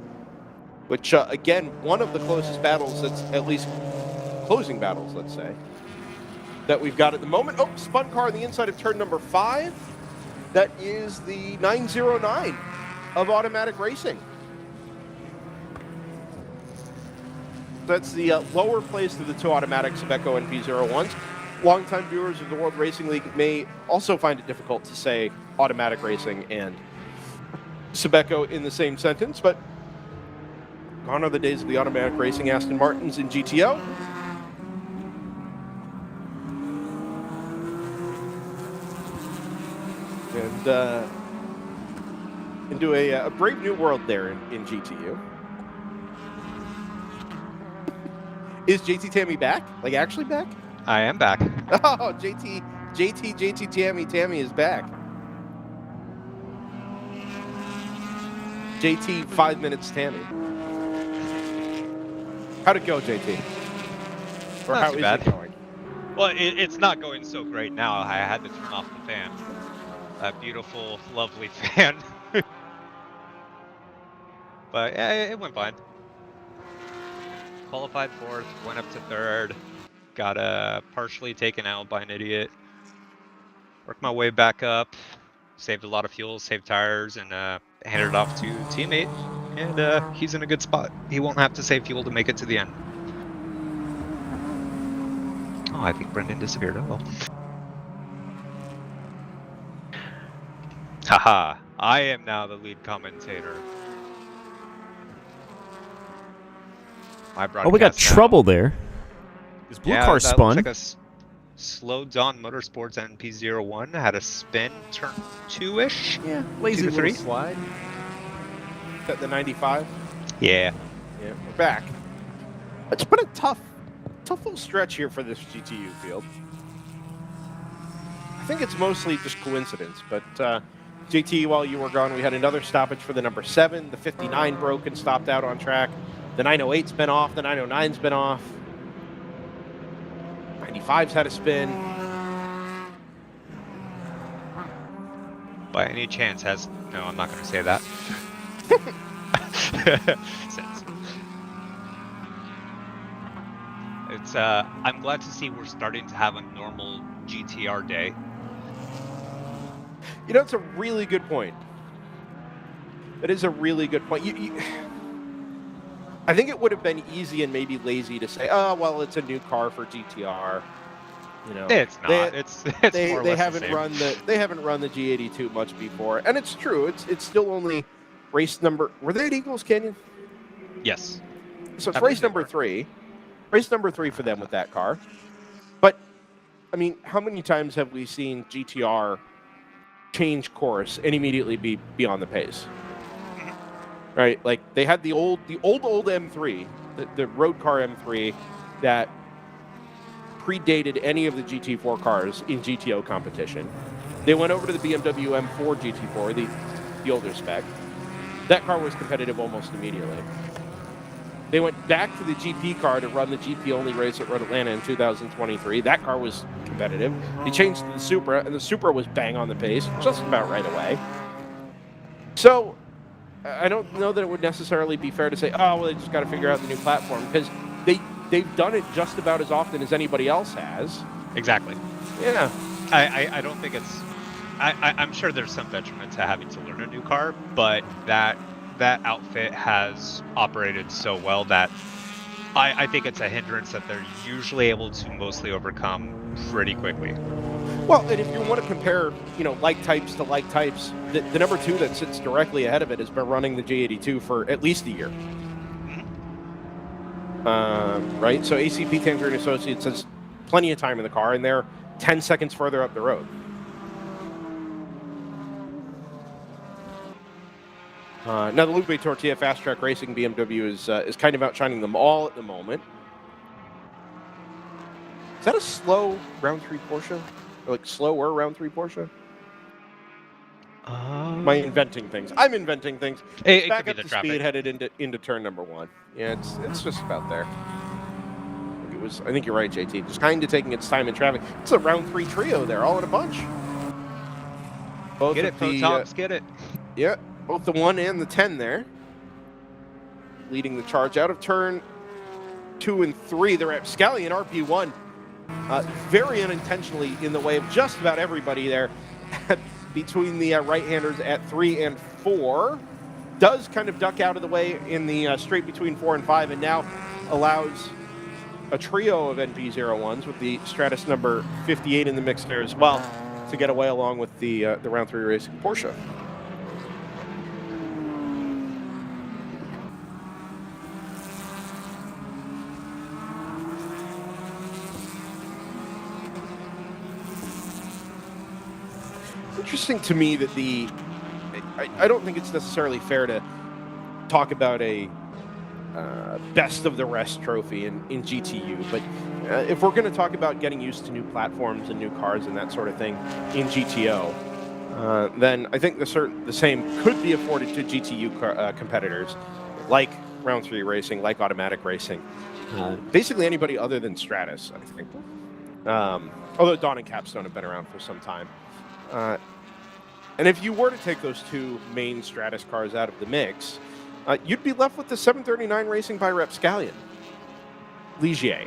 Speaker 1: which, again, one of the closest battles that's at least closing battles, let's say, that we've got at the moment. Oh, spun car on the inside of turn number 5. That is the 909 of Automatic Racing. That's the lower place of the two automatic Stakal and P01s. Longtime viewers of the World Racing League may also find it difficult to say Automatic Racing and Stakal in the same sentence, but gone are the days of the Automatic Racing Aston Martins in GTO. And into a brave new world there in GTU. Is JT Tammy back? Like actually back?
Speaker 2: I am back.
Speaker 1: Oh, JT Tammy is back. JT 5 minutes Tammy. How'd it go, JT? Or
Speaker 2: Not
Speaker 1: how
Speaker 2: too
Speaker 1: is
Speaker 2: bad.
Speaker 1: it going?
Speaker 2: Well, it's not going so great now. I had to turn off the fan. A beautiful, lovely fan. But yeah, it went fine. Qualified 4th, went up to 3rd, got partially taken out by an idiot. Worked my way back up, saved a lot of fuel, saved tires, and handed it off to a teammate. And he's in a good spot. He won't have to save fuel to make it to the end. Oh, I think Brendan disappeared. Oh well. Haha, I am now the lead commentator.
Speaker 10: Oh, we got trouble there. This blue car
Speaker 2: that
Speaker 10: spun.
Speaker 2: looks like a slow Dawn Motorsports NP01 had a spin, turn 2-ish.
Speaker 1: Yeah,
Speaker 2: lazy
Speaker 1: little
Speaker 2: 3.
Speaker 1: slide. Is that the 95?
Speaker 2: Yeah.
Speaker 1: Yeah, we're back. It's been a tough little stretch here for this GTU field. I think it's mostly just coincidence, but JT, while you were gone, we had another stoppage for the number 7. The 59 broke and stopped out on track. The 908's been off. The 909's been off. 95's had a spin.
Speaker 2: By any chance has... No, I'm not going to say that. It's, I'm glad to see we're starting to have a normal GTR day.
Speaker 1: You know, it's a really good point. It is a really good point. I think it would have been easy and maybe lazy to say, oh, well, it's a new car for GTR. You know,
Speaker 2: it's not. It's more or
Speaker 1: they
Speaker 2: less
Speaker 1: haven't
Speaker 2: the same.
Speaker 1: run the G82 much before, and it's true. It's still only Were they at Eagles Canyon?
Speaker 2: Yes.
Speaker 1: So it's
Speaker 2: I
Speaker 1: race
Speaker 2: believe they
Speaker 1: number
Speaker 2: were.
Speaker 1: 3. Race number 3 for them with that car. But, I mean, how many times have we seen GTR change course and immediately be on the pace? Right? Like, they had the old M3, the road car M3 that predated any of the GT4 cars in GTO competition. They went over to the BMW M4 GT4, the older spec. That car was competitive almost immediately. They went back to the GP car to run the GP-only race at Road Atlanta in 2023. That car was competitive. They changed to the Supra, and the Supra was bang on the pace just about right away. So I don't know that it would necessarily be fair to say, oh, well, they just got to figure out the new platform, because they've done it just about as often as anybody else has.
Speaker 2: Exactly.
Speaker 1: Yeah.
Speaker 2: I don't think it's... I'm sure there's some detriment to having to learn a new car, but that outfit has operated so well that I think it's a hindrance that they're usually able to mostly overcome pretty quickly.
Speaker 1: Well, and if you want to compare, like types to like types, the number 2 that sits directly ahead of it has been running the G82 for at least a year. Right? So ACP Tanker and Associates has plenty of time in the car, and they're 10 seconds further up the road. Now, the Lupe Tortilla Fast Track Racing BMW is kind of outshining them all at the moment. Is that a slow round 3 Porsche? Or like slower round 3 Porsche? Am I inventing things? I'm inventing things.
Speaker 2: It
Speaker 1: Back
Speaker 2: could
Speaker 1: up
Speaker 2: be
Speaker 1: to
Speaker 2: the traffic.
Speaker 1: speed headed into turn number 1. Yeah, it's just about there. I think you're right, JT. Just kind of taking its time in traffic. It's a round 3 trio there, all in a bunch. Both
Speaker 2: Get it, Pro-Tops, get it.
Speaker 1: Yeah, both the 1 and the 10 there. Leading the charge out of turn 2 and 3. The Rapscallion RP1 very unintentionally in the way of just about everybody there between the right-handers at 3 and 4. Does kind of duck out of the way in the straight between 4 and 5, and now allows a trio of NP01s with the Stratus number 58 in the mix there as well to get away along with the round 3 racing Porsche. Interesting to me that I don't think it's necessarily fair to talk about a best of the rest trophy in GTU, but if we're going to talk about getting used to new platforms and new cars and that sort of thing in GTO, then I think the same could be afforded to GTU competitors like round 3 racing, like automatic racing, basically anybody other than Stratus, I think. Although Dawn and Capstone have been around for some time. And if you were to take those 2 main Stratus cars out of the mix, you'd be left with the 739 Racing by Rapscallion. Ligier.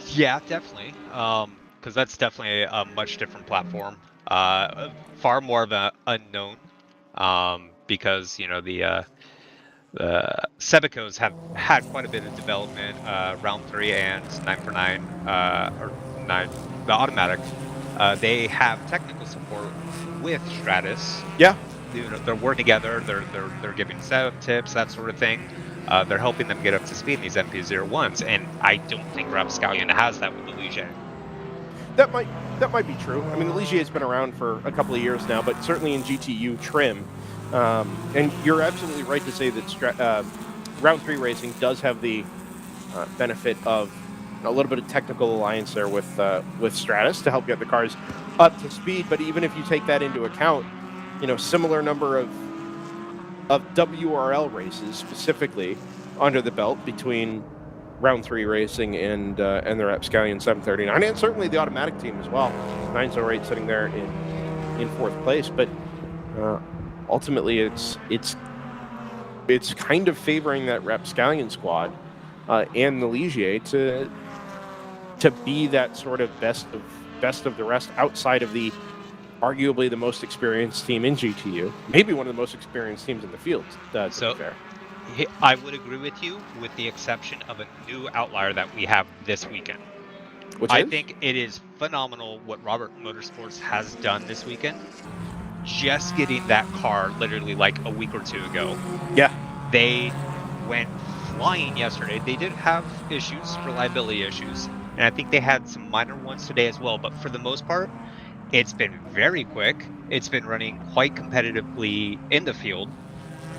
Speaker 2: Yeah, definitely. Because that's definitely a much different platform. Far more of an unknown. Because, the Sebicos have had quite a bit of development. Round 3 and 9x9, or 9, the automatic. They have technical support with Stratus.
Speaker 1: Yeah.
Speaker 2: They're working together. They're giving setup tips, that sort of thing. They're helping them get up to speed in these MP01s, and I don't think Rapscallion has that with the Ligier.
Speaker 1: That might be true. I mean, the Ligier has been around for a couple of years now, but certainly in GTU trim. And you're absolutely right to say that round 3 racing does have the benefit of a little bit of technical alliance there with Stratus to help get the cars up to speed. But even if you take that into account, similar number of WRL races specifically under the belt between round 3 racing and the Rapscallion 739, and certainly the automatic team as well. 908 sitting there in 4th place, but ultimately it's kind of favoring that Rapscallion squad and the Ligier to be that sort of best of the rest outside of the arguably the most experienced team in GTU, maybe one of the most experienced teams in the field. To be fair.
Speaker 2: I would agree with you, with the exception of a new outlier that we have this weekend.
Speaker 1: Which
Speaker 2: I
Speaker 1: is?
Speaker 2: think it is phenomenal what Barber Motorsports has done this weekend. just getting that car literally like a week or two ago.
Speaker 1: Yeah.
Speaker 2: They went flying yesterday. They did have issues, reliability issues, and I think they had some minor ones today as well. But for the most part, it's been very quick. It's been running quite competitively in the field,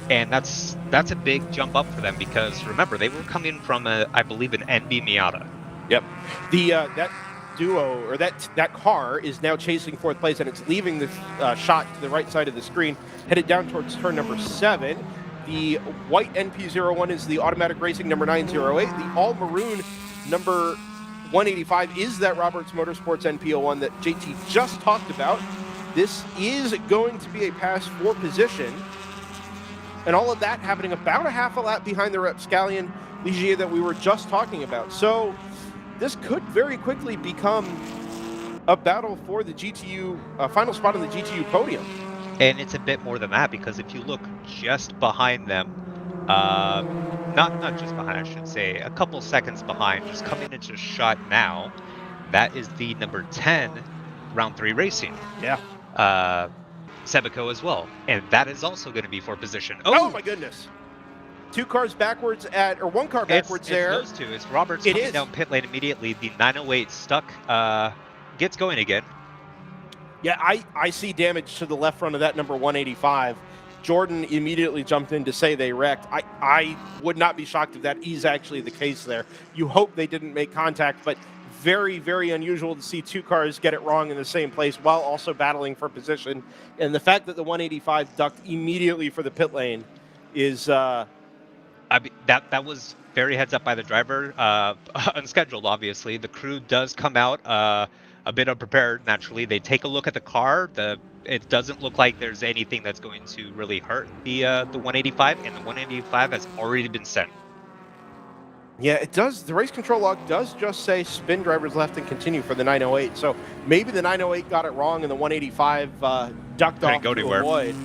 Speaker 2: and that's a big jump up for them because remember they were coming from I believe an NB Miata.
Speaker 1: Yep. The that duo or that car is now chasing fourth place, and it's leaving the shot to the right side of the screen, headed down towards turn number 7. The white NP01 is the automatic racing number 908. The all maroon number 185 is that Roberts Motorsports NP01 that JT just talked about. This is going to be a pass for position, and all of that happening about a half a lap behind the Rapscallion Ligier that we were just talking about. So this could very quickly become a battle for the GTU final spot on the GTU podium.
Speaker 2: And it's a bit more than that because if you look just behind them, not just behind, I should say, a couple seconds behind, just coming into shot now, that is the number 10 Round 3 Racing.
Speaker 1: Yeah.
Speaker 2: Sebico as well, and that is also going to be for position.
Speaker 1: Oh my goodness. 2 cars backwards or 1 car backwards there.
Speaker 2: It's those 2. It's Roberts coming down pit lane immediately. The 908 stuck, gets going again.
Speaker 1: Yeah, I see damage to the left front of that number 185. Jordan immediately jumped in to say they wrecked. I would not be shocked if that is actually the case there. You hope they didn't make contact, but very, very unusual to see 2 cars get it wrong in the same place while also battling for position. And the fact that the 185 ducked immediately for the pit lane is...
Speaker 2: that was very heads up by the driver. Unscheduled, obviously. The crew does come out a bit unprepared, naturally. They take a look at the car. It doesn't look like there's anything that's going to really hurt the 185, and the 185 has already been sent.
Speaker 1: Yeah, it does. The race control log does just say spin drivers left and continue for the 908. So maybe the 908 got it wrong and the 185 ducked off to avoid.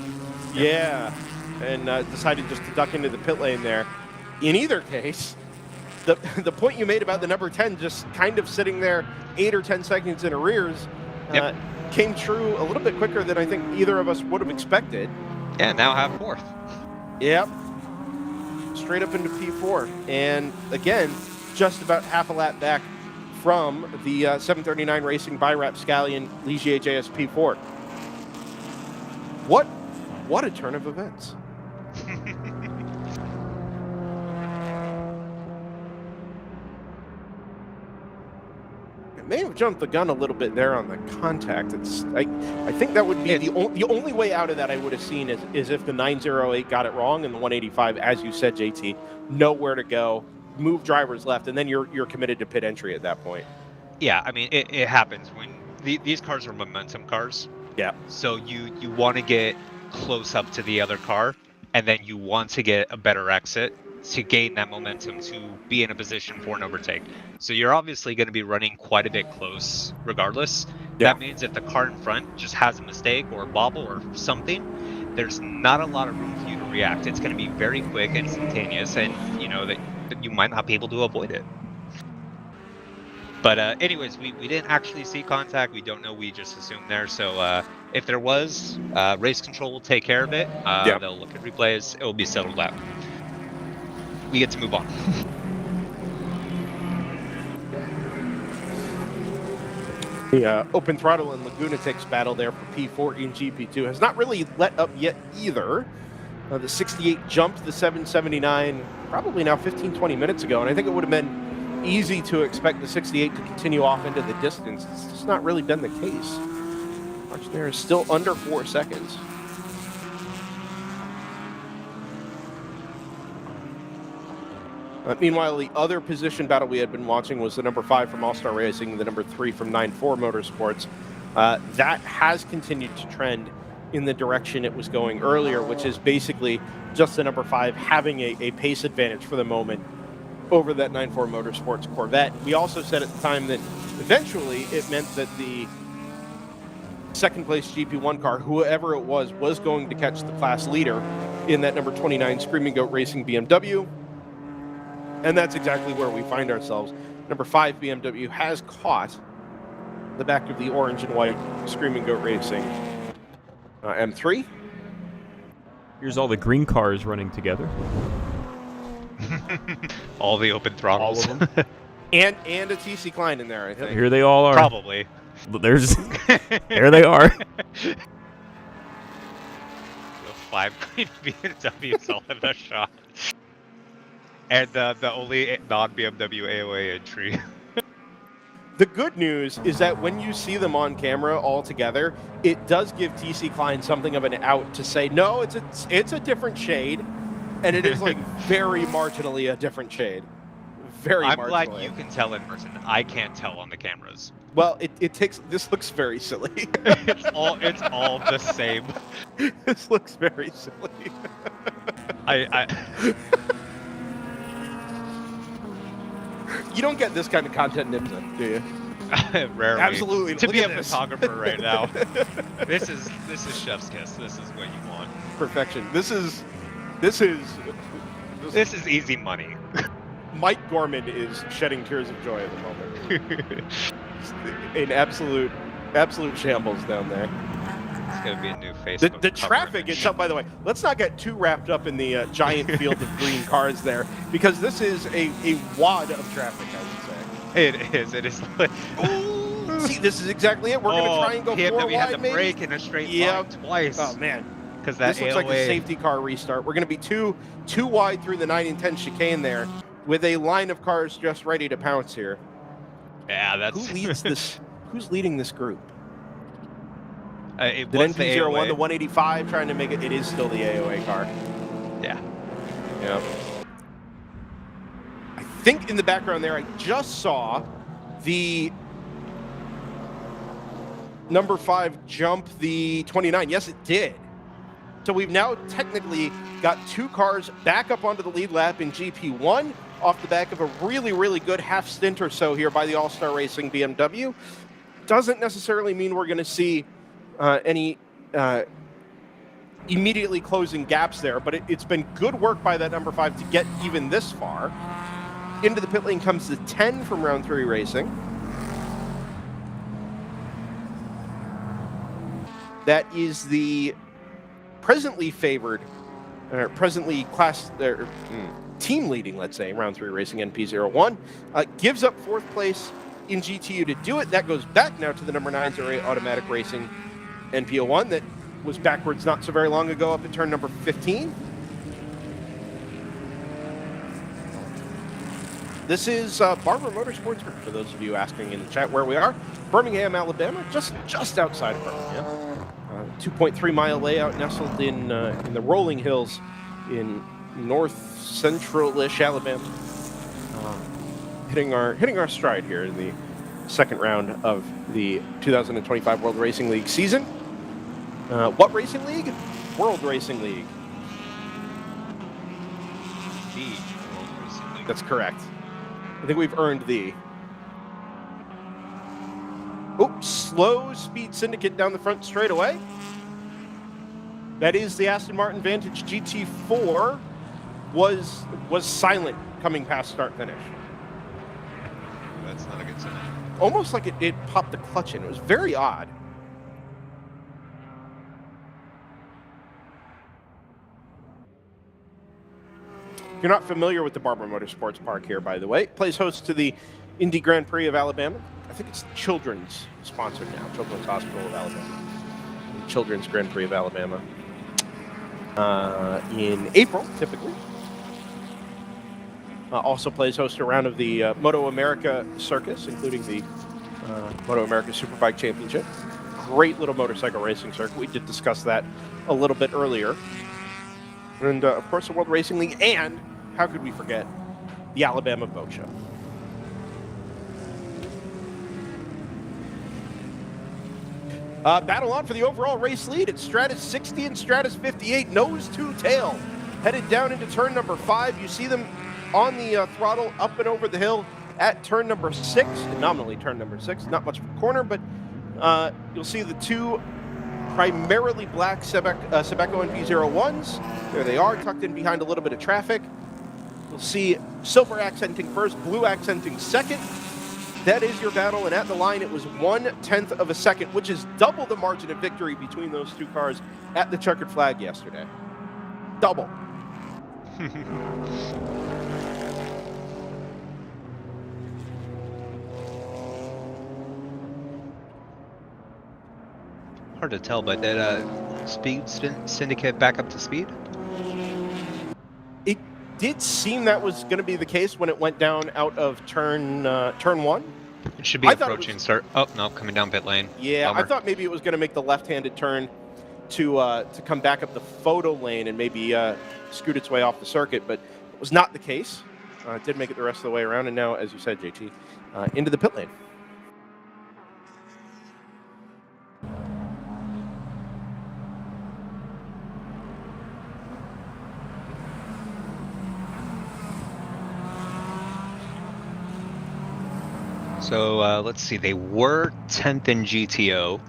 Speaker 1: Yeah, and decided just to duck into the pit lane there. In either case, the point you made about the number 10 just kind of sitting there 8 or 10 seconds in arrears came true a little bit quicker than I think either of us would have expected.
Speaker 2: Yeah, now have 4th.
Speaker 1: Yep. Straight up into P4. And again, just about half a lap back from the 739 Racing by Rapscallion Ligier JS P4. What a turn of events. May have jumped the gun a little bit there on the contact. I think that would be the only way out of that I would have seen is if the 908 got it wrong and the 185, as you said, JT, know where to go, move drivers left, and then you're committed to pit entry at that point.
Speaker 2: Yeah, I mean, it happens when these cars are momentum cars.
Speaker 1: Yeah.
Speaker 2: So you want to get close up to the other car, and then you want to get a better exit to gain that momentum to be in a position for an overtake. So you're obviously going to be running quite a bit close regardless. Yeah. That means if the car in front just has a mistake or a bobble or something, there's not a lot of room for you to react. It's going to be very quick, instantaneous, and you know that you might not be able to avoid it. But anyways, we didn't actually see contact. We don't know. We just assumed there. So if there was, race control will take care of it. They'll look at replays. It will be settled out. We get to move on.
Speaker 1: The open throttle and Lagunatics battle there for P4 in GP2 has not really let up yet either. The 68 jumped the 779 probably now 15-20 minutes ago, and I think it would have been easy to expect the 68 to continue off into the distance. It's just not really been the case. Margin there is still under 4 seconds. Meanwhile, the other position battle we had been watching was the number 5 from All-Star Racing, the number 3 from 9-4 Motorsports. That has continued to trend in the direction it was going earlier, which is basically just the number 5 having a pace advantage for the moment over that 9-4 Motorsports Corvette. We also said at the time that eventually it meant that the second place GP1 car, whoever it was going to catch the class leader in that number 29 Screaming Goat Racing BMW. And that's exactly where we find ourselves. Number 5 BMW has caught the back of the orange and white Screaming Goat Racing. M3.
Speaker 10: Here's all the green cars running together.
Speaker 2: All the open throttles.
Speaker 10: All of them.
Speaker 1: And a TC Klein in there, I think.
Speaker 10: Here they all are.
Speaker 2: Probably.
Speaker 10: There's, there they are.
Speaker 2: The 5 green BMWs all in a shot. And the only non-BMW AOA entry.
Speaker 1: The good news is that when you see them on camera all together, it does give TC Klein something of an out to say, no, it's a different shade, and it is like very marginally a different shade. Very
Speaker 2: I'm
Speaker 1: marginally.
Speaker 2: glad you can tell in person. I can't tell on the cameras.
Speaker 1: Well, it takes. This looks very silly.
Speaker 2: It's all the same.
Speaker 1: This looks very silly. You don't get this kind of content in IMSA, do you?
Speaker 2: Rarely.
Speaker 1: Absolutely.
Speaker 2: To
Speaker 1: Look
Speaker 2: be a
Speaker 1: at this.
Speaker 2: photographer right now, this is chef's kiss. This is what you want.
Speaker 1: Perfection. This is
Speaker 2: easy money.
Speaker 1: Mike Gorman is shedding tears of joy at the moment. In absolute shambles down there.
Speaker 2: It's gonna be a new Facebook.
Speaker 1: The traffic itself, by the way, let's not get too wrapped up in the giant field of green cars there, because this is a wad of traffic, I would say.
Speaker 2: It is. Like,
Speaker 1: ooh, see, this is exactly it. We're gonna try and go 4
Speaker 2: BMW had
Speaker 1: wide,
Speaker 2: to
Speaker 1: maybe.
Speaker 2: brake in a straight line twice.
Speaker 1: Oh man,
Speaker 2: because that
Speaker 1: this looks like a safety car restart. We're gonna be too wide through the 9 and 10 chicane there, with a line of cars just ready to pounce here.
Speaker 2: Yeah, that's.
Speaker 1: Who leads this? Who's leading this group?
Speaker 2: It
Speaker 1: Did
Speaker 2: was the
Speaker 1: NP01
Speaker 2: AOA.
Speaker 1: the 185 trying to make it? It is still the AOA car.
Speaker 2: Yeah.
Speaker 1: Yeah. I think in the background there, I just saw the number 5 jump the 29. Yes, it did. So we've now technically got 2 cars back up onto the lead lap in GP1 off the back of a really, really good half stint or so here by the All-Star Racing BMW. Doesn't necessarily mean we're going to see any immediately closing gaps there, but it's been good work by that number 5 to get even this far. Into the pit lane comes the 10 from round 3 racing. That is the presently favored, presently class, team leading, let's say, round 3 racing NP01. Gives up 4th place in GTU to do it. That goes back now to the number 908 Automatic Racing NP01 that was backwards not so very long ago up at turn number 15. This is Barber Motorsports, for those of you asking in the chat where we are. Birmingham, Alabama, just outside of Birmingham. 2.3 mile layout nestled in the rolling hills in north central-ish Alabama. Hitting our stride here in the second round of the 2025 World Racing League season. What racing league? World Racing League.
Speaker 2: The World Racing League.
Speaker 1: That's correct. I think we've earned the. Oops, slow speed syndicate down the front straightaway. That is the Aston Martin Vantage GT4 was silent coming past start finish.
Speaker 2: That's not a good sign.
Speaker 1: Almost like it popped the clutch in. It was very odd. If you're not familiar with the Barber Motorsports Park here, by the way, it plays host to the Indy Grand Prix of Alabama. I think it's Children's sponsored now, Children's Hospital of Alabama. Children's Grand Prix of Alabama. In April, typically. Also plays host to a round of the Moto America Circus, including the Moto America Superbike Championship. Great little motorcycle racing circuit. We did discuss that a little bit earlier. And, of course, the World Racing League, and, how could we forget, the Alabama Boat Show. Battle on for the overall race lead at Stratus 60 and Stratus 58, nose to tail. Headed down into turn number 5. You see them on the throttle up and over the hill at turn number 6, nominally turn number 6. Not much of a corner, but you'll see the 2 primarily black Sebeco NP01s. There they are, tucked in behind a little bit of traffic. You'll see silver accenting first, blue accenting second. that is your battle, and at the line it was 1/10 of a second, which is double the margin of victory between those two cars at the checkered flag yesterday. Double.
Speaker 2: Hard to tell, but did Speed Syndicate back up to speed?
Speaker 1: It did seem that was going to be the case when it went down out of turn 1.
Speaker 2: It should be approaching start. Oh, no, coming down pit lane.
Speaker 1: Yeah,
Speaker 2: Bummer.
Speaker 1: I thought maybe it was going to make the left-handed turn to come back up the photo lane and maybe scoot its way off the circuit, but it was not the case. It did make it the rest of the way around, and now, as you said, JT, into the pit lane.
Speaker 2: So let's see, they were 10th in GTO.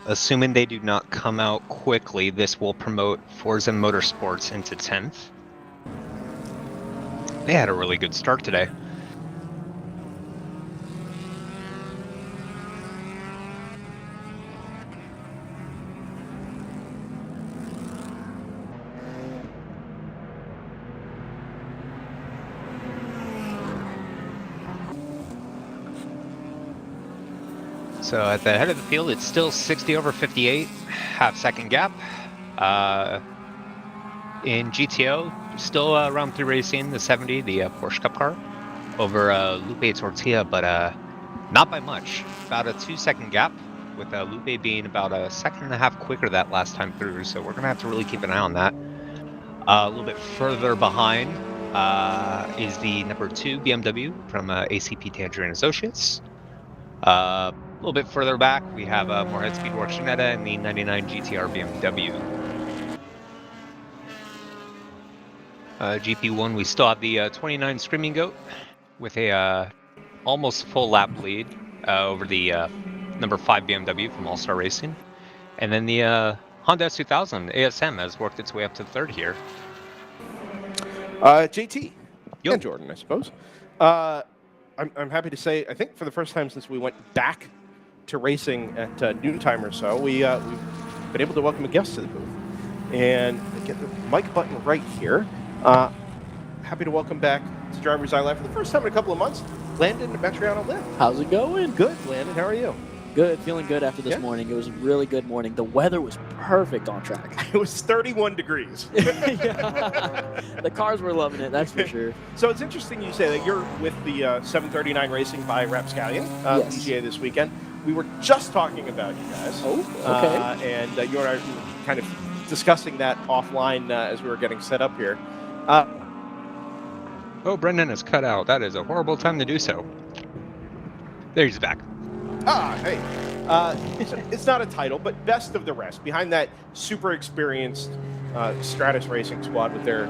Speaker 2: Assuming they do not come out quickly, this will promote Forza Motorsports into 10th. They had a really good start today. So at the head of the field, it's still 60 over 58, half-second gap. In GTO, still round 3 racing, the 70, the Porsche Cup car, over Lupe Tortilla, but not by much. About a 2-second gap, with Lupe being about a 1.5 seconds quicker that last time through, so we're going to have to really keep an eye on that. A little bit further behind is the number 2 BMW from ACP Tangerine Associates. A little bit further back, we have Moorhead Speedworks Ginetta and the 99 GTR BMW. GP1, we still have the 29 Screaming Goat with a almost full lap lead over the number 5 BMW from All Star Racing. And then the Honda S2000 ASM has worked its way up to 3rd here.
Speaker 1: JT
Speaker 2: Yo.
Speaker 1: and Jordan, I suppose. I'm happy to say, I think for the first time since we went back to racing at noontime or so, we've been able to welcome a guest to the booth. And get the mic button right here. Happy to welcome back to DriversEye Live for the first time in a couple of months, Landan and Matriano Live.
Speaker 12: How's it going?
Speaker 1: Good, Landan. How are you?
Speaker 12: Good. Feeling good after this morning. It was a really good morning. The weather was perfect on track.
Speaker 1: It was 31 degrees.
Speaker 12: The cars were loving it, that's for sure.
Speaker 1: So it's interesting you say that you're with the 739 Racing by Rapscallion,
Speaker 12: Yes.
Speaker 1: PGA this weekend. We were just talking about you guys.
Speaker 12: Oh, okay.
Speaker 1: And you and I were kind of discussing that offline as we were getting set up here.
Speaker 2: Oh, Brendan is cut out. That is a horrible time to do so. There he's back.
Speaker 1: Hey. It's not a title, but best of the rest. Behind that super experienced Stratus Racing squad with their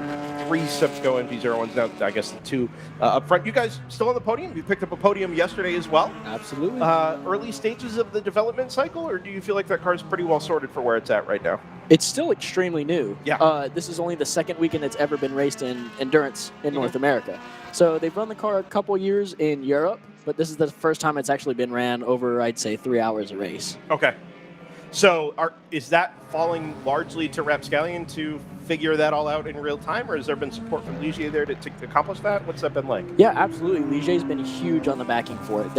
Speaker 1: 3 Sipco NV01s, now I guess the 2 up front. You guys still on the podium? You picked up a podium yesterday as well?
Speaker 12: Absolutely.
Speaker 1: Early stages of the development cycle, or do you feel like that car's pretty well sorted for where it's at right now?
Speaker 12: It's still extremely new.
Speaker 1: Yeah.
Speaker 12: This is only the 2nd weekend it's ever been raced in endurance in North America. So they've run the car a couple years in Europe, but this is the first time it's actually been ran over, I'd say, 3 hours a race.
Speaker 1: Okay. So is that falling largely to Rapscallion to figure that all out in real time, or has there been support from Ligier there to accomplish that? What's that been like?
Speaker 12: Yeah, absolutely. Ligier's been huge on the backing for it.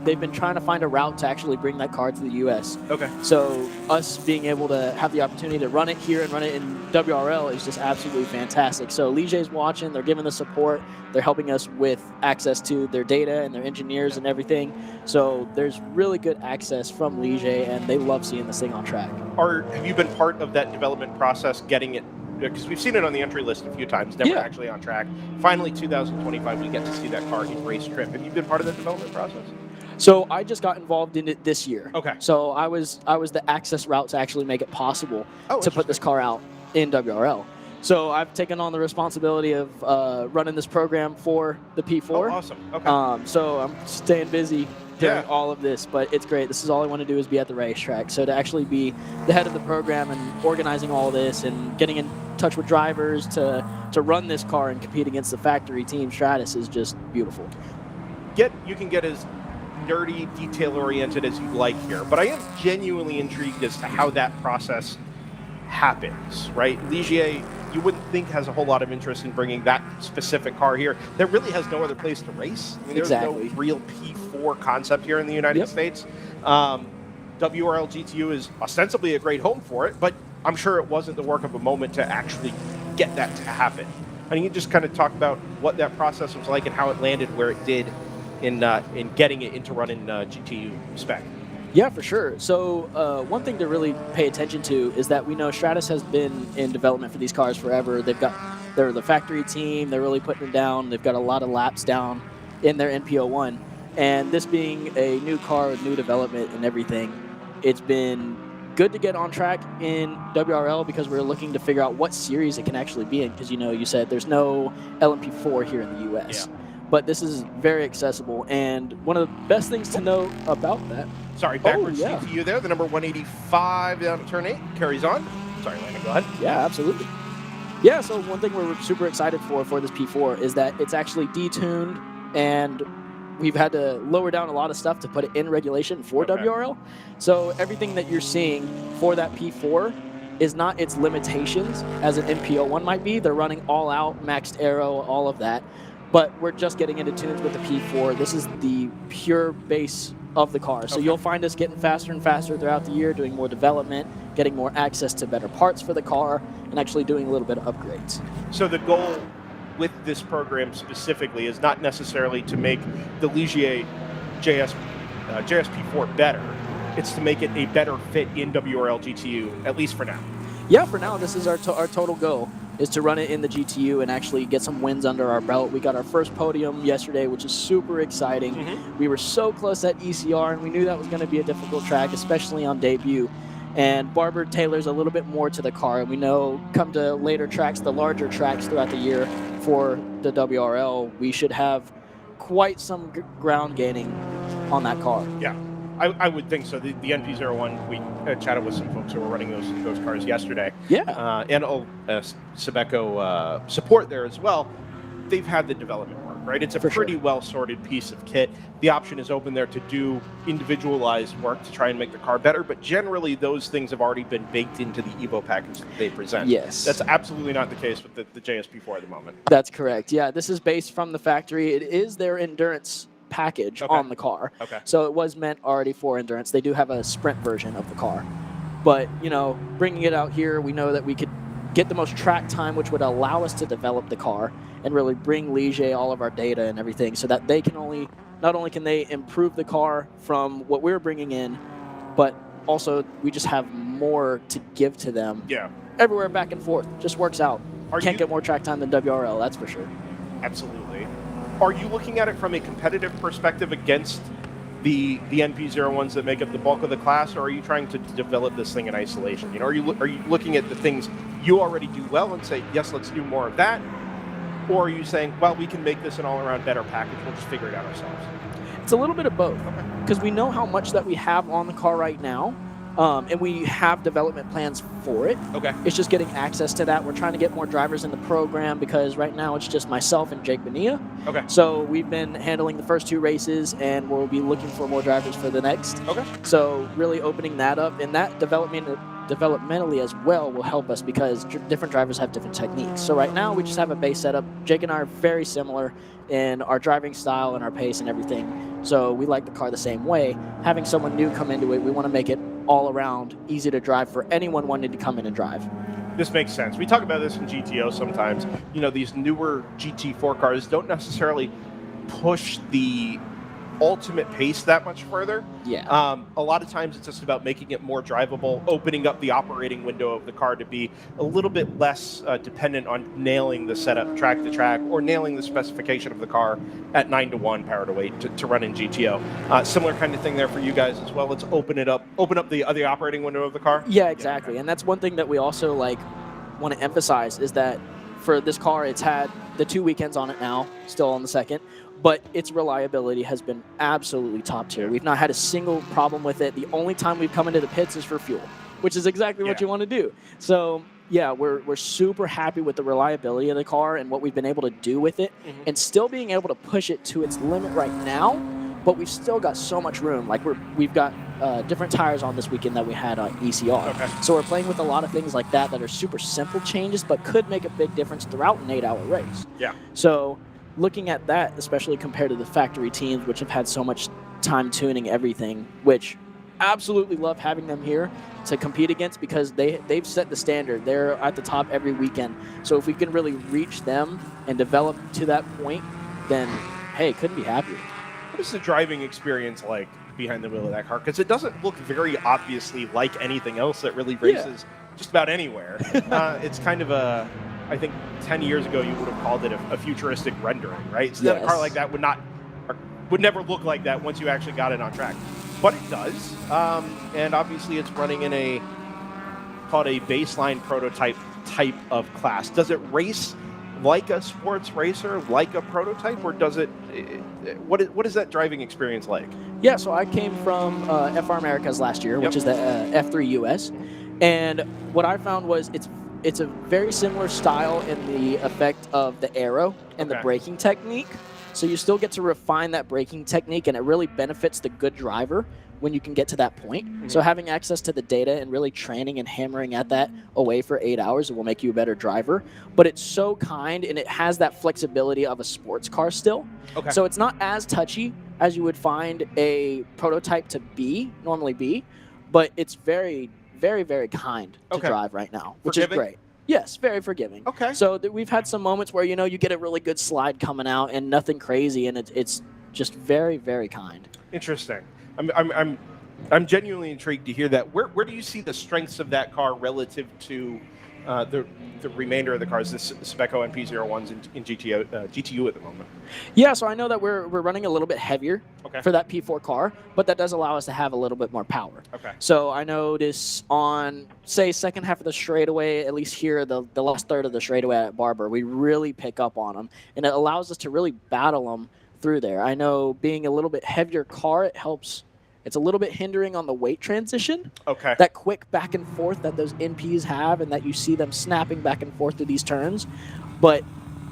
Speaker 12: They've been trying to find a route to actually bring that car to the U.S.
Speaker 1: Okay.
Speaker 12: So us being able to have the opportunity to run it here and run it in WRL is just absolutely fantastic. So Ligier's watching. They're giving the support. They're helping us with access to their data and their engineers and everything. So there's really good access from Ligier, and they love seeing this thing on track.
Speaker 1: Have you been part of that development process, getting it? Because we've seen it on the entry list a few times, never actually on track. Finally, 2025, we get to see that car in race trip. Have you been part of that development process?
Speaker 12: So I just got involved in it this year.
Speaker 1: Okay.
Speaker 12: So I was the access route to actually make it possible to put this car out in WRL. So I've taken on the responsibility of running this program for the P4.
Speaker 1: Oh, awesome. Okay.
Speaker 12: So I'm staying busy during all of this, but it's great. This is all I want to do is be at the racetrack. So to actually be the head of the program and organizing all this and getting in touch with drivers to run this car and compete against the factory team Stratus is just beautiful.
Speaker 1: can get as nerdy, detail-oriented as you like here, but I am genuinely intrigued as to how that process happens, right? Ligier, you wouldn't think has a whole lot of interest in bringing that specific car here. There really has no other place to race. I mean, there's no real P4 concept here in the United States. WRL GTU is ostensibly a great home for it, but I'm sure it wasn't the work of a moment to actually get that to happen. I mean, you just kind of talk about what that process was like and how it landed where it did in getting it into running GTU spec.
Speaker 12: Yeah, for sure. So one thing to really pay attention to is that we know Stratus has been in development for these cars forever. They're the factory team. They're really putting it down. They've got a lot of laps down in their NPO1. And this being a new car with new development and everything, it's been good to get on track in WRL because we're looking to figure out what series it can actually be in. Because, you said there's no LMP4 here in the U.S. Yeah. But this is very accessible. And one of the best things to know about that.
Speaker 1: Sorry, backwards to you there. The number 185 down at turn 8 carries on. Sorry, Landon, go ahead.
Speaker 12: Yeah, absolutely. Yeah, so one thing we're super excited for this P4 is that it's actually detuned, and we've had to lower down a lot of stuff to put it in regulation for WRL. So everything that you're seeing for that P4 is not its limitations as an MPO1 might be. They're running all out, maxed aero, all of that. But we're just getting into tunes with the P4. This is the pure base of the car. So you'll find us getting faster and faster throughout the year, doing more development, getting more access to better parts for the car, and actually doing a little bit of upgrades.
Speaker 1: So the goal with this program specifically is not necessarily to make the Ligier JSP4 better. It's to make it a better fit in WRL GTU, at least for now.
Speaker 12: Yeah, for now, this is our total goal, is to run it in the GTU and actually get some wins under our belt. We got our first podium yesterday, which is super exciting. We were so close at ECR, and we knew that was going to be a difficult track, especially on debut. And Barber tailors a little bit more to the car. And we know come to later tracks, the larger tracks throughout the year for the WRL, we should have quite some ground gaining on that car.
Speaker 1: Yeah. I would think so. The NP01, we chatted with some folks who were running those cars yesterday.
Speaker 12: Yeah.
Speaker 1: And Sebeco support there as well. They've had the development work, right? It's a pretty well-sorted piece of kit. The option is open there to do individualized work to try and make the car better, but generally those things have already been baked into the Evo package that they present.
Speaker 12: Yes.
Speaker 1: That's absolutely not the case with the JSP4 at the moment.
Speaker 12: That's correct. Yeah, this is based from the factory. It is their endurance package on the car. So it was meant already for endurance. They do have a sprint version of the car. But, bringing it out here, we know that we could get the most track time, which would allow us to develop the car and really bring Ligier all of our data and everything so that they can not only can they improve the car from what we're bringing in, but also we just have more to give to them.
Speaker 1: Yeah.
Speaker 12: Everywhere back and forth. Just works out. Can't get more track time than WRL, that's for sure.
Speaker 1: Absolutely. Are you looking at it from a competitive perspective against the NP01s that make up the bulk of the class, or are you trying to develop this thing in isolation? Are you looking at the things you already do well and say, yes, let's do more of that? Or are you saying, well, we can make this an all-around better package, we'll just figure it out ourselves?
Speaker 12: It's a little bit of both, because we know how much that we have on the car right now, and we have development plans for it. It's just getting access to that. We're trying to get more drivers in the program because right now it's just myself and Jake Bonilla. So we've been handling the first 2 races, and we'll be looking for more drivers for the next. So really opening that up, and that developmentally as well will help us because different drivers have different techniques. So right now we just have a base setup. Jake and I are very similar in our driving style and our pace and everything. So we like the car the same way. Having someone new come into it, we want to make it all around easy to drive for anyone wanting to come in and drive.
Speaker 1: This makes sense. We talk about this in GTO sometimes. These newer GT4 cars don't necessarily push the ultimate pace that much further.
Speaker 12: Yeah.
Speaker 1: A lot of times it's just about making it more drivable, opening up the operating window of the car to be a little bit less dependent on nailing the setup track to track or nailing the specification of the car at 9-to-1 power to weight to run in GTO. Similar kind of thing there for you guys as well. Let's open up the operating window of the car.
Speaker 12: Yeah, exactly. And that's one thing that we also want to emphasize is that for this car, it's had the 2 weekends on it now, still on the second. But its reliability has been absolutely top tier. We've not had a single problem with it. The only time we've come into the pits is for fuel, which is exactly what you want to do. So, yeah, we're super happy with the reliability of the car and what we've been able to do with it, and still being able to push it to its limit right now. But we've still got so much room. Like we've got different tires on this weekend that we had on ECR.
Speaker 1: Okay.
Speaker 12: So we're playing with a lot of things like that are super simple changes, but could make a big difference throughout an 8-hour race.
Speaker 1: Yeah.
Speaker 12: So looking at that, especially compared to the factory teams, which have had so much time tuning everything, which absolutely love having them here to compete against because they've set the standard. They're at the top every weekend. So if we can really reach them and develop to that point, then hey, couldn't be happier.
Speaker 1: What is the driving experience like behind the wheel of that car? Because it doesn't look very obviously like anything else that really races just about anywhere. It's kind of I think 10 years ago you would have called it a futuristic rendering, right? So that a car like that would never look like that once you actually got it on track. But it does, and obviously it's running in called a baseline prototype type of class. Does it race like a sports racer, like a prototype, or does it? What is that driving experience like?
Speaker 12: Yeah, so I came from FR Americas last year, which is the F3 US, and what I found was it's a very similar style in the effect of the aero and the braking technique. So you still get to refine that braking technique, and it really benefits the good driver when you can get to that point. So having access to the data and really training and hammering at that away for 8 hours will make you a better driver. But it's so kind, and it has that flexibility of a sports car still. So it's not as touchy as you would find a prototype to normally be, but it's very, very, very kind to drive right now, which is great. Yes, very forgiving. So we've had some moments where, you get a really good slide coming out and nothing crazy, and it's just very, very kind.
Speaker 1: Interesting. I'm genuinely intrigued to hear that. Where do you see the strengths of that car relative to the remainder of the cars, the Stakal NP01s in GTU at the moment?
Speaker 12: Yeah, so I know that we're running a little bit heavier for that P4 car, but that does allow us to have a little bit more power. So I notice on, say, second half of the straightaway, at least here, the last third of the straightaway at Barber, we really pick up on them, and it allows us to really battle them through there. I know being a little bit heavier car, it helps. It's a little bit hindering on the weight transition. That quick back and forth that those NPs have, and that you see them snapping back and forth through these turns. But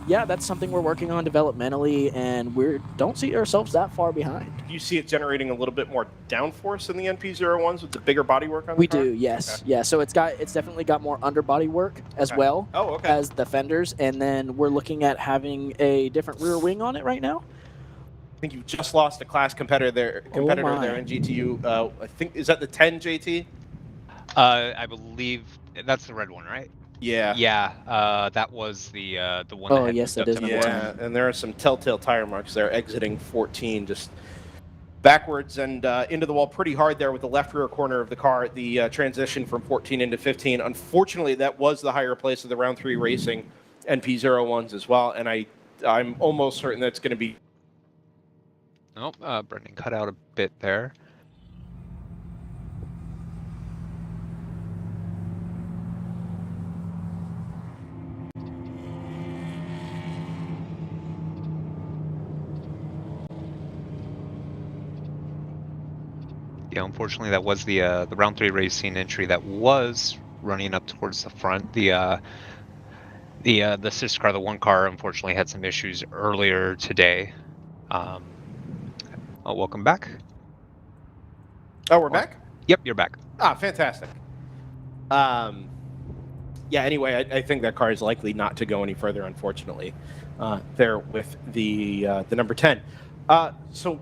Speaker 12: yeah, that's something we're working on developmentally, and we don't see ourselves that far behind.
Speaker 1: Do you see it generating a little bit more downforce in the NP01s with the bigger bodywork on the car?
Speaker 12: We do, yes. Yeah, so it's definitely got more underbody work as well as the fenders, and then we're looking at having a different rear wing on it right now.
Speaker 1: I think you just lost a class competitor there in GTU. I think, is that the 10, JT?
Speaker 2: I believe that's the red one, right?
Speaker 1: Yeah.
Speaker 2: Yeah, that was the one.
Speaker 12: Oh,
Speaker 2: that
Speaker 12: yes, that is.
Speaker 1: Yeah, and there are some telltale tire marks there exiting 14, just backwards and into the wall pretty hard there with the left rear corner of the car, the transition from 14 into 15. Unfortunately, that was the higher place of the round 3 racing NP01s as well, and I'm almost certain that's going to be.
Speaker 2: Oh, Brendan cut out a bit there. Yeah, unfortunately, that was the round 3 racing entry that was running up towards the front. The sister car, the one car, unfortunately had some issues earlier today. Oh, welcome back.
Speaker 1: Oh, we're back?
Speaker 2: Yep, you're back.
Speaker 1: Ah, fantastic. Yeah, anyway, I think that car is likely not to go any further, unfortunately, there with the number 10. So,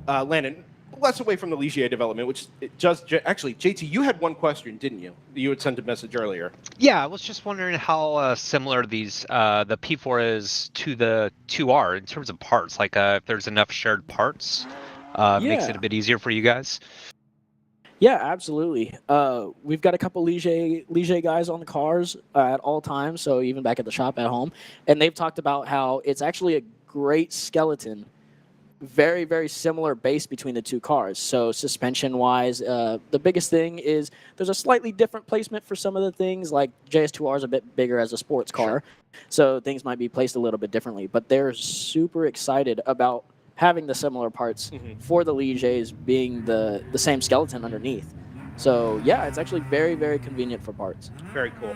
Speaker 1: Landan, less away from the Ligier development, which it just actually, JT, you had one question, didn't you? You had sent a message earlier.
Speaker 2: Yeah, I was just wondering how similar these the P4 is to the 2R in terms of parts. Like, if there's enough shared parts, makes it a bit easier for you guys.
Speaker 12: Yeah, absolutely. We've got a couple Ligier guys on the cars at all times, so even back at the shop at home, and they've talked about how it's actually a great skeleton. Very, very similar base between the two cars. So suspension-wise, the biggest thing is there's a slightly different placement for some of the things, like JS2R is a bit bigger as a sports car, so things might be placed a little bit differently. But they're super excited about having the similar parts for the Ligiers being the same skeleton underneath. So yeah, it's actually very, very convenient for parts.
Speaker 1: Very cool.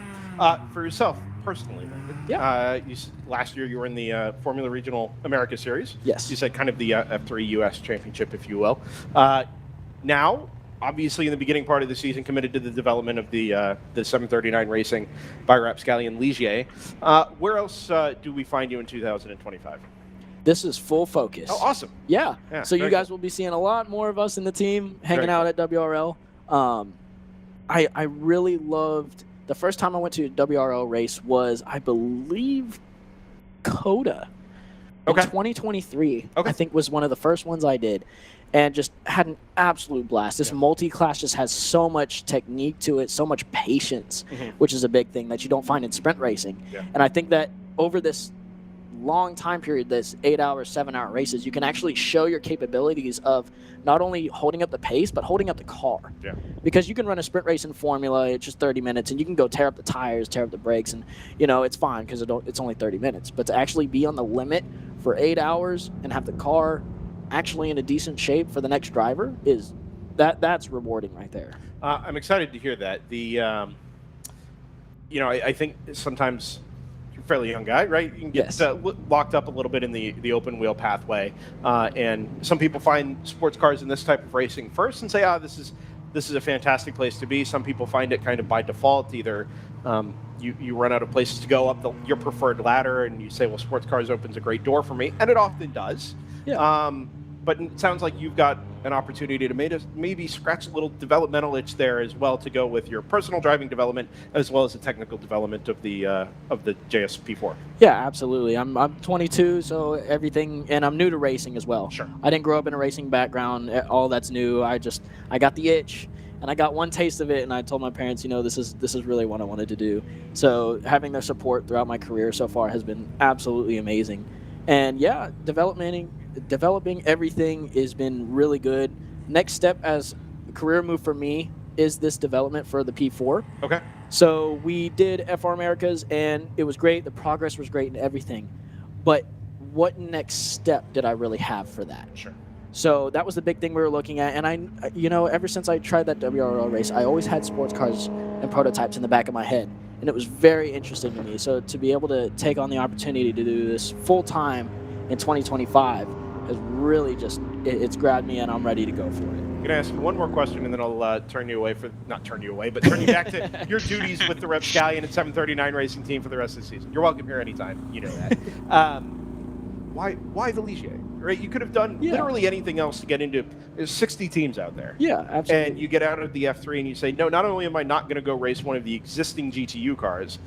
Speaker 1: For yourself personally,
Speaker 12: Yeah.
Speaker 1: Last year you were in the Formula Regional America Series.
Speaker 12: Yes.
Speaker 1: You said kind of the F3 US Championship, if you will. Now, obviously, in the beginning part of the season, committed to the development of the 739 racing by Rapscallion Ligier. Where else do we find you in 2025?
Speaker 12: This is full focus.
Speaker 1: Oh, awesome.
Speaker 12: Yeah. So you
Speaker 1: very
Speaker 12: guys will be seeing a lot more of us in the team hanging
Speaker 1: Very
Speaker 12: out at WRL. I really loved the first time I went to a WRL race was, I believe, Coda.
Speaker 1: Okay.
Speaker 12: In 2023,
Speaker 1: Okay.
Speaker 12: I think was one of the first ones I did, and just had an absolute blast. This multi-class just has so much technique to it, so much patience, which is a big thing that you don't find in sprint racing.
Speaker 1: Yeah.
Speaker 12: And I think that over this long time period, this 8-hour, 7-hour races, you can actually show your capabilities of not only holding up the pace, but holding up the car.
Speaker 1: Yeah.
Speaker 12: Because you can run a sprint race in Formula, it's just 30 minutes, and you can go tear up the tires, tear up the brakes, and it's fine because it's only 30 minutes. But to actually be on the limit for 8 hours and have the car actually in a decent shape for the next driver that's rewarding right there.
Speaker 1: I'm excited to hear that. I think sometimes you're a fairly young guy, right? You can get locked up a little bit in the open wheel pathway, and some people find sports cars in this type of racing first and say, this is a fantastic place to be. Some people find it kind of by default, either you run out of places to go up your preferred ladder, and you say, well, sports cars opens a great door for me, and it often does.
Speaker 12: Yeah.
Speaker 1: But it sounds like you've got an opportunity to maybe scratch a little developmental itch there as well, to go with your personal driving development as well as the technical development of the JSP4.
Speaker 12: Yeah, absolutely. I'm 22, so everything, and I'm new to racing as well.
Speaker 1: Sure.
Speaker 12: I didn't grow up in a racing background. All that's new. I got the itch, and I got one taste of it, and I told my parents, this is really what I wanted to do. So having their support throughout my career so far has been absolutely amazing. And yeah, developing everything has been really good. Next step as a career move for me is this development for the P4.
Speaker 1: Okay.
Speaker 12: So we did FR Americas, and it was great. The progress was great and everything. But what next step did I really have for that?
Speaker 1: Sure.
Speaker 12: So that was the big thing we were looking at. And ever since I tried that WRL race, I always had sports cars and prototypes in the back of my head. And it was very interesting to me. So to be able to take on the opportunity to do this full time in 2025 has really it's grabbed me, and I'm ready to go for it.
Speaker 1: I'm going to ask you one more question, and then I'll turn you back to your duties with the Rapscallion and 739 racing team for the rest of the season. You're welcome here anytime. You know that. Why the Ligier? Right? You could have done literally anything else to get into. There's 60 teams out there.
Speaker 12: Yeah, absolutely.
Speaker 1: And you get out of the F3 and you say, no, not only am I not going to go race one of the existing GTU cars,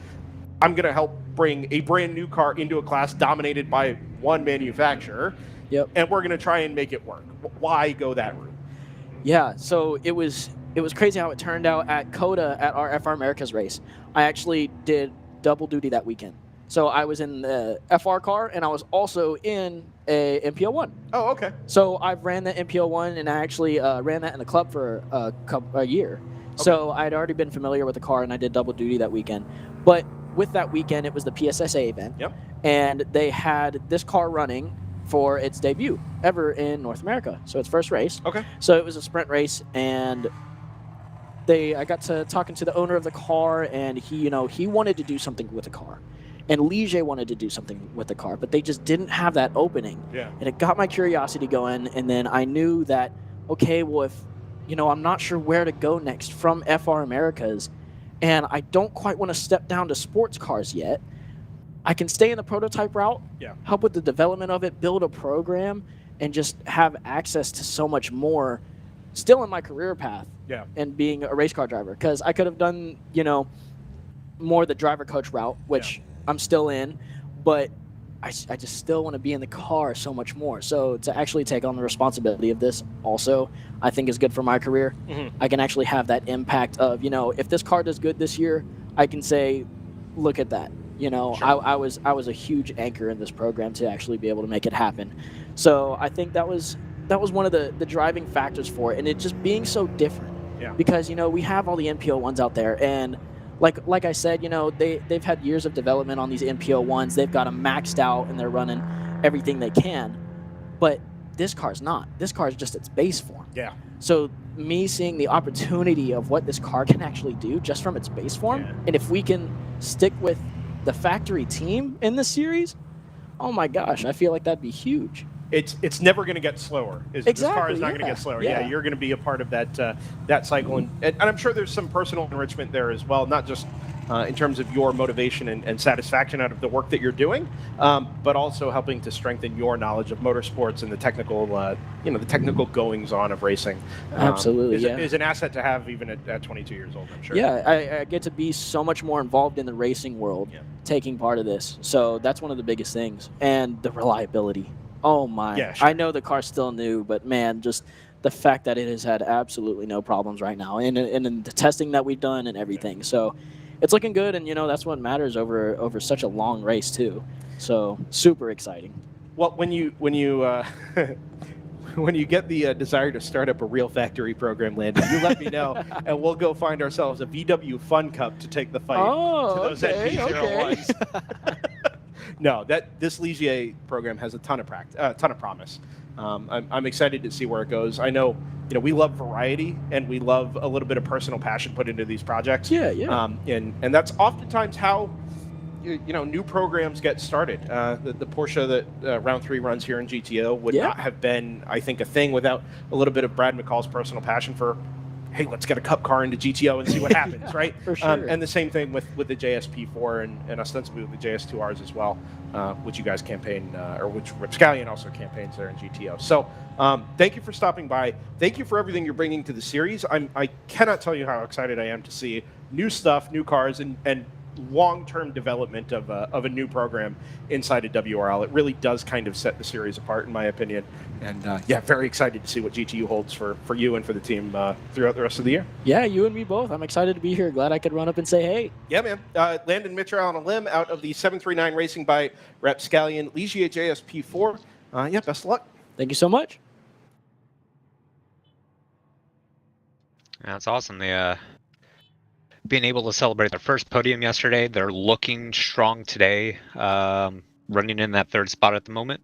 Speaker 1: I'm going to help bring a brand new car into a class dominated by one manufacturer.
Speaker 12: Yep.
Speaker 1: And we're going to try and make it work. Why go that route?
Speaker 12: Yeah, so it was crazy how it turned out at Coda at our FR Americas race. I actually did double duty that weekend. So I was in the FR car, and I was also in a MPO1.
Speaker 1: Oh, okay.
Speaker 12: So I've ran the MPO1, and I actually ran that in the club for a year. Okay. So I'd already been familiar with the car, and I did double duty that weekend. But with that weekend, it was the PSSA event. Yep. And they had this car running for its debut ever in North America. So its first race.
Speaker 1: Okay.
Speaker 12: So it was a sprint race, and I got to talking to the owner of the car, and he wanted to do something with the car. And Ligier wanted to do something with the car, but they just didn't have that opening.
Speaker 1: Yeah.
Speaker 12: And it got my curiosity going, and then I knew that, okay, well, if, I'm not sure where to go next from FR Americas, and I don't quite want to step down to sports cars yet, I can stay in the prototype route, help with the development of it, build a program, and just have access to so much more still in my career path and being a race car driver. Because I could have done, more the driver coach route, which I'm still in, but I just still want to be in the car so much more. So to actually take on the responsibility of this also, I think is good for my career. Mm-hmm. I can actually have that impact of, if this car does good this year, I can say, look at that. Sure. I was a huge anchor in this program to actually be able to make it happen. So I think that was one of the driving factors for it, and it just being so different. Yeah. Because we have all the NPO1s out there, and like I said, they've had years of development on these NPO1s. They've got them maxed out, and they're running everything they can. But this car's not. This car is just its base form.
Speaker 1: Yeah.
Speaker 12: So me seeing the opportunity of what this car can actually do just from its base form.
Speaker 10: Yeah.
Speaker 12: And if we can stick with the factory team in this series, oh my gosh, I feel like that'd be huge.
Speaker 1: It's never going to get slower. This car
Speaker 12: Exactly,
Speaker 1: is not going to
Speaker 12: yeah,
Speaker 1: get slower.
Speaker 12: yeah.
Speaker 1: Yeah, you're going to be a part of that cycle, and I'm sure there's some personal enrichment there as well, not just in terms of your motivation and satisfaction out of the work that you're doing, but also helping to strengthen your knowledge of motorsports and the technical, the technical goings on of racing.
Speaker 12: Absolutely,
Speaker 1: is an asset to have even at 22 years old, I'm sure.
Speaker 12: Yeah, I get to be so much more involved in the racing world, taking part of this. So that's one of the biggest things, and the reliability. Oh my!
Speaker 1: Yeah, sure.
Speaker 12: I know the car's still new, but man, just the fact that it has had absolutely no problems right now, and in the testing that we've done and everything. So it's looking good, and that's what matters over such a long race too. So super exciting.
Speaker 1: Well, when you when you get the desire to start up a real factory program, Landan, you let me know, and we'll go find ourselves a VW Fun Cup to take the fight to those NP01s. No, this Ligier program has a ton of promise. I'm excited to see where it goes. I know, we love variety and we love a little bit of personal passion put into these projects.
Speaker 12: Yeah.
Speaker 1: And that's oftentimes how new programs get started. The Porsche that Round 3 runs here in GTO would not have been, I think, a thing without a little bit of Brad McCall's personal passion for, hey, let's get a cup car into GTO and see what happens, right?
Speaker 12: For sure.
Speaker 1: And the same thing with the JSP4 and ostensibly with the JS2Rs as well, which you guys campaign, or which Rapscallion also campaigns there in GTO. So thank you for stopping by. Thank you for everything you're bringing to the series. I cannot tell you how excited I am to see new stuff, new cars, and long-term development of a new program inside of WRL. It really does kind of set the series apart, in my opinion. And very excited to see what GTU holds for you and for the team throughout the rest of the year.
Speaker 12: Yeah, you and me both. I'm excited to be here. Glad I could run up and say hey.
Speaker 1: Yeah, man. Landan Mitchell on a limb out of the 739 Racing by Rapscallion Ligier JSP4. Best of luck.
Speaker 12: Thank you so much.
Speaker 2: That's awesome. They being able to celebrate their first podium yesterday. They're looking strong today, running in that third spot at the moment.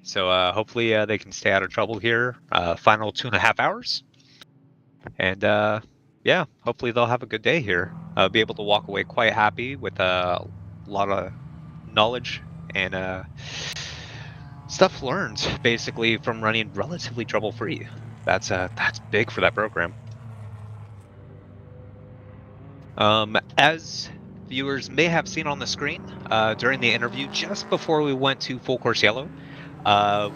Speaker 2: So hopefully they can stay out of trouble here. Final 2.5 hours. And hopefully they'll have a good day here. Be able to walk away quite happy with a lot of knowledge and stuff learned basically from running relatively trouble-free. That's big for that program. As viewers may have seen on the screen during the interview, just before we went to full course yellow,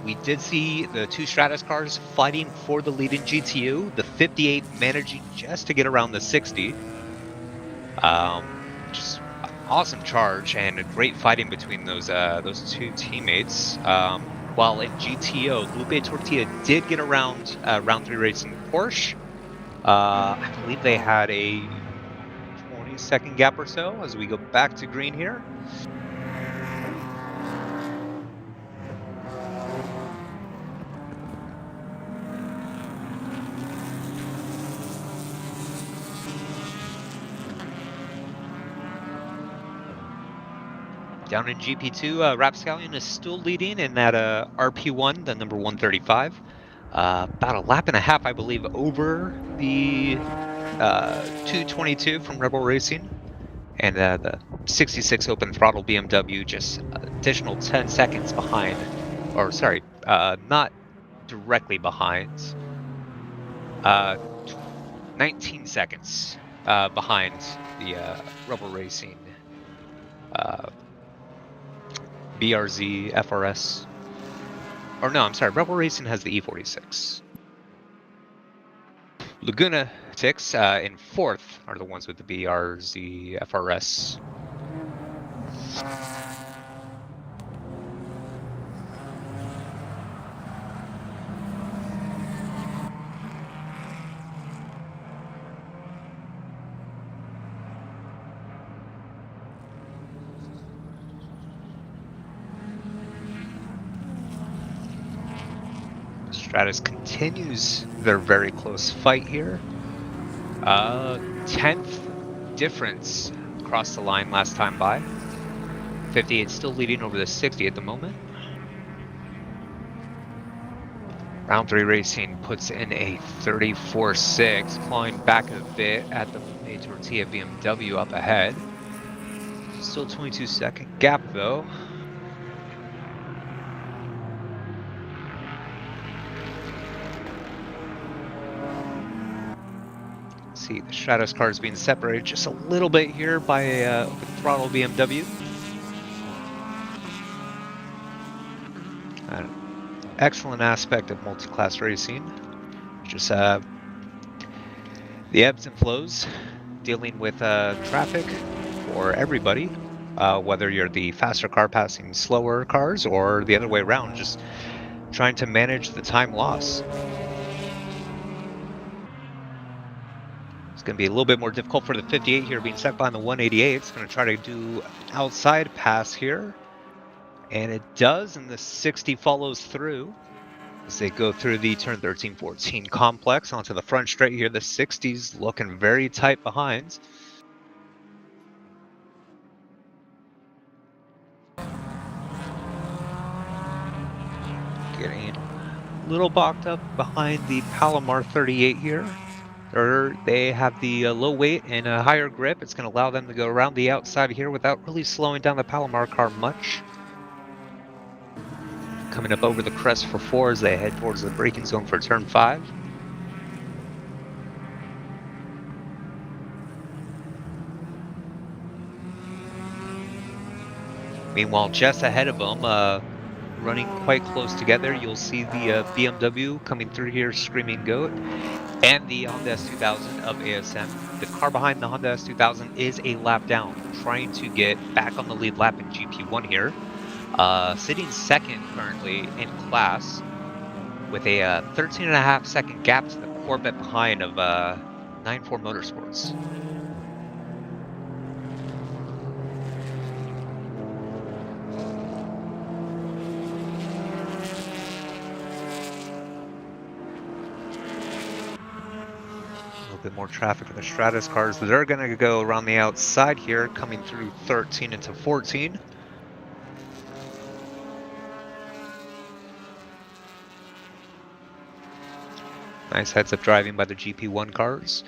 Speaker 2: we did see the two Stratus cars fighting for the lead in GTU, the 58 managing just to get around the 60. Just an awesome charge and a great fighting between those two teammates. While in GTO, Lupe Tortilla did get around round 3 racing Porsche. I believe they had a 20-second gap or so as we go back to green here. Down in GP2, Rapscallion is still leading in that RP1, the number 135. About a lap and a half, I believe, over the 222 from Rebel Racing. And the 66 open throttle BMW just additional 10 seconds behind. Or, sorry, not directly behind. 19 seconds behind the Rebel Racing BRZ FRS. Or no, I'm sorry, Rebel Racing has the E46. Laguna Ticks in 4th are the ones with the BRZ FRS. Stratus continues their very close fight here. 10th difference across the line last time by. 58 still leading over the 60 at the moment. Round 3 Racing puts in a 34.6, clawing back a bit at the Tortilla BMW up ahead. Still 22-second gap though. See, the Stratus car is being separated just a little bit here by a open throttle BMW. Excellent aspect of multi-class racing. Just the ebbs and flows, dealing with traffic for everybody, whether you're the faster car passing slower cars or the other way around, just trying to manage the time loss. It's going to be a little bit more difficult for the 58 here, being stuck behind the 188. It's going to try to do an outside pass here. And it does, and the 60 follows through as they go through the turn 13-14 complex onto the front straight here. The 60's looking very tight behind. Getting a little boxed up behind the Palomar 38 here. They have the low weight and a higher grip. It's going to allow them to go around the outside here without really slowing down the Palomar car much. Coming up over the crest for 4 as they head towards the braking zone for turn 5. Meanwhile, just ahead of them, running quite close together, you'll see the BMW coming through here, Screaming Goat, and the Honda S2000 of ASM. The car behind the Honda S2000 is a lap down, trying to get back on the lead lap in GP1 here. Sitting second currently in class with a 13.5 second gap to the Corvette behind of 94 Motorsports. Bit more traffic for the Stratus cars. They're going to go around the outside here, coming through 13 into 14. Nice heads-up driving by the GP1 cars.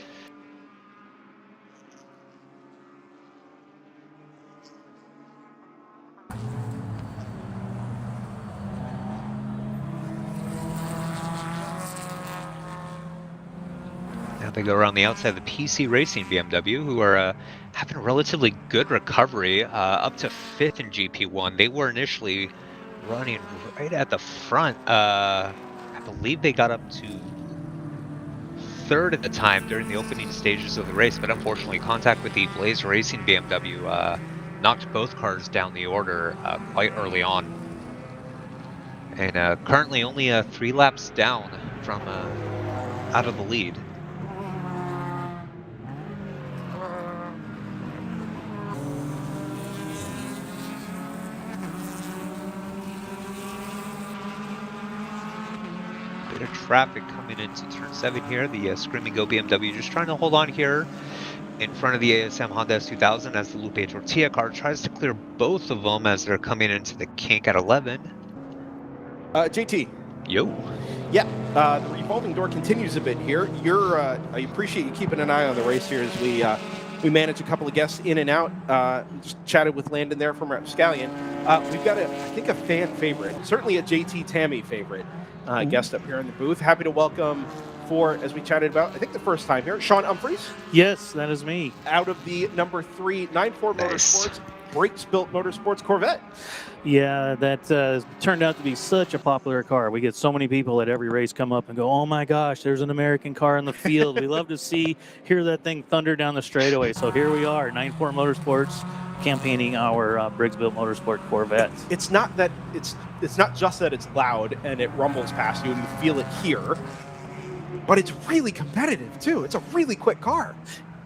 Speaker 2: They go around the outside of the PC Racing BMW, who are having a relatively good recovery, up to 5th in GP1. They were initially running right at the front. I believe they got up to 3rd at the time during the opening stages of the race, but unfortunately contact with the Blaze Racing BMW knocked both cars down the order quite early on. And currently only 3 laps down from out of the lead. Bit of traffic coming into turn 7 here. The Screaming Go BMW just trying to hold on here in front of the ASM Honda S2000 as the Lupe Tortilla car tries to clear both of them as they're coming into the kink at 11.
Speaker 1: JT.
Speaker 2: Yo.
Speaker 1: Yeah, the revolving door continues a bit here. I appreciate you keeping an eye on the race here as we manage a couple of guests in and out. Just chatted with Landan there from Rapscallion. We've got, I think, a fan favorite, certainly a JT Tammy favorite guest up here in the booth. Happy to welcome as we chatted about, I think the first time here, Shawn Umphries.
Speaker 13: Yes, that is me.
Speaker 1: Out of the number 3 94 Motorsports, Brakes Built Motorsports Corvette.
Speaker 13: Yeah, that turned out to be such a popular car. We get so many people at every race come up and go, oh my gosh, there's an American car in the field. We love to hear that thing thunder down the straightaway. So here we are, 94 Motorsports, campaigning our Briggs Built Motorsport Corvette.
Speaker 1: It's not just that it's loud and it rumbles past you and you feel it here, but it's really competitive too. It's a really quick car.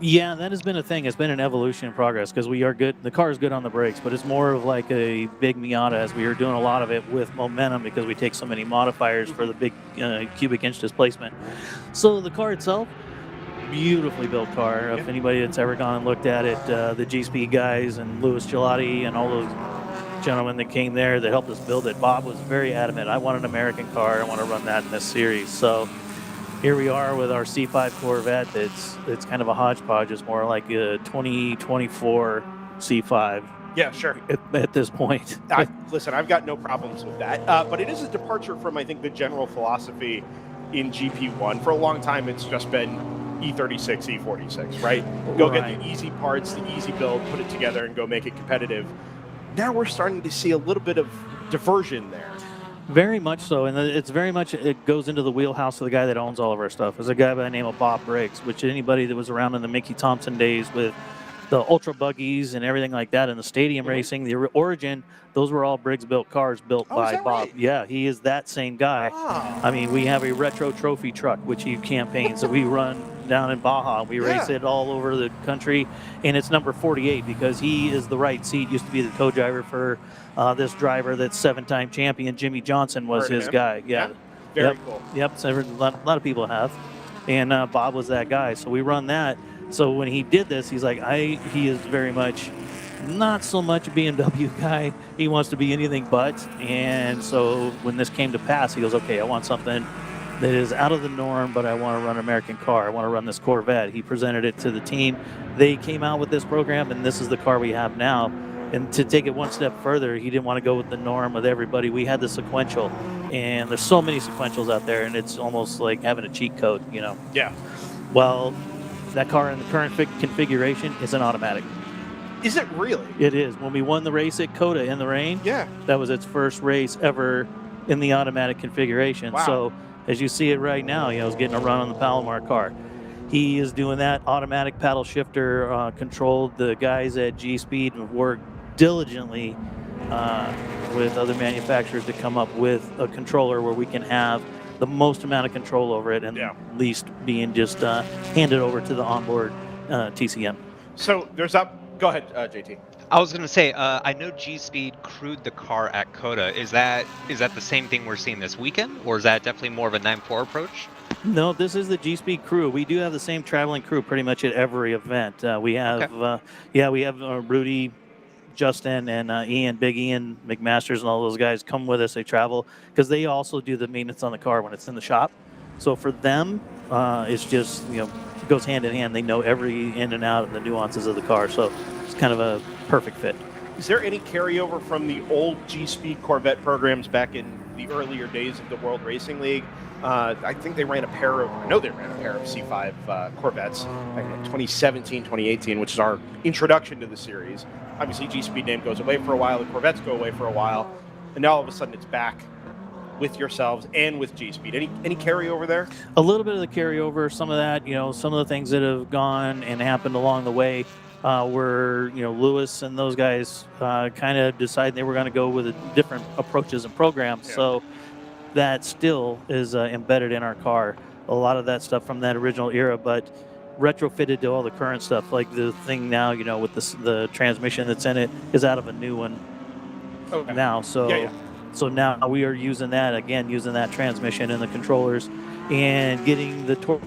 Speaker 13: Yeah, that has been a thing. It's been an evolution in progress because we are good. The car is good on the brakes, but it's more of like a big Miata as we are doing a lot of it with momentum because we take so many modifiers for the big cubic inch displacement. So the car itself, beautifully built car. If anybody that's ever gone and looked at it, the G-Speed guys and Louis Gelati and all those gentlemen that came there that helped us build it. Bob was very adamant. I want an American car. I want to run that in this series. So here we are with our C5 Corvette. It's kind of a hodgepodge. It's more like a 2024 C5.
Speaker 1: Yeah, sure.
Speaker 13: At this point.
Speaker 1: Listen, I've got no problems with that. But it is a departure from, I think, the general philosophy in GP1. For a long time, it's just been E36, E46, right? Go get the easy parts, the easy build, put it together, and go make it competitive. Now we're starting to see a little bit of diversion there.
Speaker 13: Very much so, and it's very much, it goes into the wheelhouse of the guy that owns all of our stuff. There's a guy by the name of Bob Briggs, which anybody that was around in the Mickey Thompson days with the ultra buggies and everything like that, and the stadium racing, the origin, those were all Briggs built cars built by Bob. Right? Yeah, he is that same guy. Oh. I mean, we have a retro trophy truck, which he campaigns, that we run down in Baja. We race it all over the country, and it's number 48 because he is the right seat. Used to be the co-driver for this driver that's 7-time champion. Jimmy Johnson was his guy. Yeah.
Speaker 1: Very cool.
Speaker 13: Yep, so a lot of people have. And Bob was that guy, so we run that. So when he did this, he's like, he is very much not so much a BMW guy. He wants to be anything but. And so when this came to pass, he goes, okay, I want something that is out of the norm, but I want to run an American car. I want to run this Corvette. He presented it to the team. They came out with this program, and this is the car we have now. And to take it one step further, he didn't want to go with the norm with everybody. We had the sequential, and there's so many sequentials out there, and it's almost like having a cheat code, you know?
Speaker 1: Yeah.
Speaker 13: Well, that car in the current configuration is an automatic.
Speaker 1: Is it really?
Speaker 13: It is. When we won the race at COTA in the rain, that was its first race ever in the automatic configuration.
Speaker 1: Wow.
Speaker 13: So as you see it right now, he's getting a run on the Palomar car. He is doing that automatic paddle shifter controlled. The guys at G-Speed have worked diligently with other manufacturers to come up with a controller where we can have the most amount of control over it and least being just handed over to the onboard TCM.
Speaker 1: So there's go ahead, JT.
Speaker 2: I was going to say, I know G-Speed crewed the car at COTA. Is that the same thing we're seeing this weekend, or is that definitely more of a 9.4 approach?
Speaker 13: No, this is the G-Speed crew. We do have the same traveling crew pretty much at every event. We have, we have Rudy, Justin, and Ian, Big Ian McMasters, and all those guys come with us. They travel because they also do the maintenance on the car when it's in the shop. So for them, it's just, it goes hand in hand. They know every in and out of the nuances of the car. So it's kind of a perfect fit.
Speaker 1: Is there any carryover from the old G-Speed Corvette programs back in the earlier days of the World Racing League? I think they ran a pair of C5 Corvettes back in 2017, 2018, which is our introduction to the series. Obviously, G-Speed name goes away for a while, the Corvettes go away for a while, and now all of a sudden it's back with yourselves and with G-Speed. Any carryover there?
Speaker 13: A little bit of the carryover, some of that, some of the things that have gone and happened along the way were, Lewis and those guys kind of decided they were going to go with different approaches and programs. Yeah. So that still is embedded in our car. A lot of that stuff from that original era, but retrofitted to all the current stuff. Like the thing now, with the transmission that's in it is out of a new one now. So, so now we are using that transmission and the controllers and getting the torque.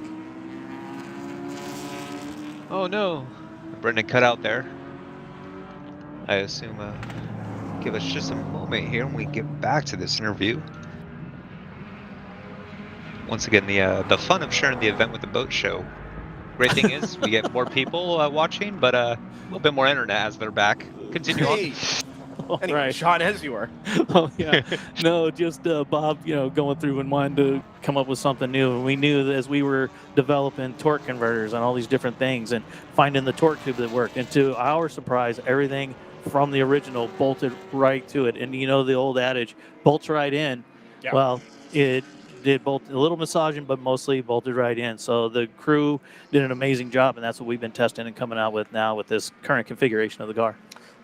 Speaker 2: Oh no, Brendan cut out there. I assume, give us just a moment here when we get back to this interview. Once again, the fun of sharing the event with the boat show. Great thing is we get more people watching, but a little bit more internet as they're back. Continue on.
Speaker 1: Anyway, right. Shawn, as you were.
Speaker 13: Oh, yeah. No, just Bob, going through and wanting to come up with something new. And we knew that as we were developing torque converters and all these different things and finding the torque tube that worked. And to our surprise, everything from the original bolted right to it. And the old adage, bolts right in. Yeah. Well, it did bolt a little massaging, but mostly bolted right in. So the crew did an amazing job, and that's what we've been testing and coming out with now with this current configuration of the car.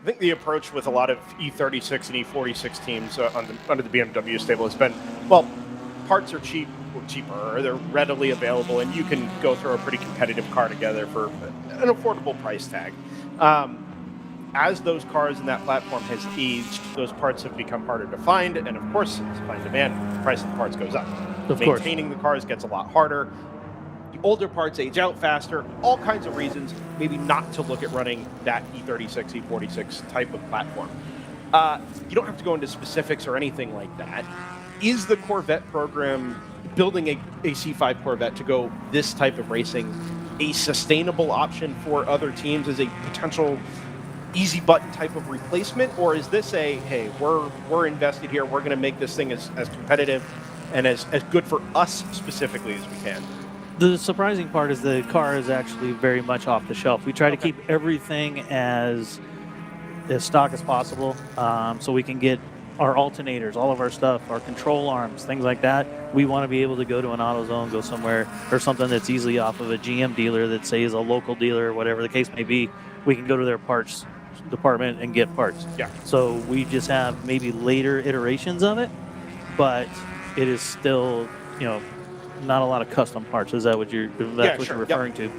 Speaker 1: I think the approach with a lot of E36 and E46 teams under the BMW stable has been, well, parts are cheaper, or they're readily available, and you can go throw a pretty competitive car together for an affordable price tag. As those cars and that platform has aged, those parts have become harder to find, and of course, supply and demand, the price of the parts goes up. Maintaining the cars gets a lot harder. The older parts age out faster, all kinds of reasons, maybe not to look at running that E36, E46 type of platform. You don't have to go into specifics or anything like that. Is the Corvette program, building a C5 Corvette to go this type of racing, a sustainable option for other teams as a potential easy button type of replacement, or is this a, hey, we're invested here, we're going to make this thing as competitive and as good for us specifically as we can?
Speaker 13: The surprising part is the car is actually very much off the shelf. We try to keep everything as stock as possible, so we can get our alternators, all of our stuff, our control arms, things like that. We want to be able to go to an AutoZone, go somewhere, or something that's easily off of a GM dealer that, say, is a local dealer or whatever the case may be. We can go to their parts department and get parts.
Speaker 1: Yeah.
Speaker 13: So we just have maybe later iterations of it, but it is still, not a lot of custom parts. Is that what you're referring to?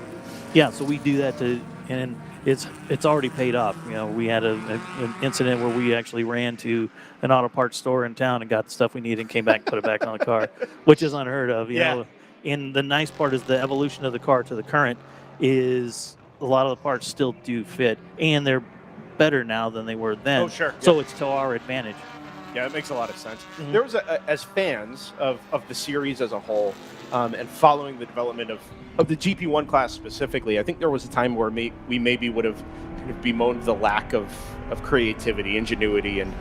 Speaker 13: Yeah. So we do that and it's already paid off. We had an incident where we actually ran to an auto parts store in town and got the stuff we needed and came back and put it back on the car, which is unheard of. You know. And the nice part is the evolution of the car to the current is a lot of the parts still do fit, and they're better now than they were then.
Speaker 1: Oh, sure.
Speaker 13: So it's to our advantage.
Speaker 1: Yeah, it makes a lot of sense. Mm-hmm. There was, as fans of the series as a whole, and following the development of the GP1 class specifically, I think there was a time where we maybe would have kind of bemoaned the lack of creativity, ingenuity, and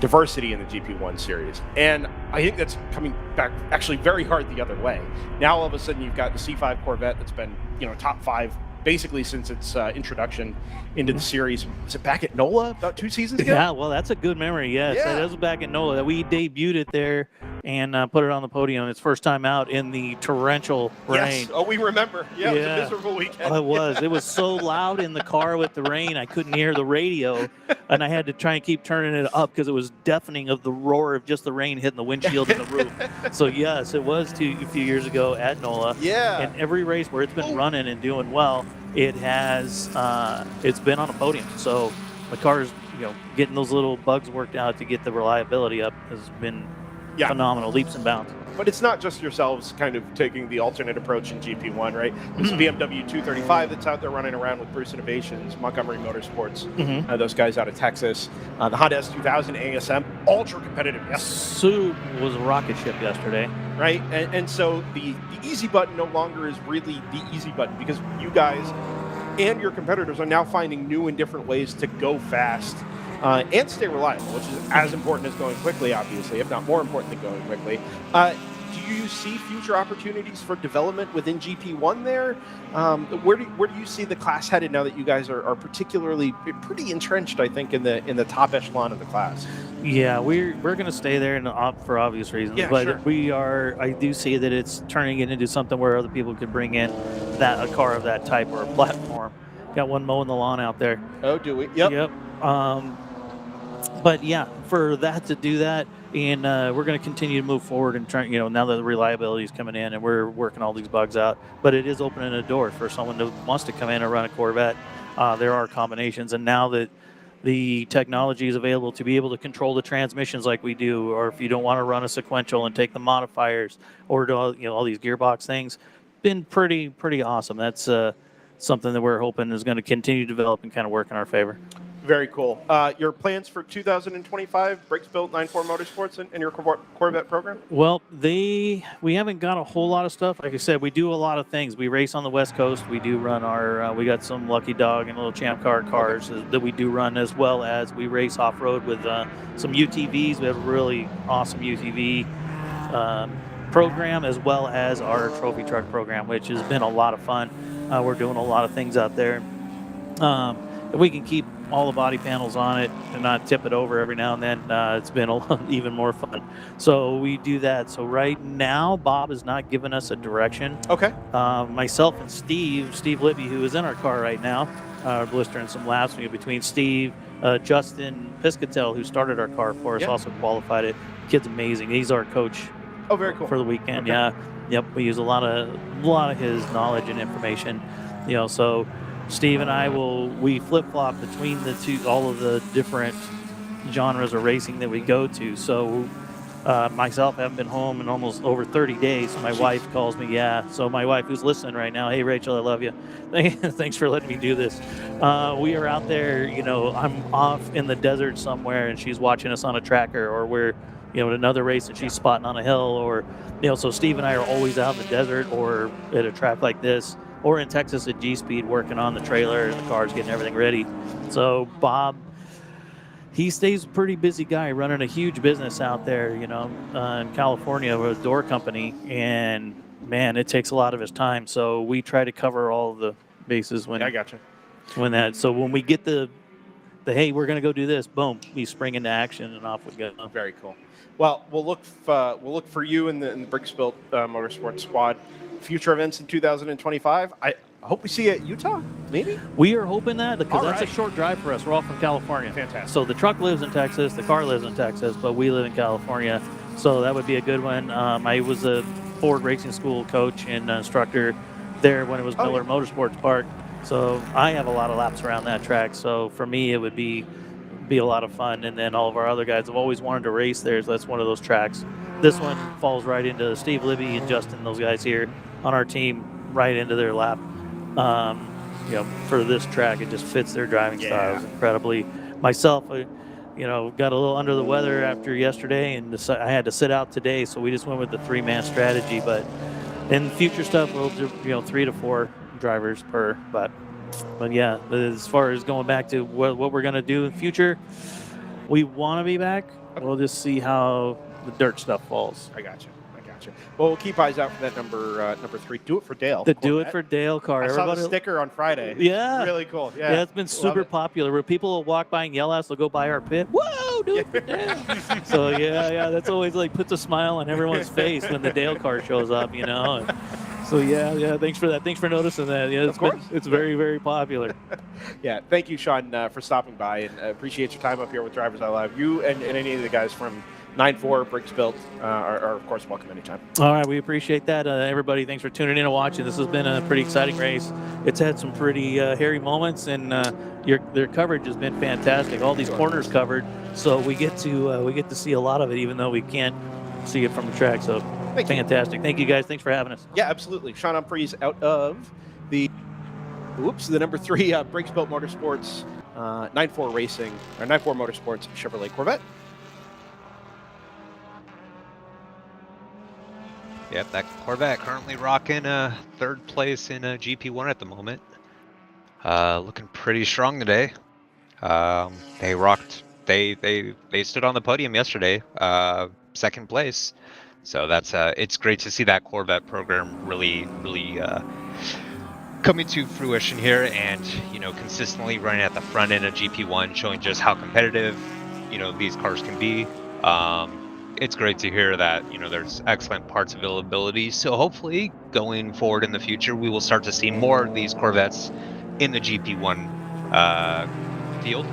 Speaker 1: diversity in the GP1 series. And I think that's coming back actually very hard the other way. Now all of a sudden you've got the C5 Corvette that's been top 5 basically since its introduction into the series. Was it back at NOLA about 2 seasons ago?
Speaker 13: Yeah, well, that's a good memory. Yes,
Speaker 1: Yeah.
Speaker 13: That was back at NOLA. We debuted it there and put it on the podium. Its first time out in the torrential rain.
Speaker 1: Yes. Oh, we remember. Yeah, it was a miserable weekend.
Speaker 13: It was. It was so loud in the car with the rain, I couldn't hear the radio, and I had to try and keep turning it up because it was deafening of the roar of just the rain hitting the windshield and the roof. So, yes, it was a few years ago at NOLA.
Speaker 1: Yeah.
Speaker 13: And every race where it's been running and doing well, it has it's been on a podium. So the car's getting those little bugs worked out to get the reliability up has been phenomenal, leaps and bounds.
Speaker 1: But it's not just yourselves kind of taking the alternate approach in GP1, right? There's a BMW 235 that's out there running around with Bruce Innovations, Montgomery Motorsports, those guys out of Texas. The Honda S2000 ASM, ultra competitive yesterday.
Speaker 13: Sue was a rocket ship yesterday.
Speaker 1: Right? And so the easy button no longer is really the easy button because you guys and your competitors are now finding new and different ways to go fast and stay reliable, which is as important as going quickly, obviously, if not more important than going quickly. Do you see future opportunities for development within GP1 there? Where do you see the class headed now that you guys are particularly pretty entrenched, I think, in the top echelon of the class?
Speaker 13: Yeah, we're going to stay there for obvious reasons.
Speaker 1: Yeah,
Speaker 13: but
Speaker 1: sure.
Speaker 13: I do see that it's turning it into something where other people could bring in a car of that type or a platform. Got one mowing the lawn out there.
Speaker 1: Oh, do we? Yep.
Speaker 13: But yeah, for that to do that, and we're going to continue to move forward and try. Now that the reliability is coming in, and we're working all these bugs out. But it is opening a door for someone who wants to come in and run a Corvette. There are combinations, and now that the technology is available to be able to control the transmissions like we do, or if you don't want to run a sequential and take the modifiers, or do all these gearbox things, been pretty awesome. That's something that we're hoping is going to continue to develop and kind of work in our favor.
Speaker 1: Very cool. Your plans for 2025, Brakes Built 9.4 Motorsports and your Corvette program?
Speaker 13: Well, we haven't got a whole lot of stuff. Like I said, we do a lot of things. We race on the West Coast. We do run we got some Lucky Dog and little Champ Car cars that we do run, as well as we race off-road with some UTVs. We have a really awesome UTV program, as well as our trophy truck program, which has been a lot of fun. We're doing a lot of things out there. If we can keep all the body panels on it and not tip it over every now and then, it's been even more fun. So we do that. So right now, Bob has not given us a direction.
Speaker 1: Okay.
Speaker 13: Myself and Steve Libby, who is in our car right now, blistering some laps between Steve, Justin Piscatel, who started our car for us, also qualified it. Kid's amazing. He's our coach.
Speaker 1: Oh, very cool.
Speaker 13: For the weekend.
Speaker 1: Okay.
Speaker 13: Yeah. Yep. We use a lot of his knowledge and information. So Steve and I we flip-flop between the two, all of the different genres of racing that we go to. So Myself, I haven't been home in almost over 30 days. My wife calls me, yeah. So my wife who's listening right now, hey, Rachel, I love you. Thanks for letting me do this. We are out there, you know, I'm off in the desert somewhere and she's watching us on a tracker, or we're, you know, at another race that she's spotting on a hill, or, you know, so Steve and I are always out in the desert or at a track like this, or in Texas at G-Speed working on the trailer and the cars, getting everything ready. So Bob, he stays a pretty busy guy running a huge business out there, you know, in California with a door company. And man, it takes a lot of his time. So we try to cover all the bases when
Speaker 1: I gotcha.
Speaker 13: So when we get the hey, we're going to go do this, boom, we spring into action and off we go.
Speaker 1: Very cool. Well, we'll look for you in the Bricksbuilt Motorsports squad. Future events in 2025. I hope we see you at Utah, maybe?
Speaker 13: We are hoping that, because
Speaker 1: All
Speaker 13: that's
Speaker 1: right.
Speaker 13: a short drive for us. We're all from California.
Speaker 1: Fantastic.
Speaker 13: So the truck lives in Texas, the car lives in Texas, but we live in California. So that would be a good one. I was a Ford Racing School coach and instructor there when it was Miller Motorsports Park. So I have a lot of laps around that track. So for me, it would be a lot of fun. And then all of our other guys have always wanted to race there. So that's one of those tracks. This one falls right into Steve Libby and Justin, those guys here on our team, right into their lap. You know, for this track, it just fits their driving styles incredibly. Myself, you know, got a little under the weather after yesterday, and I had to sit out today, so we just went with the 3-man strategy. But in future stuff, we'll do, you know, 3 to 4 drivers per. But yeah, as far as going back to what we're gonna do in future, we want to be back. We'll just see how the dirt stuff falls.
Speaker 1: I got you. Well, we'll keep eyes out for that number 3. Do it for Dale.
Speaker 13: The Do It for Dale car.
Speaker 1: I saw the sticker on Friday.
Speaker 13: Yeah.
Speaker 1: Really cool. Yeah,
Speaker 13: it's been super popular. Where people will walk by and yell at us, they'll go by our pit. Whoa, do it for Dale. So yeah, that's always like puts a smile on everyone's face when the Dale car shows up, you know. And so yeah, thanks for that. Thanks for noticing that. Yeah, it's very, very popular.
Speaker 1: Yeah, thank you, Shawn, for stopping by, and appreciate your time up here with DriversEye Live. You and any of the guys from 9-4 Bricksbuilt are of course welcome anytime.
Speaker 13: All right, we appreciate that. Everybody, thanks for tuning in and watching. This has been a pretty exciting race. It's had some pretty hairy moments, and their coverage has been fantastic. All these corners covered, so we get to see a lot of it, even though we can't see it from the track. So fantastic. Thank you guys. Thanks for having us.
Speaker 1: Yeah, absolutely. Shawn Umphries out of the number 3 Bricksbuilt Motorsports 9-4 Racing, or 9-4 Motorsports Chevrolet Corvette.
Speaker 2: Yep, that Corvette currently rocking 3rd place in GP1 at the moment. Looking pretty strong today. They rocked. They stood on the podium yesterday, 2nd place. So that's it's great to see that Corvette program really coming to fruition here, and you know, consistently running at the front end of GP1, showing just how competitive, you know, these cars can be. It's great to hear that, you know, there's excellent parts availability. So hopefully going forward in the future, we will start to see more of these Corvettes in the GP1 field.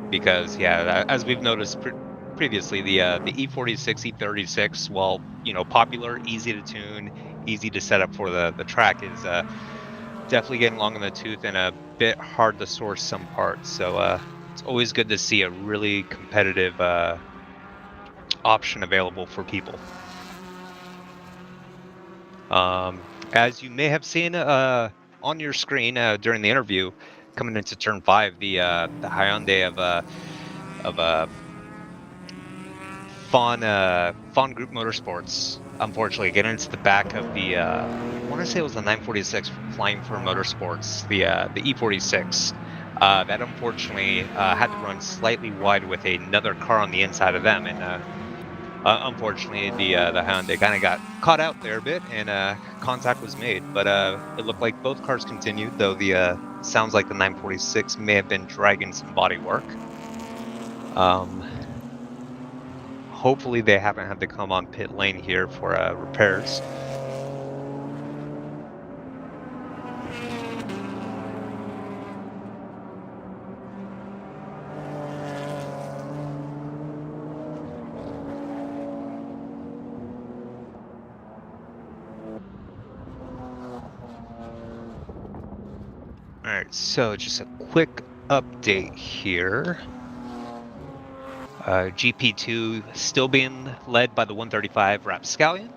Speaker 2: Because yeah, as we've noticed previously, the E46, E36, while, you know, popular, easy to tune, easy to set up for the track, is definitely getting long in the tooth and a bit hard to source some parts. So it's always good to see a really competitive option available for people. As you may have seen on your screen during the interview, coming into turn 5, the Hyundai of Fawn Group Motorsports, unfortunately getting into the back of the I want to say it was the 946 Flying Fur Motorsports, the E46. That unfortunately had to run slightly wide with another car on the inside of them, and unfortunately the Hyundai kind of got caught out there a bit, and contact was made. But it looked like both cars continued, though the sounds like the 946 may have been dragging some body work. Hopefully they haven't had to come on pit lane here for repairs. Alright, so just a quick update here. GP2 still being led by the 135 Rapscallion.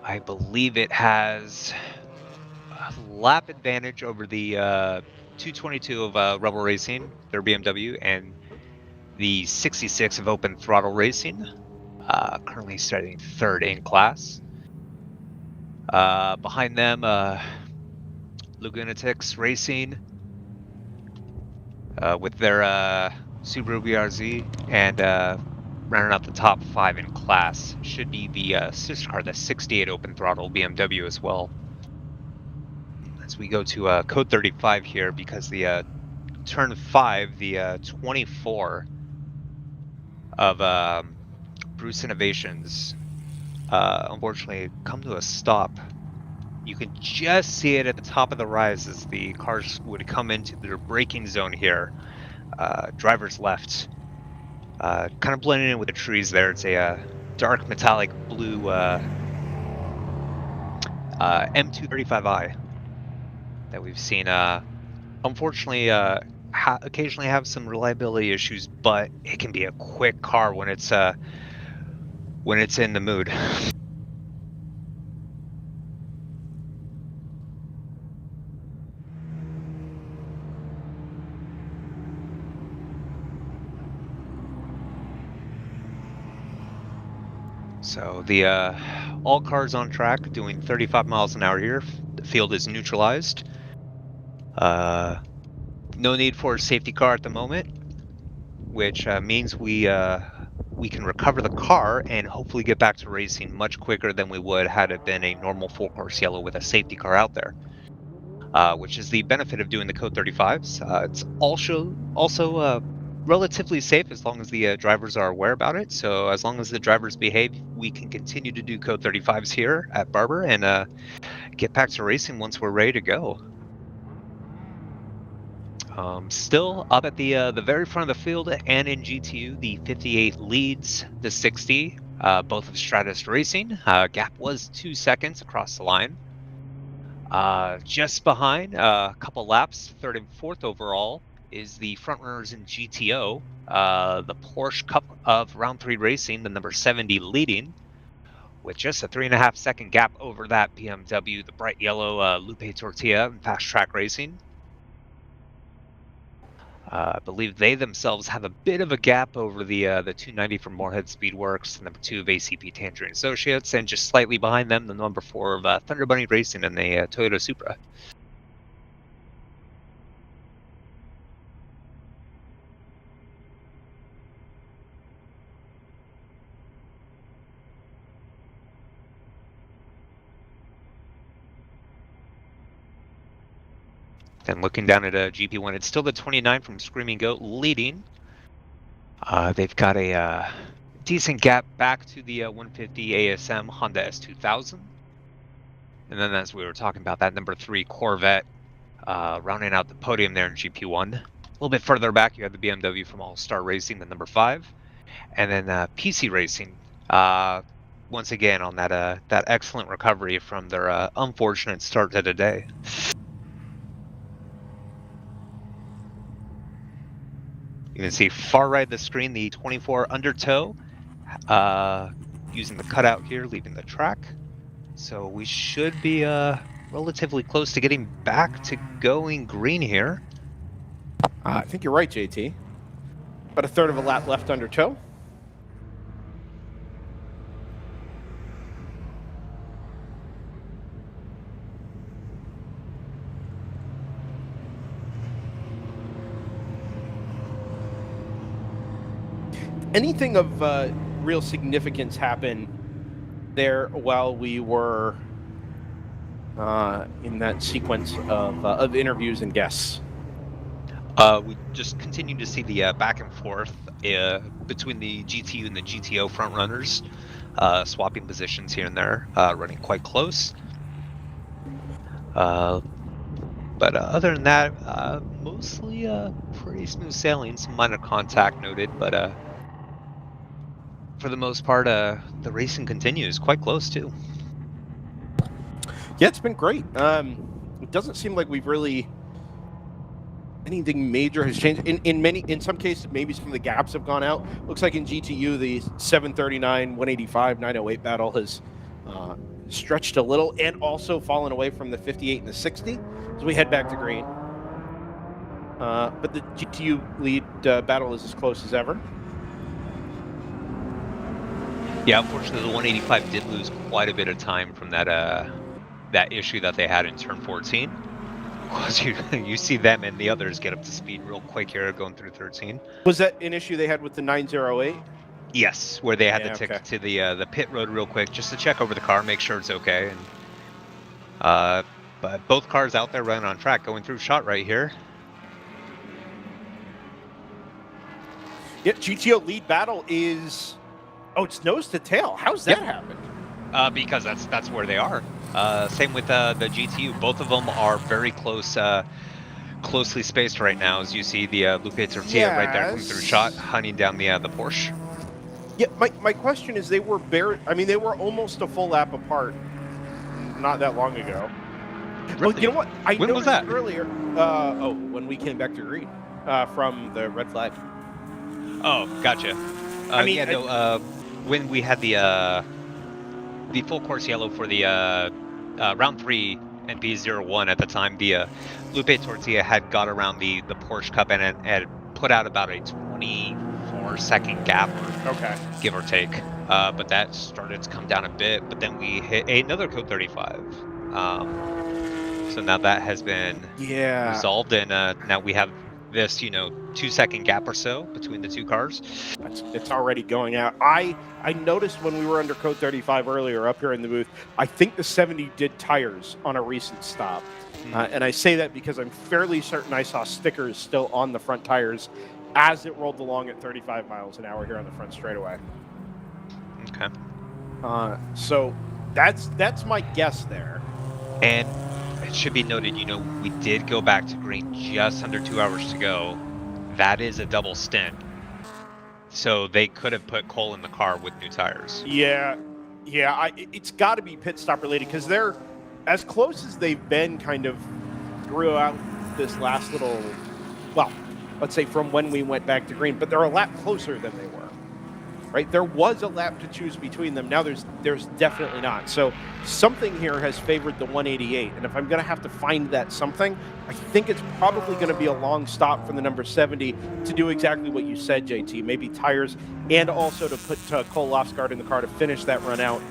Speaker 2: I believe it has a lap advantage over the 222 of Rebel Racing, their BMW, and the 66 of Open Throttle Racing, currently starting third in class. Behind them, Lagunatix Racing with their Subaru BRZ, and rounding out the top 5 in class should be the sister car, the 68 Open Throttle BMW as well. As we go to code 35 here, because the turn 5, the 24 of Bruce Innovations unfortunately come to a stop. You can just see it at the top of the rise as the cars would come into their braking zone here. Driver's left, kind of blending in with the trees there. It's a dark metallic blue M235i that we've seen. Unfortunately, occasionally have some reliability issues, but it can be a quick car when it's in the mood. So the all cars on track doing 35 miles an hour here. The field is neutralized. No need for a safety car at the moment, which means we can recover the car and hopefully get back to racing much quicker than we would had it been a normal full course yellow with a safety car out there. Which is the benefit of doing the code 35s. It's also relatively safe as long as the drivers are aware about it. So as long as the drivers behave, we can continue to do code 35s here at Barber and get back to racing once we're ready to go. Still up at the very front of the field and in GTU, the 58 leads the 60, both of Stratus Racing. Gap was 2 seconds across the line. Just behind, a couple laps, 3rd and 4th overall, is the front runners in GTO. The Porsche Cup of Round 3 Racing, the number 70 leading, with just a 3.5 second gap over that BMW, the bright yellow Lupe Tortilla in Fast Track Racing. I believe they themselves have a bit of a gap over the 290 from Moorhead Speedworks, the number 2 of ACP Tangerine Associates, and just slightly behind them, the number 4 of Thunder Bunny Racing and the Toyota Supra. Then looking down at GP1, it's still the 29 from Screaming Goat leading. They've got a decent gap back to the 150 ASM Honda S2000. And then as we were talking about, that number 3 Corvette rounding out the podium there in GP1. A little bit further back, you have the BMW from All Star Racing, the number 5. And then PC Racing, once again on that excellent recovery from their unfortunate start to the day. You can see far right of the screen, the 24 Undertow, using the cutout here, leaving the track. So we should be relatively close to getting back to going green here.
Speaker 1: I think you're right, JT. About a 1/3 of a lap left Undertow. Anything of real significance happen there while we were in that sequence of interviews and guests?
Speaker 2: We just continue to see the back and forth between the GTU and the GTO front runners, swapping positions here and there, running quite close. But other than that, mostly pretty smooth sailing. Some minor contact noted, but for the most part, the racing continues quite close too.
Speaker 1: Yeah, it's been great. It doesn't seem like we've really anything major has changed. In some cases, maybe some of the gaps have gone out. Looks like in GTU, the 739, 185, 908 battle has stretched a little and also fallen away from the 58 and the 60 as we head back to green. But the GTU lead battle is as close as ever.
Speaker 2: Yeah, unfortunately, the 185 did lose quite a bit of time from that that issue that they had in turn 14. Because you see them and the others get up to speed real quick here going through 13.
Speaker 1: Was that an issue they had with the 908?
Speaker 2: Yes, where they had to
Speaker 1: okay.
Speaker 2: take to the pit road real quick just to check over the car, make sure it's okay. And but both cars out there running on track, going through shot right here.
Speaker 1: Yeah, GTO lead battle is... Oh, it's nose to tail. How's that happen?
Speaker 2: Because that's where they are. Same with the GTU. Both of them are very close, closely spaced right now. As you see the Lupe Tortilla right there coming through shot, hunting down the Porsche.
Speaker 1: Yeah, my question is, they were they were almost a full lap apart not that long ago.
Speaker 2: Really?
Speaker 1: Well, you know what?
Speaker 2: When was that?
Speaker 1: Earlier. When we came back to green from the red flag.
Speaker 2: Oh, gotcha. When we had the full course yellow for the round 3 NP01 at the time, the Lupe Tortilla had got around the Porsche Cup and had put out about a 24-second gap, give or take. But that started to come down a bit, but then we hit another code 35. So now that has been resolved, and now we have this 2-second gap or so between the two cars.
Speaker 1: It's already going out. I noticed when we were under code 35 earlier up here in the booth, I think the 70 did tires on a recent stop. And I say that because I'm fairly certain I saw stickers still on the front tires as it rolled along at 35 miles an hour here on the front straightaway.
Speaker 2: Okay.
Speaker 1: So that's my guess there.
Speaker 2: And it should be noted, we did go back to green just under 2 hours to go. That is a double stint. So they could have put Cole in the car with new tires.
Speaker 1: Yeah. It's got to be pit stop related because they're as close as they've been kind of throughout this last little, well, let's say from when we went back to green, but they're a lap closer than they were. Right, there was a lap to choose between them. Now there's definitely not. So something here has favored the 188, and if I'm going to have to find that something, I think it's probably going to be a long stop from the number 70 to do exactly what you said, JT. Maybe tires, and also to put Cole Loftsgard in the car to finish that run out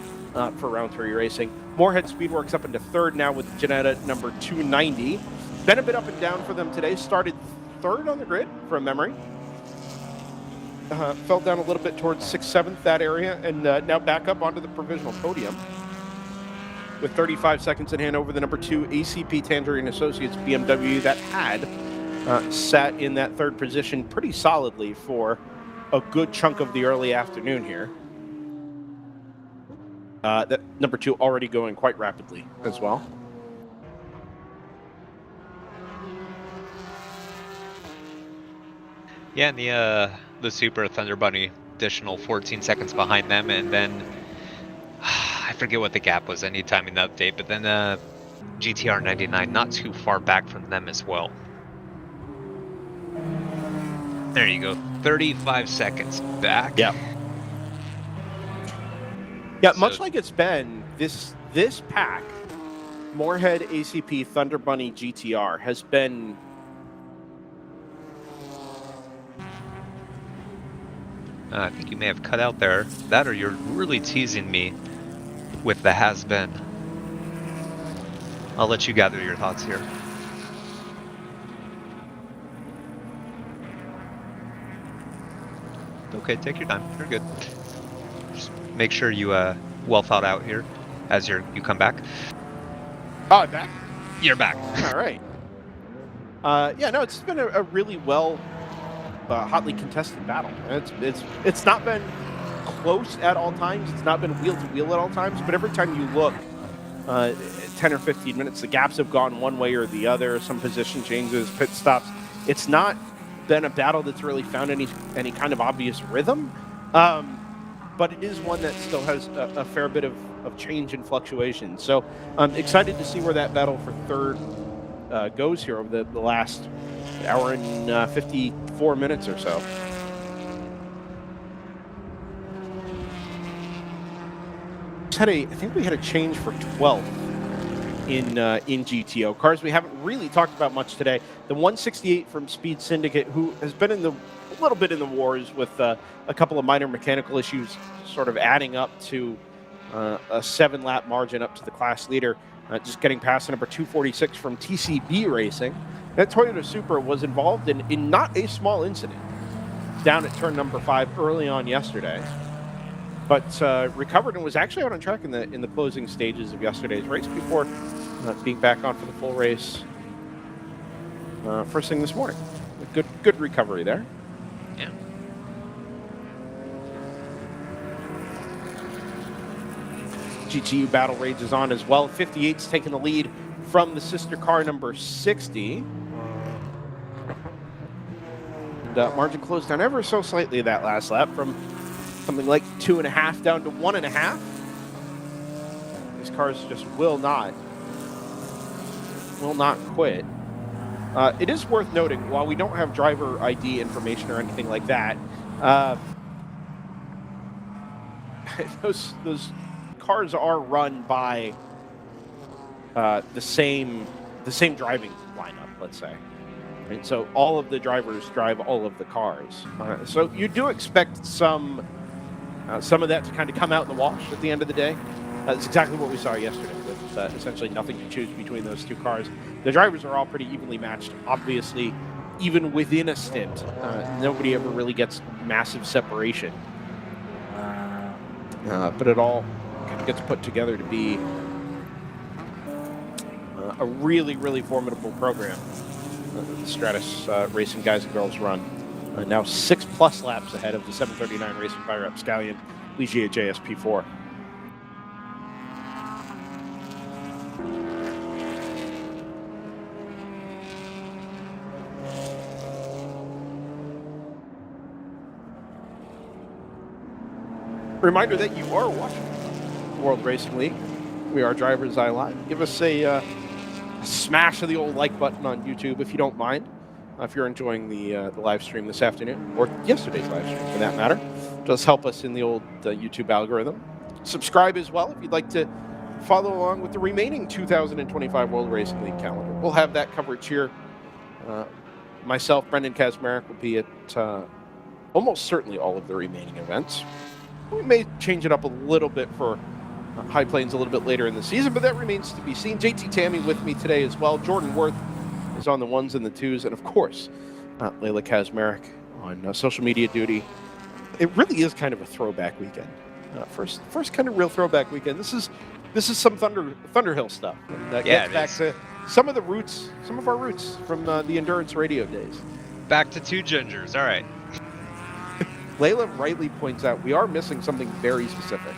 Speaker 1: for round 3 racing. Moorhead Speedworks up into 3rd now with Janetta number 290. Been a bit up and down for them today. Started 3rd on the grid from memory. Fell down a little bit towards 6th, 7th, that area, and now back up onto the provisional podium. With 35 seconds in hand over the number 2 ACP Tangerine Associates BMW that had sat in that 3rd position pretty solidly for a good chunk of the early afternoon here. That number 2 already going quite rapidly as well.
Speaker 2: Yeah, and the Super Thunder Bunny additional 14 seconds behind them, and then I forget what the gap was anytime in the update, but then GTR 99 not too far back from them as well. There you go, 35 seconds back.
Speaker 1: Yeah, much like it's been, this pack, Moorhead ACP Thunder Bunny GTR, has been
Speaker 2: I think you may have cut out there. That or you're really teasing me with the has-been. I'll let you gather your thoughts here. Okay, take your time. You're good. Just make sure you well thought out here as you come back.
Speaker 1: Oh, I'm back?
Speaker 2: You're back.
Speaker 1: All right. It's been a really well hotly contested battle. It's not been close at all times. It's not been wheel to wheel at all times. But every time you look, 10 or 15 minutes, the gaps have gone one way or the other. Some position changes, pit stops. It's not been a battle that's really found any kind of obvious rhythm. But it is one that still has a fair bit of change and fluctuation. So I'm excited to see where that battle for 3rd goes here over the last hour and 54 minutes or so. I think we had a change for 12th in GTO cars. We haven't really talked about much today. The 168 from Speed Syndicate, who has been a little bit in the wars with a couple of minor mechanical issues, sort of adding up to a 7-lap margin up to the class leader, just getting past the number 246 from TCB Racing. That Toyota Supra was involved in not a small incident down at turn number 5 early on yesterday, but recovered and was actually out on track in the closing stages of yesterday's race before being back on for the full race first thing this morning. Good recovery there.
Speaker 2: Yeah.
Speaker 1: GTU battle rages on as well. 58's taking the lead from the sister car number 60. And margin closed down ever so slightly that last lap from something like 2.5 down to 1.5. These cars just will not quit. It is worth noting, while we don't have driver ID information or anything like that, those cars are run by the same driving lineup, let's say. Right? So all of the drivers drive all of the cars. So you do expect some of that to kind of come out in the wash at the end of the day. That's exactly what we saw yesterday, with essentially nothing to choose between those two cars. The drivers are all pretty evenly matched, obviously, even within a stint. Nobody ever really gets massive separation. But it all kind of gets put together to be a really, really formidable program. The Stratus Racing guys and girls run. Now 6+ laps ahead of the 739 Racing by Rapscallion Ligier JSP4. Reminder that you are watching World Racing League. We are DriversEye Live. Give us a smash of the old like button on YouTube if you don't mind. If you're enjoying the live stream this afternoon, or yesterday's live stream for that matter. It does help us in the old YouTube algorithm. Subscribe as well if you'd like to follow along with the remaining 2025 World Racing League calendar. We'll have that coverage here. Myself, Brendan Kazmarek, will be at almost certainly all of the remaining events. We may change it up a little bit for High Plains a little bit later in the season, but that remains to be seen. JT Tammy with me today as well. Jordan Worth is on the 1s and the 2s, and of course, Layla Kazmarek on social media duty. It really is kind of a throwback weekend. First kind of real throwback weekend. This is some Thunderhill stuff that gets back to some of our roots from the Endurance Radio days.
Speaker 2: Back to 2 gingers. All right.
Speaker 1: Layla rightly points out we are missing something very specific.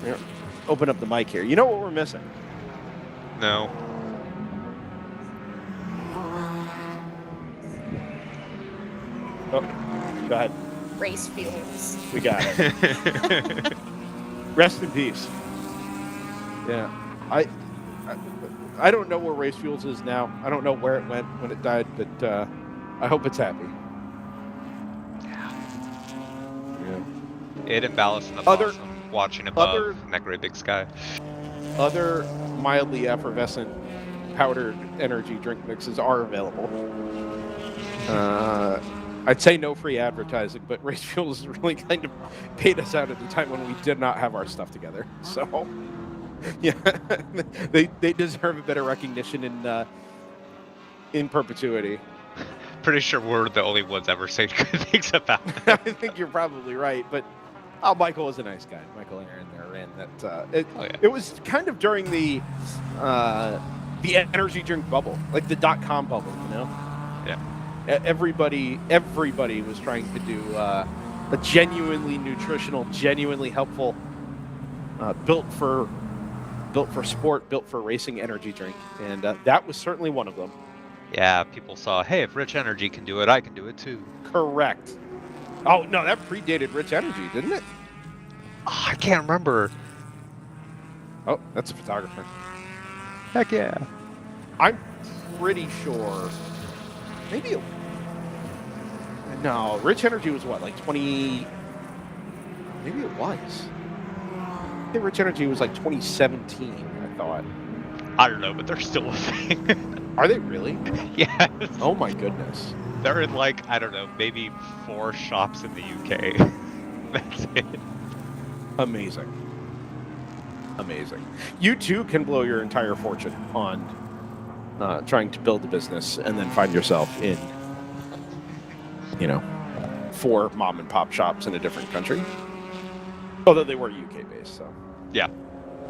Speaker 1: Yeah. Open up the mic here. You know what we're missing?
Speaker 2: No.
Speaker 1: Oh, go ahead.
Speaker 7: Race fuels.
Speaker 1: We got it. Rest in peace. Yeah. I don't know where Race Fuels is now. I don't know where it went when it died, but I hope it's happy. Yeah.
Speaker 2: It and Ballast in the Boss. I'm watching above Neckery Big Sky.
Speaker 1: Other mildly effervescent powdered energy drink mixes are available. I'd say no free advertising, but Race Fuels really kind of paid us out at the time when we did not have our stuff together. So, yeah, they deserve a better recognition in perpetuity.
Speaker 2: Pretty sure we're the only ones ever saying good things about it.
Speaker 1: I think you're probably right, but Michael was a nice guy. Michael Aaron there ran that. It was kind of during the energy drink bubble, like the .com bubble, you know?
Speaker 2: Yeah.
Speaker 1: Everybody was trying to do a genuinely nutritional, genuinely helpful, built for sport, built for racing energy drink, and that was certainly one of them.
Speaker 2: Yeah, people saw, hey, if Rich Energy can do it, I can do it too.
Speaker 1: Correct. Oh no, that predated Rich Energy, didn't it?
Speaker 2: Oh, I can't remember.
Speaker 1: Oh, that's a photographer.
Speaker 2: Heck yeah.
Speaker 1: I'm pretty sure. Maybe it, no, Rich Energy was what, like 20? Maybe it was. I think Rich Energy was like 2017, I thought.
Speaker 2: I don't know, but they're still a thing.
Speaker 1: Are they really?
Speaker 2: Yes.
Speaker 1: Oh my goodness.
Speaker 2: They're in like, I don't know, maybe 4 shops in the UK. That's it.
Speaker 1: Amazing. Amazing. You too can blow your entire fortune on trying to build a business and then find yourself in, 4 mom and pop shops in a different country. Although they were UK based, so.
Speaker 2: Yeah.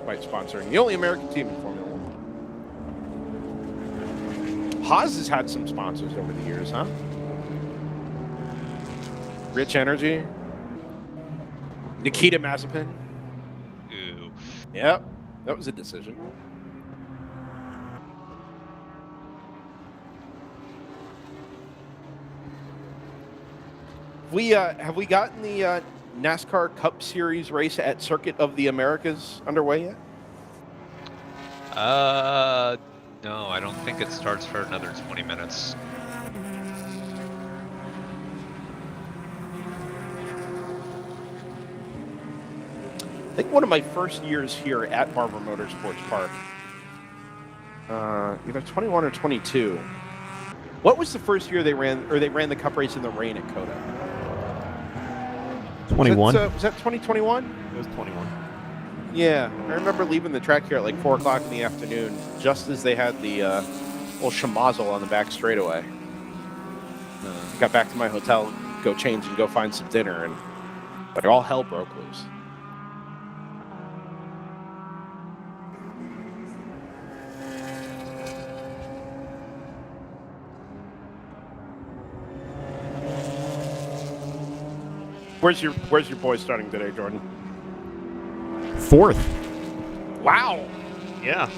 Speaker 1: Quite sponsoring the only American team in Formula 1. Haas has had some sponsors over the years, huh? Rich Energy. Nikita Mazepin.
Speaker 2: Ooh.
Speaker 1: Yep, that was a decision. Have we gotten the NASCAR Cup Series race at Circuit of the Americas underway yet?
Speaker 2: No, I don't think it starts for another 20 minutes.
Speaker 1: I think one of my first years here at Barber Motorsports Park, either 21 or 22. What was the first year they ran the Cup race in the rain at Coda?
Speaker 10: 21.
Speaker 1: Was that 2021?
Speaker 10: It was 21.
Speaker 1: Yeah, I remember leaving the track here at like 4 o'clock in the afternoon, just as they had the old schmozzle on the back straightaway. Got back to my hotel, go change and go find some dinner, and like all hell broke loose. Where's your boy starting today, Jordan?
Speaker 10: 4th.
Speaker 1: Wow.
Speaker 10: Yeah.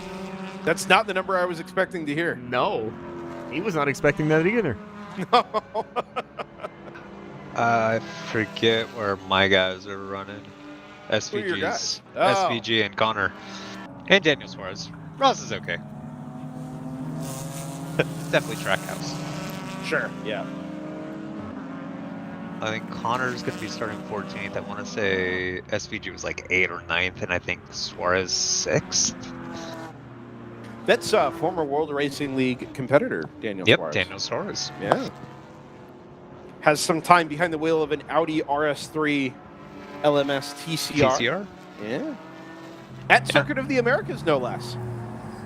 Speaker 1: That's not the number I was expecting to hear.
Speaker 10: No. He was not expecting that either.
Speaker 1: No.
Speaker 2: I forget where my guys are running. SVG's, SVG and Connor. And Daniel Suarez. Ross is okay. Definitely Trackhouse.
Speaker 1: Sure, yeah.
Speaker 2: I think Connor's going to be starting 14th. I want to say SVG was like 8th or 9th, and I think Suarez 6th.
Speaker 1: That's former World Racing League competitor, Daniel Suarez.
Speaker 2: Yep, Daniel Suarez.
Speaker 1: Yeah. Has some time behind the wheel of an Audi RS3 LMS TCR.
Speaker 2: TCR?
Speaker 1: Yeah. At Circuit of the Americas, no less.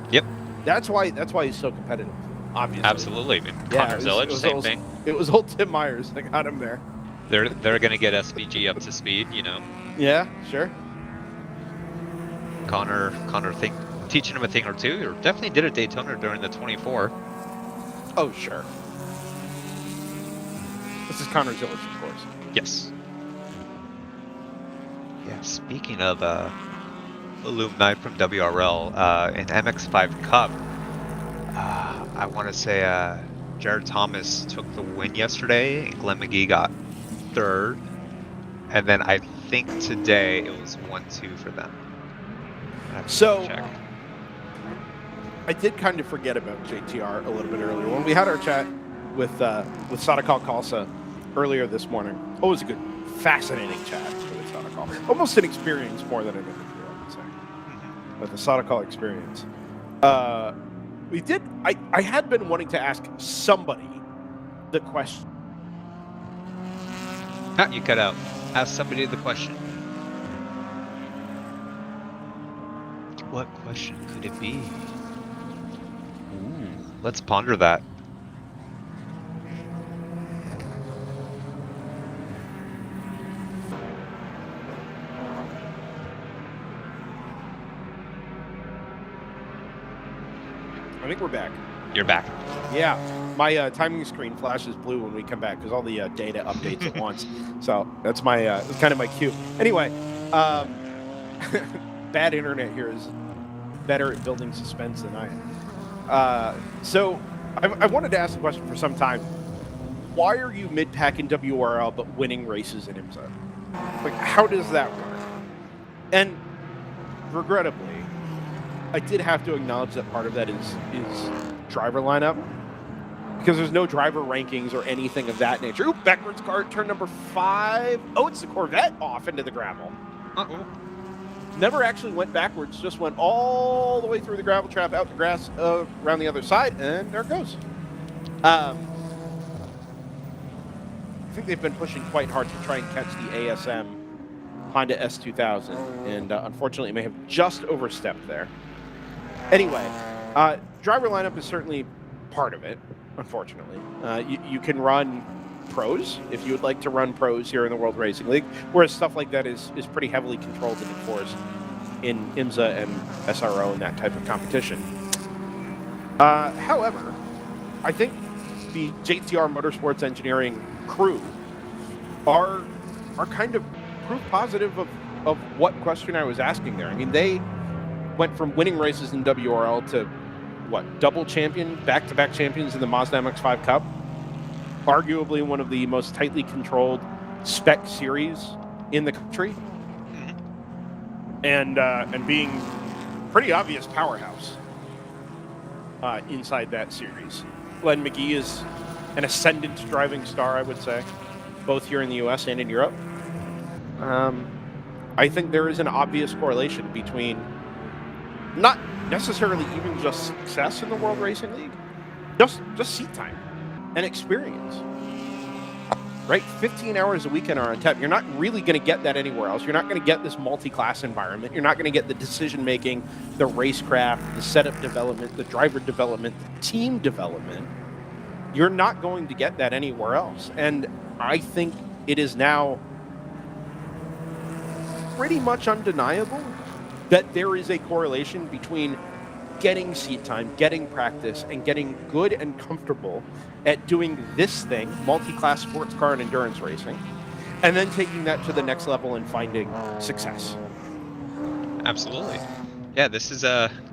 Speaker 2: Yep.
Speaker 1: That's why he's so competitive, obviously.
Speaker 2: Absolutely. Connor Zillage, same thing.
Speaker 1: It was old Tim Myers that got him there.
Speaker 2: They're going to get SVG up to speed,
Speaker 1: Yeah, sure.
Speaker 2: Connor teaching him a thing or two. Or definitely did a Daytona during the 24.
Speaker 1: Oh, sure. This is Connor Zillage, of course.
Speaker 2: Yes. Yeah, speaking of alumni from WRL, in MX5 Cup, I want to say Jared Thomas took the win yesterday, and Glenn McKee got 3rd. And then I think today it was 1-2 for them.
Speaker 1: So, I did kind of forget about JTR a little bit earlier. When we had our chat with Stakal Khalsa earlier this morning, always a good, fascinating chat with Stakal. Almost an experience more than an interview, I would say. But the Stakal experience. I had been wanting to ask somebody the question.
Speaker 2: You cut out. Ask somebody the question. What question could it be? Ooh, let's ponder that.
Speaker 1: I think we're back.
Speaker 2: You're back.
Speaker 1: Yeah. My timing screen flashes blue when we come back because all the data updates at once. So that's kind of my cue. Anyway, bad internet here is better at building suspense than I am. So I wanted to ask a question for some time. Why are you mid-pack in WRL but winning races in IMSA? Like, how does that work? And regrettably, I did have to acknowledge that part of that is driver lineup because there's no driver rankings or anything of that nature. Ooh, backwards car, turn number 5. Oh, it's the Corvette off into the gravel.
Speaker 2: Uh-oh.
Speaker 1: Never actually went backwards, just went all the way through the gravel trap, out the grass, around the other side, and there it goes. I think they've been pushing quite hard to try and catch the ASM Honda S2000, and unfortunately may have just overstepped there. Anyway, driver lineup is certainly part of it, unfortunately. You can run pros if you would like to run pros here in the World Racing League, whereas stuff like that is pretty heavily controlled and enforced in IMSA and SRO and that type of competition. However, I think the JTR Motorsports engineering crew are kind of proof positive of what question I was asking there. I mean, they went from winning races in WRL to what, double champion, back-to-back champions in the Mazda MX-5 Cup. Arguably one of the most tightly controlled spec series in the country, and being pretty obvious powerhouse inside that series. Glenn McKee is an ascendant driving star, I would say, both here in the U.S. and in Europe. I think there is an obvious correlation between not necessarily even just success in the World Racing League, just seat time and experience, right? 15 hours a weekend are on tap. You're not really going to get that anywhere else. You're not going to get this multi-class environment. You're not going to get the decision-making, the racecraft, the setup development, the driver development, the team development. You're not going to get that anywhere else. And I think it is now pretty much undeniable that there is a correlation between getting seat time, getting practice, and getting good and comfortable at doing this thing, multi-class sports car and endurance racing, and then taking that to the next level and finding success.
Speaker 2: Absolutely. Yeah, this is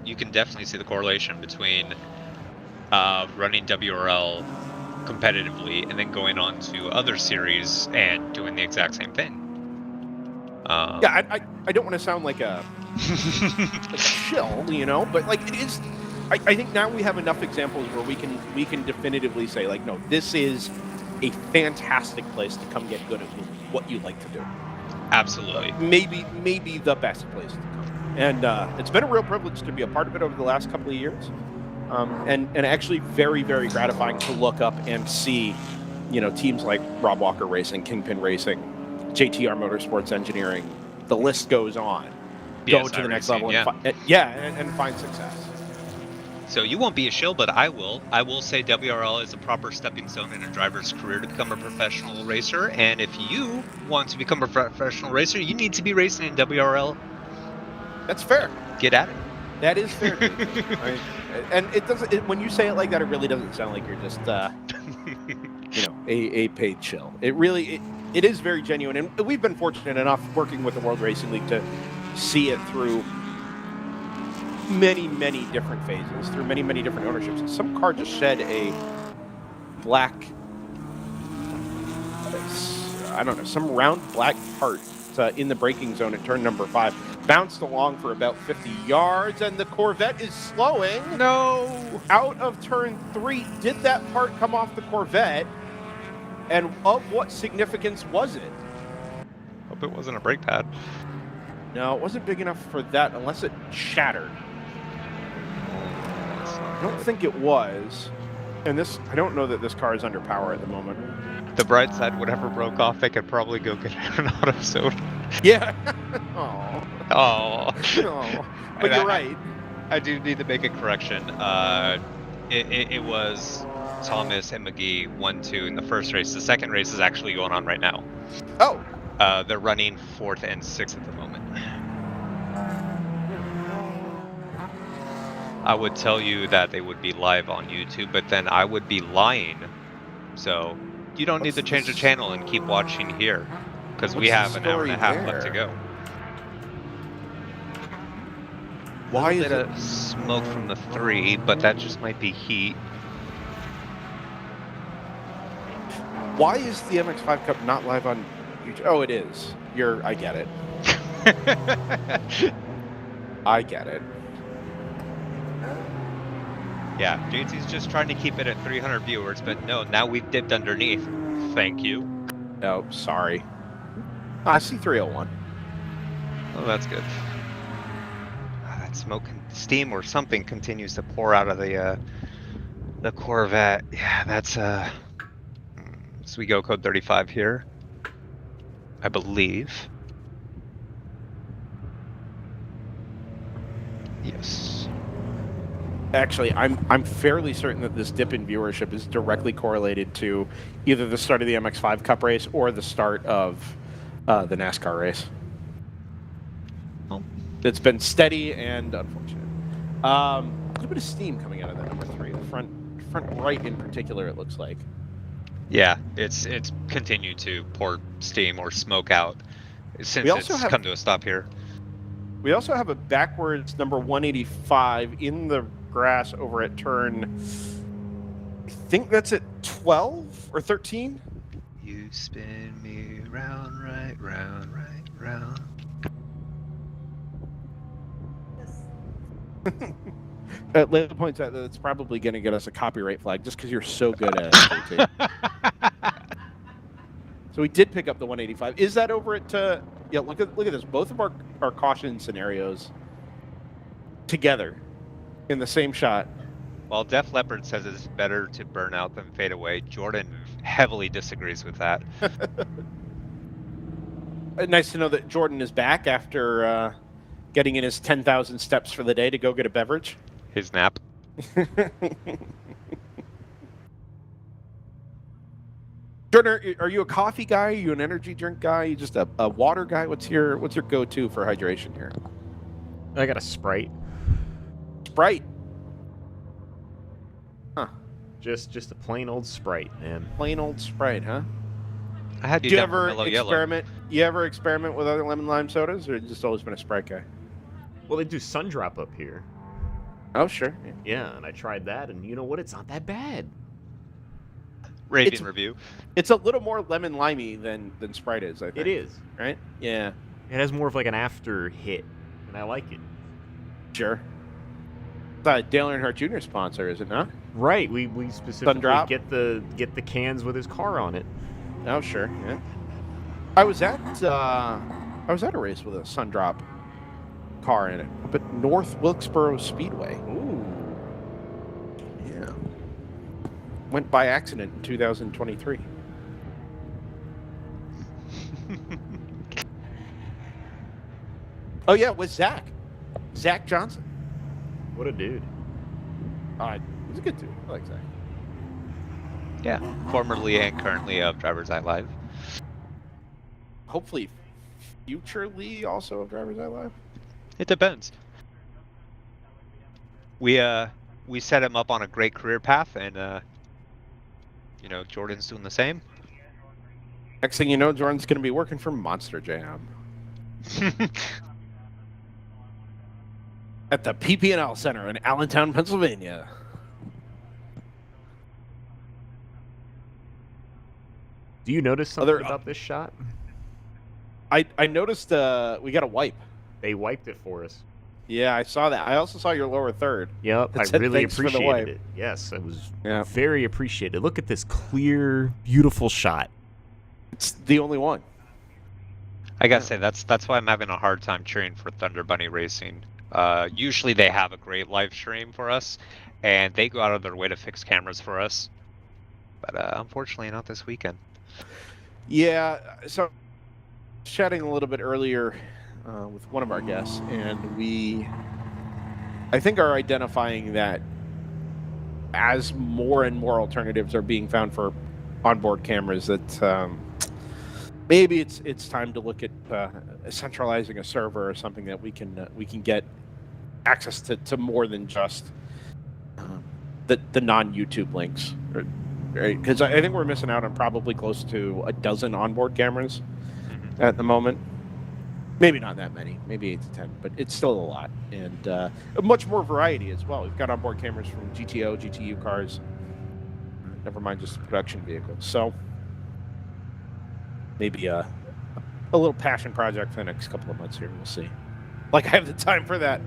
Speaker 2: you can definitely see the correlation between running WRL competitively and then going on to other series and doing the exact same thing.
Speaker 1: Yeah, I don't want to sound like a shill, you know, but like it is. I think now we have enough examples where we can definitively say, like, no, this is a fantastic place to come get good at what you like to do.
Speaker 2: Absolutely.
Speaker 1: Maybe the best place to come. And it's been a real privilege to be a part of it over the last couple of years. And actually very, very gratifying to look up and see, you know, teams like Rob Walker Racing, Kingpin Racing, JTR Motorsports Engineering, the list goes on. Go to the next level and find success.
Speaker 2: So you won't be a shill, but I will. I will say WRL is a proper stepping stone in a driver's career to become a professional racer. And if you want to become a professional racer, you need to be racing in WRL.
Speaker 1: That's fair.
Speaker 2: Get at it.
Speaker 1: That is fair. And it doesn't. When you say it like that, it really doesn't sound like you're just, you know, a paid shill. It really it is very genuine, and we've been fortunate enough working with the World Racing League to see it through many, many different phases, through many, many different ownerships. Some car just shed a black, I don't know, some round black part in the braking zone at turn number 5. Bounced along for about 50 yards, and the Corvette is slowing. No! Out of turn 3. Did that part come off the Corvette? And of what significance was it?
Speaker 2: Hope it wasn't a brake pad.
Speaker 1: No, it wasn't big enough for that unless it shattered. I don't think it was. And this, I don't know that this car is under power at the moment.
Speaker 2: The bright side, whatever broke off, they could probably go get an auto soda.
Speaker 1: Yeah.
Speaker 2: Oh.
Speaker 1: But you're right.
Speaker 2: I do need to make a correction. It was Thomas and McGee 1-2 in the first race. The second race is actually going on right now.
Speaker 1: Oh.
Speaker 2: They're running 4th and 6th at the moment. I would tell you that they would be live on YouTube, but then I would be lying. So you don't need to change the channel and keep watching here, because we have an hour and a half left to go.
Speaker 1: Why is
Speaker 2: it smoke from the 3, but that just might be heat.
Speaker 1: Why is the MX-5 Cup not live on YouTube? Oh, it is. I get it. I get it.
Speaker 2: Yeah, JT's just trying to keep it at 300 viewers, but no, now we've dipped underneath. Thank you.
Speaker 1: Oh, sorry. I see 301.
Speaker 2: Oh, that's good. That smoke and steam or something continues to pour out of the Corvette. Yeah, that's so we go code 35 here, I believe. Yes.
Speaker 1: Actually, I'm fairly certain that this dip in viewership is directly correlated to either the start of the MX-5 Cup race or the start of the NASCAR race. It's been steady and unfortunate. A little bit of steam coming out of that number 3. The front right in particular, it looks like.
Speaker 2: Yeah, it's continued to pour steam or smoke out since it's come to a stop here.
Speaker 1: We also have a backwards number 185 in the grass over at turn, I think that's at 12 or 13.
Speaker 2: You spin me round, right, round.
Speaker 1: Layla points out that it's probably going to get us a copyright flag just because you're so good at it. So we did pick up the 185. Is that over at? Yeah, look at this. Both of our caution scenarios together in the same shot.
Speaker 2: While Def Leppard says it's better to burn out than fade away, Jordan heavily disagrees with that.
Speaker 1: Nice to know that Jordan is back after getting in his 10,000 steps for the day to go get a beverage.
Speaker 2: His nap.
Speaker 1: Jordan, are you a coffee guy? Are you an energy drink guy? Are you just a water guy? What's your go-to for hydration here?
Speaker 10: I got a Sprite.
Speaker 1: Sprite. Huh.
Speaker 10: Just a plain old Sprite, man.
Speaker 1: Plain old Sprite, huh?
Speaker 2: I had
Speaker 1: Do you ever experiment? You ever experiment with other lemon lime sodas, or just always been a Sprite guy?
Speaker 10: Well, they do Sundrop up here.
Speaker 1: Oh, sure.
Speaker 10: Yeah, and I tried that, and you know what? It's not that bad.
Speaker 2: Raving review.
Speaker 1: It's a little more lemon limey than Sprite is, I think.
Speaker 10: It is.
Speaker 1: Right? Yeah.
Speaker 10: It has more of like an after hit, and I like it.
Speaker 1: Sure. Dale Earnhardt Jr. sponsor, is it not?
Speaker 10: Right. We specifically
Speaker 1: Sundrop?
Speaker 10: get the cans with his car on it.
Speaker 1: Oh, sure. Yeah. I was at a race with a Sundrop car in it up at North Wilkesboro Speedway.
Speaker 10: Ooh.
Speaker 1: Yeah. Went by accident in 2023. Oh yeah, with Zach Johnson.
Speaker 10: What a dude.
Speaker 1: He's a good dude. I like Zach.
Speaker 2: Yeah, formerly and currently of DriversEye Live.
Speaker 1: Hopefully, futurely also of DriversEye Live.
Speaker 2: It depends. We set him up on a great career path, and Jordan's doing the same.
Speaker 1: Next thing you know, Jordan's going to be working for Monster Jam at the PP&L Center in Allentown, Pennsylvania.
Speaker 10: Do you notice something about this shot?
Speaker 1: I noticed we got a wipe.
Speaker 10: They wiped it for us.
Speaker 1: Yeah, I saw that. I also saw your lower third.
Speaker 10: Yep, I really appreciated it. Yes, it was very appreciated. Look at this clear, beautiful shot.
Speaker 1: It's the only one.
Speaker 2: I gotta say, that's why I'm having a hard time cheering for Thunder Bunny Racing. Usually they have a great live stream for us, and they go out of their way to fix cameras for us. But unfortunately, not this weekend.
Speaker 1: Yeah, so chatting a little bit earlier with one of our guests, and we, I think, are identifying that as more and more alternatives are being found for onboard cameras, that maybe it's time to look at centralizing a server or something that we can get access to more than just the non-YouTube links, right? Because I think we're missing out on probably close to a dozen onboard cameras at the moment. Maybe not that many, maybe 8 to 10, but it's still a lot, and much more variety as well. We've got onboard cameras from GTO, GTU cars, never mind just production vehicles. So maybe a little passion project for the next couple of months here. We'll see. Like, I have the time for that.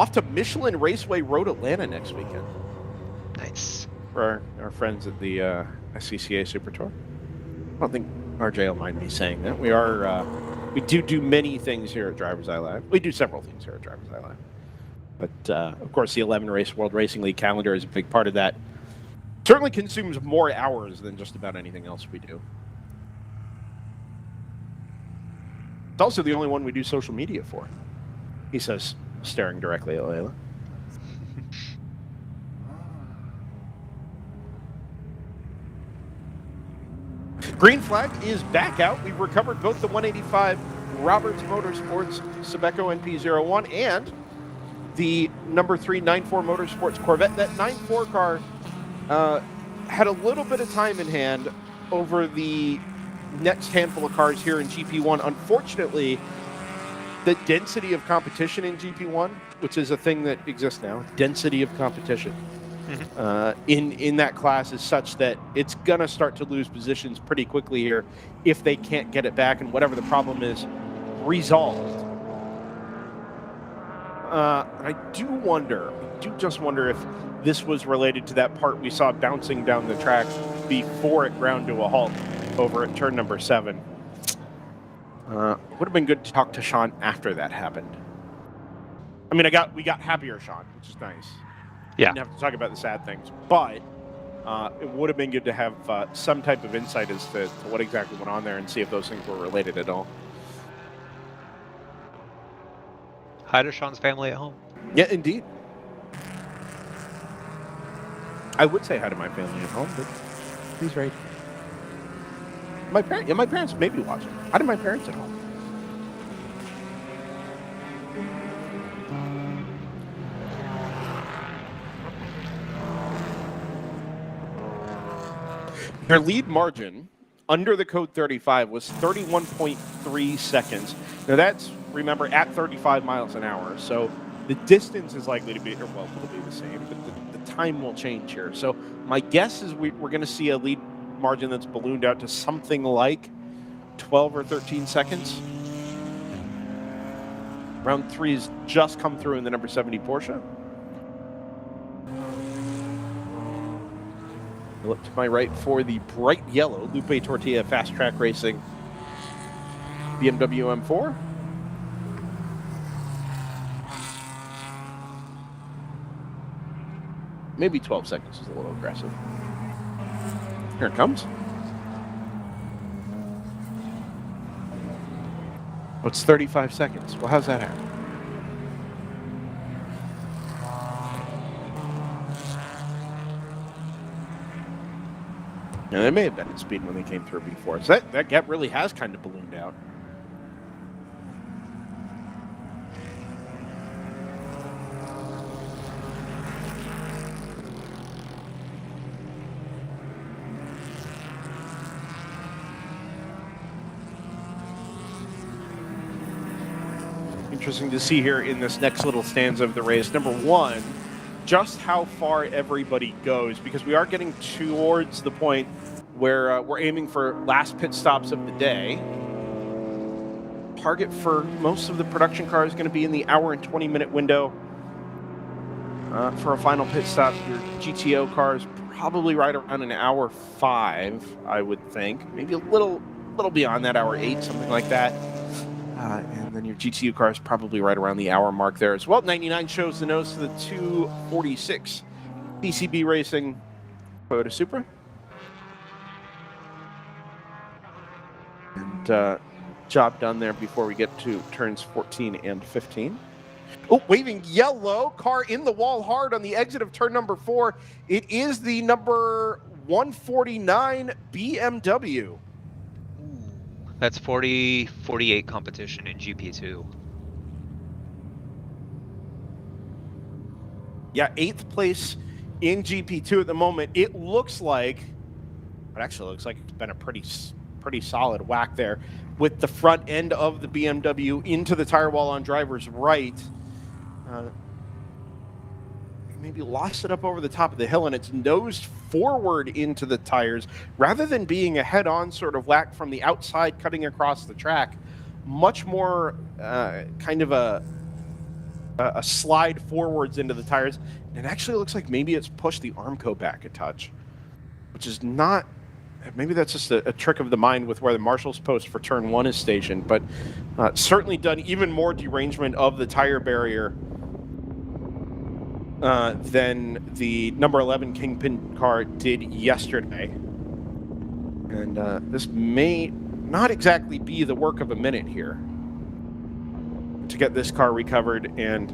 Speaker 1: off to Michelin Raceway Road Atlanta next weekend.
Speaker 2: Nice.
Speaker 1: For our friends at the SCCA Super Tour. I don't think RJ will mind me saying that. We do many things here at DriversEye Live. We do several things here at DriversEye Live. But, of course, the 11 Race World Racing League calendar is a big part of that. Certainly consumes more hours than just about anything else we do. It's also the only one we do social media for, he says, staring directly at Layla. Green flag is back out. We've recovered both the 185 Roberts Motorsports Sebeco NP01 and the number 3 94 Motorsports Corvette. That 94 car had a little bit of time in hand over the next handful of cars here in GP1. Unfortunately, the density of competition in GP1, which is a thing that exists now, density of competition in that class is such that it's going to start to lose positions pretty quickly here if they can't get it back and whatever the problem is resolved. I do just wonder if this was related to that part we saw bouncing down the track before it ground to a halt over at turn number 7. Would have been good to talk to Shawn after that happened. I mean, we got happier Shawn, which is nice.
Speaker 2: Yeah.
Speaker 1: Didn't have to talk about the sad things, but it would have been good to have some type of insight as to what exactly went on there and see if those things were related at all.
Speaker 2: Hi to Shawn's family at home.
Speaker 1: Yeah, indeed. I would say hi to my family at home, but he's right. My parents may be watching. Hi to my parents at home. Their lead margin under the code 35 was 31.3 seconds. Now that's, remember, at 35 miles an hour. So the distance is likely to be, or well, it'll be the same, but the time will change here. So my guess is we're going to see a lead margin that's ballooned out to something like 12 or 13 seconds. Round 3 has just come through in the number 70 Porsche. I look to my right for the bright yellow Lupe Tortilla Fast Track Racing BMW M4. Maybe 12 seconds is a little aggressive. Here it comes. Oh, it's 35 seconds. Well, how's that happen? Now, they may have been at speed when they came through before. So that gap really has kind of ballooned out. Interesting to see here in this next little stanza of the race. Number 1, just how far everybody goes, because we are getting towards the point where we're aiming for last pit stops of the day. Target for most of the production cars is going to be in the hour and 20-minute window. For a final pit stop, your GTO cars probably right around an hour 5, I would think. Maybe a little beyond that, hour 8, something like that. And then your GTU car is probably right around the hour mark there as well. 99 shows the nose to the 246 PCB Racing Toyota Supra. And job done there before we get to turns 14 and 15. Oh, waving yellow, car in the wall hard on the exit of turn number 4. It is the number 149 BMW.
Speaker 2: That's 48 competition in GP2.
Speaker 1: Yeah, 8th place in GP2 at the moment. It looks like, it actually looks like it's been a pretty solid whack there with the front end of the BMW into the tire wall on driver's right. Maybe lost it up over the top of the hill, and it's nosed forward into the tires rather than being a head-on sort of whack from the outside cutting across the track. Much more kind of a a slide forwards into the tires. It actually looks like maybe it's pushed the Armco back a touch, which is not. Maybe that's just a trick of the mind with where the marshal's post for turn 1 is stationed, but certainly done even more derangement of the tire barrier than the number 11 Kingpin car did yesterday. And this may not exactly be the work of a minute here to get this car recovered and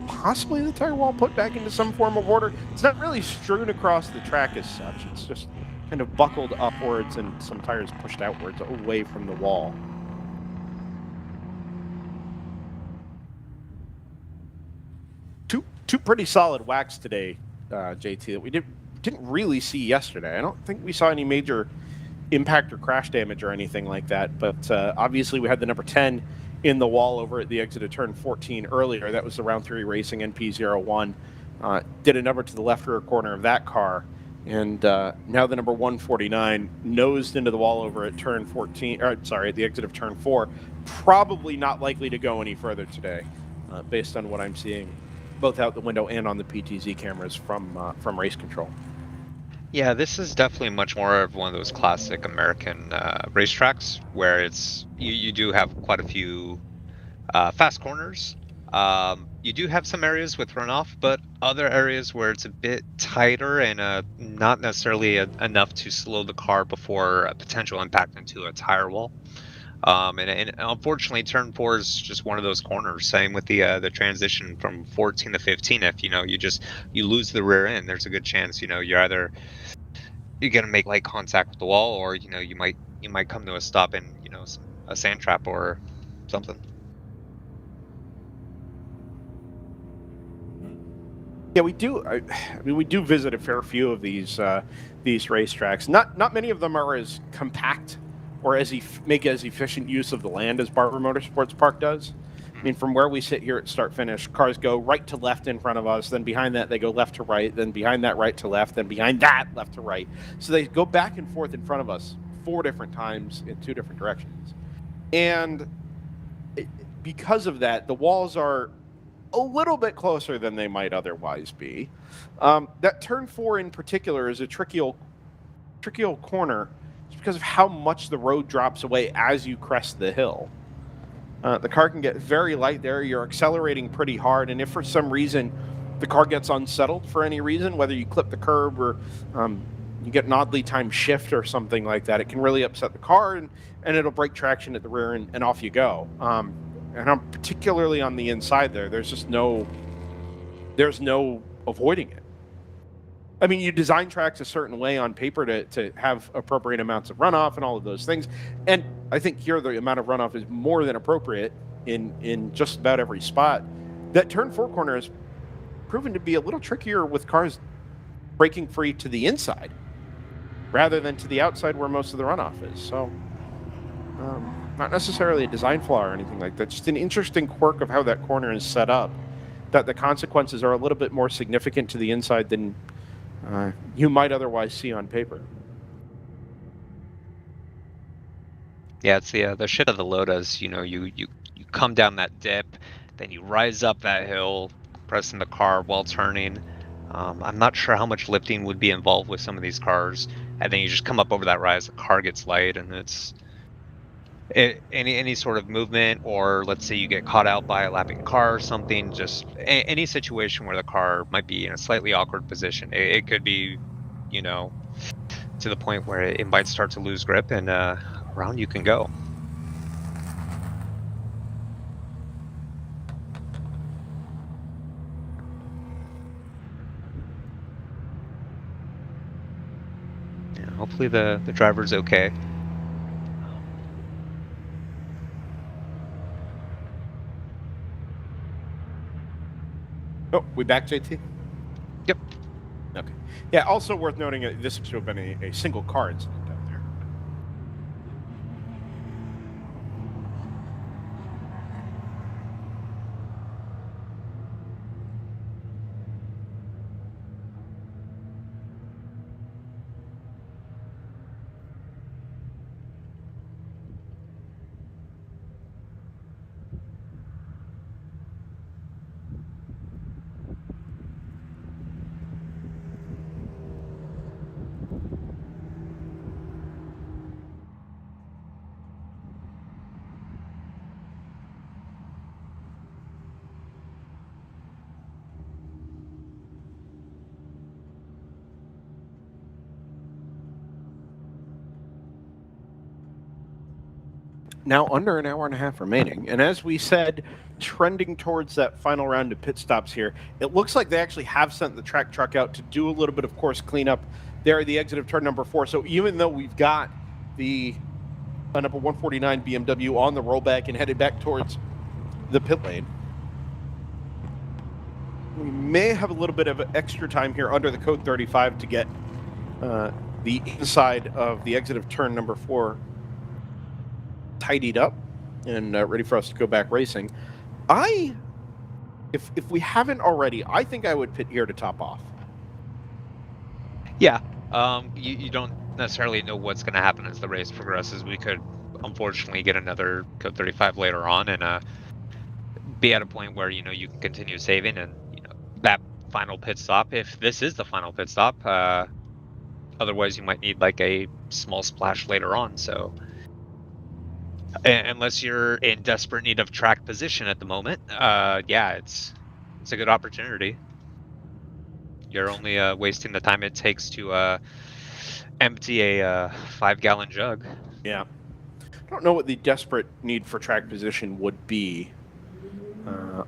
Speaker 1: possibly the tire wall put back into some form of order. It's not really strewn across the track as such. It's just kind of buckled upwards and some tires pushed outwards away from the wall. Two pretty solid whacks today, JT, that we didn't really see yesterday. I don't think we saw any major impact or crash damage or anything like that, but obviously we had the number 10 in the wall over at the exit of turn 14 earlier. That was the round 3 racing NP01. Did a number to the left rear corner of that car. And now the number 149 nosed into the wall over at turn 14, or sorry, at the exit of turn 4. Probably not likely to go any further today, based on what I'm seeing, both out the window and on the PTZ cameras from race control.
Speaker 2: Yeah, this is definitely much more of one of those classic American racetracks where it's you do have quite a few fast corners. You do have some areas with runoff, but other areas where it's a bit tighter and not necessarily enough to slow the car before a potential impact into a tire wall. And unfortunately, turn 4 is just one of those corners. Same with the transition from 14 to 15. If you lose the rear end, there's a good chance you're gonna make light contact with the wall, or you might come to a stop in a sand trap or something.
Speaker 1: Yeah, we do. I mean, we do visit a fair few of these racetracks. Not many of them are as compact or make as efficient use of the land as Barber Motorsports Park does. I mean, from where we sit here at start finish, cars go right to left in front of us. Then behind that, they go left to right. Then behind that, right to left. Then behind that, left to right. So they go back and forth in front of us 4 different times in 2 different directions. And because of that, the walls are a little bit closer than they might otherwise be. That turn 4 in particular is a tricky old corner just because of how much the road drops away as you crest the hill. The car can get very light there. You're accelerating pretty hard, and if for some reason the car gets unsettled for any reason, whether you clip the curb or you get an oddly timed shift or something like that, it can really upset the car, and it'll break traction at the rear, and off you go. And particularly on the inside there's no avoiding it. I mean, you design tracks a certain way on paper to have appropriate amounts of runoff and all of those things. And I think here the amount of runoff is more than appropriate in just about every spot. That turn 4 corner has proven to be a little trickier with cars breaking free to the inside rather than to the outside where most of the runoff is. So not necessarily a design flaw or anything like that, just an interesting quirk of how that corner is set up, that the consequences are a little bit more significant to the inside than you might otherwise see on paper.
Speaker 2: Yeah, it's the shit of the Lotus. You come down that dip, then you rise up that hill, pressing the car while turning. I'm not sure how much lifting would be involved with some of these cars, and then you just come up over that rise, the car gets light, and it's any sort of movement, or let's say you get caught out by a lapping car or something, just any situation where the car might be in a slightly awkward position. It could be, to the point where it might start to lose grip, and around you can go. Yeah, hopefully the driver's okay.
Speaker 1: Oh, we back, JT?
Speaker 2: Yep.
Speaker 1: Okay. Yeah, also worth noting, this seems to have been a single car incident down there. now under an hour and a half remaining. And as we said, trending towards that final round of pit stops here, it looks like they actually have sent the track truck out to do a little bit of course cleanup there at the exit of turn number 4. So even though we've got the number 149 BMW on the rollback and headed back towards the pit lane, we may have a little bit of extra time here under the code 35 to get the inside of the exit of turn number 4 tidied up and ready for us to go back racing. If we haven't already, I think I would pit here to top off.
Speaker 2: Yeah, you don't necessarily know what's going to happen as the race progresses. We could unfortunately get another code 35 later on and be at a point where you can continue saving and that final pit stop, if this is the final pit stop. Otherwise you might need like a small splash later on. So unless you're in desperate need of track position at the moment, yeah, it's a good opportunity. You're only wasting the time it takes to empty a 5-gallon jug.
Speaker 1: Yeah. I don't know what the desperate need for track position would be,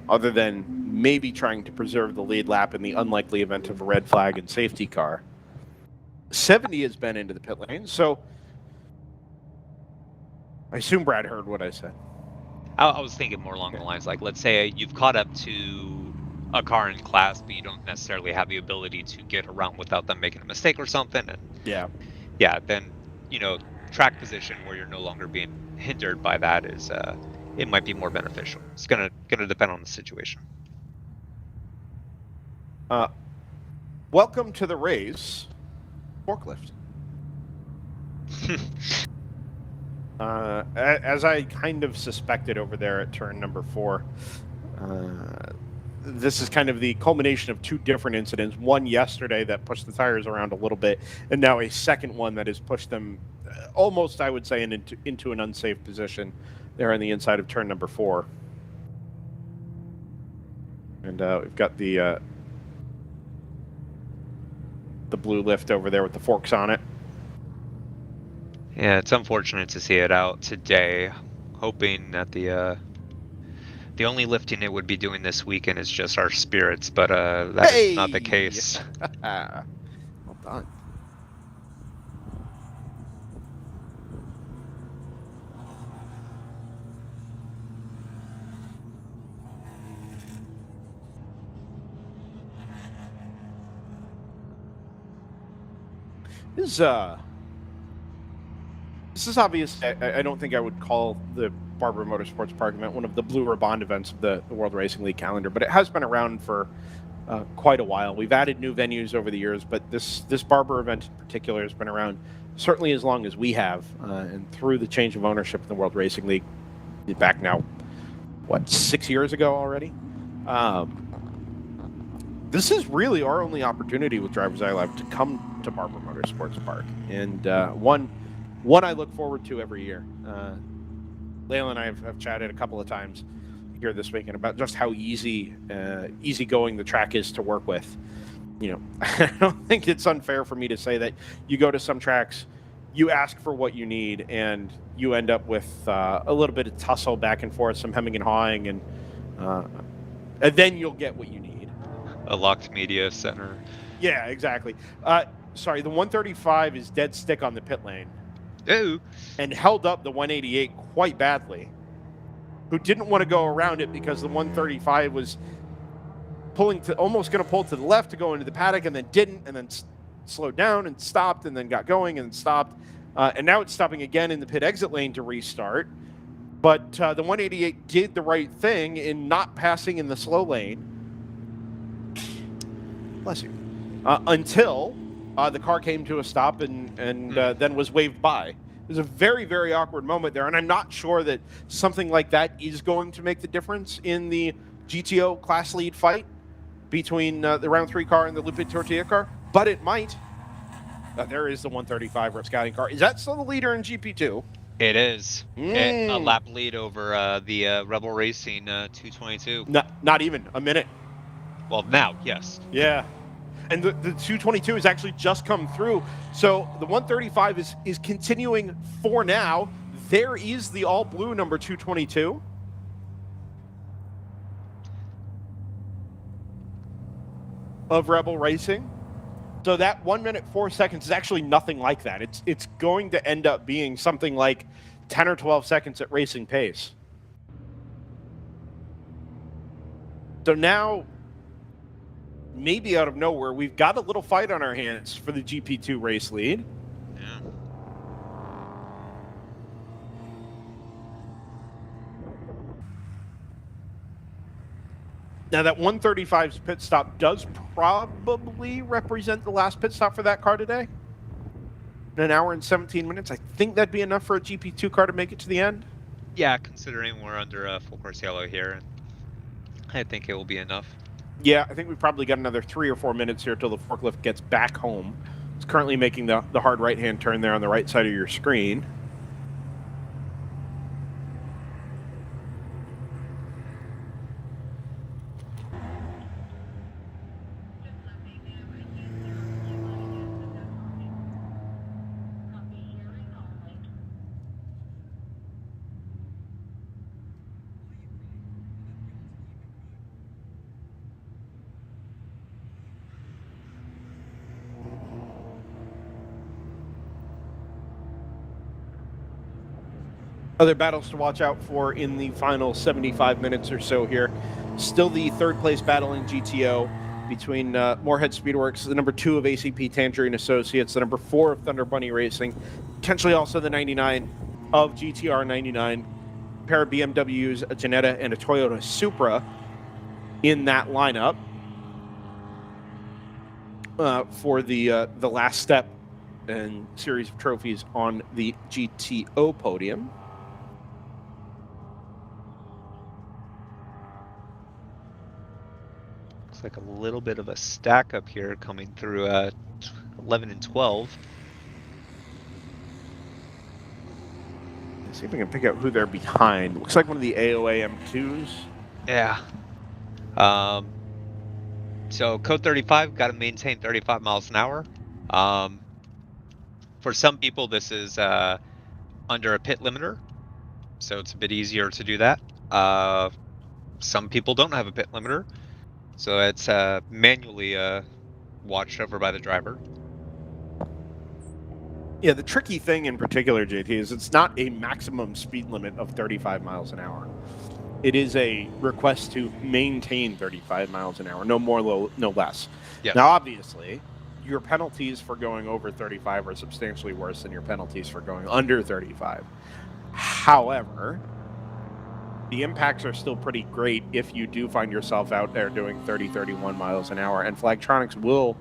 Speaker 1: other than maybe trying to preserve the lead lap in the unlikely event of a red flag and safety car. 70 has been into the pit lane, so I assume Brad heard what I said.
Speaker 2: I was thinking more along the lines like, let's say you've caught up to a car in class, but you don't necessarily have the ability to get around without them making a mistake or something. And yeah, then track position where you're no longer being hindered by that is it might be more beneficial. It's gonna depend on the situation.
Speaker 1: Welcome to the race, forklift. As I kind of suspected over there at turn number 4, this is kind of the culmination of 2 different incidents. One yesterday that pushed the tires around a little bit, and now a second one that has pushed them almost, I would say, into an unsafe position there on the inside of turn number 4. And we've got the blue lift over there with the forks on it.
Speaker 2: Yeah, it's unfortunate to see it out today. Hoping that the only lifting it would be doing this weekend is just our spirits, but that is not the case.
Speaker 1: Well done. This is obvious. I don't think I would call the Barber Motorsports Park event one of the Blue Ribbon events of the World Racing League calendar, but it has been around for quite a while. We've added new venues over the years, but this Barber event in particular has been around certainly as long as we have, and through the change of ownership in the World Racing League, back now, 6 years ago already? This is really our only opportunity with DriversEye Live to come to Barber Motorsports Park, and one I look forward to every year. Layla and I have chatted a couple of times here this weekend about just how easygoing the track is to work with. I don't think it's unfair for me to say that you go to some tracks, you ask for what you need, and you end up with a little bit of tussle back and forth, some hemming and hawing, and then you'll get what you need.
Speaker 2: A locked media center.
Speaker 1: Yeah, exactly. Sorry, the 135 is dead stick on the pit lane.
Speaker 2: Ooh.
Speaker 1: And held up the 188 quite badly, who didn't want to go around it because the 135 was almost going to pull to the left to go into the paddock, and then didn't, and then slowed down and stopped, and then got going and stopped. And now it's stopping again in the pit exit lane to restart. But the 188 did the right thing in not passing in the slow lane. Bless you. Until the car came to a stop and then was waved by. It was a very, very awkward moment there, and I'm not sure that something like that is going to make the difference in the GTO class lead fight between the round 3 car and the Lupe Tortilla car, but it might. There is the 135 Rapscallion car. Is that still the leader in GP2?
Speaker 2: It is. A lap lead over the Rebel Racing 222.
Speaker 1: Not even a minute.
Speaker 2: Well, now, yes.
Speaker 1: Yeah. And the 222 has actually just come through. So the 135 is continuing for now there is the all blue number 222. Of Rebel Racing. So that 1 minute 4 seconds is actually nothing like that. It's going to end up being something like 10 or 12 seconds at racing pace. So now, maybe out of nowhere, we've got a little fight on our hands for the GP2 race lead.
Speaker 2: Yeah.
Speaker 1: Now that 135's pit stop does probably represent the last pit stop for that car today. In 1 hour and 17 minutes. I think that'd be enough for a GP2 car to make it to the end.
Speaker 2: Yeah, considering we're under a full course yellow here, I think it will be enough.
Speaker 1: Yeah, I think we've probably got another 3 or 4 minutes here till the forklift gets back home. It's currently making the hard right-hand turn there on the right side of your screen. Other battles to watch out for in the final 75 minutes or so here. Still the third place battle in GTO between Moorhead Speedworks, the number 2 of ACP Tangerine Associates, the number 4 of Thunder Bunny Racing, potentially also the 99 of GTR 99, a pair of BMWs, a Jetta, and a Toyota Supra in that lineup for the last step and series of trophies on the GTO podium.
Speaker 2: Like a little bit of a stack up here coming through 11 and 12.
Speaker 1: Let's see if we can pick out who they're behind. Looks like one of the AOA M2s.
Speaker 2: Yeah. So code 35, got to maintain 35 miles an hour. For some people, this is under a pit limiter, so it's a bit easier to do that. Some people don't have a pit limiter. So it's manually watched over by the driver.
Speaker 1: Yeah, the tricky thing in particular, JT, is it's not a maximum speed limit of 35 miles an hour. It is a request to maintain 35 miles an hour, no more, no less.
Speaker 2: Yeah.
Speaker 1: Now, obviously, your penalties for going over 35 are substantially worse than your penalties for going under 35. However, the impacts are still pretty great if you do find yourself out there doing 30, 31 miles an hour. And Flagtronics will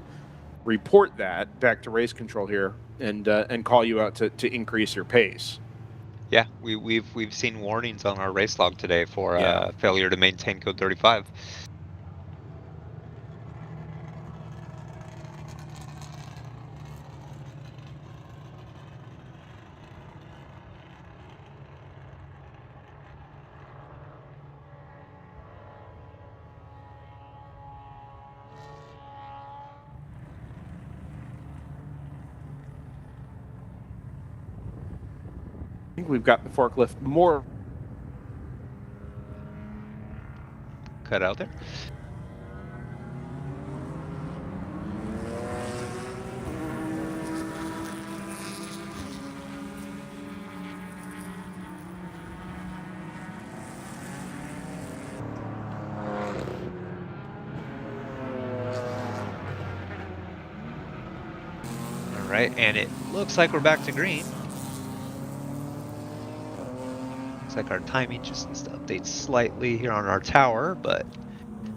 Speaker 1: report that back to race control here and call you out to increase your pace.
Speaker 2: Yeah, we've seen warnings on our race log today for failure to maintain code 35.
Speaker 1: I think we've got the forklift more
Speaker 2: cut out there. All right, and it looks like we're back to green. Looks like our timing just needs to update slightly here on our tower, but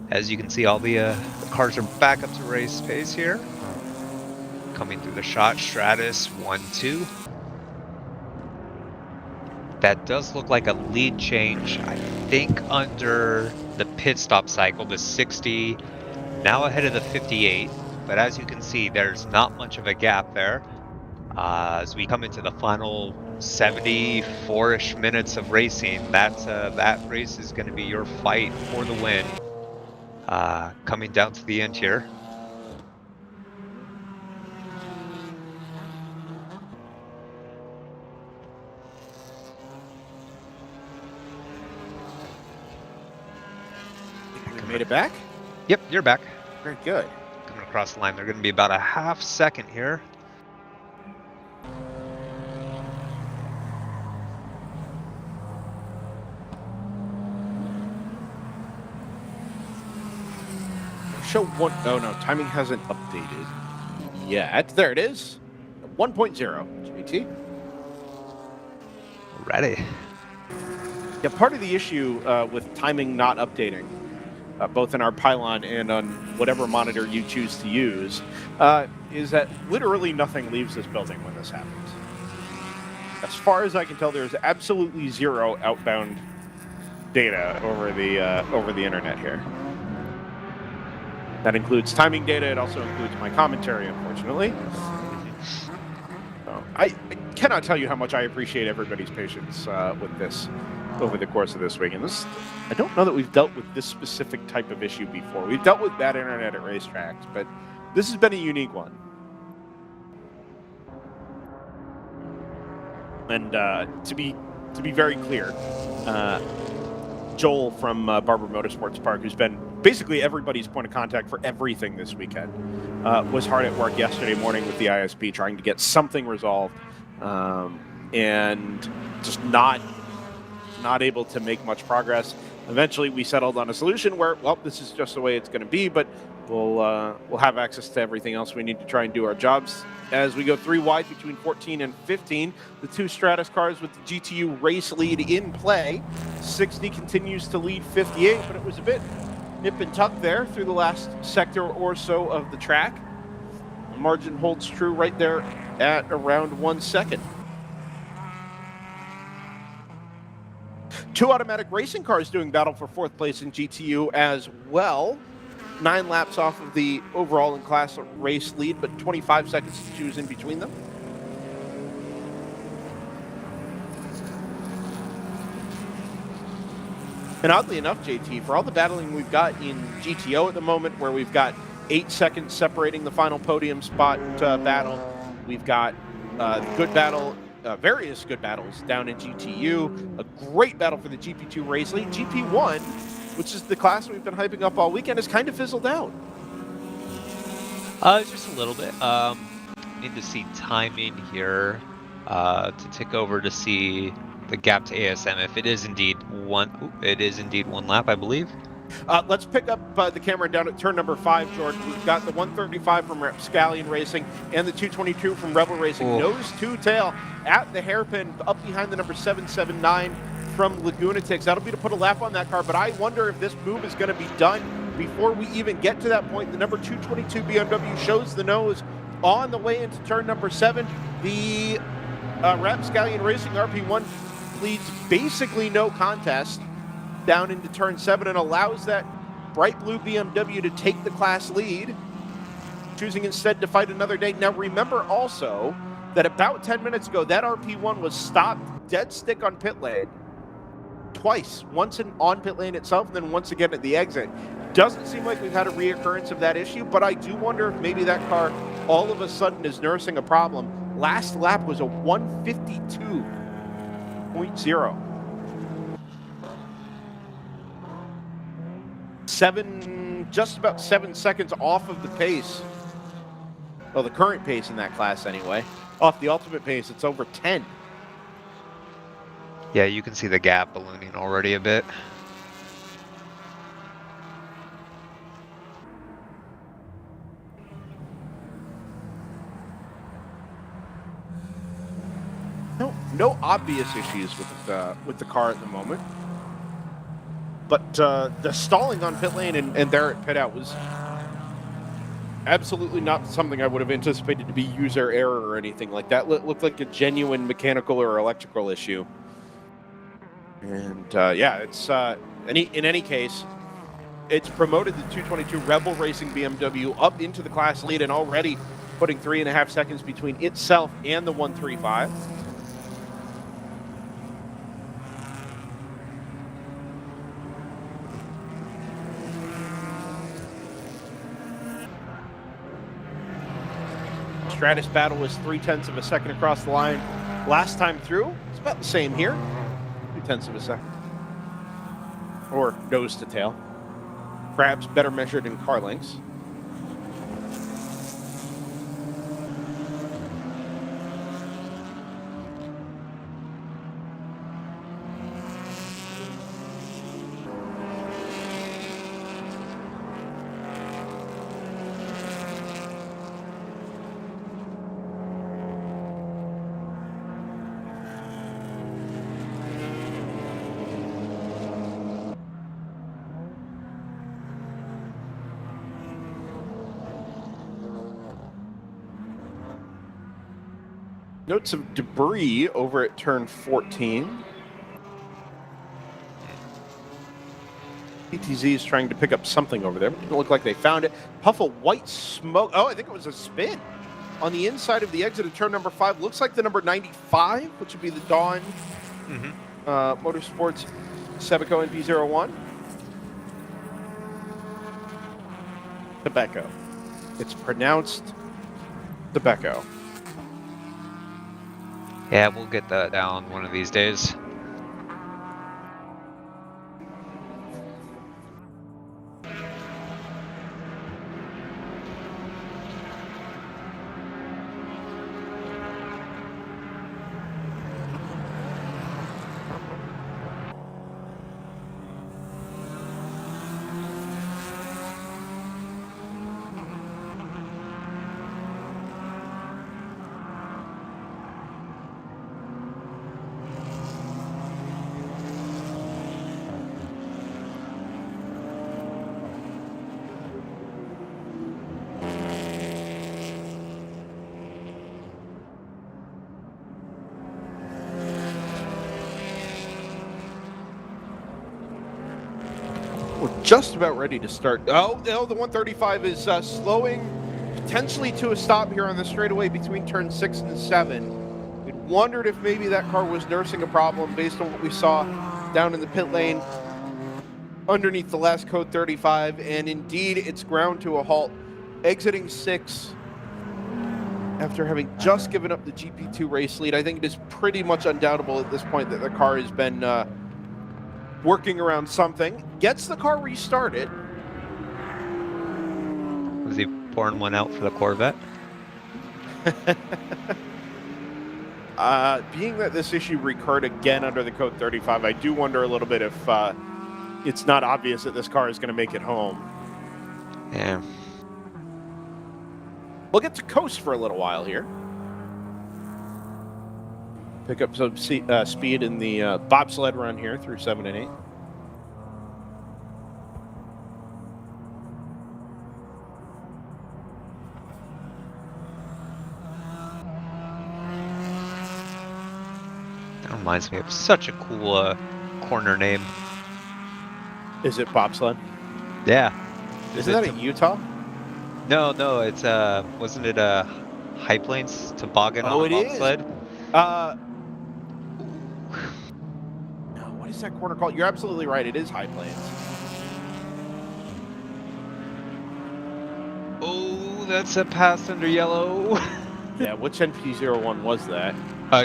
Speaker 2: as you can see, all the cars are back up to race pace here. Coming through the shot, Stratus 1-2. That does look like a lead change. I think under the pit stop cycle, the 60, now ahead of the 58. But as you can see, there's not much of a gap there. As we come into the final 74-ish minutes of racing, that race is going to be your fight for the win. Coming down to the end here.
Speaker 1: Made it back?
Speaker 2: Yep, you're back.
Speaker 1: Very good.
Speaker 2: Coming across the line. They're going to be about a half second here.
Speaker 1: Show one. Oh no, timing hasn't updated yet. There it is. 1.0. JT.
Speaker 2: Ready.
Speaker 1: Yeah, part of the issue with timing not updating, both in our pylon and on whatever monitor you choose to use, is that literally nothing leaves this building when this happens. As far as I can tell, there's absolutely zero outbound data over the internet here. That includes timing data. It also includes my commentary, unfortunately. So I cannot tell you how much I appreciate everybody's patience with this over the course of this week. And this, I don't know that we've dealt with this specific type of issue before. We've dealt with bad internet at racetracks, but this has been a unique one. And to be very clear, Joel from Barber Motorsports Park, who's been basically everybody's point of contact for everything this weekend, was hard at work yesterday morning with the ISP trying to get something resolved, and just not able to make much progress. Eventually, we settled on a solution where, well, this is just the way it's going to be, but we'll have access to everything else we need to try and do our jobs. As we go 3 wide between 14 and 15, the 2 Stratus cars with the GTU race lead in play. 60 continues to lead 58, but it was a bit nip and tuck there through the last sector or so of the track. The margin holds true right there at around 1 second. 2 automatic racing cars doing battle for 4th place in GTU as well. 9 laps off of the overall in class race lead, but 25 seconds to choose in between them. And oddly enough, JT, for all the battling we've got in GTO at the moment, where we've got 8 seconds separating the final podium spot battle, we've got good battle, various good battles down in GTU, a great battle for the GP2 race lead. GP1, which is the class we've been hyping up all weekend, has kind of fizzled out.
Speaker 2: Just a little bit. Need to see timing here to tick over to see the gap to ASM. If it is indeed one lap, I believe.
Speaker 1: Let's pick up the camera down at turn number 5, George. We've got the 135 from Rapscallion Racing and the 222 from Rebel Racing. Nose to tail at the hairpin, up behind the number 779 from Lagunatics. That'll be to put a lap on that car, but I wonder if this move is going to be done before we even get to that point. The number 222 BMW shows the nose on the way into turn number 7. The Rapscallion Racing RP1 leads basically no contest down into turn 7 and allows that bright blue BMW to take the class lead, choosing instead to fight another day. Now remember also that about 10 minutes ago, that RP1 was stopped dead stick on pit lane twice, once on pit lane itself and then once again at the exit. Doesn't seem like we've had a reoccurrence of that issue, but I do wonder if maybe that car all of a sudden is nursing a problem. Last lap was a 152.0. Just about 7 seconds off of the pace. Well, the current pace in that class anyway. Off the ultimate pace, it's over 10.
Speaker 2: Yeah, you can see the gap ballooning already a bit.
Speaker 1: No obvious issues with the car at the moment. But the stalling on pit lane and there at pit out was absolutely not something I would have anticipated to be user error or anything like that. It looked like a genuine mechanical or electrical issue. And yeah, it's in any case, it's promoted the 222 Rebel Racing BMW up into the class lead and already putting 3.5 seconds between itself and the 135. Stratus battle was 0.3 of a second across the line last time through. It's about the same here, 0.2 of a second, or nose to tail. perhaps better measured in car lengths. Notes of debris over at turn 14. PTZ is trying to pick up something over there. It didn't look like they found it. Puff of white smoke. Oh, I think it was a spin on the inside of the exit of turn number 5. Looks like the number 95, which would be the Dawn Motorsports Sebico NP01. Tobacco. It's pronounced tobacco.
Speaker 2: Yeah, we'll get that down one of these days.
Speaker 1: We're just about ready to start. Oh, the 135 is slowing potentially to a stop here on the straightaway between turn 6 and 7. We'd wondered if maybe that car was nursing a problem based on what we saw down in the pit lane underneath the last code 35, and indeed it's ground to a halt, exiting 6 after having just given up the GP2 race lead. I think it is pretty much undoubtable at this point that the car has been working around something. Gets the car restarted.
Speaker 2: Was he pouring one out for the Corvette?
Speaker 1: Being that this issue recurred again under the code 35, I do wonder a little bit if it's not obvious that this car is going to make it home.
Speaker 2: Yeah.
Speaker 1: We'll get to coast for a little while here. Pick up some speed in the bobsled run here through 7 and 8.
Speaker 2: That reminds me of such a cool corner name.
Speaker 1: Is it bobsled?
Speaker 2: Yeah.
Speaker 1: Isn't that in Utah?
Speaker 2: No, it's wasn't it High Plains toboggan on a bobsled?
Speaker 1: No, what is that corner called? You're absolutely right. It is High Plains.
Speaker 2: Oh, that's a pass under yellow.
Speaker 1: Yeah, which NP01 was that?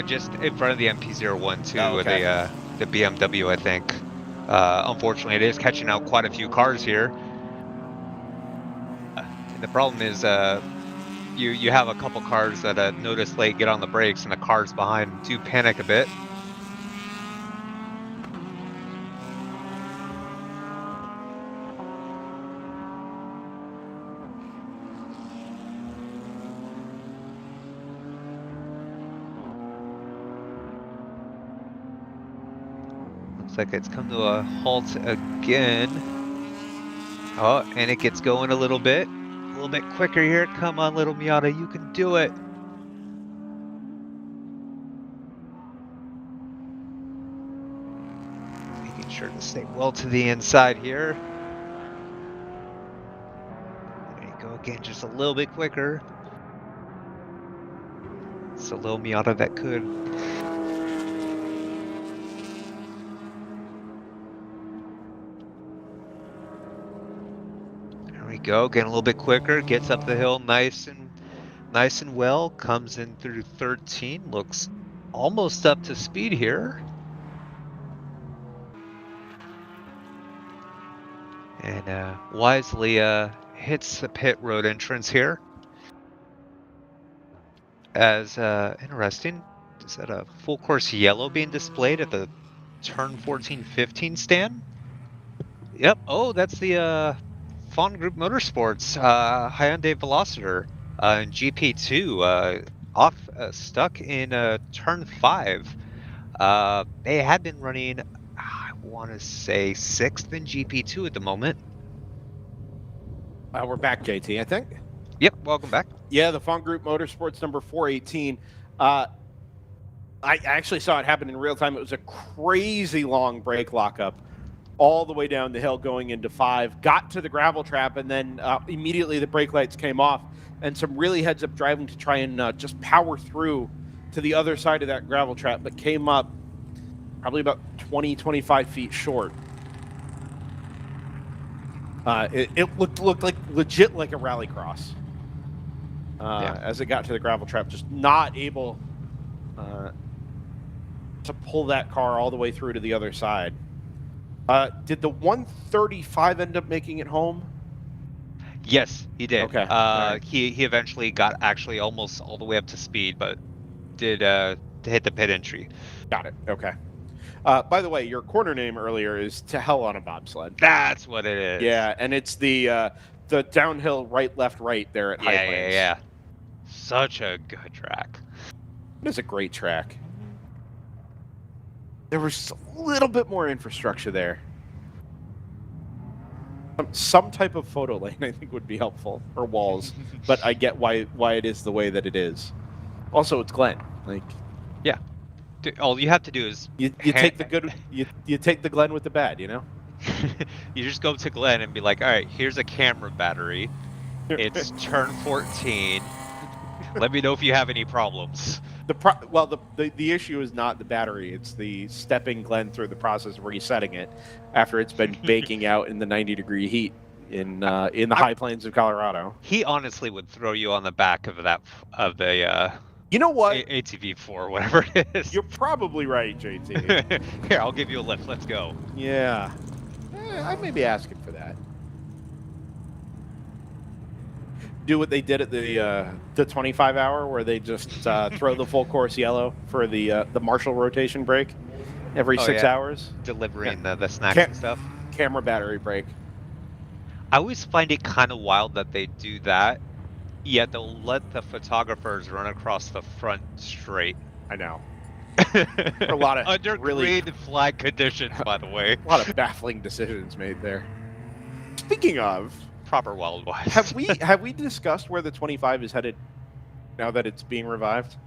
Speaker 2: Just in front of the MP01 too,
Speaker 1: okay.
Speaker 2: the BMW, I think. Unfortunately, it is catching out quite a few cars here. And the problem is, you have a couple cars that notice late, get on the brakes, and the cars behind do panic a bit. Looks like it's come to a halt again. Oh, and it gets going a little bit quicker here. Come on, little Miata, you can do it. Making sure to stay well to the inside here. There you go again, just a little bit quicker. It's a little Miata that could. Go getting a little bit quicker, gets up the hill nice and well, comes in through 13, looks almost up to speed here, And wisely hits the pit road entrance here. As interesting, is that a full course yellow being displayed at the turn 14-15 stand? Yep. Oh, that's the Club Motorsports Hyundai Veloster in GP2 stuck in turn 5. They had been running, I want to say, 6th in GP2 at the moment.
Speaker 1: We're back, JT, I think.
Speaker 2: Yep, welcome back.
Speaker 1: Yeah, the Fun Group Motorsports number 418. I actually saw it happen in real time. It was a crazy long brake lockup all the way down the hill going into 5, got to the gravel trap, and then immediately the brake lights came off, and some really heads-up driving to try and just power through to the other side of that gravel trap, but came up probably about 20, 25 feet short. It looked like legit like a rallycross. As it got to the gravel trap, just not able to pull that car all the way through to the other side. Did the 135 end up making it home?
Speaker 2: Yes, he did.
Speaker 1: Okay.
Speaker 2: He eventually got actually almost all the way up to speed, but did hit the pit entry.
Speaker 1: Got it. Okay. By the way, your corner name earlier is To Hell on a Bobsled.
Speaker 2: That's what it is.
Speaker 1: Yeah, and it's the downhill right, left, right there at High Plains.
Speaker 2: Yeah. Such a good track.
Speaker 1: It is a great track. There was a little bit more infrastructure there. Some type of photo lane, I think, would be helpful, or walls. But I get why it is the way that it is. Also, it's Glen. Like,
Speaker 2: yeah. All you have to do is
Speaker 1: you take the good, you take the Glen with the bad, you know.
Speaker 2: You just go to Glen and be like, all right, here's a camera battery. It's turn 14. Let me know if you have any problems.
Speaker 1: The issue is not the battery; it's the stepping Glen through the process of resetting it after it's been baking out in the 90-degree heat in the high plains of Colorado.
Speaker 2: He honestly would throw you on the back of the
Speaker 1: you know what,
Speaker 2: ATV4, whatever it is.
Speaker 1: You're probably right, JT.
Speaker 2: Here, I'll give you a lift. Let's go.
Speaker 1: Yeah, I may be asking for that. Do what they did at the 25 hour, where they just throw the full course yellow for the Marshall rotation break every 6 hours,
Speaker 2: delivering the snacks and stuff.
Speaker 1: Camera battery break.
Speaker 2: I always find it kind of wild that they do that, yet they'll let the photographers run across the front straight.
Speaker 1: I know. A lot of
Speaker 2: under
Speaker 1: really
Speaker 2: green flag conditions, by the way.
Speaker 1: A lot of baffling decisions made there. Speaking of
Speaker 2: proper Wild West,
Speaker 1: have we discussed where the 25 is headed now that it's being revived?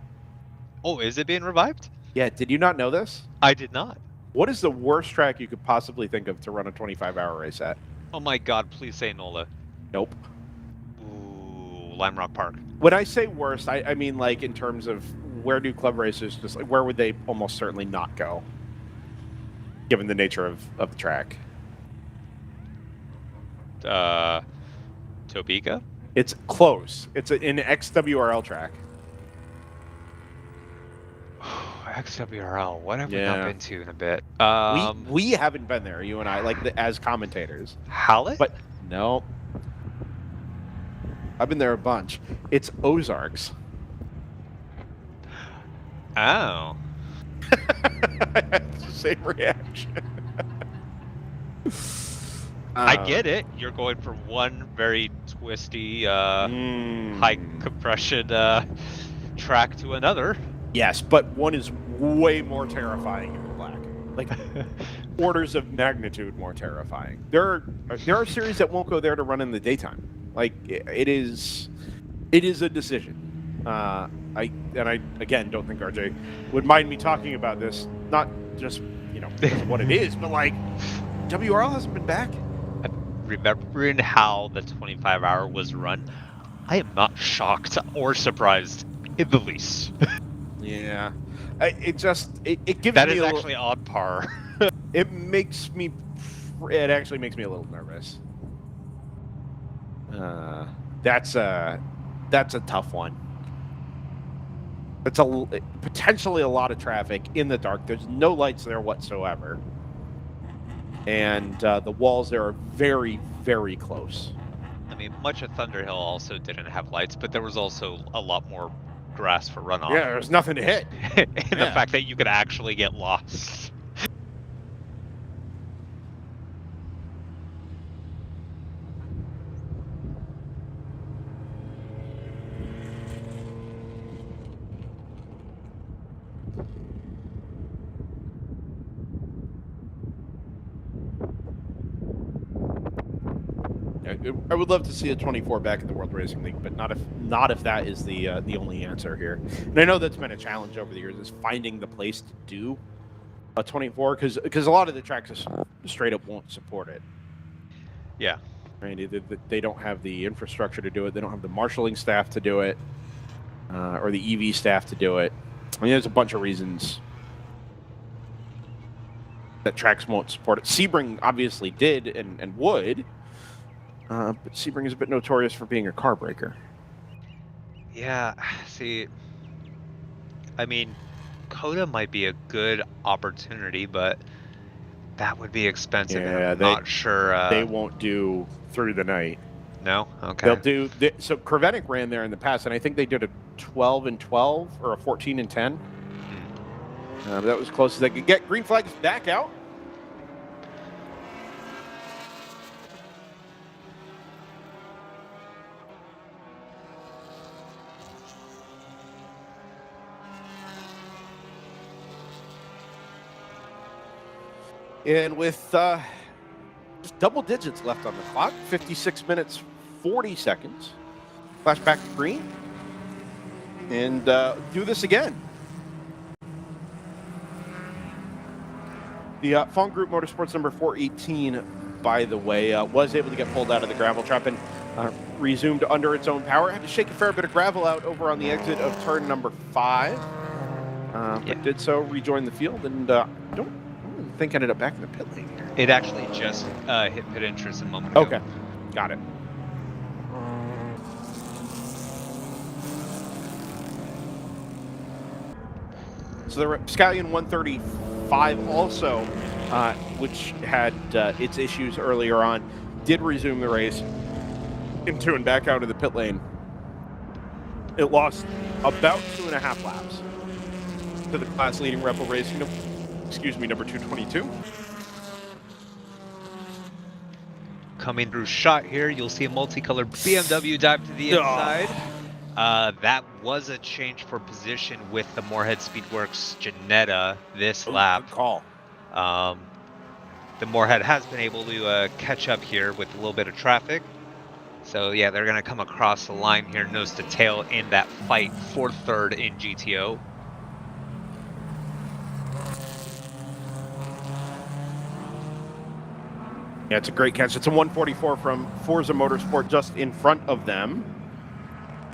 Speaker 2: Oh, is it being revived?
Speaker 1: Yeah. Did you not know this?
Speaker 2: I did not.
Speaker 1: What is the worst track you could possibly think of to run a 25-hour race at?
Speaker 2: Oh my God! Please say NOLA.
Speaker 1: Nope.
Speaker 2: Ooh, Lime Rock Park.
Speaker 1: When I say worst, I mean like in terms of where do club racers just like where would they almost certainly not go, given the nature of the track?
Speaker 2: Topeka?
Speaker 1: It's close. It's an XWRL track.
Speaker 2: XWRL. What have we not been to in a bit?
Speaker 1: We haven't been there, you and I, like as commentators.
Speaker 2: Hallett?
Speaker 1: But no. I've been there a bunch. It's Ozarks.
Speaker 2: Oh.
Speaker 1: It's the same reaction.
Speaker 2: I get it. You're going from one very twisty, high compression track to another.
Speaker 1: Yes, but one is way more terrifying in the black. Like orders of magnitude more terrifying. There are series that won't go there to run in the daytime. Like it is a decision. I again don't think RJ would mind me talking about this. Not just what it is, but like WRL hasn't been back.
Speaker 2: Remembering how the 25-hour was run, I am not shocked or surprised in the least.
Speaker 1: Yeah, it gives
Speaker 2: that
Speaker 1: me
Speaker 2: is actually on par.
Speaker 1: It actually makes me a little nervous. That's a tough one. It's potentially a lot of traffic in the dark. There's no lights there whatsoever. and the walls there are very, very close.
Speaker 2: I mean, much of Thunderhill also didn't have lights, but there was also a lot more grass for runoff.
Speaker 1: Yeah, there's nothing to hit.
Speaker 2: And the fact that you could actually get lost.
Speaker 1: I would love to see a 24 back in the World Racing League, but not if that is the only answer here. And I know that's been a challenge over the years, is finding the place to do a 24, because a lot of the tracks just straight up won't support it.
Speaker 2: Yeah.
Speaker 1: Right? They don't have the infrastructure to do it. They don't have the marshalling staff to do it, or the EV staff to do it. I mean, there's a bunch of reasons that tracks won't support it. Sebring obviously did and would. But Sebring is a bit notorious for being a car breaker.
Speaker 2: Yeah, see, I mean, Coda might be a good opportunity, but that would be expensive.
Speaker 1: Yeah,
Speaker 2: I'm not sure.
Speaker 1: They won't do through the night.
Speaker 2: No? Okay.
Speaker 1: They'll do. So Kravenik ran there in the past, and I think they did a 12 and 12 or a 14 and 10. That was close as they could get. Green flag is back out. And with just double digits left on the clock, 56 minutes, 40 seconds. Flash back to green. And do this again. The Fong Group Motorsports number 418, by the way, was able to get pulled out of the gravel trap and resumed under its own power. Had to shake a fair bit of gravel out over on the exit of turn number 5. But did so, rejoin the field, and don't think ended up back in the pit lane here.
Speaker 2: It actually just hit pit entrance a moment ago.
Speaker 1: Okay, got it. So the Rapscallion 135 also, which had its issues earlier on, did resume the race into and back out of the pit lane. It lost about 2.5 laps to the class-leading Rebel Racing, number 222.
Speaker 2: Coming through shot here, you'll see a multicolored BMW dive to the inside. That was a change for position with the Moorhead Speedworks Janetta this lap.
Speaker 1: Good call.
Speaker 2: The Moorhead has been able to catch up here with a little bit of traffic. So yeah, they're going to come across the line here, nose to tail in that fight for third in GTO.
Speaker 1: Yeah, it's a great catch. It's a 144 from Forza Motorsport just in front of them.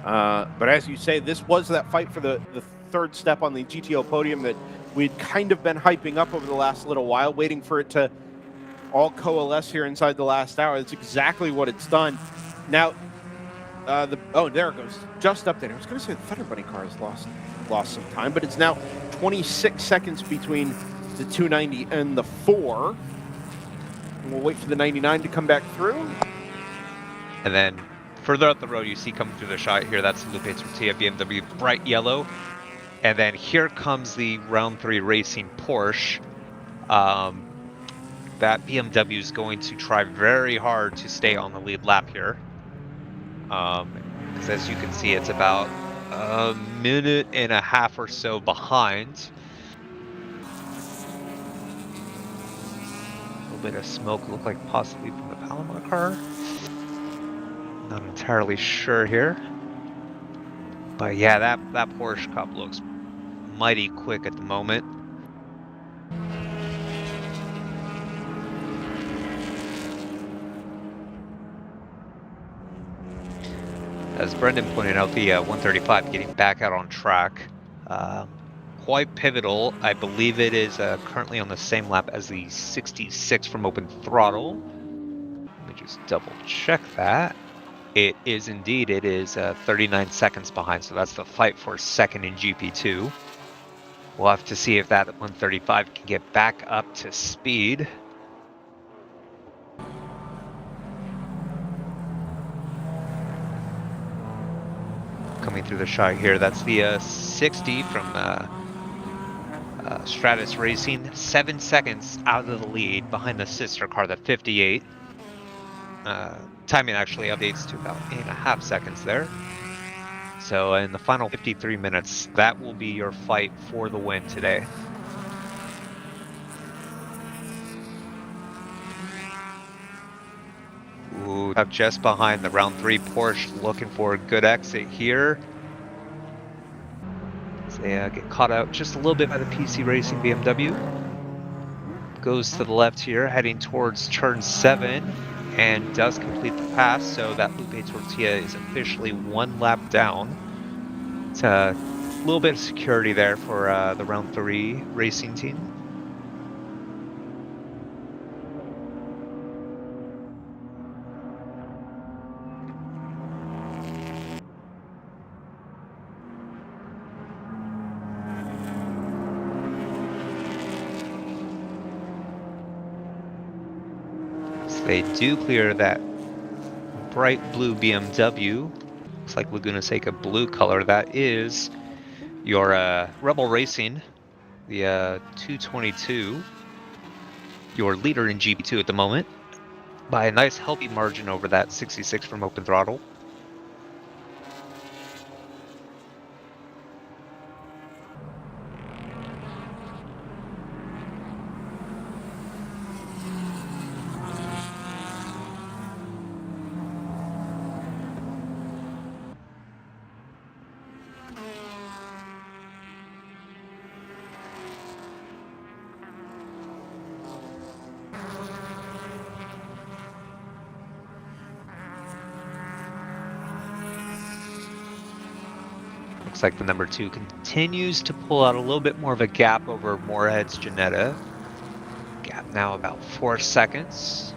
Speaker 1: But as you say, this was that fight for the third step on the GTO podium that we'd kind of been hyping up over the last little while, waiting for it to all coalesce here inside the last hour. That's exactly what it's done. Now, there it goes, just up there. I was going to say the Thunder Bunny car has lost some time, but it's now 26 seconds between the 290 and the 4. And we'll wait for the 99 to come back through.
Speaker 2: And then further up the road, you see coming through the shot here, that's the Lupe Tortilla BMW, bright yellow. And then here comes the round 3 racing Porsche. That BMW is going to try very hard to stay on the lead lap here. Because as you can see, it's about a minute and a half or so behind. A little bit of smoke, looked like possibly from the Palomar car. Not entirely sure here. But yeah, that Porsche Cup looks mighty quick at the moment. As Brendan pointed out, the 135 getting back out on track. Quite pivotal. I believe it is currently on the same lap as the 66 from Open Throttle. Let me just double check that. It is indeed. It is 39 seconds behind, so that's the fight for second in GP2. We'll have to see if that 135 can get back up to speed. coming through the shot here. That's the 60 from Stratus Racing. 7 seconds out of the lead behind the sister car, the 58. Timing actually updates to about 8.5 seconds there. So in the final 53 minutes, that will be your fight for the win today. Ooh, up just behind the round 3 Porsche, looking for a good exit here. As they get caught out just a little bit by the PC Racing BMW. Goes to the left here, heading towards turn 7, and does complete the pass, so that Lupe Tortilla is officially 1 lap down. It's a little bit of security there for the round 3 racing team. They do clear that bright blue BMW. Looks like Laguna Seca blue color. That is your Rebel Racing, the 222. Your leader in GP2 at the moment, by a nice healthy margin over that 66 from Open Throttle. Looks like the number 2 continues to pull out a little bit more of a gap over Moorhead's Janetta. Gap now about 4 seconds.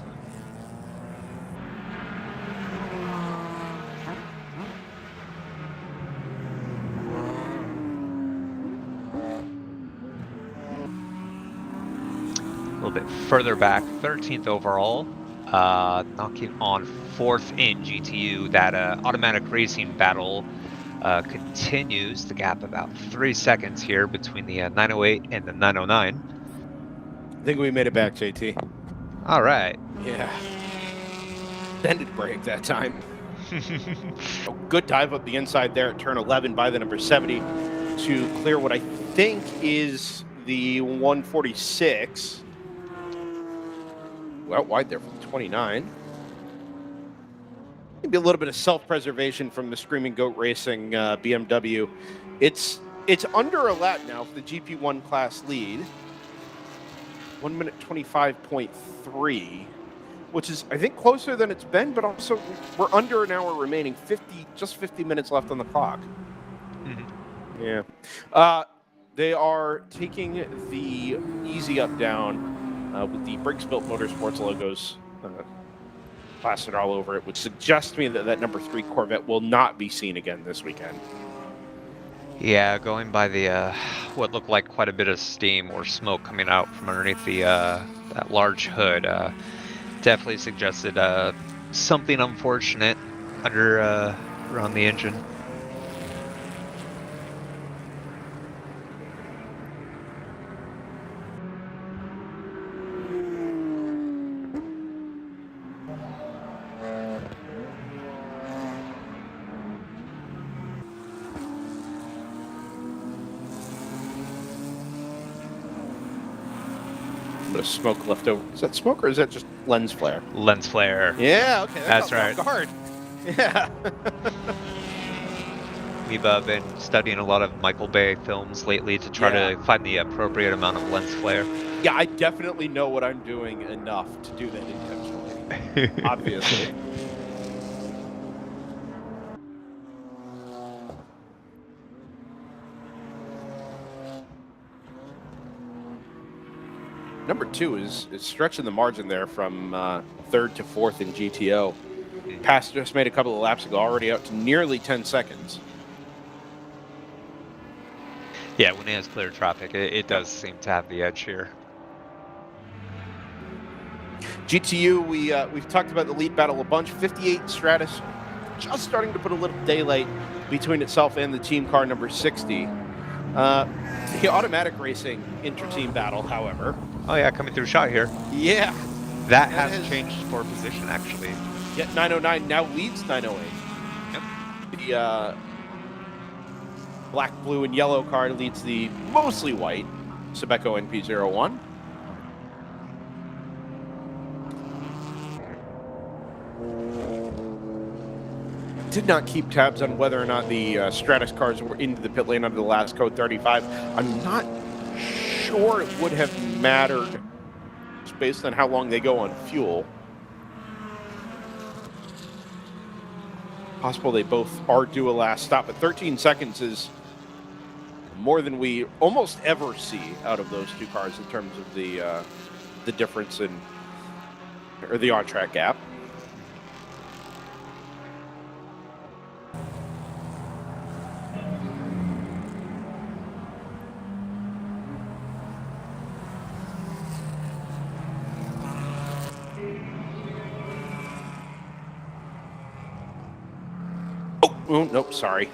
Speaker 2: A little bit further back, 13th overall. Knocking on 4th in GTU. That automatic racing battle continues. The gap about 3 seconds here between the 908 and the 909.
Speaker 1: I think we made it back, JT.
Speaker 2: All right.
Speaker 1: Yeah. Extended break that time. A good dive up the inside there at turn 11 by the number 70 to clear what I think is the 146. Out wide there from 29. Maybe a little bit of self-preservation from the Screaming Goat Racing BMW. It's under a lap now for the GP1 class lead. 1 minute 25.3, which is, I think, closer than it's been, but also we're under an hour remaining. Just 50 minutes left on the clock. Mm-hmm. Yeah. They are taking the easy up down with the Briggs Built Motorsports logos plastered all over it, which suggests to me that that number 3 Corvette will not be seen again this weekend.
Speaker 2: Yeah, going by the what looked like quite a bit of steam or smoke coming out from underneath the that large hood, definitely suggested something unfortunate around the engine.
Speaker 1: Of smoke left over. Is that smoke or is that just lens flare?
Speaker 2: Lens flare.
Speaker 1: Yeah, okay.
Speaker 2: That's right.
Speaker 1: Guard. Yeah.
Speaker 2: We've been studying a lot of Michael Bay films lately to try to find the appropriate amount of lens flare.
Speaker 1: Yeah, I definitely know what I'm doing enough to do that intentionally. Obviously. Number 2 is stretching the margin there from 3rd to 4th in GTO. Pass just made a couple of laps ago, already out to nearly 10 seconds.
Speaker 2: Yeah, when it has clear traffic, it does seem to have the edge here.
Speaker 1: GTU, we've talked about the lead battle a bunch. 58 Stratus, just starting to put a little daylight between itself and the team car number 60. The automatic racing inter-team battle, however.
Speaker 2: Oh yeah, coming through shot here.
Speaker 1: Yeah.
Speaker 2: That has changed for position, actually.
Speaker 1: Yeah, 909 now leads 908.
Speaker 2: Yep.
Speaker 1: The black, blue, and yellow car leads the mostly white Sebeco NP01. Did not keep tabs on whether or not the Stratus cars were into the pit lane under the last code 35. I'm not sure it would have mattered just based on how long they go on fuel. Possible they both are due a last stop, but 13 seconds is more than we almost ever see out of those two cars in terms of the difference in, or the on-track gap. Oh, nope, sorry.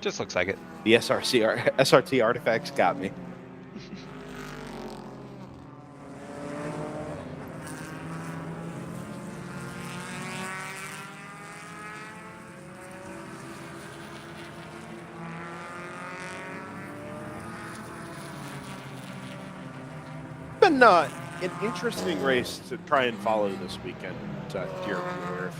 Speaker 2: Just looks like it.
Speaker 1: The SRT artifacts got me. Been an interesting race to try and follow this weekend, dear viewer.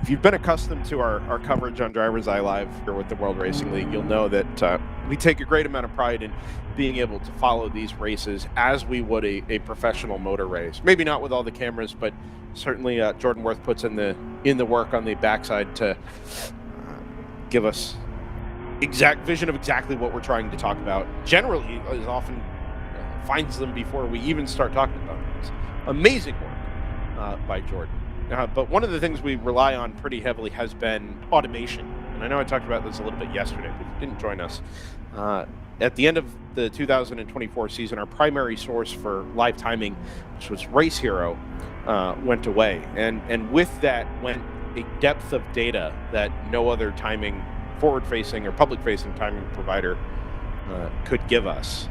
Speaker 1: If you've been accustomed to our coverage on DriversEye Live here with the World Racing League, you'll know that we take a great amount of pride in being able to follow these races as we would a professional motor race. Maybe not with all the cameras, but certainly Jordan Worth puts in the work on the backside to give us exact vision of exactly what we're trying to talk about. Generally, as often finds them before we even start talking about them. It's amazing work by Jordan. But one of the things we rely on pretty heavily has been automation. And I know I talked about this a little bit yesterday, but if you didn't join us. At the end of the 2024 season, our primary source for live timing, which was Race Hero, went away. And with that went a depth of data that no other timing, forward-facing or public-facing timing provider could give us.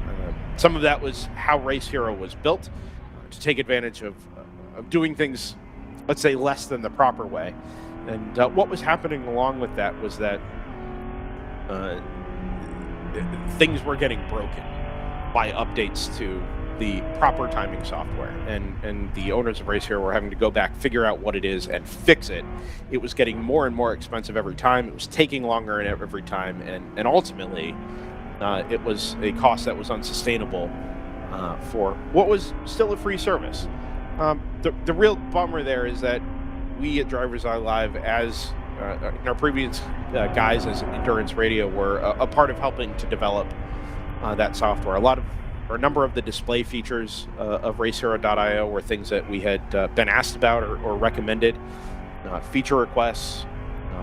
Speaker 1: Some of that was how Race Hero was built to take advantage of doing things, let's say, less than the proper way. And what was happening along with that was that things were getting broken by updates to the proper timing software. And the owners of Race Hero were having to go back, figure out what it is, and fix it. It was getting more and more expensive every time. It was taking longer every time. And ultimately, it was a cost that was unsustainable for what was still a free service. The real bummer there is that we at DriversEye Live, as in our previous guys as Endurance Radio, were a part of helping to develop that software. A number of the display features of racehero.io were things that we had been asked about or recommended, feature requests,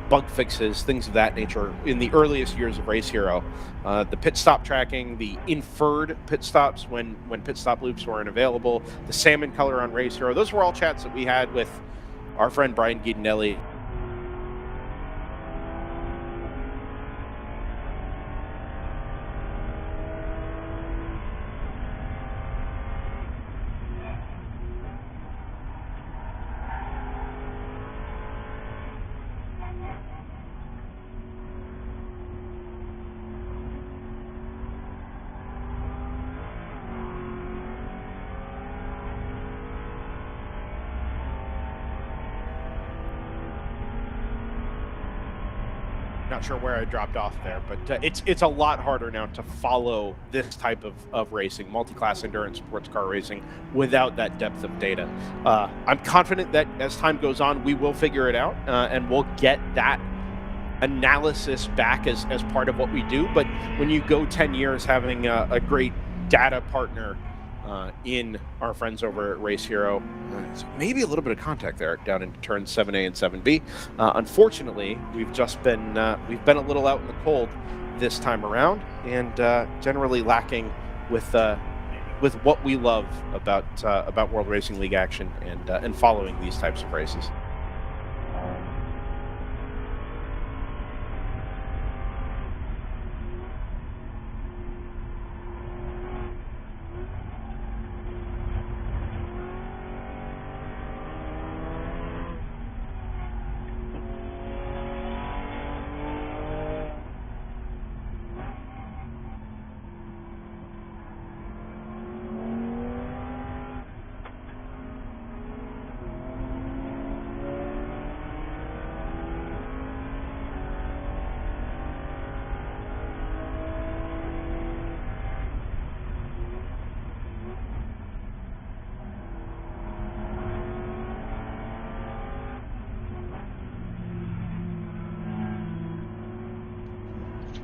Speaker 1: bug fixes, things of that nature in the earliest years of Race Hero. The pit stop tracking, the inferred pit stops when pit stop loops weren't available, the salmon color on Race Hero. Those were all chats that we had with our friend Brian Guidinelli. Not sure where I dropped off there, but it's a lot harder now to follow this type of racing, multi-class endurance sports car racing, without that depth of data. I'm confident that as time goes on, we will figure it out, and we'll get that analysis back as part of what we do. But when you go 10 years having a great data partner in our friends over at Race Hero, so maybe a little bit of contact there down in turns 7A and 7B. Unfortunately, we've been a little out in the cold this time around, and generally lacking with what we love about World Racing League action and following these types of races.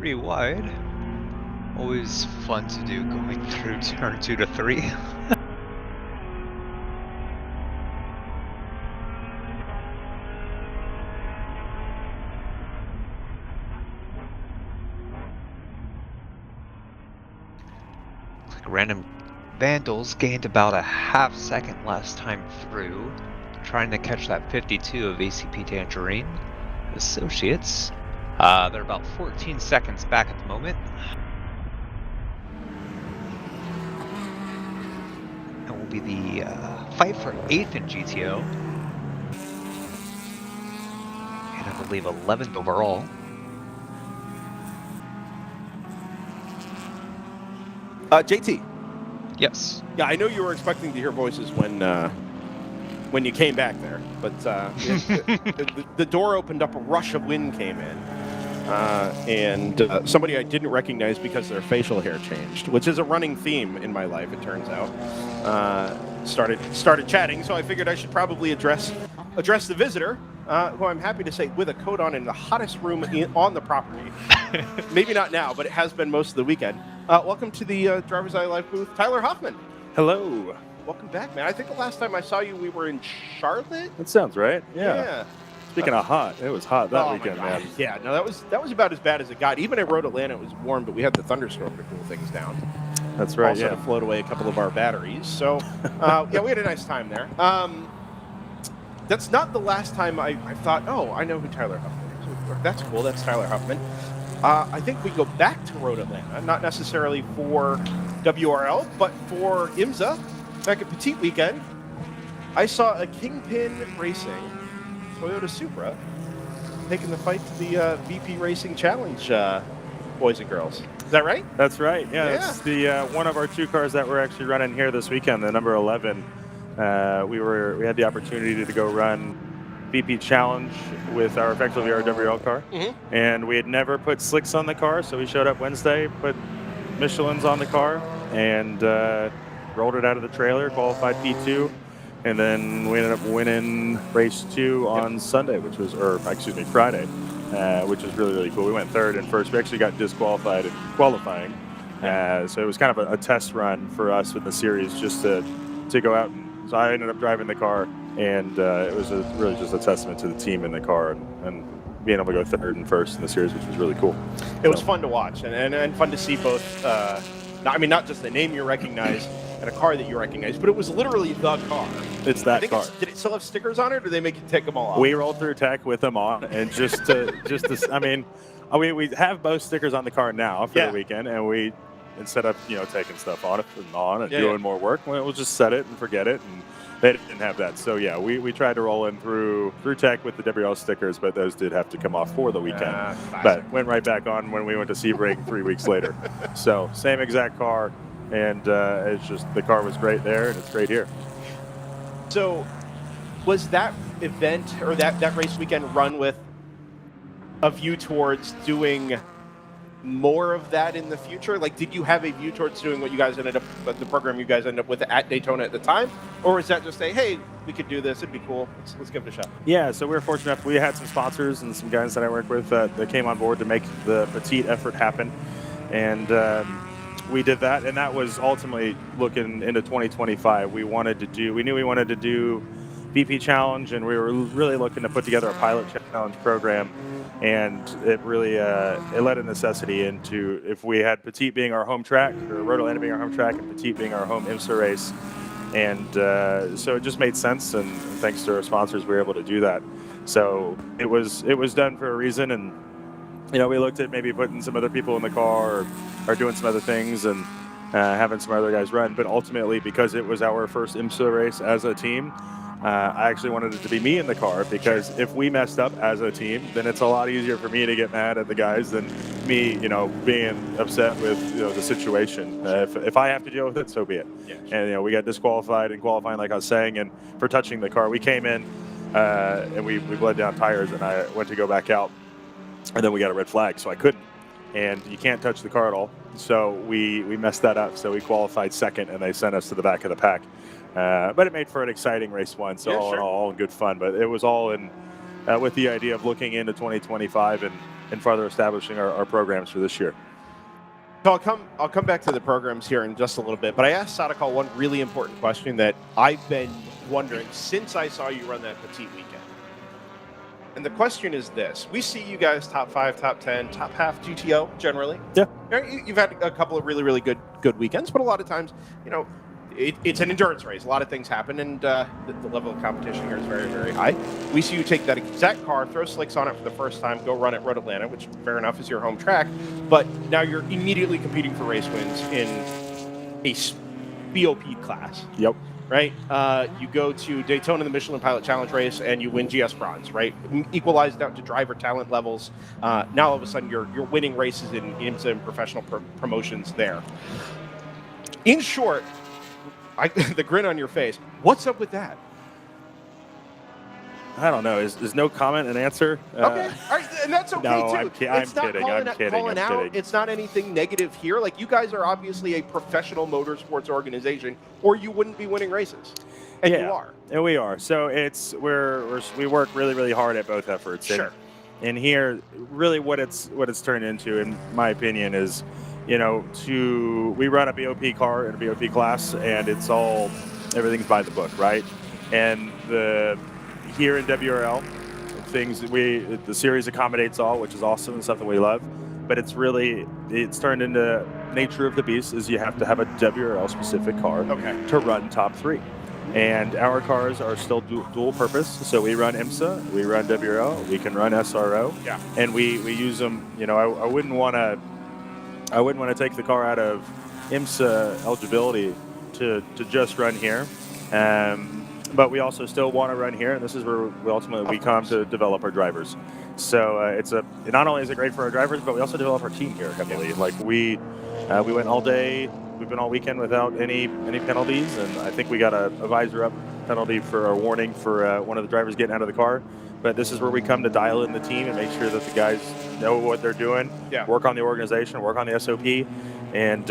Speaker 2: 3 wide. Always fun to do going through turn 2 to 3. Random Vandals gained about a half second last time through, trying to catch that 52 of ACP Tangerine. Associates, they're about 14 seconds back at the moment. And will be the fight for 8th in GTO. And I believe 11th overall.
Speaker 1: JT.
Speaker 2: Yes.
Speaker 1: Yeah, I know you were expecting to hear voices when you came back there, but the door opened up, a rush of wind came in, and somebody I didn't recognize because their facial hair changed, which is a running theme in my life, it turns out. Started chatting, so I figured I should probably address the visitor, who I'm happy to say with a coat on in the hottest room on the property. Maybe not now, but it has been most of the weekend. Welcome to the DriversEye Live booth, Tyler Hoffman.
Speaker 14: Hello.
Speaker 1: Welcome back, man. I think the last time I saw you, we were in Charlotte.
Speaker 14: That sounds right. Yeah. Speaking of hot, it was hot that weekend, man.
Speaker 1: Yeah, no, that was about as bad as it got. Even at Road Atlanta, it was warm, but we had the thunderstorm to cool things down.
Speaker 14: That's right.
Speaker 1: Also to float away a couple of our batteries. So, yeah, we had a nice time there. That's not the last time I thought, oh, I know who Tyler Huffman is. That's cool. That's Tyler Huffman. I think we go back to Road Atlanta, not necessarily for WRL, but for IMSA. Back at Petite Weekend, I saw a Kingpin Racing Toyota Supra taking the fight to the VP Racing Challenge, boys and girls. Is that right?
Speaker 14: That's right. Yeah, that's the one of our 2 cars that we're actually running here this weekend, the number 11. We had the opportunity to go run VP Challenge with our effectively our WRL car, and we had never put slicks on the car, so we showed up Wednesday, put Michelin's on the car, and rolled it out of the trailer, qualified P2, and then we ended up winning race 2 on Sunday, Friday, which was really, really cool. We went 3rd and 1st. We actually got disqualified in qualifying, so it was kind of a test run for us with the series just to go out. So I ended up driving the car, and it was really just a testament to the team in the car and being able to go 3rd and 1st in the series, which was really cool.
Speaker 1: It was fun to watch and fun to see both. Not just the name you recognize and a car that you recognize, but it was literally the car.
Speaker 14: It's that car.
Speaker 1: Did it still have stickers on it, or did they make you take them all off?
Speaker 14: We rolled through tech with them on, and we have both stickers on the car now for the weekend, and we, instead of taking stuff off and on and doing more work, we'll just set it and forget it, and they didn't have that. So yeah, we tried to roll in through tech with the WRL stickers, but those did have to come off for the weekend. But went right back on when we went to Sebring 3 weeks later. So same exact car, and it's just the car was great there, and it's great here.
Speaker 1: So was that event or that race weekend run with a view towards doing more of that in the future? Like, did you have a view towards doing what you guys ended up, the program you guys ended up with at Daytona at the time? Or is that just a, hey, we could do this, it'd be cool, let's give it a shot?
Speaker 14: Yeah, so we were fortunate enough. We had some sponsors and some guys that I work with that came on board to make the Petite effort happen. And we did that, and that was ultimately looking into 2025. We knew we wanted to do VP Challenge, and we were really looking to put together a pilot challenge program. And it really it led a necessity into, if we had Petite being our home track, or Road Atlanta being our home track, and Petite being our home IMSA race. And so it just made sense, and thanks to our sponsors, we were able to do that. So it was done for a reason, and we looked at maybe putting some other people in the car or doing some other things and having some other guys run. But ultimately, because it was our first IMSA race as a team, I actually wanted it to be me in the car, because if we messed up as a team, then it's a lot easier for me to get mad at the guys than me, being upset with the situation. If I have to deal with it, so be it. Yeah, sure. And we got disqualified in qualifying, like I was saying, and for touching the car, we came in and we bled down tires, and I went to go back out, and then we got a red flag, so I couldn't. And you can't touch the car at all, so we messed that up. So we qualified 2nd, and they sent us to the back of the pack. But it made for an exciting race 1, so all in good fun. But it was all in with the idea of looking into 2025 farther establishing our programs for this year.
Speaker 1: So I'll come back to the programs here in just a little bit, but I asked Stakal one really important question that I've been wondering since I saw you run that petite weekend. And the question is this: we see you guys top 5, top 10, top half GTO generally.
Speaker 14: Yeah.
Speaker 1: You've had a couple of really, really good weekends, but a lot of times, it's an endurance race. A lot of things happen, and the level of competition here is very, very high. We see you take that exact car, throw slicks on it for the first time, go run at Road Atlanta, which, fair enough, is your home track. But now you're immediately competing for race wins in a BOP class.
Speaker 14: Yep.
Speaker 1: Right? You go to Daytona, the Michelin Pilot Challenge race, and you win GS Bronze, right? Equalized out to driver talent levels. Now, all of a sudden, you're winning races in IMSA and professional promotions there. In short, the grin on your face, what's up with that?
Speaker 14: I don't know. Is no comment an answer?
Speaker 1: Okay, all right, and that's okay
Speaker 14: no,
Speaker 1: too.
Speaker 14: I'm kidding.
Speaker 1: It's not anything negative here. Like, you guys are obviously a professional motorsports organization, or you wouldn't be winning races, and you are.
Speaker 14: And we are. So we work really, really hard at both efforts.
Speaker 1: Sure.
Speaker 14: And here, really, what it's turned into, in my opinion, is, we run a BOP car in a BOP class, and everything's by the book, right? And here in WRL, the series accommodates all, which is awesome and something we love. But it's turned into nature of the beast is you have to have a WRL specific car to run top 3. And our cars are still dual purpose. So we run IMSA, we run WRL, we can run SRO, and we use them. I wouldn't want to take the car out of IMSA eligibility to just run here. But we also still want to run here, and this is where we come to develop our drivers. So not only is it great for our drivers, but we also develop our team here heavily. Like we went all day, we've been all weekend without any penalties, and I think we got a visor up penalty for our warning for one of the drivers getting out of the car. But this is where we come to dial in the team and make sure that the guys know what they're doing, work on the organization, work on the SOP, and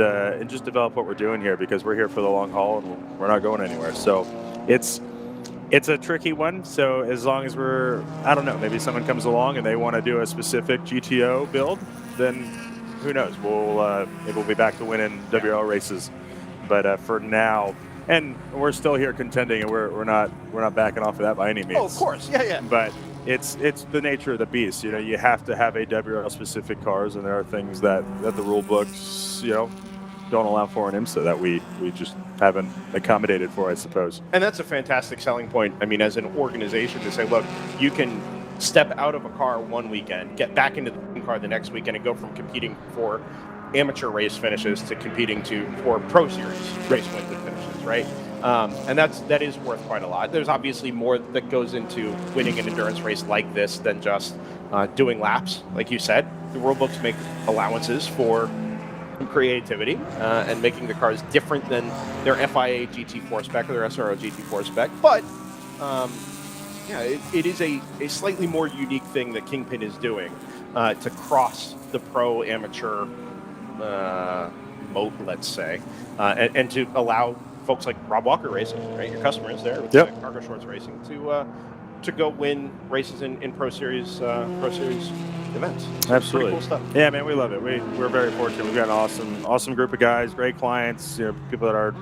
Speaker 14: just develop what we're doing here, because we're here for the long haul and we're not going anywhere. So it's a tricky one. So as long as I don't know, maybe someone comes along and they want to do a specific GTO build, then who knows? Maybe we'll be back to winning WRL races. But for now, and we're still here contending, and we're not backing off of that by any means.
Speaker 1: Oh, of course, yeah.
Speaker 14: But it's the nature of the beast. You have to have a WRL specific cars, and there are things that the rule books don't allow for in IMSA that we just haven't accommodated for, I suppose.
Speaker 1: And that's a fantastic selling point. I mean, as an organization, to say, look, you can step out of a car one weekend, get back into the car the next weekend, and go from competing for amateur race finishes to competing for Pro Series race wins and finishes, right? And that is worth quite a lot. There's obviously more that goes into winning an endurance race like this than just doing laps, like you said. The rule books make allowances for creativity and making the cars different than their FIA GT4 spec or their SRO GT4 spec. But it is a slightly more unique thing that Kingpin is doing to cross the pro amateur moat, let's say, and to allow folks like Rob Walker Racing, right, your customers there with Cargo Shorts Racing, to go win races in Pro Series events. So
Speaker 14: absolutely,
Speaker 1: cool stuff.
Speaker 14: Yeah, man, we love it. We're very fortunate. We've got an awesome group of guys, great clients, people that are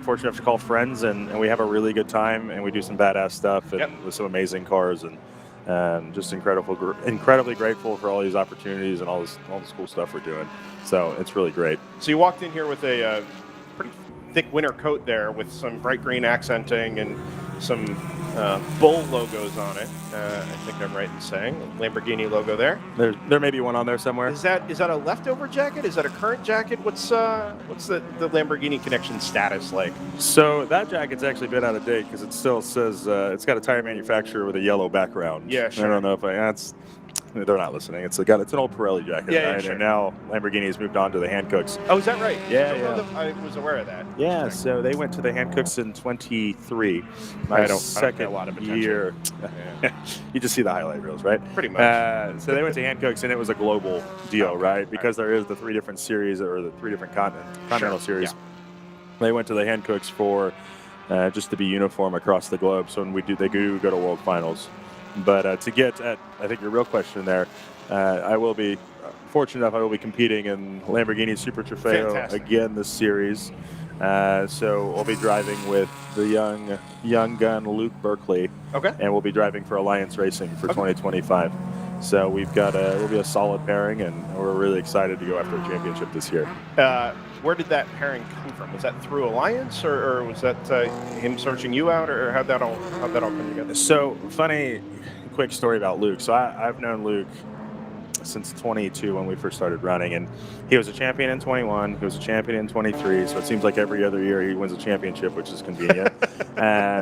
Speaker 14: fortunate enough to call friends, and we have a really good time, and we do some badass stuff with some amazing cars, and just incredibly grateful for all these opportunities and all this cool stuff we're doing. So it's really great.
Speaker 1: So you walked in here with a pretty thick winter coat there with some bright green accenting and some Bull logos on it. I think I'm right in saying Lamborghini logo there.
Speaker 14: There may be one on there somewhere.
Speaker 1: Is that a leftover jacket? Is that a current jacket? What's the Lamborghini connection status like?
Speaker 14: So that jacket's actually been out of date because it still says it's got a tire manufacturer with a yellow background.
Speaker 1: Yeah, sure.
Speaker 14: I don't know if they're not listening. It's an old Pirelli jacket.
Speaker 1: Yeah,
Speaker 14: right?
Speaker 1: sure.
Speaker 14: And now Lamborghini's moved on to the Hancooks.
Speaker 1: Oh, is that right?
Speaker 14: Yeah.
Speaker 1: I was aware of that.
Speaker 14: Yeah, so they went to the Hancooks in 23.
Speaker 1: I don't
Speaker 14: second
Speaker 1: pay a lot of attention.
Speaker 14: year.
Speaker 1: Yeah.
Speaker 14: You just see the highlight reels, right?
Speaker 1: Pretty much.
Speaker 14: So they went to Hancooks, and it was a global deal, right? Because there is the 3 different series, or the 3 different continental series.
Speaker 1: Yeah.
Speaker 14: They went to the Hancooks for just to be uniform across the globe. So when they do go to World Finals, But to get at, I think, your real question there, I will be fortunate enough. I will be competing in Lamborghini Super Trofeo
Speaker 1: Fantastic.
Speaker 14: again this series. So we'll be driving with the young gun Luke Berkeley.
Speaker 1: Okay.
Speaker 14: And we'll be driving for Alliance Racing for 2025. So we'll be a solid pairing, and we're really excited to go after a championship this year.
Speaker 1: Where did that pairing come from? Was that through Alliance, or was that him searching you out, or how'd that all come together?
Speaker 14: So funny, quick story about Luke. So I've known Luke since 22 when we first started running, and he was a champion in 21. He was a champion in 23. So it seems like every other year he wins a championship, which is convenient.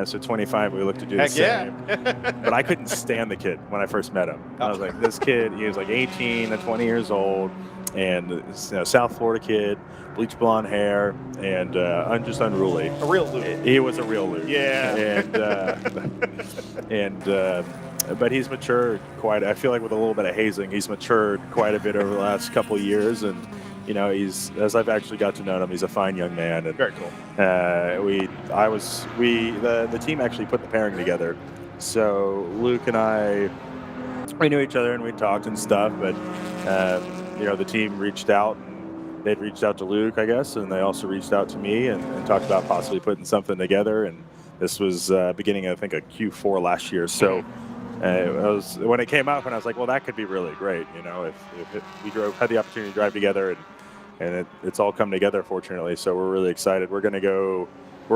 Speaker 14: So 25 we look to do the same. But I couldn't stand the kid when I first met him. I was like, this kid, he was like 18 to 20 years old, and South Florida kid, bleach blonde hair, and just unruly.
Speaker 1: A real Luke.
Speaker 14: He was a real Luke.
Speaker 1: Yeah.
Speaker 14: But he's matured quite. I feel like with a little bit of hazing, he's matured quite a bit over the last couple of years, and he's, as I've actually got to know him, he's a fine young man. And
Speaker 1: very cool.
Speaker 14: The team actually put the pairing together. So Luke and I, we knew each other and we talked and stuff, but the team reached out. They'd reached out to Luke, I guess, and they also reached out to me and talked about possibly putting something together. And this was beginning, I think, of Q4 last year. So when it came up, and I was like, well, that could be really great, if we had the opportunity to drive together, and it's all come together, fortunately. So we're really excited. We're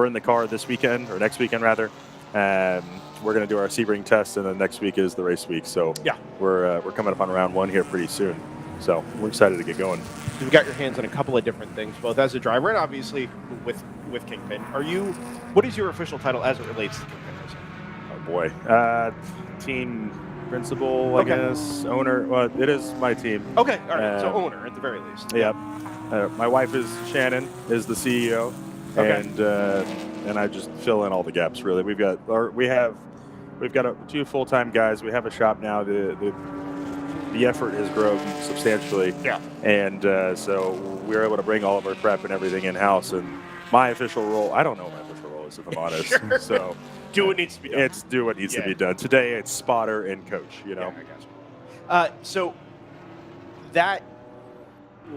Speaker 14: in the car this weekend, or next weekend rather. We're going to do our Sebring test, and then next week is the race week. So
Speaker 1: yeah,
Speaker 14: we're coming up on round 1 here pretty soon. So we're excited to get going.
Speaker 1: You've got your hands on a couple of different things, both as a driver and obviously with Kingpin. What is your official title as it relates to Kingpin racing?
Speaker 14: Oh boy, team principal, I guess, owner. Well, it is my team.
Speaker 1: Okay, all right. So owner at the very least.
Speaker 14: Yep. My wife is Shannon, is the CEO, and I just fill in all the gaps. Really, we've got 2 full-time guys. We have a shop now. The effort has grown substantially.
Speaker 1: Yeah.
Speaker 14: And so we're able to bring all of our prep and everything in-house. And my official role, I don't know what my official role is, if I'm honest.
Speaker 1: Sure.
Speaker 14: So
Speaker 1: do what needs to be done.
Speaker 14: It's do what needs to be done. Today, it's spotter and coach,
Speaker 1: Yeah, I got you. So that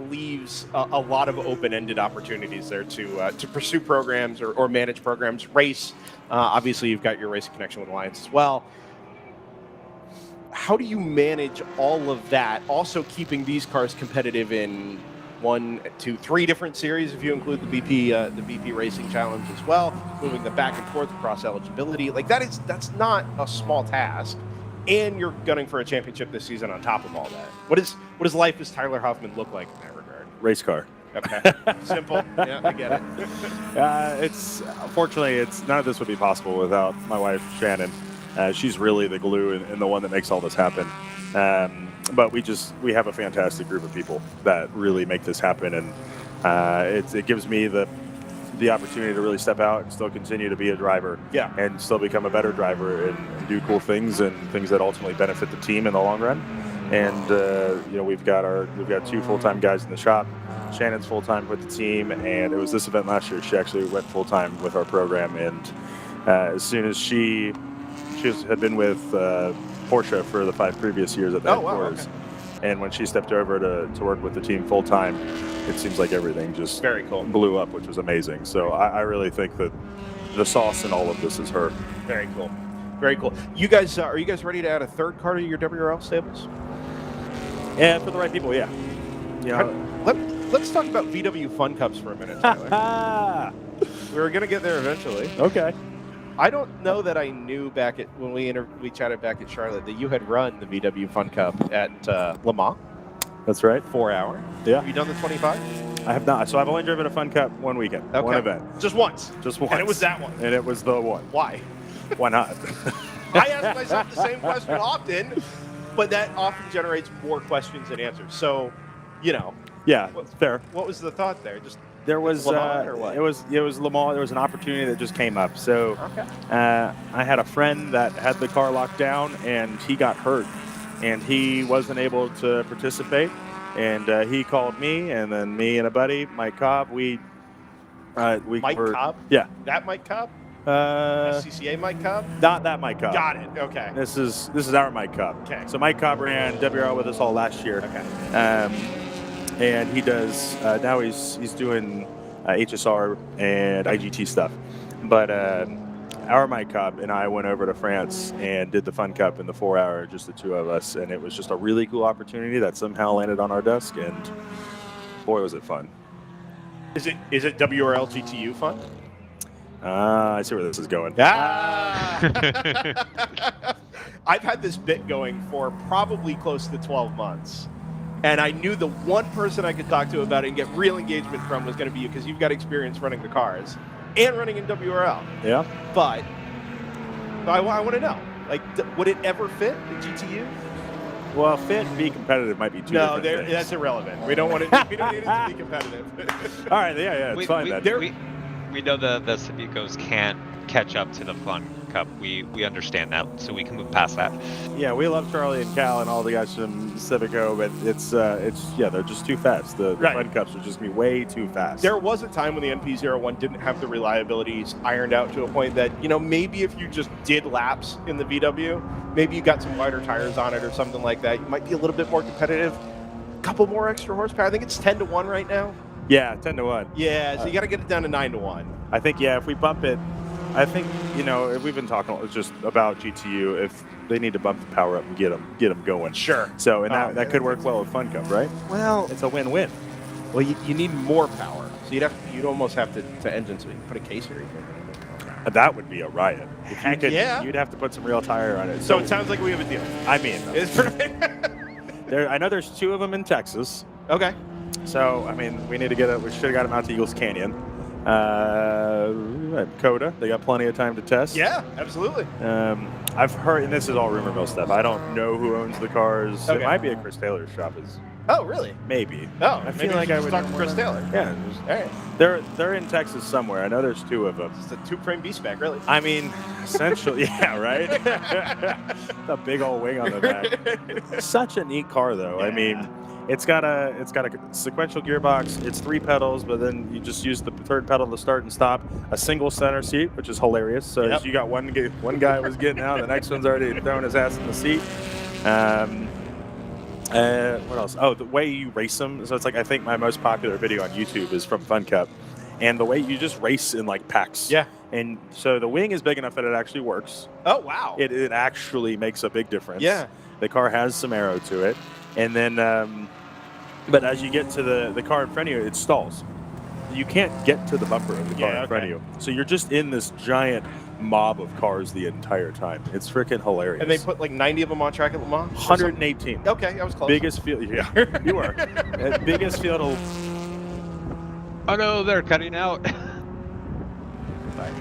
Speaker 1: leaves a lot of open-ended opportunities there to pursue programs or manage programs, race. Obviously, you've got your racing connection with Alliance as well. How do you manage all of that, also keeping these cars competitive in 1, 2, 3 different series, if you include the BP Racing Challenge as well, moving them back and forth across eligibility? Like that's not a small task, and you're gunning for a championship this season on top of all that. What does life as Tyler Hoffman look like in that regard?
Speaker 14: Race car.
Speaker 1: Okay, simple. Yeah, I get it.
Speaker 14: Fortunately, none of this would be possible without my wife Shannon. She's really the glue and the one that makes all this happen. But we have a fantastic group of people that really make this happen, and it gives me the opportunity to really step out and still continue to be a driver.
Speaker 1: Yeah.
Speaker 14: And still become a better driver and do cool things and things that ultimately benefit the team in the long run. And we've got 2 full-time guys in the shop. Shannon's full-time with the team, and it was this event last year. She actually went full-time with our program, and as soon as she had been with Porsche for the 5 previous years at the headquarters. Okay. And when she stepped over to work with the team full time, it seems like everything just
Speaker 1: very cool
Speaker 14: blew up, which was amazing. So I really think that the sauce in all of this is her.
Speaker 1: Very cool. Very cool. You guys, are you guys ready to add a 3rd car to your WRL stables?
Speaker 14: Yeah, for the right people, yeah.
Speaker 1: Let's talk about VW Fun Cups for a minute, Tyler. We're going to get there eventually.
Speaker 14: Okay.
Speaker 1: I don't know that I knew back at when we chatted back at Charlotte that you had run the VW Fun Cup at Le Mans.
Speaker 14: That's right.
Speaker 1: 4 hour.
Speaker 14: Yeah.
Speaker 1: Have you done the 25?
Speaker 14: I have not. So I've only driven a Fun Cup 1 weekend, one event.
Speaker 1: Just once.
Speaker 14: Just once.
Speaker 1: And it was that one.
Speaker 14: And it was the one.
Speaker 1: Why?
Speaker 14: Why not?
Speaker 1: I ask myself the same question often, but that often generates more questions than answers. So,
Speaker 14: Yeah, fair.
Speaker 1: What was the thought there? Just
Speaker 14: there was
Speaker 1: Le Mans or what?
Speaker 14: It was Le Mans. There was an opportunity that just came up. So I had a friend that had the car locked down, and he got hurt, and he wasn't able to participate. And he called me, and then me and a buddy, Mike Cobb,
Speaker 1: Mike Cobb?
Speaker 14: Yeah.
Speaker 1: That Mike Cobb? SCCA Mike Cobb?
Speaker 14: Not that Mike Cobb.
Speaker 1: Got it. Okay.
Speaker 14: This is our Mike Cobb.
Speaker 1: Okay.
Speaker 14: So Mike Cobb ran WRL with us all last year.
Speaker 1: Okay.
Speaker 14: And he does now he's doing HSR and IGT stuff. But our Mike Cobb and I went over to France and did the Fun Cup in the 4 hour, just the two of us, and it was just a really cool opportunity that somehow landed on our desk, and boy was it fun.
Speaker 1: Is it WRL GTU fun?
Speaker 14: I see where this is going.
Speaker 1: Ah! I've had this bit going for probably close to 12 months. And I knew the one person I could talk to about it and get real engagement from was going to be you, because you've got experience running the cars and running in WRL.
Speaker 14: Yeah.
Speaker 1: But I want to know, like, would it ever fit the GTU?
Speaker 14: Well, fit and be competitive might be two different things.
Speaker 1: That's irrelevant. We don't want it. We don't need it to be competitive.
Speaker 14: All right, yeah, it's fine then.
Speaker 2: We know the Civicos can't catch up to the Fun Cup. We understand that, so we can move past that.
Speaker 14: Yeah, we love Charlie and Cal and all the guys from Civico, but it's they're just too fast. The Fun Cups are just gonna be way too fast.
Speaker 1: There was a time when the NP01 didn't have the reliabilities ironed out to a point that, maybe if you just did laps in the VW, maybe you got some wider tires on it or something like that, you might be a little bit more competitive. A couple more extra horsepower. I think it's 10-1 right now.
Speaker 14: Yeah, 10-1.
Speaker 1: Yeah, so you got to get it down to 9-1.
Speaker 14: I think, if we bump it, I think, if we've been talking just about GTU, if they need to bump the power up and get them going.
Speaker 1: Sure.
Speaker 14: So, and that could work well with Fun Cup, right?
Speaker 1: Well,
Speaker 14: it's a win-win.
Speaker 1: Well, you need more power. So you'd almost have to engine, so you put a case here.
Speaker 14: That would be a riot.
Speaker 1: Heck yeah.
Speaker 14: You'd have to put some real tire on it.
Speaker 1: So it sounds like we have a deal.
Speaker 14: I mean,
Speaker 1: it's perfect.
Speaker 14: I know there's 2 of them in Texas.
Speaker 1: Okay.
Speaker 14: So, I mean, we should have got them out to Eagles Canyon. Coda, they got plenty of time to test.
Speaker 1: Yeah, absolutely.
Speaker 14: I've heard, and this is all rumor mill stuff, I don't know who owns the cars.
Speaker 1: Okay.
Speaker 14: It might be a Chris Taylor's shop.
Speaker 1: Oh, really?
Speaker 14: Maybe.
Speaker 1: Oh,
Speaker 14: I feel like I would
Speaker 1: talk to Chris Taylor.
Speaker 14: Yeah.
Speaker 1: All right.
Speaker 14: They're in Texas somewhere. I know there's 2 of them.
Speaker 1: It's a 2-frame B-spec, really.
Speaker 14: I mean, essentially, yeah, right? The big old wing on the back. Such a neat car, though. Yeah. I mean, it's got a sequential gearbox. It's 3 pedals, but then you just use the 3rd pedal to start and stop. A single center seat, which is hilarious. So you got one guy was getting out, the next one's already throwing his ass in the seat. What else? Oh, the way you race them. So it's like, I think my most popular video on YouTube is from Fun Cup, and the way you just race in like packs.
Speaker 1: Yeah.
Speaker 14: And so the wing is big enough that it actually works.
Speaker 1: Oh wow.
Speaker 14: It actually makes a big difference.
Speaker 1: Yeah.
Speaker 14: The car has some aero to it, and then but as you get to the car in front of you, it stalls. You can't get to the bumper of the car in front of you. So you're just in this giant mob of cars the entire time. It's freaking hilarious.
Speaker 1: And they put like 90 of them on track at Le Mans?
Speaker 14: 118.
Speaker 1: Okay, I was close.
Speaker 14: Biggest field. Yeah, you were. Biggest field.
Speaker 2: Oh no, they're cutting out.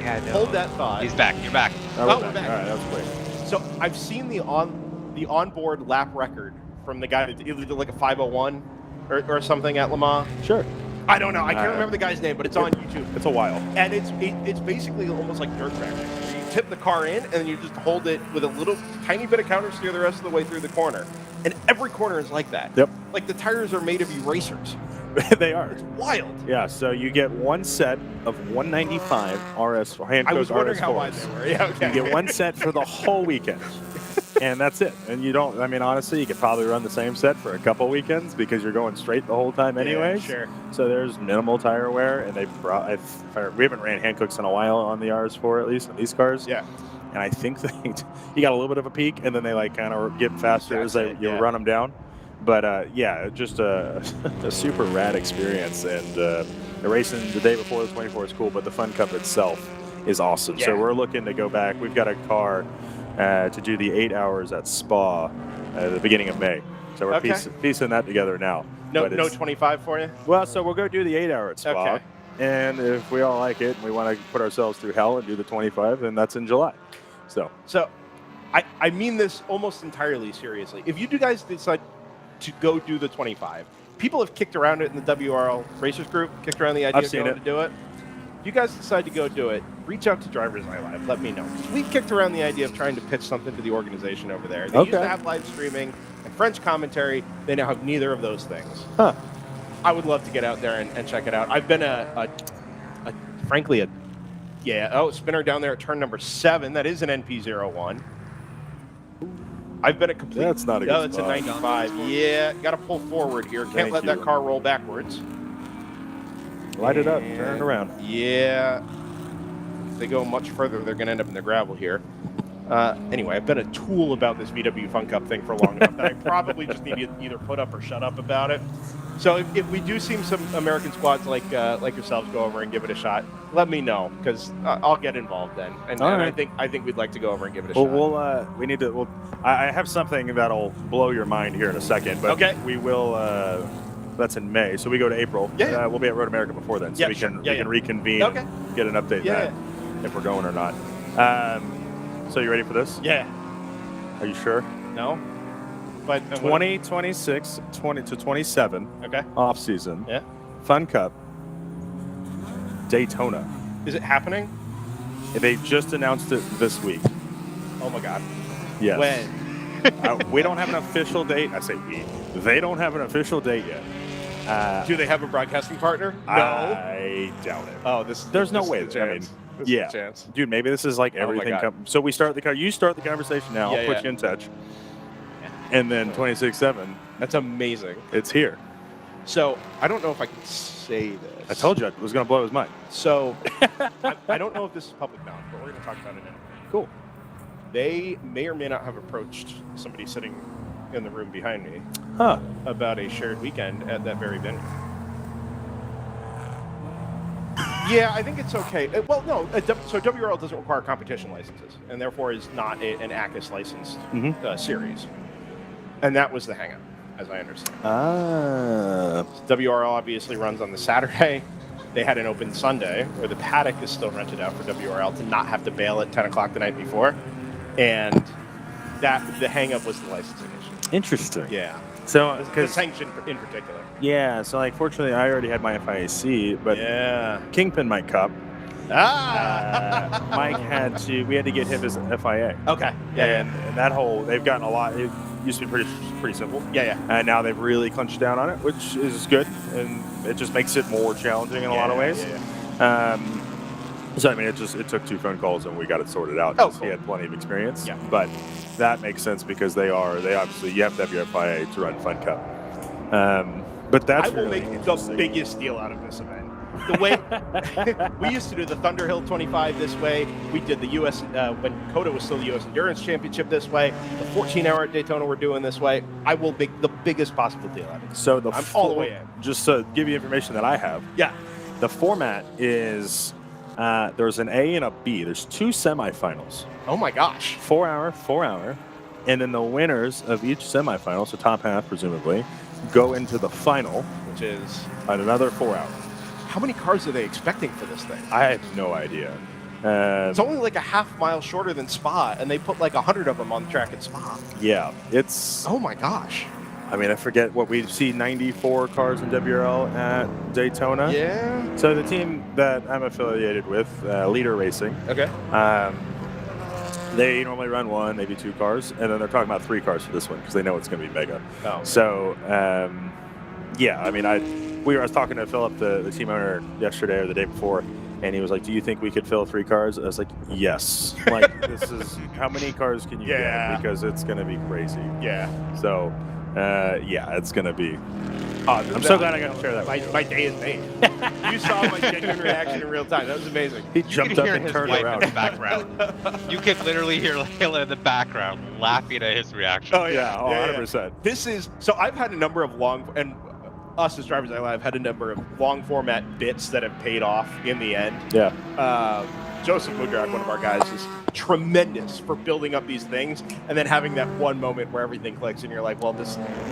Speaker 2: Yeah, no.
Speaker 1: Hold that thought.
Speaker 2: He's back. You're back.
Speaker 14: Oh,
Speaker 1: we're back.
Speaker 14: All right, that was quick.
Speaker 1: So I've seen the onboard lap record from the guy that did like a 501 or something at Le Mans.
Speaker 14: Sure.
Speaker 1: I don't know. I can't remember the guy's name, but it's on YouTube.
Speaker 14: It's a while.
Speaker 1: And it's basically almost like dirt track. You tip the car in, and then you just hold it with a little tiny bit of counter steer the rest of the way through the corner. And every corner is like that.
Speaker 14: Yep.
Speaker 1: Like the tires are made of erasers.
Speaker 14: They are.
Speaker 1: It's wild.
Speaker 14: Yeah, so you get one set of 195 RS hand.
Speaker 1: I was wondering
Speaker 14: RS4s.
Speaker 1: how wide they were. Yeah, okay.
Speaker 14: You get one set for the whole weekend. And that's it. And you don't, I mean, honestly, you could probably run the same set for a couple weekends because you're going straight the whole time anyway.
Speaker 1: Yeah, sure.
Speaker 14: So there's minimal tire wear, and we haven't ran Hancooks in a while on the RS4, at least on these cars.
Speaker 1: Yeah.
Speaker 14: And I think you got a little bit of a peak, and then they like kind of get faster as you run them down. But yeah, just a super rad experience. And the racing the day before the 24 is cool, but the Fun Cup itself is awesome.
Speaker 1: Yeah.
Speaker 14: So we're looking to go back. We've got a car to do the 8 hours at Spa at the beginning of May. So we're piecing that together now.
Speaker 1: No 25 for you?
Speaker 14: Well, so we'll go do the 8 hour at Spa.
Speaker 1: Okay.
Speaker 14: And if we all like it and we want to put ourselves through hell and do the 25, then that's in July. So
Speaker 1: I mean this almost entirely seriously. If you guys decide to go do the 25, people have kicked around it in the WRL Racers group, kicked around the idea of going to do it. If you guys decide to go do it, reach out to DriversEye Live. Let me know. We've kicked around the idea of trying to pitch something to the organization over there. They used to have live streaming and French commentary. They now have neither of those things.
Speaker 14: Huh.
Speaker 1: I would love to get out there and check it out. I've been frankly a Yeah. Oh, spinner down there at turn number 7. That is an NP01. I've been a complete.
Speaker 14: That's not a good
Speaker 1: No, it's a
Speaker 14: spot.
Speaker 1: 95. Yeah, got to pull forward here. Can't
Speaker 14: Thank
Speaker 1: let that
Speaker 14: you.
Speaker 1: car roll backwards.
Speaker 14: Light it up, turn it around.
Speaker 1: Yeah. If they go much further, they're going to end up in the gravel here. Anyway, I've been a tool about this VW Fun Cup thing for long enough that I probably just need to either put up or shut up about it. So if we do see some American squads like yourselves go over and give it a shot, let me know, because I'll get involved then. And I think we'd like to go over and give it a shot.
Speaker 14: We need to. I have something that'll blow your mind here in a second, but
Speaker 1: okay.
Speaker 14: We will. That's in May, so we go to April.
Speaker 1: Yeah.
Speaker 14: We'll be at Road America before then, so we can reconvene.
Speaker 1: Okay.
Speaker 14: And get an update if we're going or not. So you ready for this?
Speaker 1: Yeah.
Speaker 14: Are you sure?
Speaker 1: No. But
Speaker 14: 2026, 20 to 27.
Speaker 1: Okay.
Speaker 14: Off season.
Speaker 1: Yeah.
Speaker 14: Fun Cup. Daytona.
Speaker 1: Is it happening?
Speaker 14: They just announced it this week.
Speaker 1: Oh my God.
Speaker 14: Yes.
Speaker 1: When?
Speaker 14: We don't have an official date. I say we. They don't have an official date yet.
Speaker 1: Do they have a broadcasting partner? No.
Speaker 14: I doubt it.
Speaker 1: Oh,
Speaker 14: there's no way. I mean,
Speaker 1: This is a chance.
Speaker 14: Dude, maybe this is like everything. So we start you start the conversation now. I'll put you in touch. And then 26/7.
Speaker 1: That's amazing.
Speaker 14: It's here.
Speaker 1: So I don't know if I can say this.
Speaker 14: I told you I was going to blow his mind.
Speaker 1: So I don't know if this is public knowledge, but we're going to talk about it now.
Speaker 14: Cool.
Speaker 1: They may or may not have approached somebody sitting in the room behind me about a shared weekend at that very venue. Yeah, I think it's okay. Well, no. So WRL doesn't require competition licenses, and therefore is not an ACUS licensed series. And that was the hang-up, as I understand. WRL obviously runs on the Saturday. They had an open Sunday, where the paddock is still rented out for WRL to not have to bail at 10 o'clock the night before. And the hang-up was the licensing issue.
Speaker 14: Interesting.
Speaker 1: Yeah.
Speaker 14: So,
Speaker 1: the sanction in particular.
Speaker 14: Yeah, so like fortunately I already had my FIAC, but Kingpin might cup. Mike we had to get him his FIA.
Speaker 1: Okay.
Speaker 14: And that they've gotten a lot. It used to be pretty simple.
Speaker 1: Yeah.
Speaker 14: And now they've really crunched down on it, which is good, and it just makes it more challenging in a lot of ways. So I mean, it took 2 phone calls and we got it sorted out.
Speaker 1: Oh, cool.
Speaker 14: He had plenty of experience.
Speaker 1: Yeah.
Speaker 14: But that makes sense because they obviously you have to have your FIA to run Fun Cup. But that's
Speaker 1: I will
Speaker 14: really
Speaker 1: make the biggest deal out of this event. The way we used to do the Thunderhill 25 this way, we did the U.S. When COTA was still the U.S. Endurance Championship this way, the 14-hour at Daytona we're doing this way. I will make the biggest possible deal out of it.
Speaker 14: So
Speaker 1: I'm all the way in.
Speaker 14: Just to give you information that I have.
Speaker 1: Yeah.
Speaker 14: The format is there's an A and a B. There's 2 semifinals.
Speaker 1: Oh my gosh.
Speaker 14: 4 hour, and then the winners of each semifinal, so top half presumably, go into the final,
Speaker 1: which is
Speaker 14: on another 4 hours.
Speaker 1: How many cars are they expecting for this thing?
Speaker 14: I have no idea.
Speaker 1: It's only like a half mile shorter than Spa, and they put like 100 of them on the track at Spa.
Speaker 14: Yeah, it's.
Speaker 1: Oh my gosh.
Speaker 14: I mean, I forget what we see 94 cars in WRL at Daytona.
Speaker 1: Yeah.
Speaker 14: So the team that I'm affiliated with, Leader Racing.
Speaker 1: Okay.
Speaker 14: They normally run 1, maybe 2 cars, and then they're talking about 3 cars for this one because they know it's going to be mega.
Speaker 1: Oh.
Speaker 14: So, yeah, I mean, I was talking to Philip, the team owner, yesterday or the day before, and he was like, "Do you think we could fill 3 cars?" I was like, "Yes." Like, this is how many cars can you get? Because it's going to be crazy.
Speaker 1: Yeah.
Speaker 14: So, yeah, it's going to be. I'm so glad I got to share that.
Speaker 1: My day is made. You saw my genuine reaction in real time. That was amazing.
Speaker 14: He jumped up and turned around.
Speaker 2: In the background. You could literally hear Layla in the background laughing at his reaction.
Speaker 1: Oh yeah,
Speaker 14: 100%.
Speaker 1: This is so. I've had a number of and us as DriversEye Live had a number of long format bits that have paid off in the end.
Speaker 14: Yeah.
Speaker 1: Joseph Mudrak, one of our guys, is tremendous for building up these things and then having that one moment where everything clicks and you're like, well,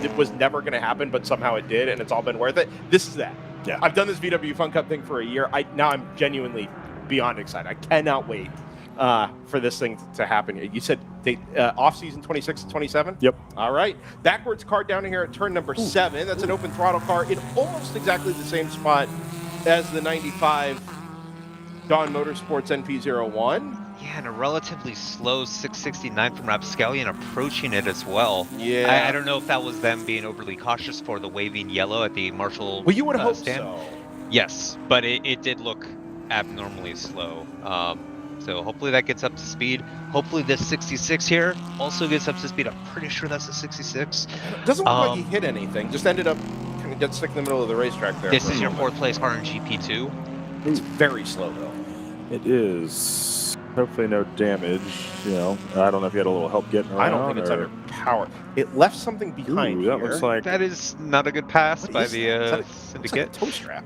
Speaker 1: it was never going to happen, but somehow it did, and it's all been worth it. This is that.
Speaker 14: Yeah.
Speaker 1: I've done this VW Fun Cup thing for a year. Now I'm genuinely beyond excited. I cannot wait for this thing to happen. You said off-season 26 and 27?
Speaker 14: Yep.
Speaker 1: All right. Backwards car down here at turn number 7. That's an open throttle car in almost exactly the same spot as the 95 Dawn Motorsports NP01.
Speaker 2: Yeah, and a relatively slow 669 from Rapscallion approaching it as well.
Speaker 1: Yeah.
Speaker 2: I don't know if that was them being overly cautious for the waving yellow at the Marshall
Speaker 1: Well, you would hope
Speaker 2: stand.
Speaker 1: so.
Speaker 2: Yes, but it did look abnormally slow. So hopefully that gets up to speed. Hopefully this 66 here also gets up to speed. I'm pretty sure that's a 66.
Speaker 1: Doesn't look like he hit anything. Just ended up kind of get stuck in the middle of the racetrack there.
Speaker 2: This is your 4th place car in GP2.
Speaker 1: It's very slow though.
Speaker 14: It is. Hopefully no damage. You know, I don't know if you had a little help getting around.
Speaker 1: I don't think it's under power. It left something behind.
Speaker 14: Ooh, that
Speaker 1: here.
Speaker 14: looks like
Speaker 2: that is not a good pass by the
Speaker 1: Syndicate.
Speaker 2: Syndicate.
Speaker 1: Like a toe strap.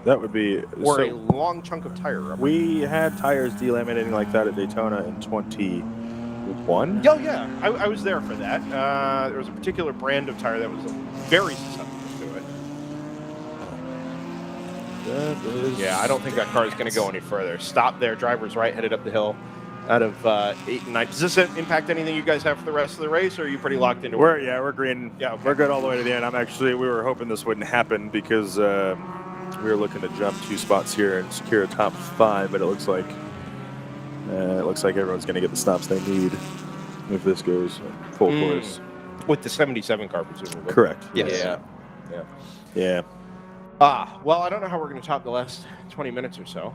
Speaker 14: That would be.
Speaker 1: Or a long chunk of tire rubber.
Speaker 14: We had tires delaminating like that at Daytona in 21.
Speaker 1: Oh yeah, I was there for that. There was a particular brand of tire that was very susceptible to it.
Speaker 14: That is...
Speaker 1: Yeah, I don't think that car is going to go any further. Stop there, driver's right, headed up the hill out of 8 and 9. Does this impact anything you guys have for the rest of the race, or are you pretty locked into it?
Speaker 14: We're green. Yeah, okay. We're good all the way to the end. We were hoping this wouldn't happen because we were looking to jump 2 spots here and secure a top 5, but it looks like everyone's going to get the stops they need if this goes full course.
Speaker 1: With the 77 car, presumably.
Speaker 14: Correct.
Speaker 1: Yes.
Speaker 14: Yeah.
Speaker 1: Well, I don't know how we're going to top the last 20 minutes or so.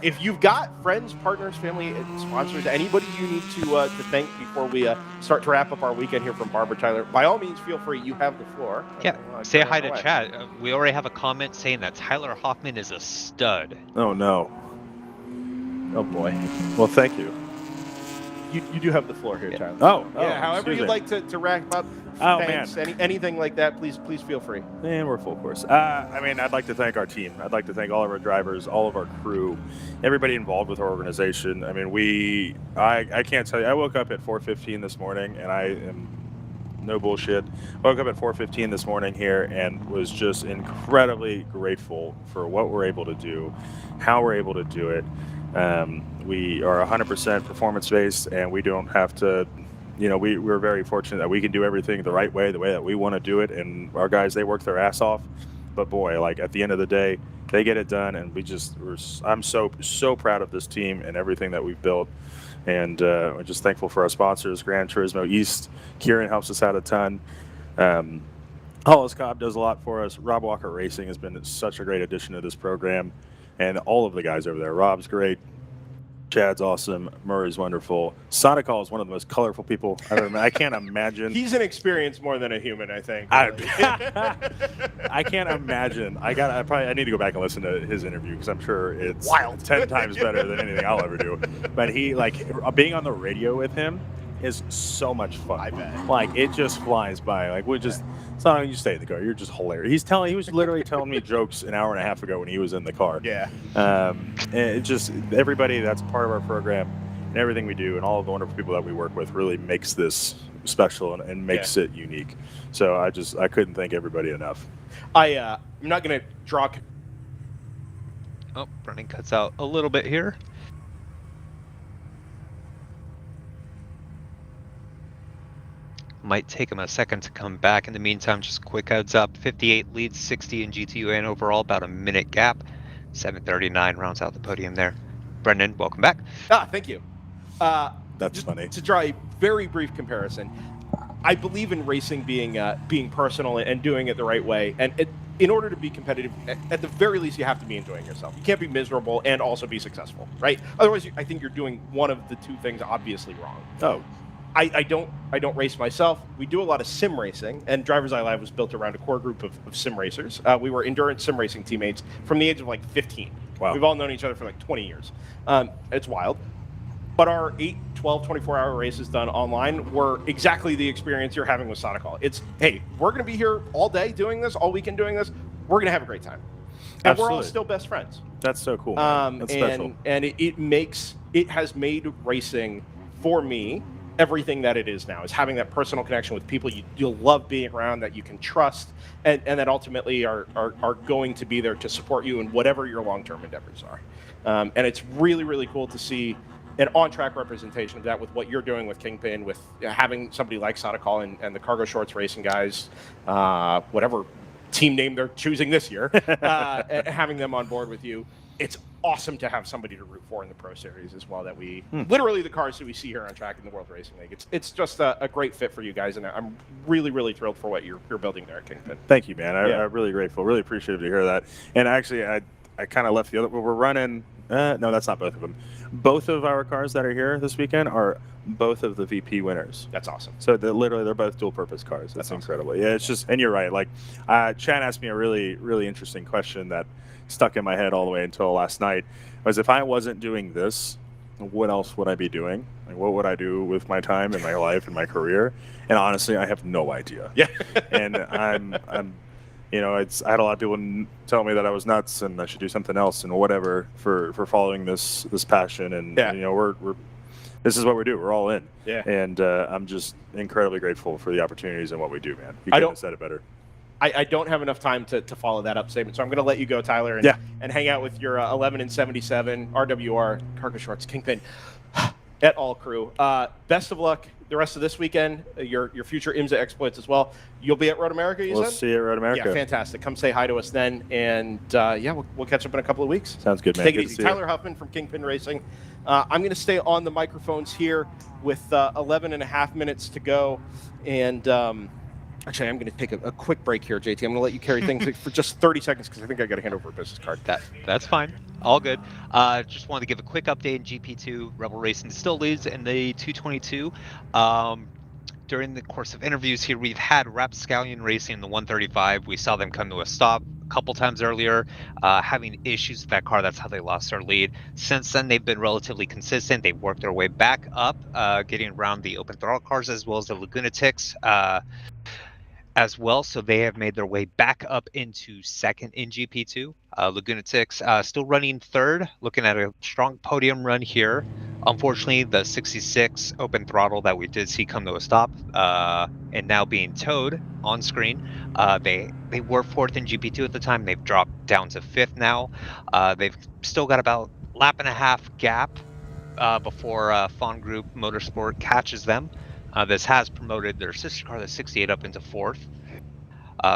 Speaker 1: If you've got friends, partners, family, sponsors, anybody you need to thank before we start to wrap up our weekend here from Barber, Tyler, by all means, feel free. You have the floor.
Speaker 2: Yeah, say hi to Chad. We already have a comment saying that Tyler Hoffman is a stud.
Speaker 14: Oh, no.
Speaker 1: Oh, boy.
Speaker 14: Well, thank you.
Speaker 1: You do have the floor here, Tyler.
Speaker 14: Oh,
Speaker 1: yeah. However you'd like to wrap up.
Speaker 14: Oh,
Speaker 1: thanks,
Speaker 14: man.
Speaker 1: Anything like that, please feel free.
Speaker 14: And we're full course. I'd like to thank our team. I'd like to thank all of our drivers, all of our crew, everybody involved with our organization. I mean, I can't tell you. I woke up at 4:15 this morning, and I am no bullshit. Woke up at 4:15 this morning here and was just incredibly grateful for what we're able to do, how we're able to do it. We are 100% performance-based, and we don't have to, we're very fortunate that we can do everything the right way, the way that we want to do it, and our guys, they work their ass off. But boy, like at the end of the day, they get it done, and I'm so proud of this team and everything that we've built, and we're just thankful for our sponsors, Gran Turismo East. Kieran helps us out a ton. Hollis Cobb does a lot for us. Rob Walker Racing has been such a great addition to this program, and all of the guys over there. Rob's great. Chad's awesome. Murray's wonderful. Stakal is one of the most colorful people I've ever met. I can't imagine.
Speaker 1: He's an experience more than a human, I think.
Speaker 14: I can't imagine. I need to go back and listen to his interview because I'm sure it's
Speaker 1: wild,
Speaker 14: 10 times better than anything I'll ever do. But being on the radio with him is so much fun.
Speaker 1: I bet.
Speaker 14: Like it just flies by. Like it's not like you stay in the car. You're just hilarious. He was literally telling me jokes an hour and a half ago when he was in the car.
Speaker 1: Yeah.
Speaker 14: And it just everybody that's part of our program and everything we do and all of the wonderful people that we work with really makes this special and makes it unique. So I couldn't thank everybody enough.
Speaker 1: I'm not gonna draw.
Speaker 2: Oh, Brennan cuts out a little bit here. Might take him a second to come back. In the meantime, just quick heads up. 58 leads 60 in GTU and overall, about a minute gap. 7:39 rounds out the podium there. Brendan, welcome back.
Speaker 1: Thank you.
Speaker 14: That's funny.
Speaker 1: To draw a very brief comparison, I believe in racing being personal and doing it the right way. And in order to be competitive, at the very least, you have to be enjoying yourself. You can't be miserable and also be successful, right? Otherwise, I think you're doing one of the two things obviously wrong.
Speaker 14: Oh.
Speaker 1: I don't race myself. We do a lot of sim racing, and DriversEye Live was built around a core group of sim racers. We were endurance sim racing teammates from the age of like 15.
Speaker 14: Wow.
Speaker 1: We've all known each other for like 20 years. It's wild. But our 8, 12, 24-hour races done online were exactly the experience you're having with Stakal. It's, hey, we're going to be here all day doing this, all weekend doing this. We're going to have a great time. And
Speaker 14: Absolutely.
Speaker 1: we're all still best friends.
Speaker 14: That's so cool. That's special.
Speaker 1: And it has made racing, for me, everything that it is now, is having that personal connection with people you'll love being around, that you can trust, and that ultimately are going to be there to support you in whatever your long-term endeavors are. And it's really, really cool to see an on-track representation of that with what you're doing with Kingpin, with having somebody like Stakal and the Cargo Shorts racing guys, whatever team name they're choosing this year, having them on board with you. It's awesome to have somebody to root for in the Pro Series as well, that we literally the cars that we see here on track in the World Racing League. It's just a great fit for you guys, and I'm really, really thrilled for what you're building there at Kingpin.
Speaker 14: Thank you, man. I'm really grateful, really appreciative to hear that. And actually, I kind of left the other. We're running. No, that's not both of them. Both of our cars that are here this weekend are both of the VP winners.
Speaker 1: That's awesome.
Speaker 14: So they're both dual-purpose cars. That's incredible. Awesome. Yeah, it's just, and you're right. Like, Chad asked me a really, really interesting question that stuck in my head all the way until last night. Was if I wasn't doing this, what else would I be doing? Like, what would I do with my time and my life and my career? And honestly, I have no idea.
Speaker 1: Yeah.
Speaker 14: And I'm you know, I had a lot of people tell me that I was nuts and I should do something else and whatever for following this passion. And you know, we're this is what we do. We're all in.
Speaker 1: Yeah.
Speaker 14: And I'm just incredibly grateful for the opportunities and what we do, man. You couldn't have said it better.
Speaker 1: I don't have enough time to follow that up statement, so I'm going to let you go, Tyler, and hang out with your 11 and 77 RWR cargo shorts Kingpin et al. Crew. Best of luck the rest of this weekend. Your future IMSA exploits as well. You'll be at Road America.
Speaker 14: We'll see you at Road America.
Speaker 1: Yeah, fantastic. Come say hi to us then, and we'll catch up in a couple of weeks.
Speaker 14: Sounds good, man.
Speaker 1: Take it
Speaker 14: good
Speaker 1: easy. Tyler Hoffman from Kingpin Racing. I'm going to stay on the microphones here with 11 and a half minutes to go, and. Actually, I'm going to take a quick break here, JT. I'm going to let you carry things for just 30 seconds because I think I got to hand over a business card.
Speaker 2: That's fine. All good. Just wanted to give a quick update in GP2. Rebel Racing still leads in the 222. During the course of interviews here, we've had Rapscallion Racing in the 135. We saw them come to a stop a couple times earlier, having issues with that car. That's how they lost their lead. Since then, they've been relatively consistent. They've worked their way back up, getting around the open throttle cars as well as the Lagunatics. As well, so they have made their way back up into second in GP2. Lagunatics still running third, looking at a strong podium run here. Unfortunately, the 66 open throttle that we did see come to a stop and now being towed on screen. They were fourth in GP2 at the time. They've dropped down to fifth now. They've still got about lap and a half gap before Fawn Group Motorsport catches them. This has promoted their sister car, the 68, up into fourth.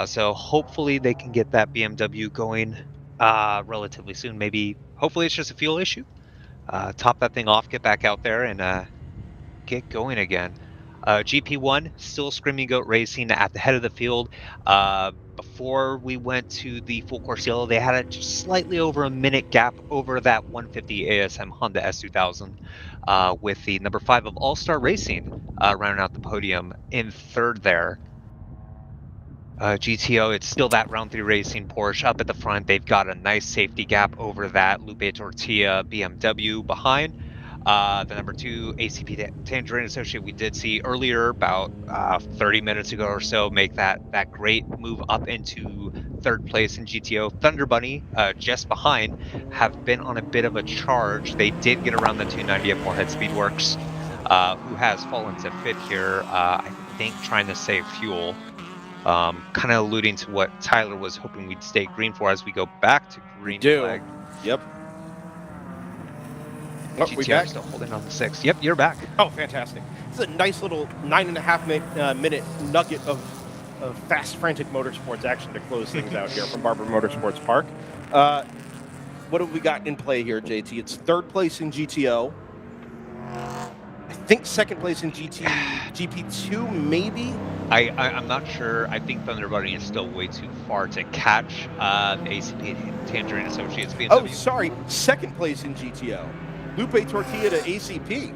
Speaker 2: So hopefully they can get that BMW going relatively soon. Maybe, hopefully it's just a fuel issue. Top that thing off, get back out there, and get going again. GP1, still Screaming Goat Racing at the head of the field. Before we went to the full course yellow, they had a just slightly over a minute gap over that 150 ASM Honda S2000 with the number 5 of All-Star Racing rounding out the podium in third there. GTO, it's still that round 3 Racing Porsche up at the front. They've got a nice safety gap over that Lupe Tortilla BMW behind. The number 2 ACP Tangerine Associate we did see earlier about 30 minutes ago or so make that great move up into third place in GTO. Thunder Bunny just behind have been on a bit of a charge. They did get around the 290 at Moorhead Speedworks, who has fallen to fifth here, I think trying to save fuel. Kind of alluding to what Tyler was hoping we'd stay green for as we go back to green flag.
Speaker 1: Yep.
Speaker 2: Oh, we back? Still holding on to 6. Yep, you're back.
Speaker 1: Oh, fantastic. This is a nice little 9.5 minute nugget of fast, frantic motorsports action to close things out here from Barber Motorsports Park. What have we got in play here, JT? It's third place in GTO. I think second place in GP2, maybe?
Speaker 2: I'm not sure. I think Thunder Bunny is still way too far to catch the ACP Tangerine Associates BMW.
Speaker 1: Oh, sorry. Second place in GTO. Lupe Tortilla to ACP.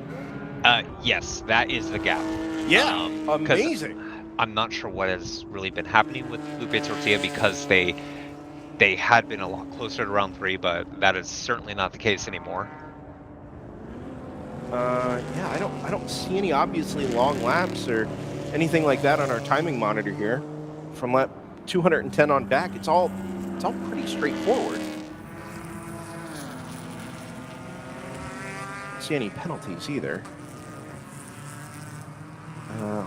Speaker 2: Yes, that is the gap.
Speaker 1: Yeah, amazing.
Speaker 2: I'm not sure what has really been happening with Lupe Tortilla because they had been a lot closer to round 3, but that is certainly not the case anymore.
Speaker 1: Yeah, I don't see any obviously long laps or anything like that on our timing monitor here. From lap 210 on back, it's all pretty straightforward. See any penalties either.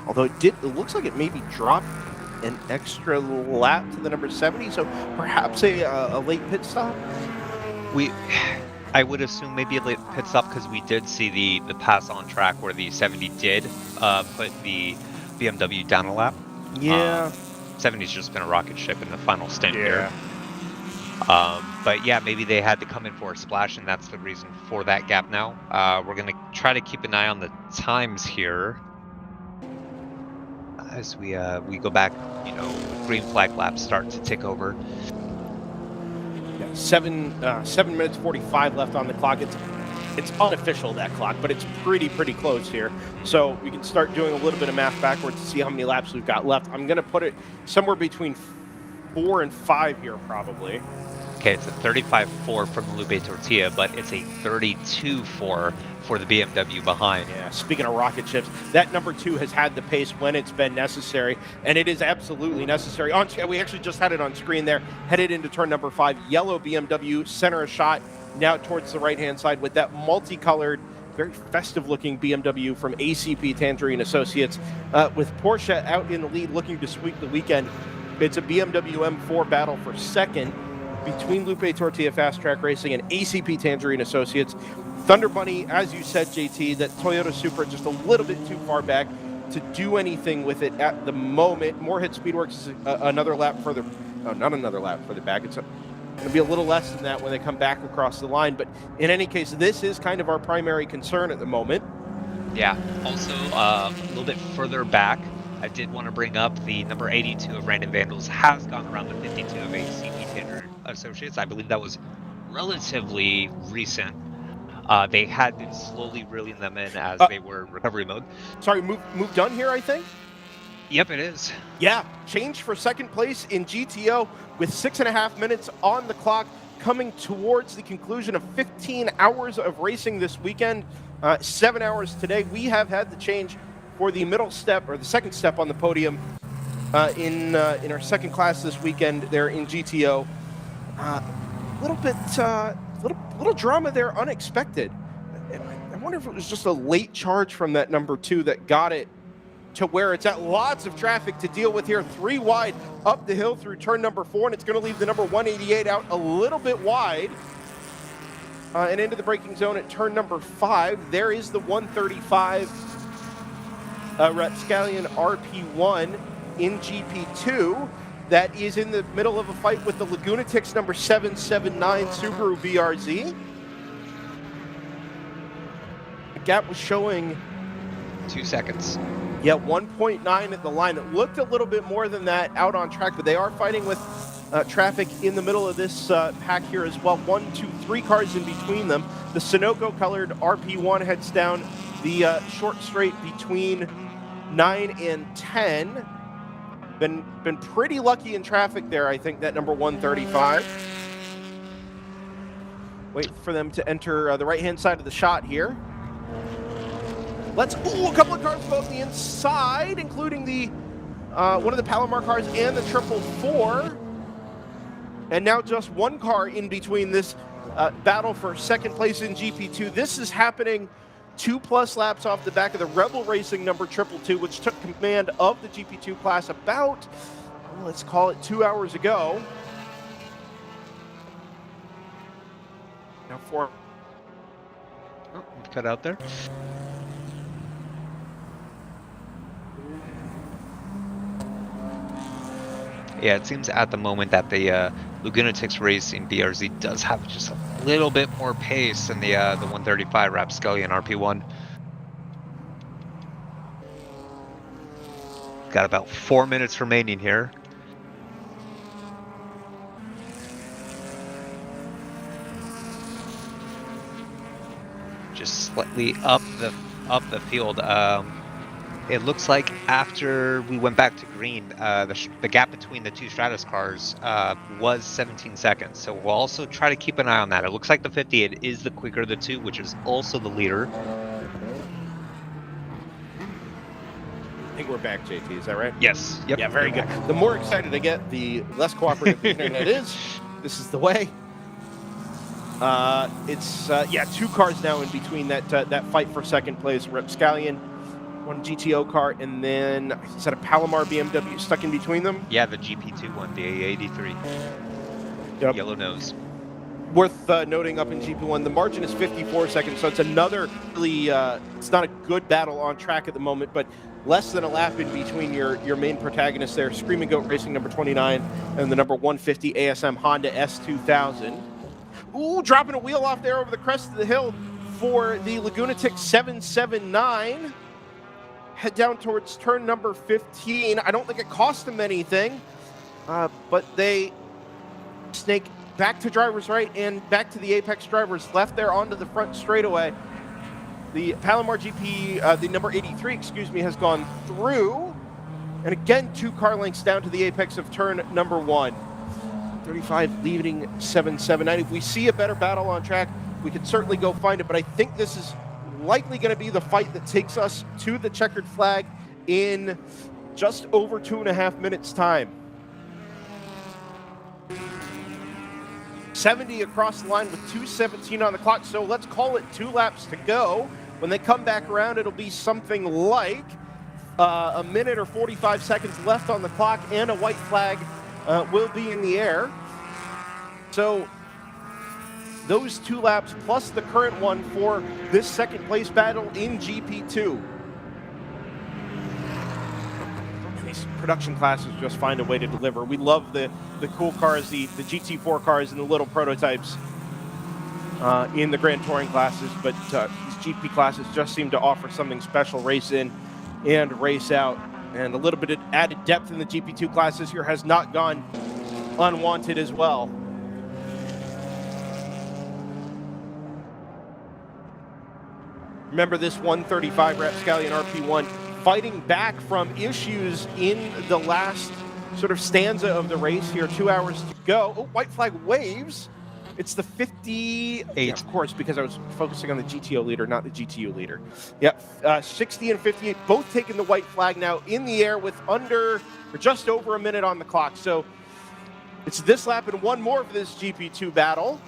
Speaker 1: Although it looks like it maybe dropped an extra lap to the number 70, so perhaps a late pit stop.
Speaker 2: I would assume maybe a late pit stop because we did see the pass on track where the 70 did put the BMW down a lap.
Speaker 1: Yeah.
Speaker 2: 70's just been a rocket ship in the final stint here. But yeah, maybe they had to come in for a splash, and that's the reason for that gap now. We're going to try to keep an eye on the times here as we go back, green flag laps start to tick over.
Speaker 1: Yeah, 7 minutes 45 left on the clock. It's unofficial, that clock, but it's pretty close here. So we can start doing a little bit of math backwards to see how many laps we've got left. I'm going to put it somewhere between 4 and 5 here, probably.
Speaker 2: Okay, it's a 35.4 from the Lupe Tortilla, but it's a 32.4 for the BMW behind.
Speaker 1: Yeah, speaking of rocket ships, that number 2 has had the pace when it's been necessary, and it is absolutely necessary. We actually just had it on screen there, headed into turn number 5. Yellow BMW, center a shot, now towards the right-hand side with that multicolored, very festive-looking BMW from ACP Tangerine Associates, with Porsche out in the lead looking to sweep the weekend. It's a BMW M4 battle for second between Lupe Tortilla Fast Track Racing and ACP Tangerine Associates. Thunder Bunny, as you said, JT, that Toyota Supra just a little bit too far back to do anything with it at the moment. Moorhead Speedworks is another lap further. No, not another lap further back. It's going to be a little less than that when they come back across the line. But in any case, this is kind of our primary concern at the moment.
Speaker 2: Yeah. Also, a little bit further back, I did want to bring up the number 82 of Random Vandals has gone around the 52 of ACP Tangerine Associates. I believe that was relatively recent. They had been slowly reeling them in as they were in recovery mode.
Speaker 1: Sorry, move done here, I think?
Speaker 2: Yep, it is.
Speaker 1: Yeah, change for second place in GTO with 6.5 minutes on the clock, coming towards the conclusion of 15 hours of racing this weekend. 7 hours today. We have had the change for the middle step, or the second step on the podium in our second class this weekend there in GTO. Little drama there, unexpected. I wonder if it was just a late charge from that number 2 that got it to where it's at. Lots of traffic to deal with here. 3 wide up the hill through turn number 4, and it's going to leave the number 188 out a little bit wide. And into the braking zone at turn number 5. There is the 135 Rapscallion RP1 in GP2. That is in the middle of a fight with the Lagunatics number 779 Subaru BRZ. The gap was showing
Speaker 2: 2 seconds.
Speaker 1: Yeah, 1.9 at the line. It looked a little bit more than that out on track, but they are fighting with traffic in the middle of this pack here as well. 1, 2, 3 cars in between them. The Sunoco-colored RP1 heads down the short straight between 9 and 10. Been pretty lucky in traffic there, I think, that number 135. Wait for them to enter the right-hand side of the shot here. A couple of cars go up the inside, including the one of the Palomar cars and the 444. And now just one car in between this battle for second place in GP2. This is happening 2+ laps off the back of the Rebel Racing number 222, which took command of the GP2 class about, let's call it 2 hours ago. Now
Speaker 2: Cut out there. Yeah, it seems at the moment that the Lagunatics Racing BRZ does have just a little bit more pace than the 135 Rapscallion RP1. Got about 4 minutes remaining here. Just slightly up the field. It looks like after we went back to green, the gap between the 2 Stratus cars was 17 seconds. So we'll also try to keep an eye on that. It looks like the 58 is the quicker of the 2, which is also the leader.
Speaker 1: I think we're back, JT. Is that right?
Speaker 2: Yes. Yep.
Speaker 1: Yeah, very good. The more excited I get, the less cooperative the internet is. This is the way. It's 2 cars now in between that fight for second place. Rapscallion, one GTO car, and then is that a Palomar BMW stuck in between them?
Speaker 2: Yeah, the GP2 one, the A83.
Speaker 1: Yep.
Speaker 2: Yellow nose.
Speaker 1: Worth noting up in GP1, the margin is 54 seconds, so it's another really, it's not a good battle on track at the moment, but less than a lap in between your main protagonists there, Screaming Goat Racing number 29 and the number 150 ASM Honda S2000. Ooh, dropping a wheel off there over the crest of the hill for the Lagunatics 779. Head down towards turn number 15. I don't think it cost them anything, but they snake back to driver's right and back to the apex drivers left there onto the front straightaway. The Palomar GP, the number 83, excuse me, has gone through. And again, 2 car lengths down to the apex of turn number 1. 35 leading 779. If we see a better battle on track, we could certainly go find it. But I think this is likely going to be the fight that takes us to the checkered flag in just over 2.5 minutes time. 70 across the line with 2:17 on the clock. So let's call it 2 laps to go. When they come back around, it'll be something like a minute or 45 seconds left on the clock, and a white flag will be in the air. So those 2 laps plus the current one for this second place battle in GP2. These production classes just find a way to deliver. We love the cool cars, the GT4 cars and the little prototypes in the Grand Touring classes, but these GP classes just seem to offer something special race in and race out. And a little bit of added depth in the GP2 classes here has not gone unwanted as well. Remember this 135 Rapscallion RP1 fighting back from issues in the last sort of stanza of the race here. 2 hours to go. Oh, white flag waves. It's the 58, yeah, of course, because I was focusing on the GTO leader, not the GTU leader. Yep, 60 and 58, both taking the white flag now in the air with under, or just over a minute on the clock. So it's this lap and 1 more for this GP2 battle.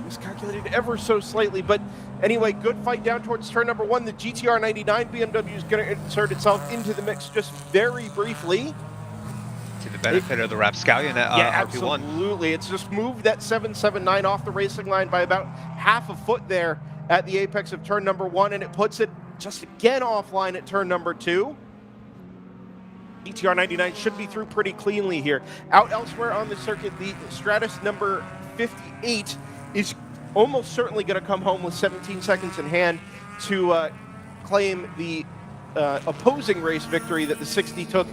Speaker 1: Miscalculated ever so slightly, but anyway, good fight down towards turn number 1. The GTR 99 BMW is going to insert itself into the mix just very briefly.
Speaker 2: To the benefit of the Rapscallion
Speaker 1: yeah,
Speaker 2: RP1.
Speaker 1: Absolutely. It's just moved that 779 off the racing line by about half a foot there at the apex of turn number 1, and it puts it just again offline at turn number 2. GTR 99 should be through pretty cleanly here. Out elsewhere on the circuit, the Stratus number 58 is almost certainly going to come home with 17 seconds in hand to claim the opposing race victory that the 60 took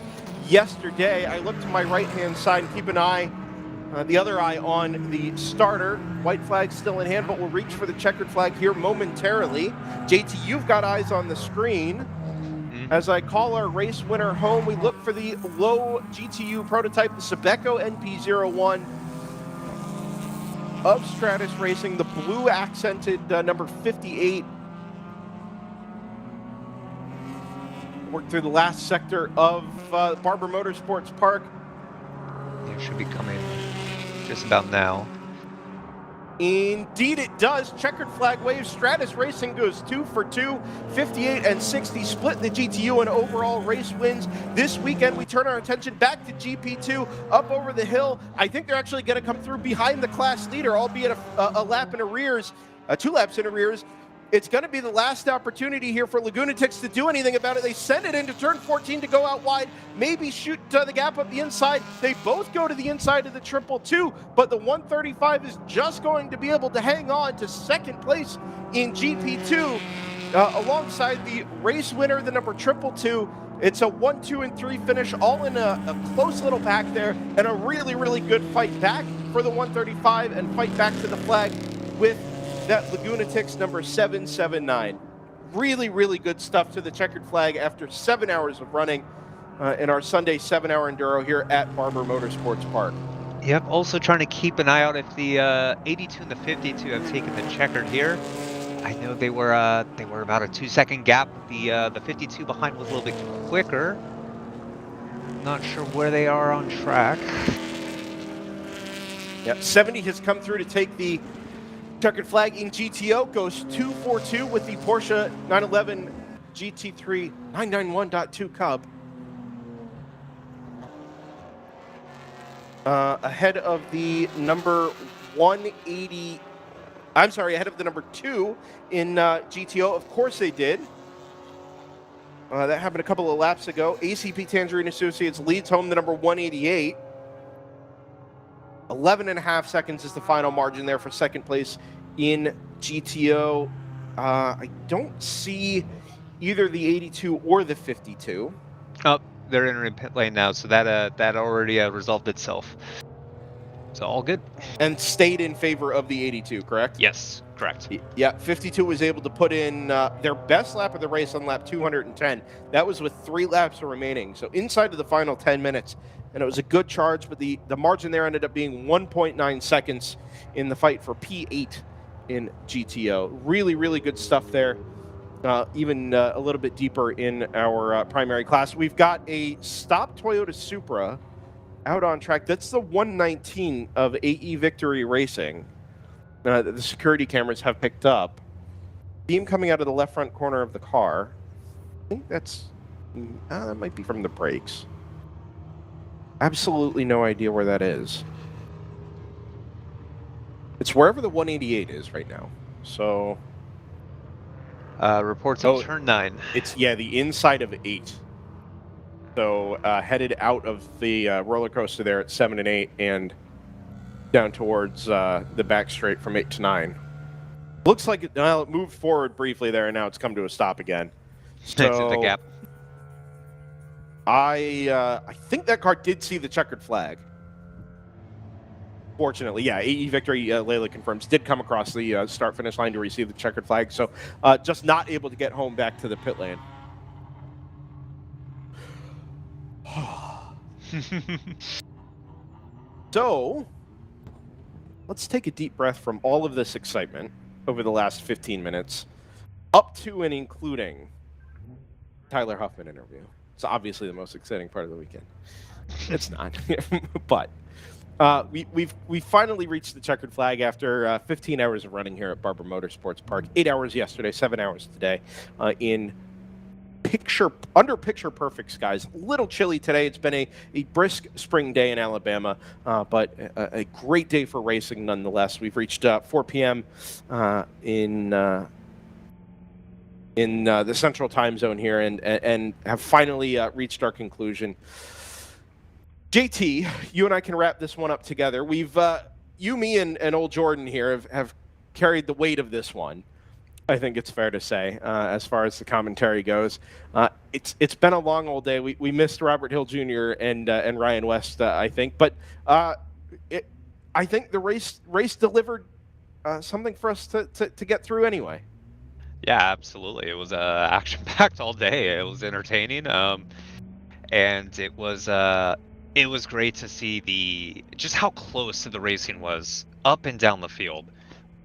Speaker 1: yesterday. I look to my right-hand side and keep an eye, the other eye on the starter. White flag still in hand, but we'll reach for the checkered flag here momentarily. JT, you've got eyes on the screen. As I call our race winner home, we look for the low GTU prototype, the Sebeco NP01 of Stratus Racing, the blue accented number 58. Work through the last sector of Barber Motorsports Park.
Speaker 2: It should be coming just about now.
Speaker 1: Indeed it does. Checkered flag wave. Stratus Racing goes 2 for 2. 58 and 60 split the GTU and overall race wins. This weekend we turn our attention back to GP2 up over the hill. I think they're actually going to come through behind the class leader, albeit a lap in arrears, 2 laps in arrears. It's going to be the last opportunity here for Lagunatics to do anything about it. They send it into turn 14 to go out wide, maybe shoot the gap up the inside. They both go to the inside of the 222, but the 135 is just going to be able to hang on to second place in GP2 alongside the race winner, the number 222. It's a 1, 2, and 3 finish, all in a close little pack there, and a really, really good fight back for the 135 and fight back to the flag with that Lagunatics number 779. Really, really good stuff to the checkered flag after 7 hours of running in our Sunday 7-hour enduro here at Barber Motorsports Park.
Speaker 2: Yep, also trying to keep an eye out if the 82 and the 52 have taken the checkered here. I know they were about a 2-second gap. The 52 behind was a little bit quicker. Not sure where they are on track.
Speaker 1: Yep, 70 has come through to take the checkered flag in GTO, goes 2 for 2 with the Porsche 911 GT3 991.2 Cub. Ahead of the number 180, I'm sorry, ahead of the number 2 in GTO. Of course they did. That happened a couple of laps ago. ACP Tangerine Associates leads home the number 188. 11.5 seconds is the final margin there for second place in GTO. I don't see either the 82 or the 52.
Speaker 2: Oh, they're entering pit lane now, so that already resolved itself. So all good.
Speaker 1: And stayed in favor of the 82, correct?
Speaker 2: Yes, correct.
Speaker 1: Yeah, 52 was able to put in their best lap of the race on lap 210. That was with 3 laps remaining. So inside of the final 10 minutes. And it was a good charge, but the margin there ended up being 1.9 seconds in the fight for P8 in GTO. Really, really good stuff there. Even a little bit deeper in our primary class. We've got a stopped Toyota Supra out on track. That's the 119 of AE Victory Racing. The security cameras have picked up. Beam coming out of the left front corner of the car. I think that might be from the brakes. Absolutely no idea where that is. It's wherever the 188 is right now. So...
Speaker 2: reports on turn 9.
Speaker 1: It's, the inside of 8. So headed out of the roller coaster there at 7 and 8 and down towards the back straight from 8 to 9. Looks like it moved forward briefly there, and now it's come to a stop again. So
Speaker 2: It's in the gap.
Speaker 1: I think that car did see the checkered flag. Fortunately, yeah, AE Victory, Layla confirms, did come across the start-finish line to receive the checkered flag, so just not able to get home back to the pit lane. So, let's take a deep breath from all of this excitement over the last 15 minutes, up to and including Tyler Hoffman interview. It's obviously the most exciting part of the weekend. It's not, but we finally reached the checkered flag after 15 hours of running here at Barber Motorsports Park. 8 hours yesterday, 7 hours today, in under picture perfect skies. A little chilly today. It's been a brisk spring day in Alabama, but a great day for racing nonetheless. We've reached 4 p.m. In the central time zone here, and have finally reached our conclusion. JT, you and I can wrap this one up together. We've you, me, and old Jordan here have carried the weight of this one. I think it's fair to say, as far as the commentary goes. It's been a long old day. We missed Robert Hill Jr. and Ryan West, I think, but I think the race delivered something for us to get through anyway.
Speaker 2: Yeah, absolutely. It was action-packed all day. It was entertaining, and it was great to see just how close the racing was up and down the field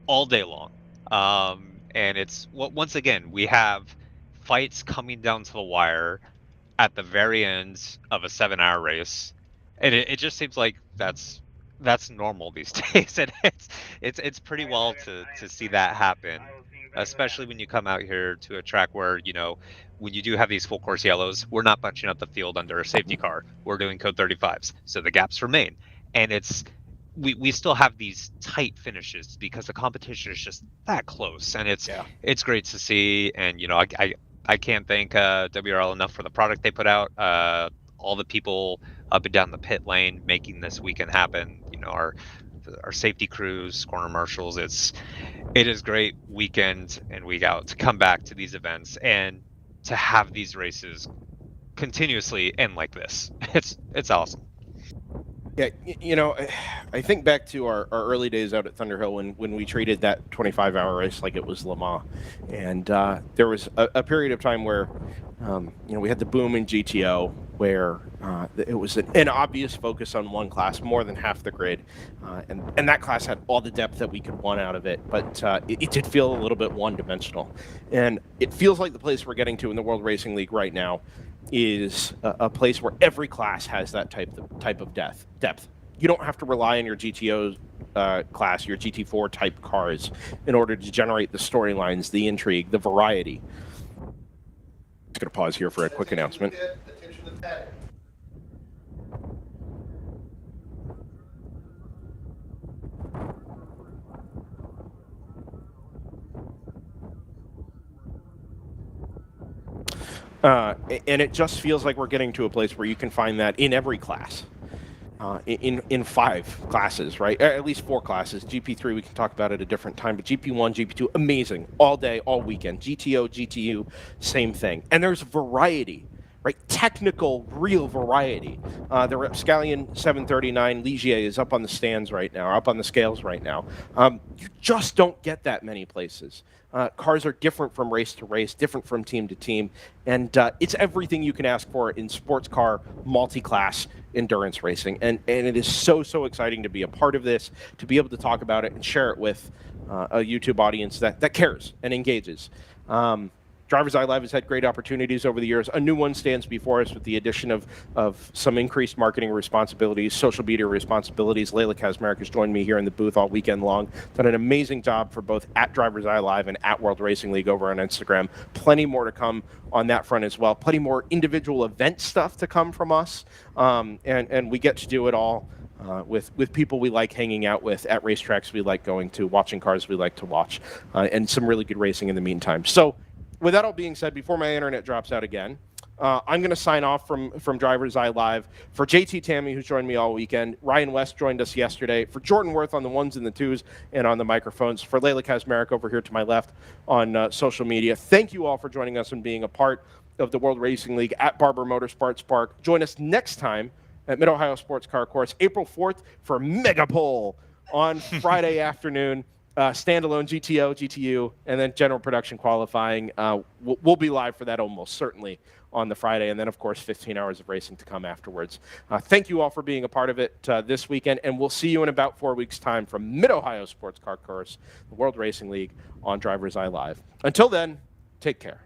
Speaker 2: all day long. And it's once again, we have fights coming down to the wire at the very end of a 7-hour race, and it just seems like that's normal these days, and it's pretty wild to see that happen, especially when you come out here to a track where, you know, when you do have these full course yellows, we're not bunching up the field under a safety car. We're doing code 35s, so the gaps remain, and we still have these tight finishes because the competition is just that close, and it's great to see. And you know, I can't thank WRL enough for the product they put out, all the people up and down the pit lane making this weekend happen. You know, our safety crews, corner marshals. It is great weekend and week out to come back to these events and to have these races continuously end like this. It's awesome.
Speaker 1: Yeah, you know, I think back to our early days out at Thunderhill when we treated that 25-hour race like it was Le Mans. And there was a period of time where, you know, we had the boom in GTO where it was an obvious focus on one class, more than half the grid. And that class had all the depth that we could want out of it, but it did feel a little bit one-dimensional. And it feels like the place we're getting to in the World Racing League right now is a place where every class has that type of depth. You don't have to rely on your GTO class, your GT4 type cars, in order to generate the storylines, the intrigue, the variety. Just gonna pause here for a quick announcement. And it just feels like we're getting to a place where you can find that in every class, in 5 classes, right? At least 4 classes. GP3 we can talk about at a different time, but GP1, GP2, amazing, all day, all weekend. GTO, GTU, same thing. And there's variety, right? Technical, real variety. The Rapscallion 739 Ligier is up on the stands right now, up on the scales right now. You just don't get that many places. Cars are different from race to race, different from team to team, and it's everything you can ask for in sports car multi-class endurance racing. And it is so, so exciting to be a part of this, to be able to talk about it and share it with a YouTube audience that cares and engages. DriversEye Live has had great opportunities over the years. A new one stands before us with the addition of some increased marketing responsibilities, social media responsibilities. Layla Kazmarek has joined me here in the booth all weekend long. Done an amazing job for both at DriversEye Live and at World Racing League over on Instagram. Plenty more to come on that front as well. Plenty more individual event stuff to come from us. And we get to do it all with people we like hanging out with at racetracks we like going to, watching cars we like to watch, and some really good racing in the meantime. So, with that all being said, before my internet drops out again, I'm going to sign off from DriversEye Live. For JT Tammy, who's joined me all weekend, Ryan West joined us yesterday. For Jordan Worth on the ones and the twos and on the microphones. For Layla Kazmarek over here to my left on social media. Thank you all for joining us and being a part of the World Racing League at Barber Motorsports Park. Join us next time at Mid-Ohio Sports Car Course, April 4th for Mega Pole on Friday afternoon. Standalone GTO, GTU, and then general production qualifying. We'll be live for that almost certainly on the Friday, and then, of course, 15 hours of racing to come afterwards. Thank you all for being a part of it this weekend, and we'll see you in about 4 weeks' time from Mid-Ohio Sports Car Course, the World Racing League on DriversEye Live. Until then, take care.